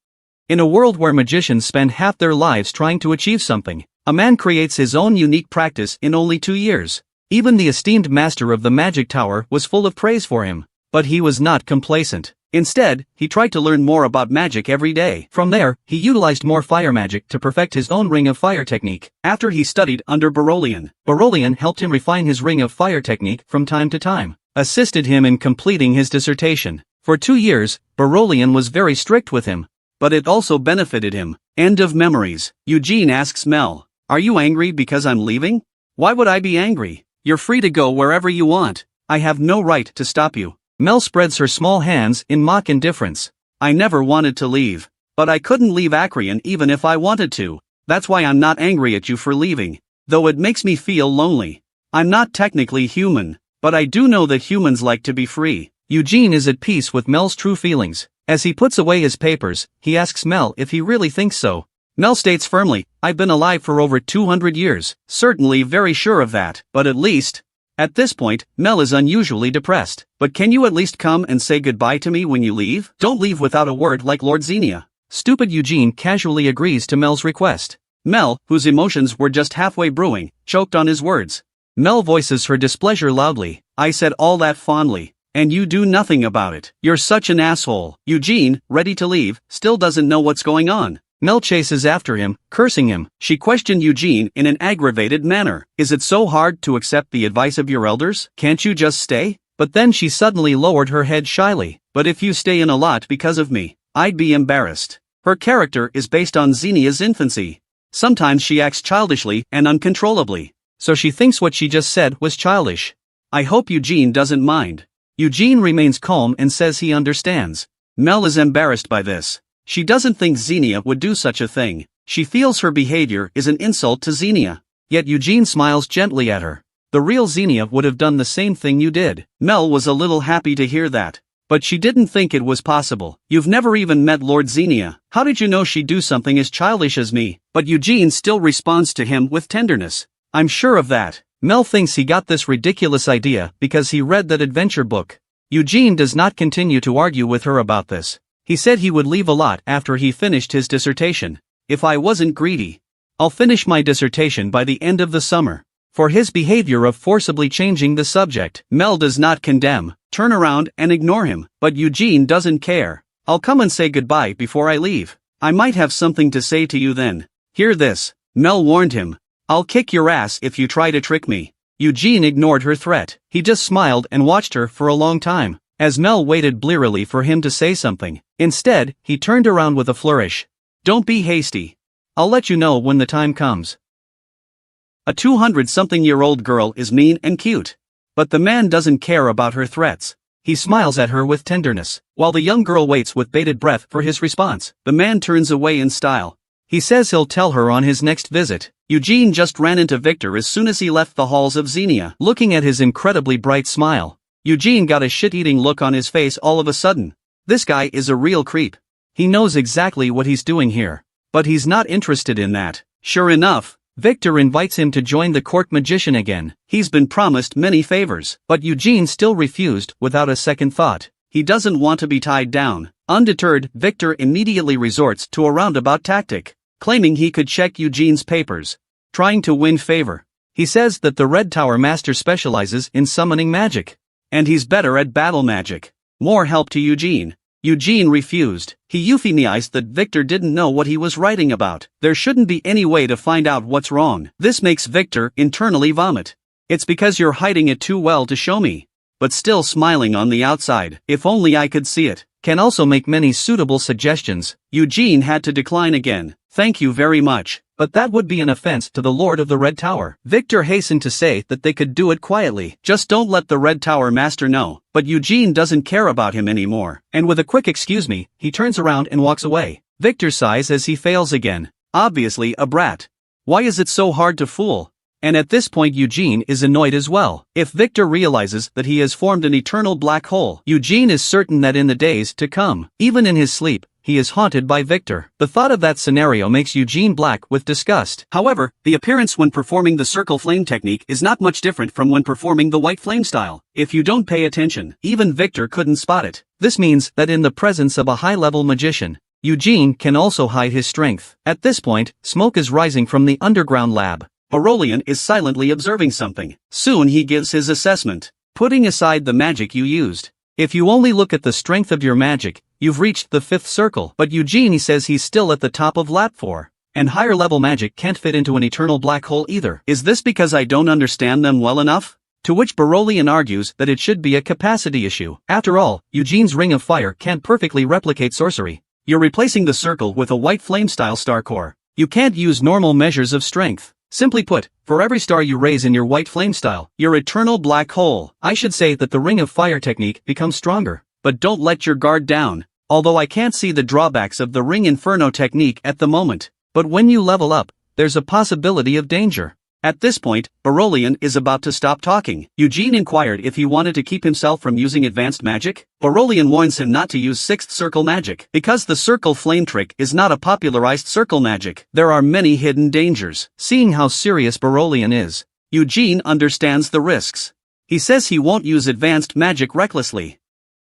In a world where magicians spend half their lives trying to achieve something, a man creates his own unique practice in only 2 years. Even the esteemed master of the magic tower was full of praise for him. But he was not complacent. Instead, he tried to learn more about magic every day. From there, he utilized more fire magic to perfect his own ring of fire technique. After he studied under Barolian, Barolian helped him refine his ring of fire technique from time to time, assisted him in completing his dissertation. For 2 years, Barolian was very strict with him, but it also benefited him. End of memories. Eugene asks Mel, "Are you angry because I'm leaving?" "Why would I be angry? You're free to go wherever you want. I have no right to stop you." Mel spreads her small hands in mock indifference. "I never wanted to leave. But I couldn't leave Acreon even if I wanted to. That's why I'm not angry at you for leaving. Though it makes me feel lonely. I'm not technically human, but I do know that humans like to be free." Eugene is at peace with Mel's true feelings. As he puts away his papers, he asks Mel if he really thinks so. Mel states firmly, "I've been alive for over 200 years, certainly very sure of that, but at least..." At this point, Mel is unusually depressed. "But can you at least come and say goodbye to me when you leave? Don't leave without a word like Lord Xenia." Stupid Eugene casually agrees to Mel's request. Mel, whose emotions were just halfway brewing, choked on his words. Mel voices her displeasure loudly. "I said all that fondly, and you do nothing about it. You're such an asshole." Eugene, ready to leave, still doesn't know what's going on. Mel chases after him, cursing him. She questioned Eugene in an aggravated manner. "Is it so hard to accept the advice of your elders? Can't you just stay?" But then she suddenly lowered her head shyly. "But if you stay in a lot because of me, I'd be embarrassed." Her character is based on Xenia's infancy. Sometimes she acts childishly and uncontrollably. So she thinks what she just said was childish. I hope Eugene doesn't mind. Eugene remains calm and says he understands. Mel is embarrassed by this. She doesn't think Xenia would do such a thing. She feels her behavior is an insult to Xenia. Yet Eugene smiles gently at her. "The real Xenia would have done the same thing you did." Mel was a little happy to hear that. But she didn't think it was possible. "You've never even met Lord Xenia. How did you know she'd do something as childish as me?" But Eugene still responds to him with tenderness. "I'm sure of that." Mel thinks he got this ridiculous idea because he read that adventure book. Eugene does not continue to argue with her about this. He said he would leave a lot after he finished his dissertation. "If I wasn't greedy, I'll finish my dissertation by the end of the summer." For his behavior of forcibly changing the subject, Mel does not condemn, turn around and ignore him, but Eugene doesn't care. "I'll come and say goodbye before I leave. I might have something to say to you then." "Hear this," Mel warned him. "I'll kick your ass if you try to trick me." Eugene ignored her threat. He just smiled and watched her for a long time, as Mel waited blearily for him to say something. Instead, he turned around with a flourish. "Don't be hasty. I'll let you know when the time comes." A 200-something-year-old girl is mean and cute. But the man doesn't care about her threats. He smiles at her with tenderness. While the young girl waits with bated breath for his response, the man turns away in style. He says he'll tell her on his next visit. Eugene just ran into Victor as soon as he left the halls of Xenia. Looking at his incredibly bright smile, Eugene got a shit-eating look on his face all of a sudden. This guy is a real creep. He knows exactly what he's doing here. But he's not interested in that. Sure enough, Victor invites him to join the court magician again. He's been promised many favors, but Eugene still refused without a second thought. He doesn't want to be tied down. Undeterred, Victor immediately resorts to a roundabout tactic, claiming he could check Eugene's papers, trying to win favor. He says that the Red Tower Master specializes in summoning magic, and he's better at battle magic. More help to Eugene. Eugene refused. He euphemized that Victor didn't know what he was writing about. There shouldn't be any way to find out what's wrong. This makes Victor internally vomit. "It's because you're hiding it too well to show me." But still smiling on the outside. "If only I could see it." Can also make many suitable suggestions. Eugene had to decline again. "Thank you very much, but but that would be an offense to the Lord of the Red Tower. Victor hastened to say that they could do it quietly. Just don't let the Red Tower master know. But Eugene doesn't care about him anymore, and with a quick excuse me, he turns around and walks away. Victor sighs as he fails again. Obviously a brat. Why is it so hard to fool? And at this point Eugene is annoyed as well. If Victor realizes that he has formed an eternal black hole, Eugene is certain that in the days to come, even in his sleep, he is haunted by Victor. The thought of that scenario makes Eugene black with disgust. However, the appearance when performing the circle flame technique is not much different from when performing the white flame style. If you don't pay attention, even Victor couldn't spot it. This means that in the presence of a high-level magician, Eugene can also hide his strength. At this point, smoke is rising from the underground lab. Barolian is silently observing something. Soon he gives his assessment. Putting aside the magic you used, if you only look at the strength of your magic, you've reached the 5th circle. But Eugene says he's still at the top of lap 4. And higher level magic can't fit into an eternal black hole either. Is this because I don't understand them well enough? To which Barolian argues that it should be a capacity issue. After all, Eugene's ring of fire can't perfectly replicate sorcery. You're replacing the circle with a white flame style star core. You can't use normal measures of strength. Simply put, for every star you raise in your white flame style, your eternal black hole, I should say that the ring of fire technique becomes stronger. But don't let your guard down. Although I can't see the drawbacks of the ring inferno technique at the moment. But when you level up, there's a possibility of danger. At this point, Barolian is about to stop talking. Eugene inquired if he wanted to keep himself from using advanced magic. Barolian warns him not to use 6th circle magic, because the circle flame trick is not a popularized circle magic. There are many hidden dangers. Seeing how serious Barolian is, Eugene understands the risks. He says he won't use advanced magic recklessly.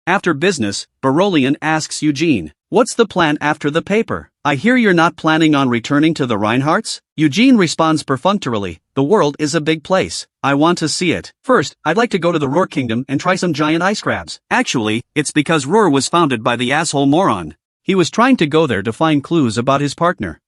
After business, Barolian asks Eugene, "What's the plan after the paper? I hear you're not planning on returning to the Reinhardts?" Eugene responds perfunctorily, "The world is a big place. I want to see it. First, I'd like to go to the Ruhr Kingdom and try some giant ice crabs." Actually, it's because Ruhr was founded by the asshole moron. He was trying to go there to find clues about his partner.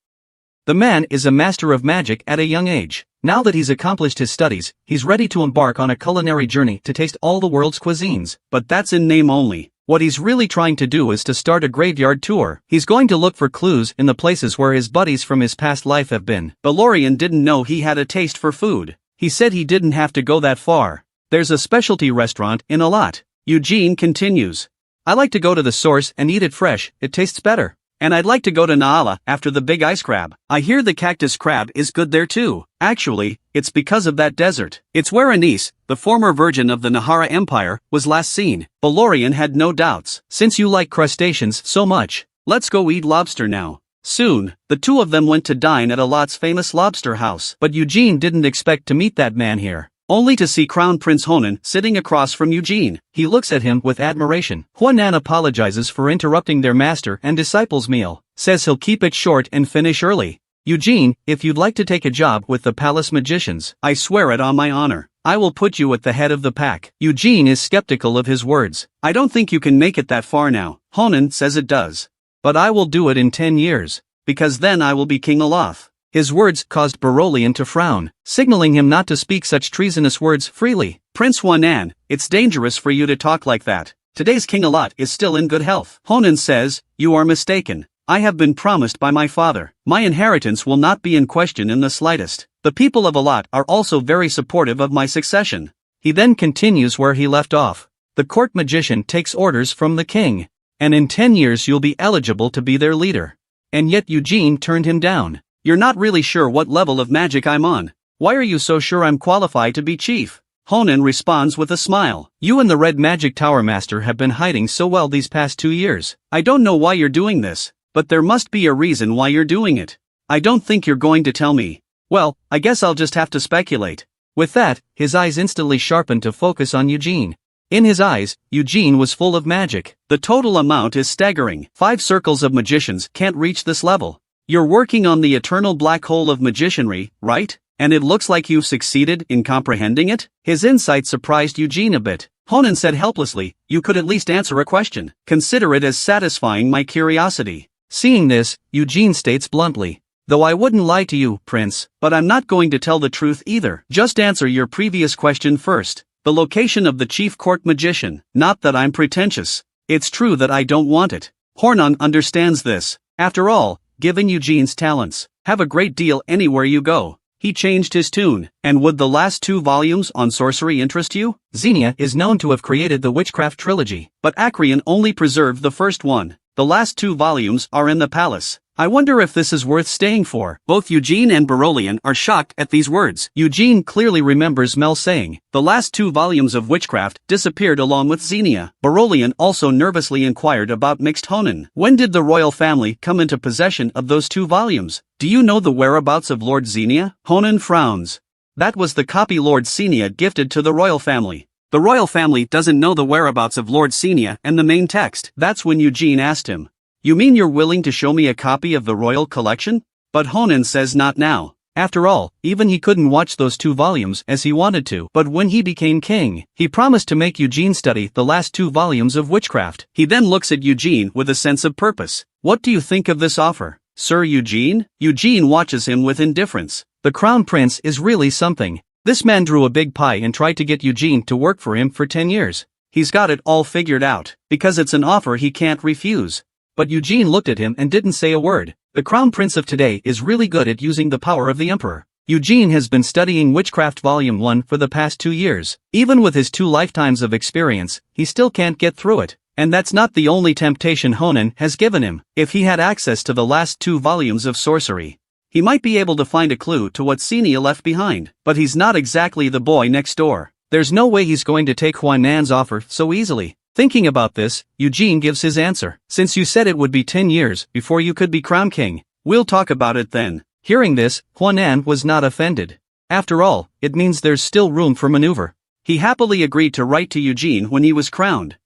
The man is a master of magic at a young age. Now that he's accomplished his studies, he's ready to embark on a culinary journey to taste all the world's cuisines. But that's in name only. What he's really trying to do is to start a graveyard tour. He's going to look for clues in the places where his buddies from his past life have been. Barolian didn't know he had a taste for food. He said he didn't have to go that far. There's a specialty restaurant in Alat. Eugene continues. "I like to go to the source and eat it fresh, it tastes better. And I'd like to go to Naala after the big ice crab. I hear the cactus crab is good there too. Actually, it's because of that desert. It's where Anis, the former virgin of the Nahara Empire, was last seen." Barolian had no doubts. "Since you like crustaceans so much, let's go eat lobster now." Soon, the two of them went to dine at Alat's famous lobster house. But Eugene didn't expect to meet that man here, only to see Crown Prince Honan sitting across from Eugene. He looks at him with admiration. Honan apologizes for interrupting their master and disciple's meal, says he'll keep it short and finish early. "Eugene, if you'd like to take a job with the palace magicians, I swear it on my honor, I will put you at the head of the pack." Eugene is skeptical of his words. "I don't think you can make it that far now." Honan says it does. "But I will do it in 10 years, because then I will be King Olaf." His words caused Barolian to frown, signaling him not to speak such treasonous words freely. "Prince Huanan, it's dangerous for you to talk like that. Today's King Alat is still in good health." Honan says, "You are mistaken. I have been promised by my father. My inheritance will not be in question in the slightest. The people of Alat are also very supportive of my succession." He then continues where he left off. "The court magician takes orders from the king, and in 10 years you'll be eligible to be their leader." And yet Eugene turned him down. "You're not really sure what level of magic I'm on. Why are you so sure I'm qualified to be chief?" Honan responds with a smile. "You and the Red Magic Tower Master have been hiding so well these past 2 years. I don't know why you're doing this, but there must be a reason why you're doing it. I don't think you're going to tell me. Well, I guess I'll just have to speculate." With that, his eyes instantly sharpened to focus on Eugene. In his eyes, Eugene was full of magic. "The total amount is staggering. 5 circles of magicians can't reach this level. You're working on the eternal black hole of magicianry, right? And it looks like you've succeeded in comprehending it?" His insight surprised Eugene a bit. Honan said helplessly, "You could at least answer a question. Consider it as satisfying my curiosity." Seeing this, Eugene states bluntly, "Though I wouldn't lie to you, Prince, but I'm not going to tell the truth either. Just answer your previous question first. The location of the chief court magician. Not that I'm pretentious. It's true that I don't want it." Hornan understands this. After all, given Eugene's talents, have a great deal anywhere you go. He changed his tune. And would the last 2 volumes on sorcery interest you? Xenia is known to have created the witchcraft trilogy, but Acreon only preserved the first one. The last 2 volumes are in the palace. I wonder if this is worth staying for. Both Eugene and Berolian are shocked at these words. Eugene clearly remembers Mel saying, the last 2 volumes of witchcraft disappeared along with Xenia. Berolian also nervously inquired about mixed Honan. When did the royal family come into possession of those 2 volumes? Do you know the whereabouts of Lord Xenia? Honan frowns. That was the copy Lord Xenia gifted to the royal family. The royal family doesn't know the whereabouts of Lord Xenia and the main text. That's when Eugene asked him, you mean you're willing to show me a copy of the royal collection? But Honan says not now. After all, even he couldn't watch those 2 volumes as he wanted to. But when he became king, he promised to make Eugene study the last 2 volumes of witchcraft. He then looks at Eugene with a sense of purpose. What do you think of this offer, Sir Eugene? Eugene watches him with indifference. The crown prince is really something. This man drew a big pie and tried to get Eugene to work for him for 10 years. He's got it all figured out, because it's an offer he can't refuse. But Eugene looked at him and didn't say a word. The crown prince of today is really good at using the power of the emperor. Eugene has been studying Witchcraft Volume 1 for the past 2 years. Even with his 2 lifetimes of experience, he still can't get through it. And that's not the only temptation Honan has given him. If he had access to the last 2 volumes of sorcery, he might be able to find a clue to what Xenia left behind. But he's not exactly the boy next door. There's no way he's going to take Huanan's offer so easily. Thinking about this, Eugene gives his answer. Since you said it would be 10 years before you could be crowned king, we'll talk about it then. Hearing this, Huanan was not offended. After all, it means there's still room for maneuver. He happily agreed to write to Eugene when he was crowned.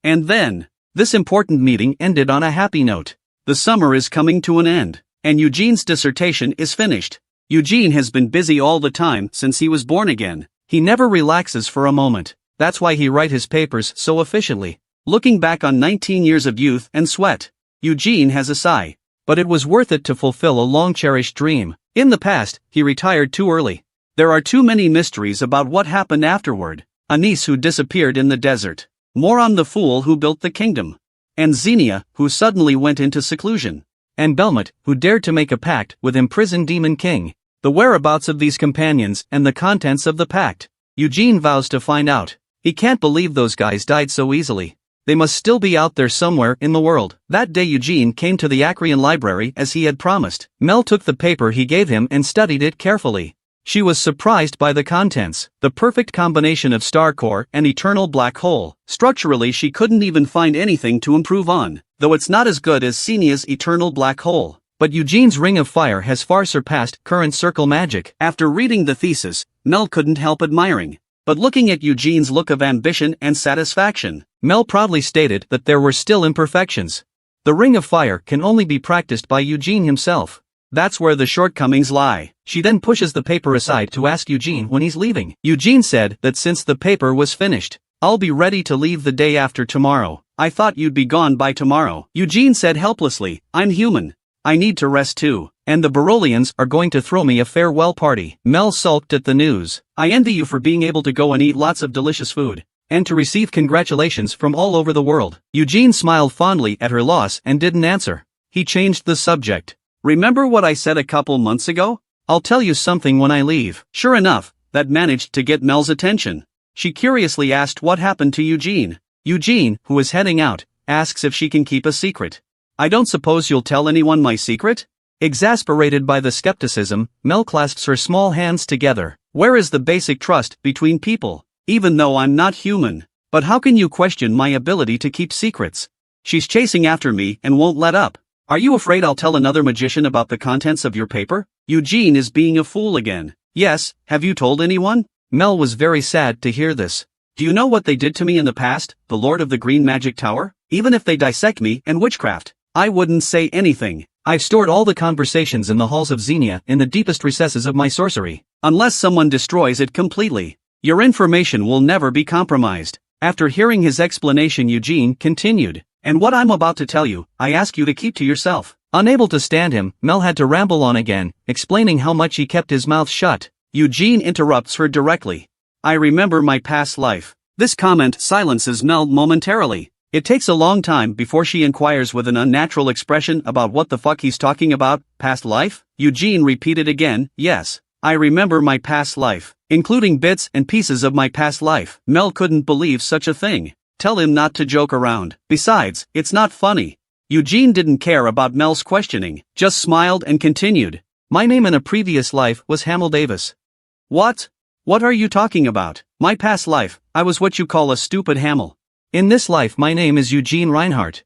And then, this important meeting ended on a happy note. The summer is coming to an end, and Eugene's dissertation is finished. Eugene has been busy all the time since he was born again. He never relaxes for a moment. That's why he writes his papers so efficiently. Looking back on 19 years of youth and sweat, Eugene has a sigh. But it was worth it to fulfill a long-cherished dream. In the past, he retired too early. There are too many mysteries about what happened afterward. A niece who disappeared in the desert. Moron the fool who built the kingdom. And Xenia, who suddenly went into seclusion. And Belmont, who dared to make a pact with imprisoned Demon King. The whereabouts of these companions and the contents of the pact. Eugene vows to find out. He can't believe those guys died so easily. They must still be out there somewhere in the world. That day Eugene came to the Acreon library as he had promised. Mel took the paper he gave him and studied it carefully. She was surprised by the contents. The perfect combination of star core and eternal black hole. Structurally she couldn't even find anything to improve on, though it's not as good as Xenia's eternal black hole. But Eugene's ring of fire has far surpassed current circle magic. After reading the thesis, Mel couldn't help admiring. But looking at Eugene's look of ambition and satisfaction, Mel proudly stated that there were still imperfections. The ring of fire can only be practiced by Eugene himself. That's where the shortcomings lie. She then pushes the paper aside to ask Eugene when he's leaving. Eugene said that since the paper was finished, I'll be ready to leave the day after tomorrow. I thought you'd be gone by tomorrow. Eugene said helplessly, I'm human. I need to rest too. And the Berolians are going to throw me a farewell party. Mel sulked at the news. I envy you for being able to go and eat lots of delicious food, and to receive congratulations from all over the world. Eugene smiled fondly at her loss and didn't answer. He changed the subject. Remember what I said a couple months ago? I'll tell you something when I leave. Sure enough, that managed to get Mel's attention. She curiously asked what happened to Eugene. Eugene, who is heading out, asks if she can keep a secret. I don't suppose you'll tell anyone my secret? Exasperated by the skepticism, Mel clasps her small hands together. Where is the basic trust between people? Even though I'm not human. But how can you question my ability to keep secrets? She's chasing after me and won't let up. Are you afraid I'll tell another magician about the contents of your paper? Eugene is being a fool again. Yes, have you told anyone? Mel was very sad to hear this. Do you know what they did to me in the past, the Lord of the Green Magic Tower? Even if they dissect me and witchcraft, I wouldn't say anything. I've stored all the conversations in the halls of Xenia in the deepest recesses of my sorcery. Unless someone destroys it completely, your information will never be compromised. After hearing his explanation, Eugene continued. And what I'm about to tell you, I ask you to keep to yourself. Unable to stand him, Mel had to ramble on again, explaining how much he kept his mouth shut. Eugene interrupts her directly. I remember my past life. This comment silences Mel momentarily. It takes a long time before she inquires with an unnatural expression about what the fuck he's talking about, past life? Eugene repeated again, yes, I remember my past life, including bits and pieces of my past life. Mel couldn't believe such a thing. Tell him not to joke around. Besides, it's not funny. Eugene didn't care about Mel's questioning, just smiled and continued. My name in a previous life was Hamill Davis. What? What are you talking about? My past life, I was what you call a stupid Hamill. In this life my name is Eugene Reinhardt.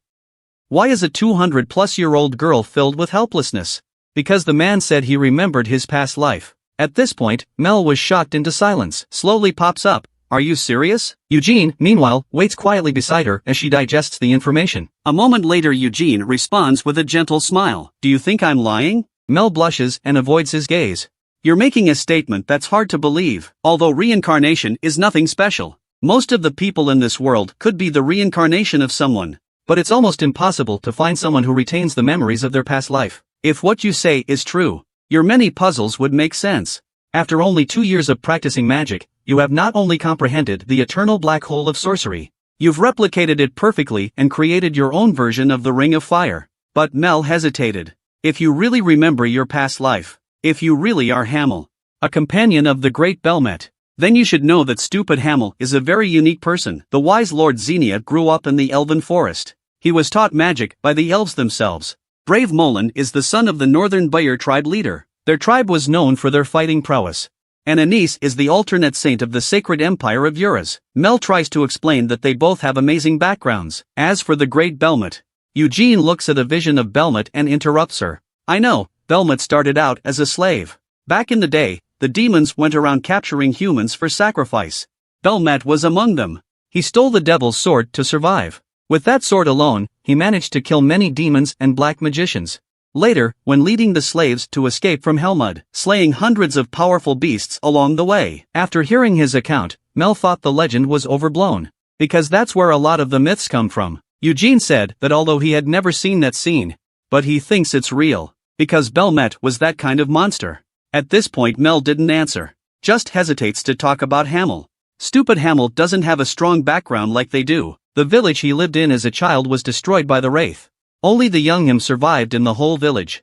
Why is a 200-plus-year-old girl filled with helplessness? Because the man said he remembered his past life. At this point, Mel was shocked into silence. Slowly pops up. Are you serious? Eugene, meanwhile, waits quietly beside her as she digests the information. A moment later Eugene responds with a gentle smile. Do you think I'm lying? Mel blushes and avoids his gaze. You're making a statement that's hard to believe. Although reincarnation is nothing special. Most of the people in this world could be the reincarnation of someone. But it's almost impossible to find someone who retains the memories of their past life. If what you say is true, your many puzzles would make sense. After only 2 years of practicing magic, you have not only comprehended the eternal black hole of sorcery, you've replicated it perfectly and created your own version of the Ring of Fire. But Mel hesitated. If you really remember your past life, if you really are Hamill, a companion of the great Belmet, then you should know that stupid Hamill is a very unique person. The wise Lord Xenia grew up in the Elven Forest. He was taught magic by the elves themselves. Brave Molan is the son of the Northern Bayer tribe leader. Their tribe was known for their fighting prowess. And Anise is the alternate saint of the sacred empire of Uras. Mel tries to explain that they both have amazing backgrounds. As for the great Belmet, Eugene looks at a vision of Belmet and interrupts her. I know, Belmet started out as a slave. Back in the day, the demons went around capturing humans for sacrifice. Belmet was among them. He stole the devil's sword to survive. With that sword alone, he managed to kill many demons and black magicians. Later, when leading the slaves to escape from Helmud, slaying hundreds of powerful beasts along the way. After hearing his account, Mel thought the legend was overblown. Because that's where a lot of the myths come from. Eugene said that although he had never seen that scene, but he thinks it's real. Because Belmet was that kind of monster. At this point Mel didn't answer. Just hesitates to talk about Hamill. Stupid Hamill doesn't have a strong background like they do. The village he lived in as a child was destroyed by the Wraith. Only the young him survived in the whole village.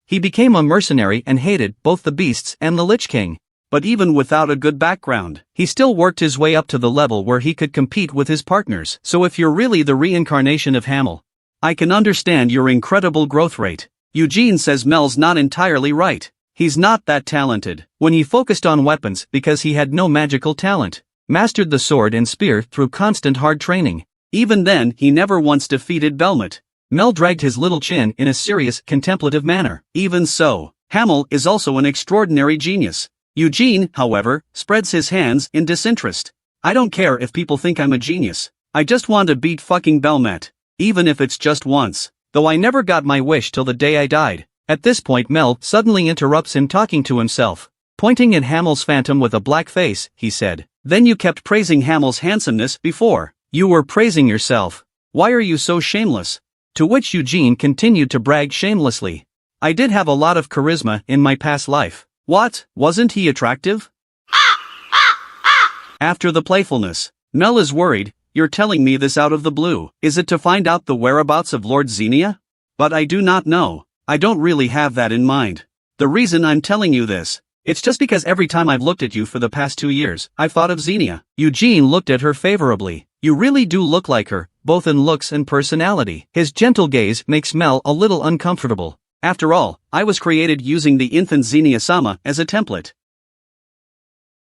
He became a mercenary and hated both the beasts and the Lich King. But even without a good background, he still worked his way up to the level where he could compete with his partners. So if you're really the reincarnation of Hamill, I can understand your incredible growth rate. Eugene says Mel's not entirely right. He's not that talented. When he focused on weapons because he had no magical talent, mastered the sword and spear through constant hard training. Even then he never once defeated Belmet. Mel dragged his little chin in a serious, contemplative manner. Even so, Hamill is also an extraordinary genius. Eugene, however, spreads his hands in disinterest. I don't care if people think I'm a genius. I just want to beat fucking Belmet. Even if it's just once. Though I never got my wish till the day I died. At this point Mel suddenly interrupts him talking to himself. Pointing at Hamill's phantom with a black face, he said, then you kept praising Hamill's handsomeness before. You were praising yourself. Why are you so shameless? To which Eugene continued to brag shamelessly. I did have a lot of charisma in my past life. What, wasn't he attractive? After the playfulness, Mel is worried. You're telling me this out of the blue. Is it to find out the whereabouts of Lord Xenia? But I do not know. I don't really have that in mind. The reason I'm telling you this, it's just because every time I've looked at you for the past 2 years, I've thought of Xenia. Eugene looked at her favorably. You really do look like her, both in looks and personality. His gentle gaze makes Mel a little uncomfortable. After all, I was created using the infant Xenia-sama as a template.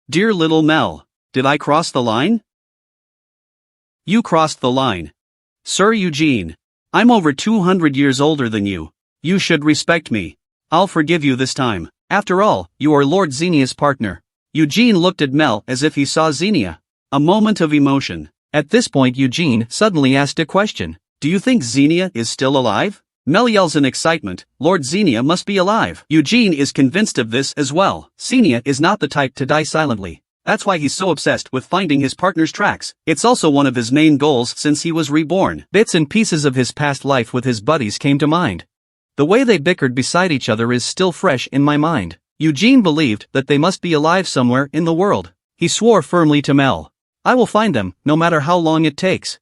Dear little Mel, did I cross the line? You crossed the line. Sir Eugene, I'm over 200 years older than you. You should respect me. I'll forgive you this time. After all, you are Lord Xenia's partner. Eugene looked at Mel as if he saw Xenia. A moment of emotion. At this point Eugene suddenly asked a question. Do you think Xenia is still alive? Mel yells in excitement, Lord Xenia must be alive. Eugene is convinced of this as well. Xenia is not the type to die silently. That's why he's so obsessed with finding his partner's tracks. It's also one of his main goals since he was reborn. Bits and pieces of his past life with his buddies came to mind. The way they bickered beside each other is still fresh in my mind. Eugene believed that they must be alive somewhere in the world. He swore firmly to Mel. I will find them, no matter how long it takes.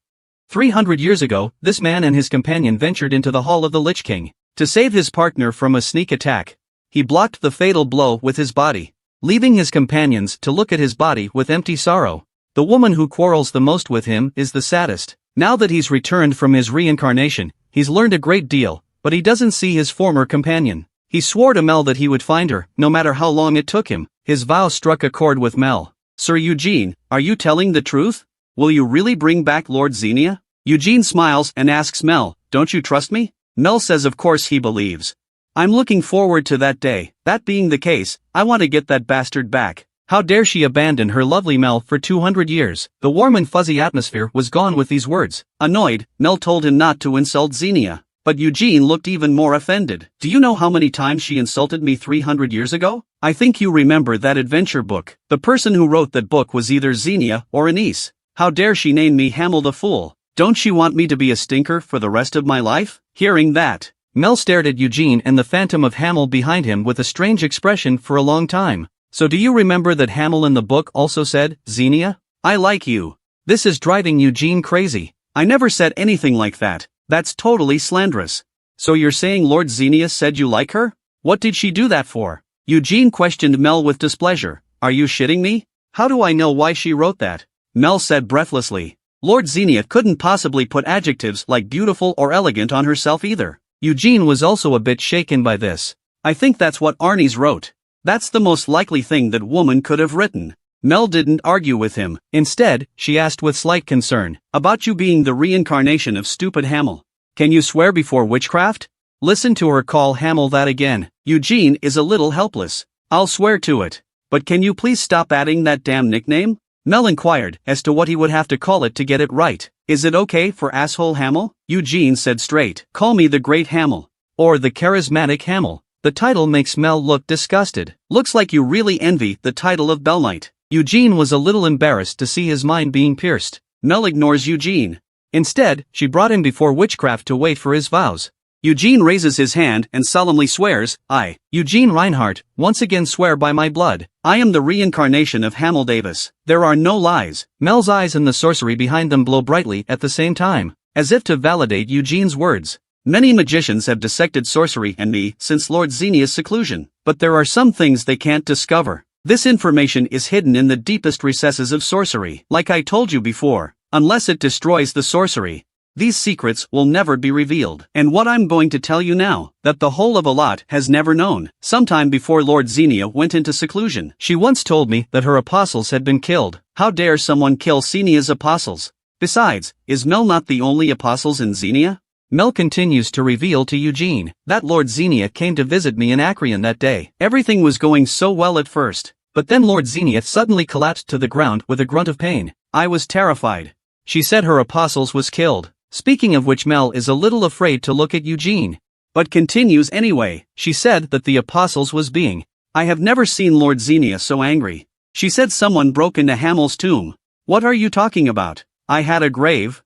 300 years ago, this man and his companion ventured into the hall of the Lich King. To save his partner from a sneak attack, he blocked the fatal blow with his body, leaving his companions to look at his body with empty sorrow. The woman who quarrels the most with him is the saddest. Now that he's returned from his reincarnation, he's learned a great deal, but he doesn't see his former companion. He swore to Mel that he would find her, no matter how long it took him. His vow struck a chord with Mel. Sir Eugene, are you telling the truth? Will you really bring back Lord Xenia? Eugene smiles and asks Mel, don't you trust me? Mel says of course he believes. I'm looking forward to that day. That being the case, I want to get that bastard back. How dare she abandon her lovely Mel for 200 years? The warm and fuzzy atmosphere was gone with these words. Annoyed, Mel told him not to insult Xenia. But Eugene looked even more offended. Do you know how many times she insulted me 300 years ago? I think you remember that adventure book. The person who wrote that book was either Xenia or Anise. How dare she name me Hamel the Fool? Don't she want me to be a stinker for the rest of my life? Hearing that, Mel stared at Eugene and the phantom of Hamel behind him with a strange expression for a long time. So do you remember that Hamel in the book also said, Xenia? I like you. This is driving Eugene crazy. I never said anything like that. That's totally slanderous. So you're saying Lord Xenia said you like her? What did she do that for? Eugene questioned Mel with displeasure. Are you shitting me? How do I know why she wrote that? Mel said breathlessly. Lord Xenia couldn't possibly put adjectives like beautiful or elegant on herself either. Eugene was also a bit shaken by this. I think that's what Arnie's wrote. That's the most likely thing that woman could have written. Mel didn't argue with him. Instead, she asked with slight concern, about you being the reincarnation of stupid Hamel. Can you swear before witchcraft? Listen to her call Hamel that again. Eugene is a little helpless. I'll swear to it. But can you please stop adding that damn nickname? Mel inquired as to what he would have to call it to get it right. Is it okay for asshole Hamel? Eugene said straight. Call me the Great Hamel. Or the Charismatic Hamel. The title makes Mel look disgusted. Looks like you really envy the title of Bell Knight. Eugene was a little embarrassed to see his mind being pierced. Mel ignores Eugene. Instead, she brought him before witchcraft to wait for his vows. Eugene raises his hand and solemnly swears, I, Eugene Reinhardt, once again swear by my blood. I am the reincarnation of Hamel Davis. There are no lies. Mel's eyes and the sorcery behind them glow brightly at the same time, as if to validate Eugene's words. Many magicians have dissected sorcery and me since Lord Xenia's seclusion, but there are some things they can't discover. This information is hidden in the deepest recesses of sorcery. Like I told you before, unless it destroys the sorcery, these secrets will never be revealed. And what I'm going to tell you now, that the whole of Alat has never known. Sometime before Lord Xenia went into seclusion, she once told me that her apostles had been killed. How dare someone kill Xenia's apostles? Besides, is Mel not the only apostles in Xenia? Mel continues to reveal to Eugene that Lord Xenia came to visit me in Acreon that day. Everything was going so well at first, but then Lord Xenia suddenly collapsed to the ground with a grunt of pain. I was terrified. She said her apostles was killed. Speaking of which, Mel is a little afraid to look at Eugene, but continues anyway. She said that the apostles was being. I have never seen Lord Xenia so angry. She said someone broke into Hamel's tomb. What are you talking about? I had a grave.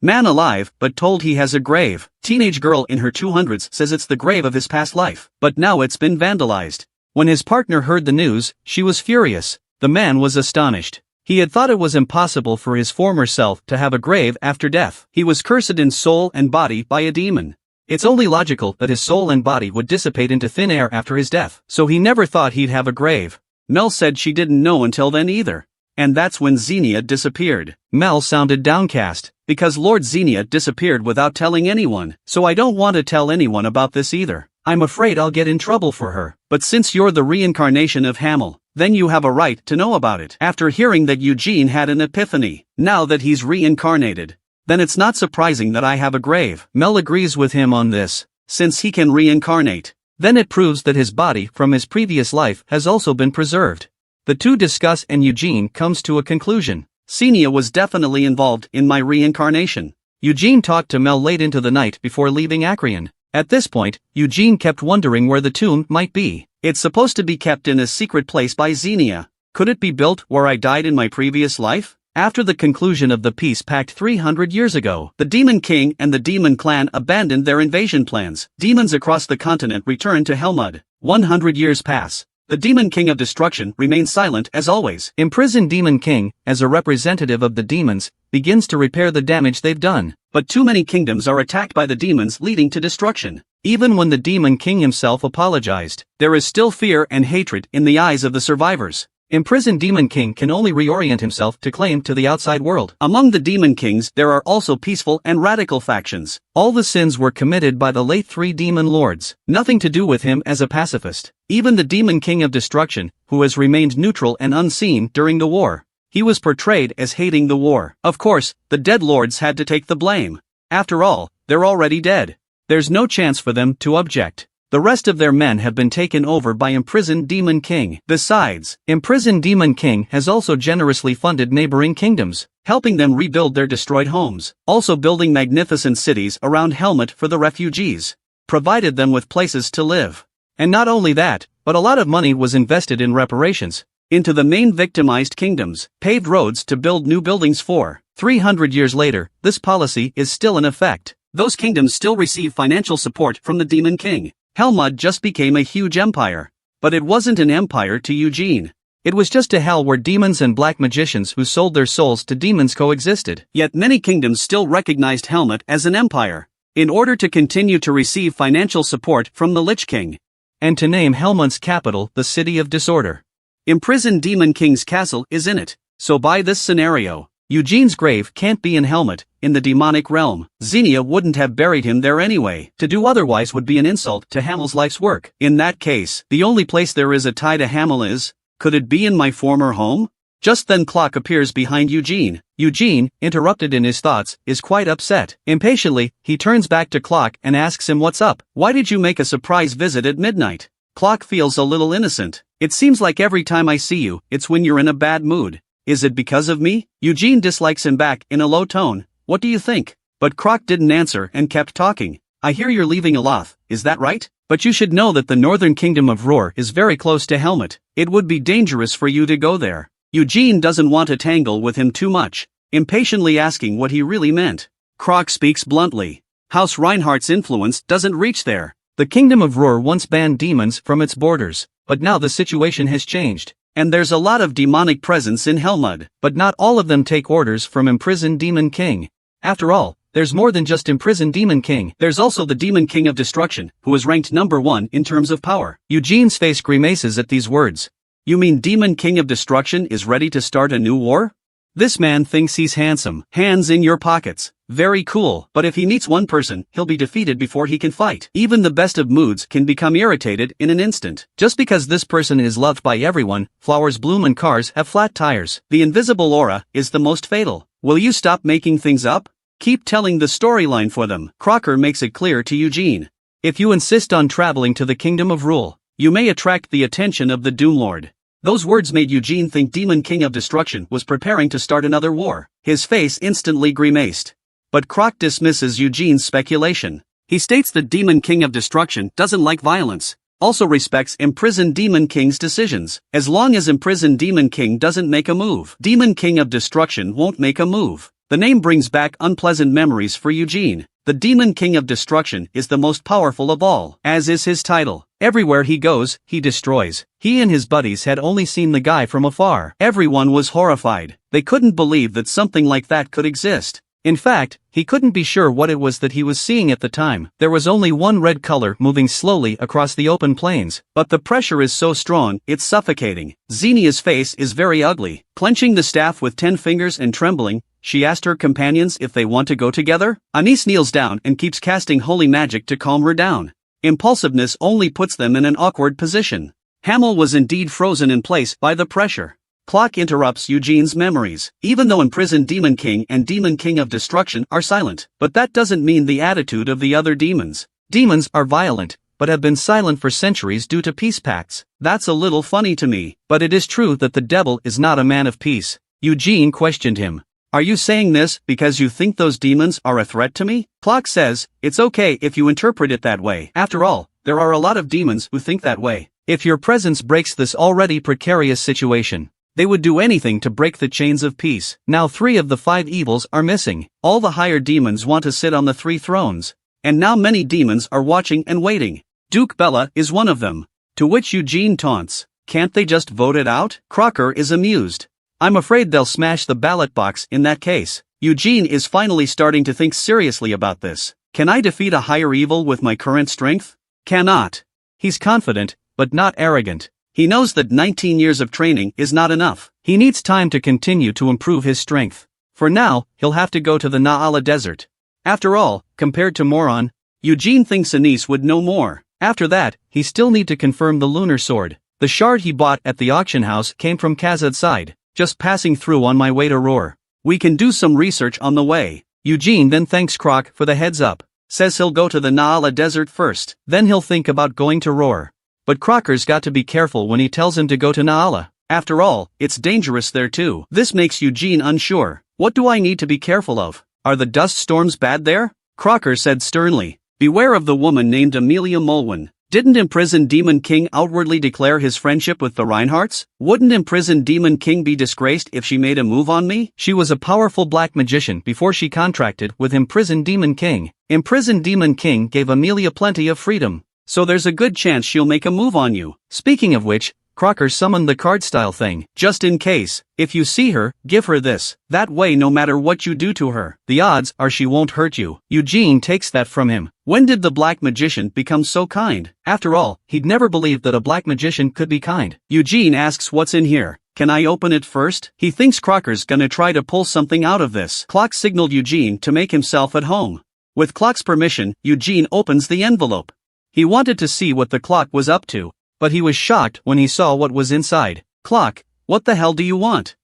Man alive, but told he has a grave. Teenage girl in her 200s says it's the grave of his past life, but now it's been vandalized. When his partner heard the news, she was furious. The man was astonished. He had thought it was impossible for his former self to have a grave after death. He was cursed in soul and body by a demon. It's only logical that his soul and body would dissipate into thin air after his death, so he never thought he'd have a grave. Mel said she didn't know until then either. And that's when Xenia disappeared. Mel sounded downcast, because Lord Xenia disappeared without telling anyone, so I don't want to tell anyone about this either. I'm afraid I'll get in trouble for her. But since you're the reincarnation of Hamel, then you have a right to know about it. After hearing that Eugene had an epiphany, now that he's reincarnated, then it's not surprising that I have a grave. Mel agrees with him on this. Since he can reincarnate, then it proves that his body from his previous life has also been preserved. The two discuss and Eugene comes to a conclusion. Xenia was definitely involved in my reincarnation. Eugene talked to Mel late into the night before leaving Acreon. At this point, Eugene kept wondering where the tomb might be. It's supposed to be kept in a secret place by Xenia. Could it be built where I died in my previous life? After the conclusion of the peace pact 300 years ago, the Demon King and the Demon Clan abandoned their invasion plans. Demons across the continent returned to Helmud. 100 years pass. The Demon King of Destruction remains silent as always. Imprisoned Demon King, as a representative of the demons, begins to repair the damage they've done. But too many kingdoms are attacked by the demons, leading to destruction. Even when the Demon King himself apologized, there is still fear and hatred in the eyes of the survivors. Imprisoned Demon King can only reorient himself to claim to the outside world. Among the Demon Kings there are also peaceful and radical factions. All the sins were committed by the late 3 demon lords, nothing to do with him as a pacifist. Even the Demon King of Destruction, who has remained neutral and unseen during the war. He was portrayed as hating the war. Of course, the dead lords had to take the blame. After all, they're already dead. There's no chance for them to object. The rest of their men have been taken over by Imprisoned Demon King. Besides, Imprisoned Demon King has also generously funded neighboring kingdoms, helping them rebuild their destroyed homes, also building magnificent cities around Helmet for the refugees, provided them with places to live. And not only that, but a lot of money was invested in reparations, into the main victimized kingdoms, paved roads to build new buildings for. 300 years later, this policy is still in effect. Those kingdoms still receive financial support from the Demon King. Helmut just became a huge empire. But it wasn't an empire to Eugene. It was just a hell where demons and black magicians who sold their souls to demons coexisted. Yet many kingdoms still recognized Helmut as an empire, in order to continue to receive financial support from the Lich King, and to name Helmut's capital the City of Disorder. Imprisoned Demon King's castle is in it, so by this scenario, Eugene's grave can't be in Helmut, in the demonic realm. Xenia wouldn't have buried him there anyway. To do otherwise would be an insult to Hamel's life's work. In that case, the only place there is a tie to Hamel is, could it be in my former home? Just then Clock appears behind Eugene. Eugene, interrupted in his thoughts, is quite upset. Impatiently, he turns back to Clock and asks him what's up. Why did you make a surprise visit at midnight? Clock feels a little innocent. It seems like every time I see you, it's when you're in a bad mood. Is it because of me? Eugene dislikes him back in a low tone. What do you think? But Croc didn't answer and kept talking. I hear you're leaving Aloth, is that right? But you should know that the northern kingdom of Roar is very close to Helmut. It would be dangerous for you to go there. Eugene doesn't want to tangle with him too much, impatiently asking what he really meant. Croc speaks bluntly. House Reinhardt's influence doesn't reach there. The kingdom of Roar once banned demons from its borders, but now the situation has changed. And there's a lot of demonic presence in Helmut, but not all of them take orders from Imprisoned Demon King. After all, there's more than just Imprisoned Demon King. There's also the Demon King of Destruction, who is ranked number 1 in terms of power. Eugene's face grimaces at these words. You mean Demon King of Destruction is ready to start a new war? This man thinks he's handsome. Hands in your pockets. Very cool. But if he meets one person, he'll be defeated before he can fight. Even the best of moods can become irritated in an instant. Just because this person is loved by everyone, flowers bloom and cars have flat tires. The invisible aura is the most fatal. Will you stop making things up? Keep telling the storyline for them. Crocker makes it clear to Eugene. If you insist on traveling to the Kingdom of Rule, you may attract the attention of the Doomlord. Those words made Eugene think Demon King of Destruction was preparing to start another war. His face instantly grimaced. But Croc dismisses Eugene's speculation. He states that Demon King of Destruction doesn't like violence, also respects Imprisoned Demon King's decisions. As long as Imprisoned Demon King doesn't make a move, Demon King of Destruction won't make a move. The name brings back unpleasant memories for Eugene. The Demon King of Destruction is the most powerful of all, as is his title. Everywhere he goes, he destroys. He and his buddies had only seen the guy from afar. Everyone was horrified. They couldn't believe that something like that could exist. In fact, he couldn't be sure what it was that he was seeing at the time. There was only one red color moving slowly across the open plains, but the pressure is so strong, it's suffocating. Xenia's face is very ugly. Clenching the staff with 10 fingers and trembling, she asked her companions if they want to go together. Anise kneels down and keeps casting holy magic to calm her down. Impulsiveness only puts them in an awkward position. Hamel was indeed frozen in place by the pressure. Clock interrupts Eugene's memories. Even though Imprisoned Demon King and Demon King of Destruction are silent, but that doesn't mean the attitude of the other demons. Demons are violent, but have been silent for centuries due to peace pacts. That's a little funny to me, but it is true that the devil is not a man of peace. Eugene questioned him. Are you saying this because you think those demons are a threat to me? Clock says, it's okay if you interpret it that way. After all, there are a lot of demons who think that way. If your presence breaks this already precarious situation, they would do anything to break the chains of peace. Now 3 of the 5 evils are missing. All the higher demons want to sit on the 3 thrones. And now many demons are watching and waiting. Duke Bella is one of them. To which Eugene taunts. Can't they just vote it out? Crocker is amused. I'm afraid they'll smash the ballot box in that case. Eugene is finally starting to think seriously about this. Can I defeat a higher evil with my current strength? Cannot. He's confident, but not arrogant. He knows that 19 years of training is not enough. He needs time to continue to improve his strength. For now, he'll have to go to the Naala Desert. After all, compared to Moron, Eugene thinks Anise would know more. After that, he still need to confirm the lunar sword. The shard he bought at the auction house came from Kazad's side, just passing through on my way to Roar. We can do some research on the way. Eugene then thanks Croc for the heads up, says he'll go to the Naala Desert first, then he'll think about going to Roar. But Crocker's got to be careful when he tells him to go to Naala. After all, it's dangerous there too. This makes Eugene unsure. What do I need to be careful of? Are the dust storms bad there? Crocker said sternly. Beware of the woman named Amelia Mulwyn. Didn't imprisoned Demon King outwardly declare his friendship with the Reinhardts? Wouldn't imprisoned Demon King be disgraced if she made a move on me? She was a powerful black magician before she contracted with imprisoned Demon King. Imprisoned Demon King gave Amelia plenty of freedom, so there's a good chance she'll make a move on you. Speaking of which, Crocker summoned the card-style thing. Just in case, if you see her, give her this. That way no matter what you do to her, the odds are she won't hurt you. Eugene takes that from him. When did the black magician become so kind? After all, he'd never believed that a black magician could be kind. Eugene asks what's in here. Can I open it first? He thinks Crocker's gonna try to pull something out of this. Clock signaled Eugene to make himself at home. With Clock's permission, Eugene opens the envelope. He wanted to see what the clock was up to, but he was shocked when he saw what was inside. Clock, what the hell do you want?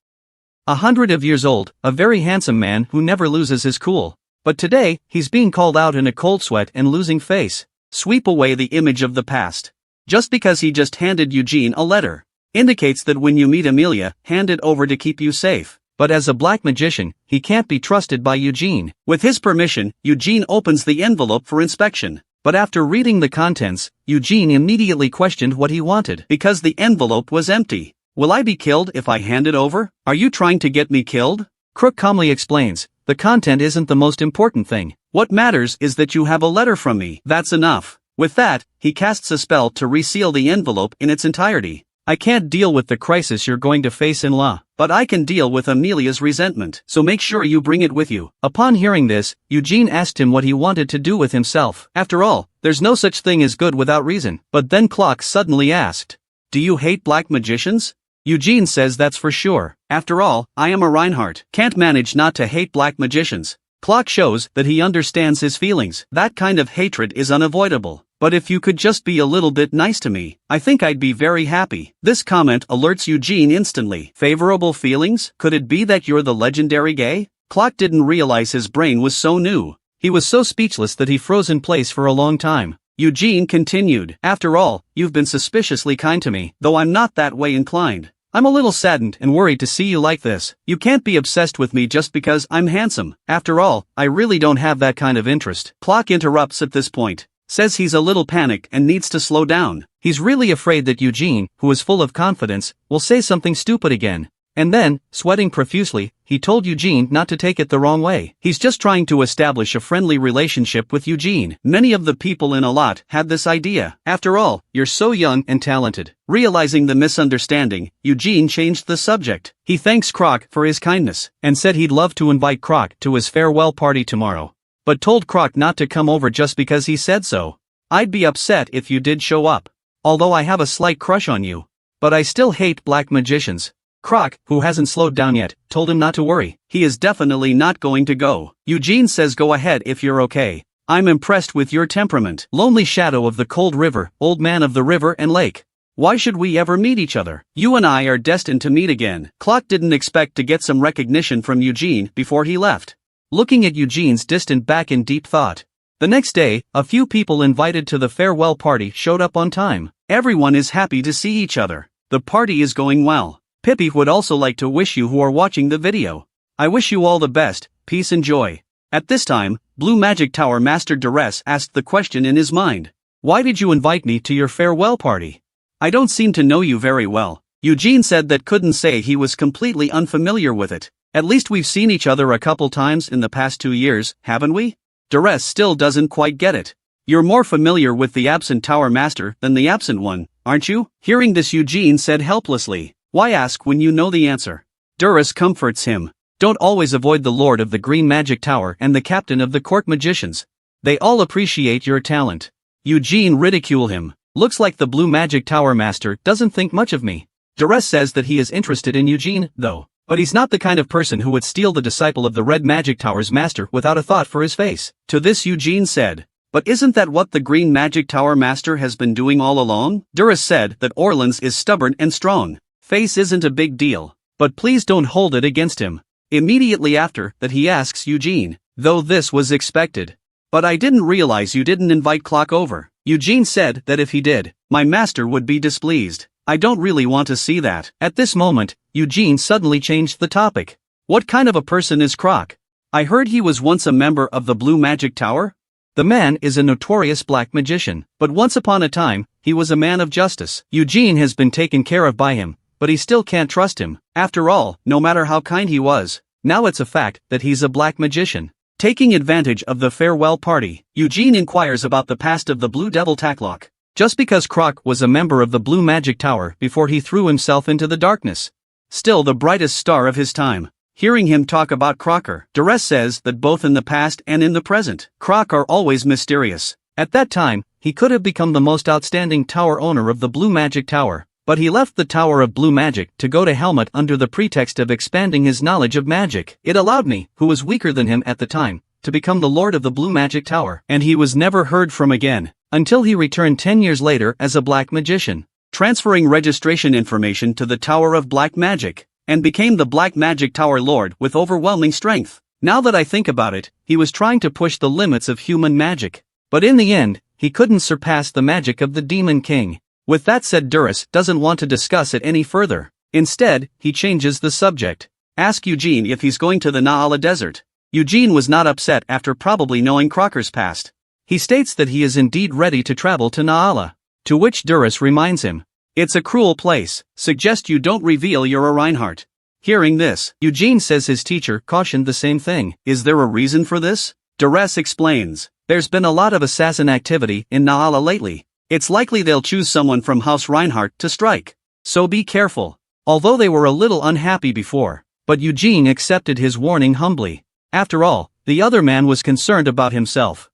100 years old, a very handsome man who never loses his cool. But today, he's being called out in a cold sweat and losing face. Sweep away the image of the past. Just because he just handed Eugene a letter indicates that when you meet Amelia, hand it over to keep you safe. But as a black magician, he can't be trusted by Eugene. With his permission, Eugene opens the envelope for inspection. But after reading the contents, Eugene immediately questioned what he wanted because the envelope was empty. Will I be killed if I hand it over? Are you trying to get me killed? Crook calmly explains, the content isn't the most important thing. What matters is that you have a letter from me. That's enough. With that, he casts a spell to reseal the envelope in its entirety. I can't deal with the crisis you're going to face in law, but I can deal with Amelia's resentment, so make sure you bring it with you. Upon hearing this, Eugene asked him what he wanted to do with himself. After all, there's no such thing as good without reason. But then Clock suddenly asked, do you hate black magicians? Eugene says that's for sure. After all, I am a Reinhardt. Can't manage not to hate black magicians. Clock shows that he understands his feelings. That kind of hatred is unavoidable. But if you could just be a little bit nice to me, I think I'd be very happy. This comment alerts Eugene instantly. Favorable feelings? Could it be that you're the legendary gay? Clock didn't realize his brain was so new. He was so speechless that he froze in place for a long time. Eugene continued. After all, you've been suspiciously kind to me, though I'm not that way inclined. I'm a little saddened and worried to see you like this. You can't be obsessed with me just because I'm handsome. After all, I really don't have that kind of interest. Clock interrupts at this point. Says he's a little panicked and needs to slow down. He's really afraid that Eugene, who is full of confidence, will say something stupid again. And then, sweating profusely, he told Eugene not to take it the wrong way. He's just trying to establish a friendly relationship with Eugene. Many of the people in Alat had this idea. After all, you're so young and talented. Realizing the misunderstanding, Eugene changed the subject. He thanks Croc for his kindness, and said he'd love to invite Croc to his farewell party tomorrow. But told Croc not to come over just because he said so. I'd be upset if you did show up. Although I have a slight crush on you. But I still hate black magicians. Croc, who hasn't slowed down yet, told him not to worry. He is definitely not going to go. Eugene says go ahead if you're okay. I'm impressed with your temperament. Lonely shadow of the cold river, old man of the river and lake. Why should we ever meet each other? You and I are destined to meet again. Clock didn't expect to get some recognition from Eugene before he left. Looking at Eugene's distant back in deep thought. The next day, a few people invited to the farewell party showed up on time. Everyone is happy to see each other. The party is going well. Pippi would also like to wish you who are watching the video. I wish you all the best, peace and joy. At this time, Blue Magic Tower Master Duress asked the question in his mind. Why did you invite me to your farewell party? I don't seem to know you very well. Eugene said that couldn't say he was completely unfamiliar with it. At least we've seen each other a couple times in the past 2 years, haven't we? Duress still doesn't quite get it. You're more familiar with the absent Tower Master than the absent one, aren't you? Hearing this, Eugene said helplessly, "Why ask when you know the answer?" Duras comforts him. "Don't always avoid the Lord of the Green Magic Tower and the Captain of the Court Magicians. They all appreciate your talent." Eugene ridicule him. "Looks like the Blue Magic Tower Master doesn't think much of me." Duras says that he is interested in Eugene, though. But he's not the kind of person who would steal the disciple of the Red Magic Tower's master without a thought for his face. To this Eugene said, "But isn't that what the Green Magic Tower Master has been doing all along?" Duras said that Orleans is stubborn and strong. Face isn't a big deal. But please don't hold it against him. Immediately after that he asks Eugene, though this was expected. "But I didn't realize you didn't invite Clock over." Eugene said that if he did, my master would be displeased. "I don't really want to see that." At this moment, Eugene suddenly changed the topic. "What kind of a person is Croc? I heard he was once a member of the Blue Magic Tower?" "The man is a notorious black magician, but once upon a time, he was a man of justice. Eugene has been taken care of by him, but he still can't trust him. After all, no matter how kind he was, now it's a fact that he's a black magician." Taking advantage of the farewell party, Eugene inquires about the past of the Blue Devil Tacklock. Just because Croc was a member of the Blue Magic Tower before he threw himself into the darkness. Still the brightest star of his time. Hearing him talk about Crocker, Duras says that both in the past and in the present, Croc are always mysterious. At that time, he could have become the most outstanding tower owner of the Blue Magic Tower, but he left the Tower of Blue Magic to go to Helmut under the pretext of expanding his knowledge of magic. It allowed me, who was weaker than him at the time, to become the Lord of the Blue Magic Tower, and he was never heard from again, until he returned 10 years later as a black magician, transferring registration information to the Tower of Black Magic, and became the Black Magic Tower Lord with overwhelming strength. Now that I think about it, he was trying to push the limits of human magic. But in the end, he couldn't surpass the magic of the Demon King. With that said, Duras doesn't want to discuss it any further. Instead, he changes the subject. Ask Eugene if he's going to the Naala Desert. Eugene was not upset after probably knowing Crocker's past. He states that he is indeed ready to travel to Naala. To which Duras reminds him, "It's a cruel place, suggest you don't reveal you're a Reinhardt." Hearing this, Eugene says his teacher cautioned the same thing. Is there a reason for this? Duras explains, "There's been a lot of assassin activity in Naala lately. It's likely they'll choose someone from House Reinhardt to strike. So be careful." Although they were a little unhappy before, but Eugene accepted his warning humbly. After all, the other man was concerned about himself.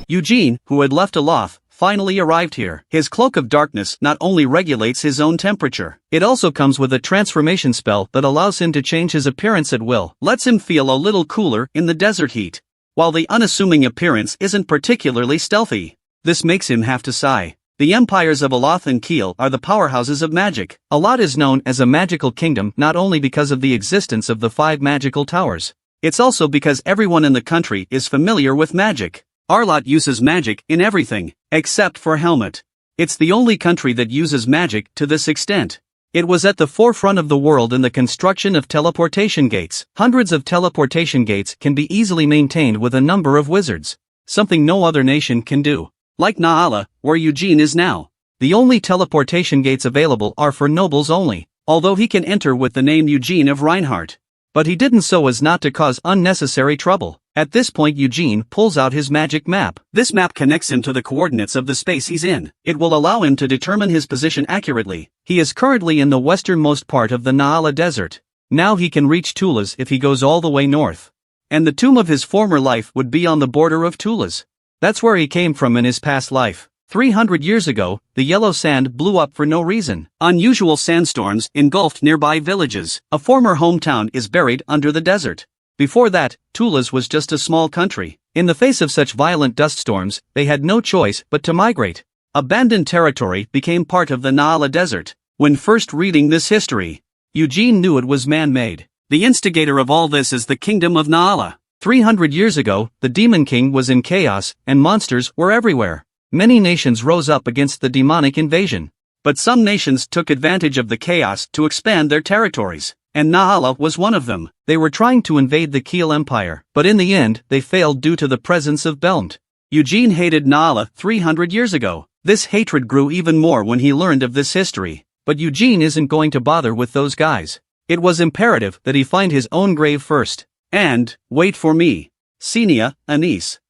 Eugene, who had left Aloth, finally arrived here. His cloak of darkness not only regulates his own temperature, it also comes with a transformation spell that allows him to change his appearance at will, lets him feel a little cooler in the desert heat. While the unassuming appearance isn't particularly stealthy, this makes him have to sigh. The empires of Aloth and Kiel are the powerhouses of magic. Aloth is known as a magical kingdom not only because of the existence of the 5 magical towers, it's also because everyone in the country is familiar with magic. Arlott uses magic in everything, except for Helmut. It's the only country that uses magic to this extent. It was at the forefront of the world in the construction of teleportation gates. Hundreds of teleportation gates can be easily maintained with a number of wizards, something no other nation can do. Like Naala, where Eugene is now, the only teleportation gates available are for nobles only, although he can enter with the name Eugene of Reinhardt. But he didn't so as not to cause unnecessary trouble. At this point Eugene pulls out his magic map. This map connects him to the coordinates of the space he's in. It will allow him to determine his position accurately. He is currently in the westernmost part of the Naala Desert. Now he can reach Tulas if he goes all the way north. And the tomb of his former life would be on the border of Tulas. That's where he came from in his past life. 300 years ago, the yellow sand blew up for no reason. Unusual sandstorms engulfed nearby villages. A former hometown is buried under the desert. Before that, Tulas was just a small country. In the face of such violent dust storms, they had no choice but to migrate. Abandoned territory became part of the Naala Desert. When first reading this history, Eugene knew it was man-made. The instigator of all this is the kingdom of Naala. 300 years ago, the Demon King was in chaos, and monsters were everywhere. Many nations rose up against the demonic invasion. But some nations took advantage of the chaos to expand their territories. And Naala was one of them. They were trying to invade the Kiel Empire, but in the end, they failed due to the presence of Belmt. Eugene hated Naala 300 years ago. This hatred grew even more when he learned of this history. But Eugene isn't going to bother with those guys. It was imperative that he find his own grave first. And, wait for me. Xenia, Anise.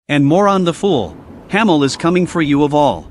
And more on the fool. Hamel is coming for you of all.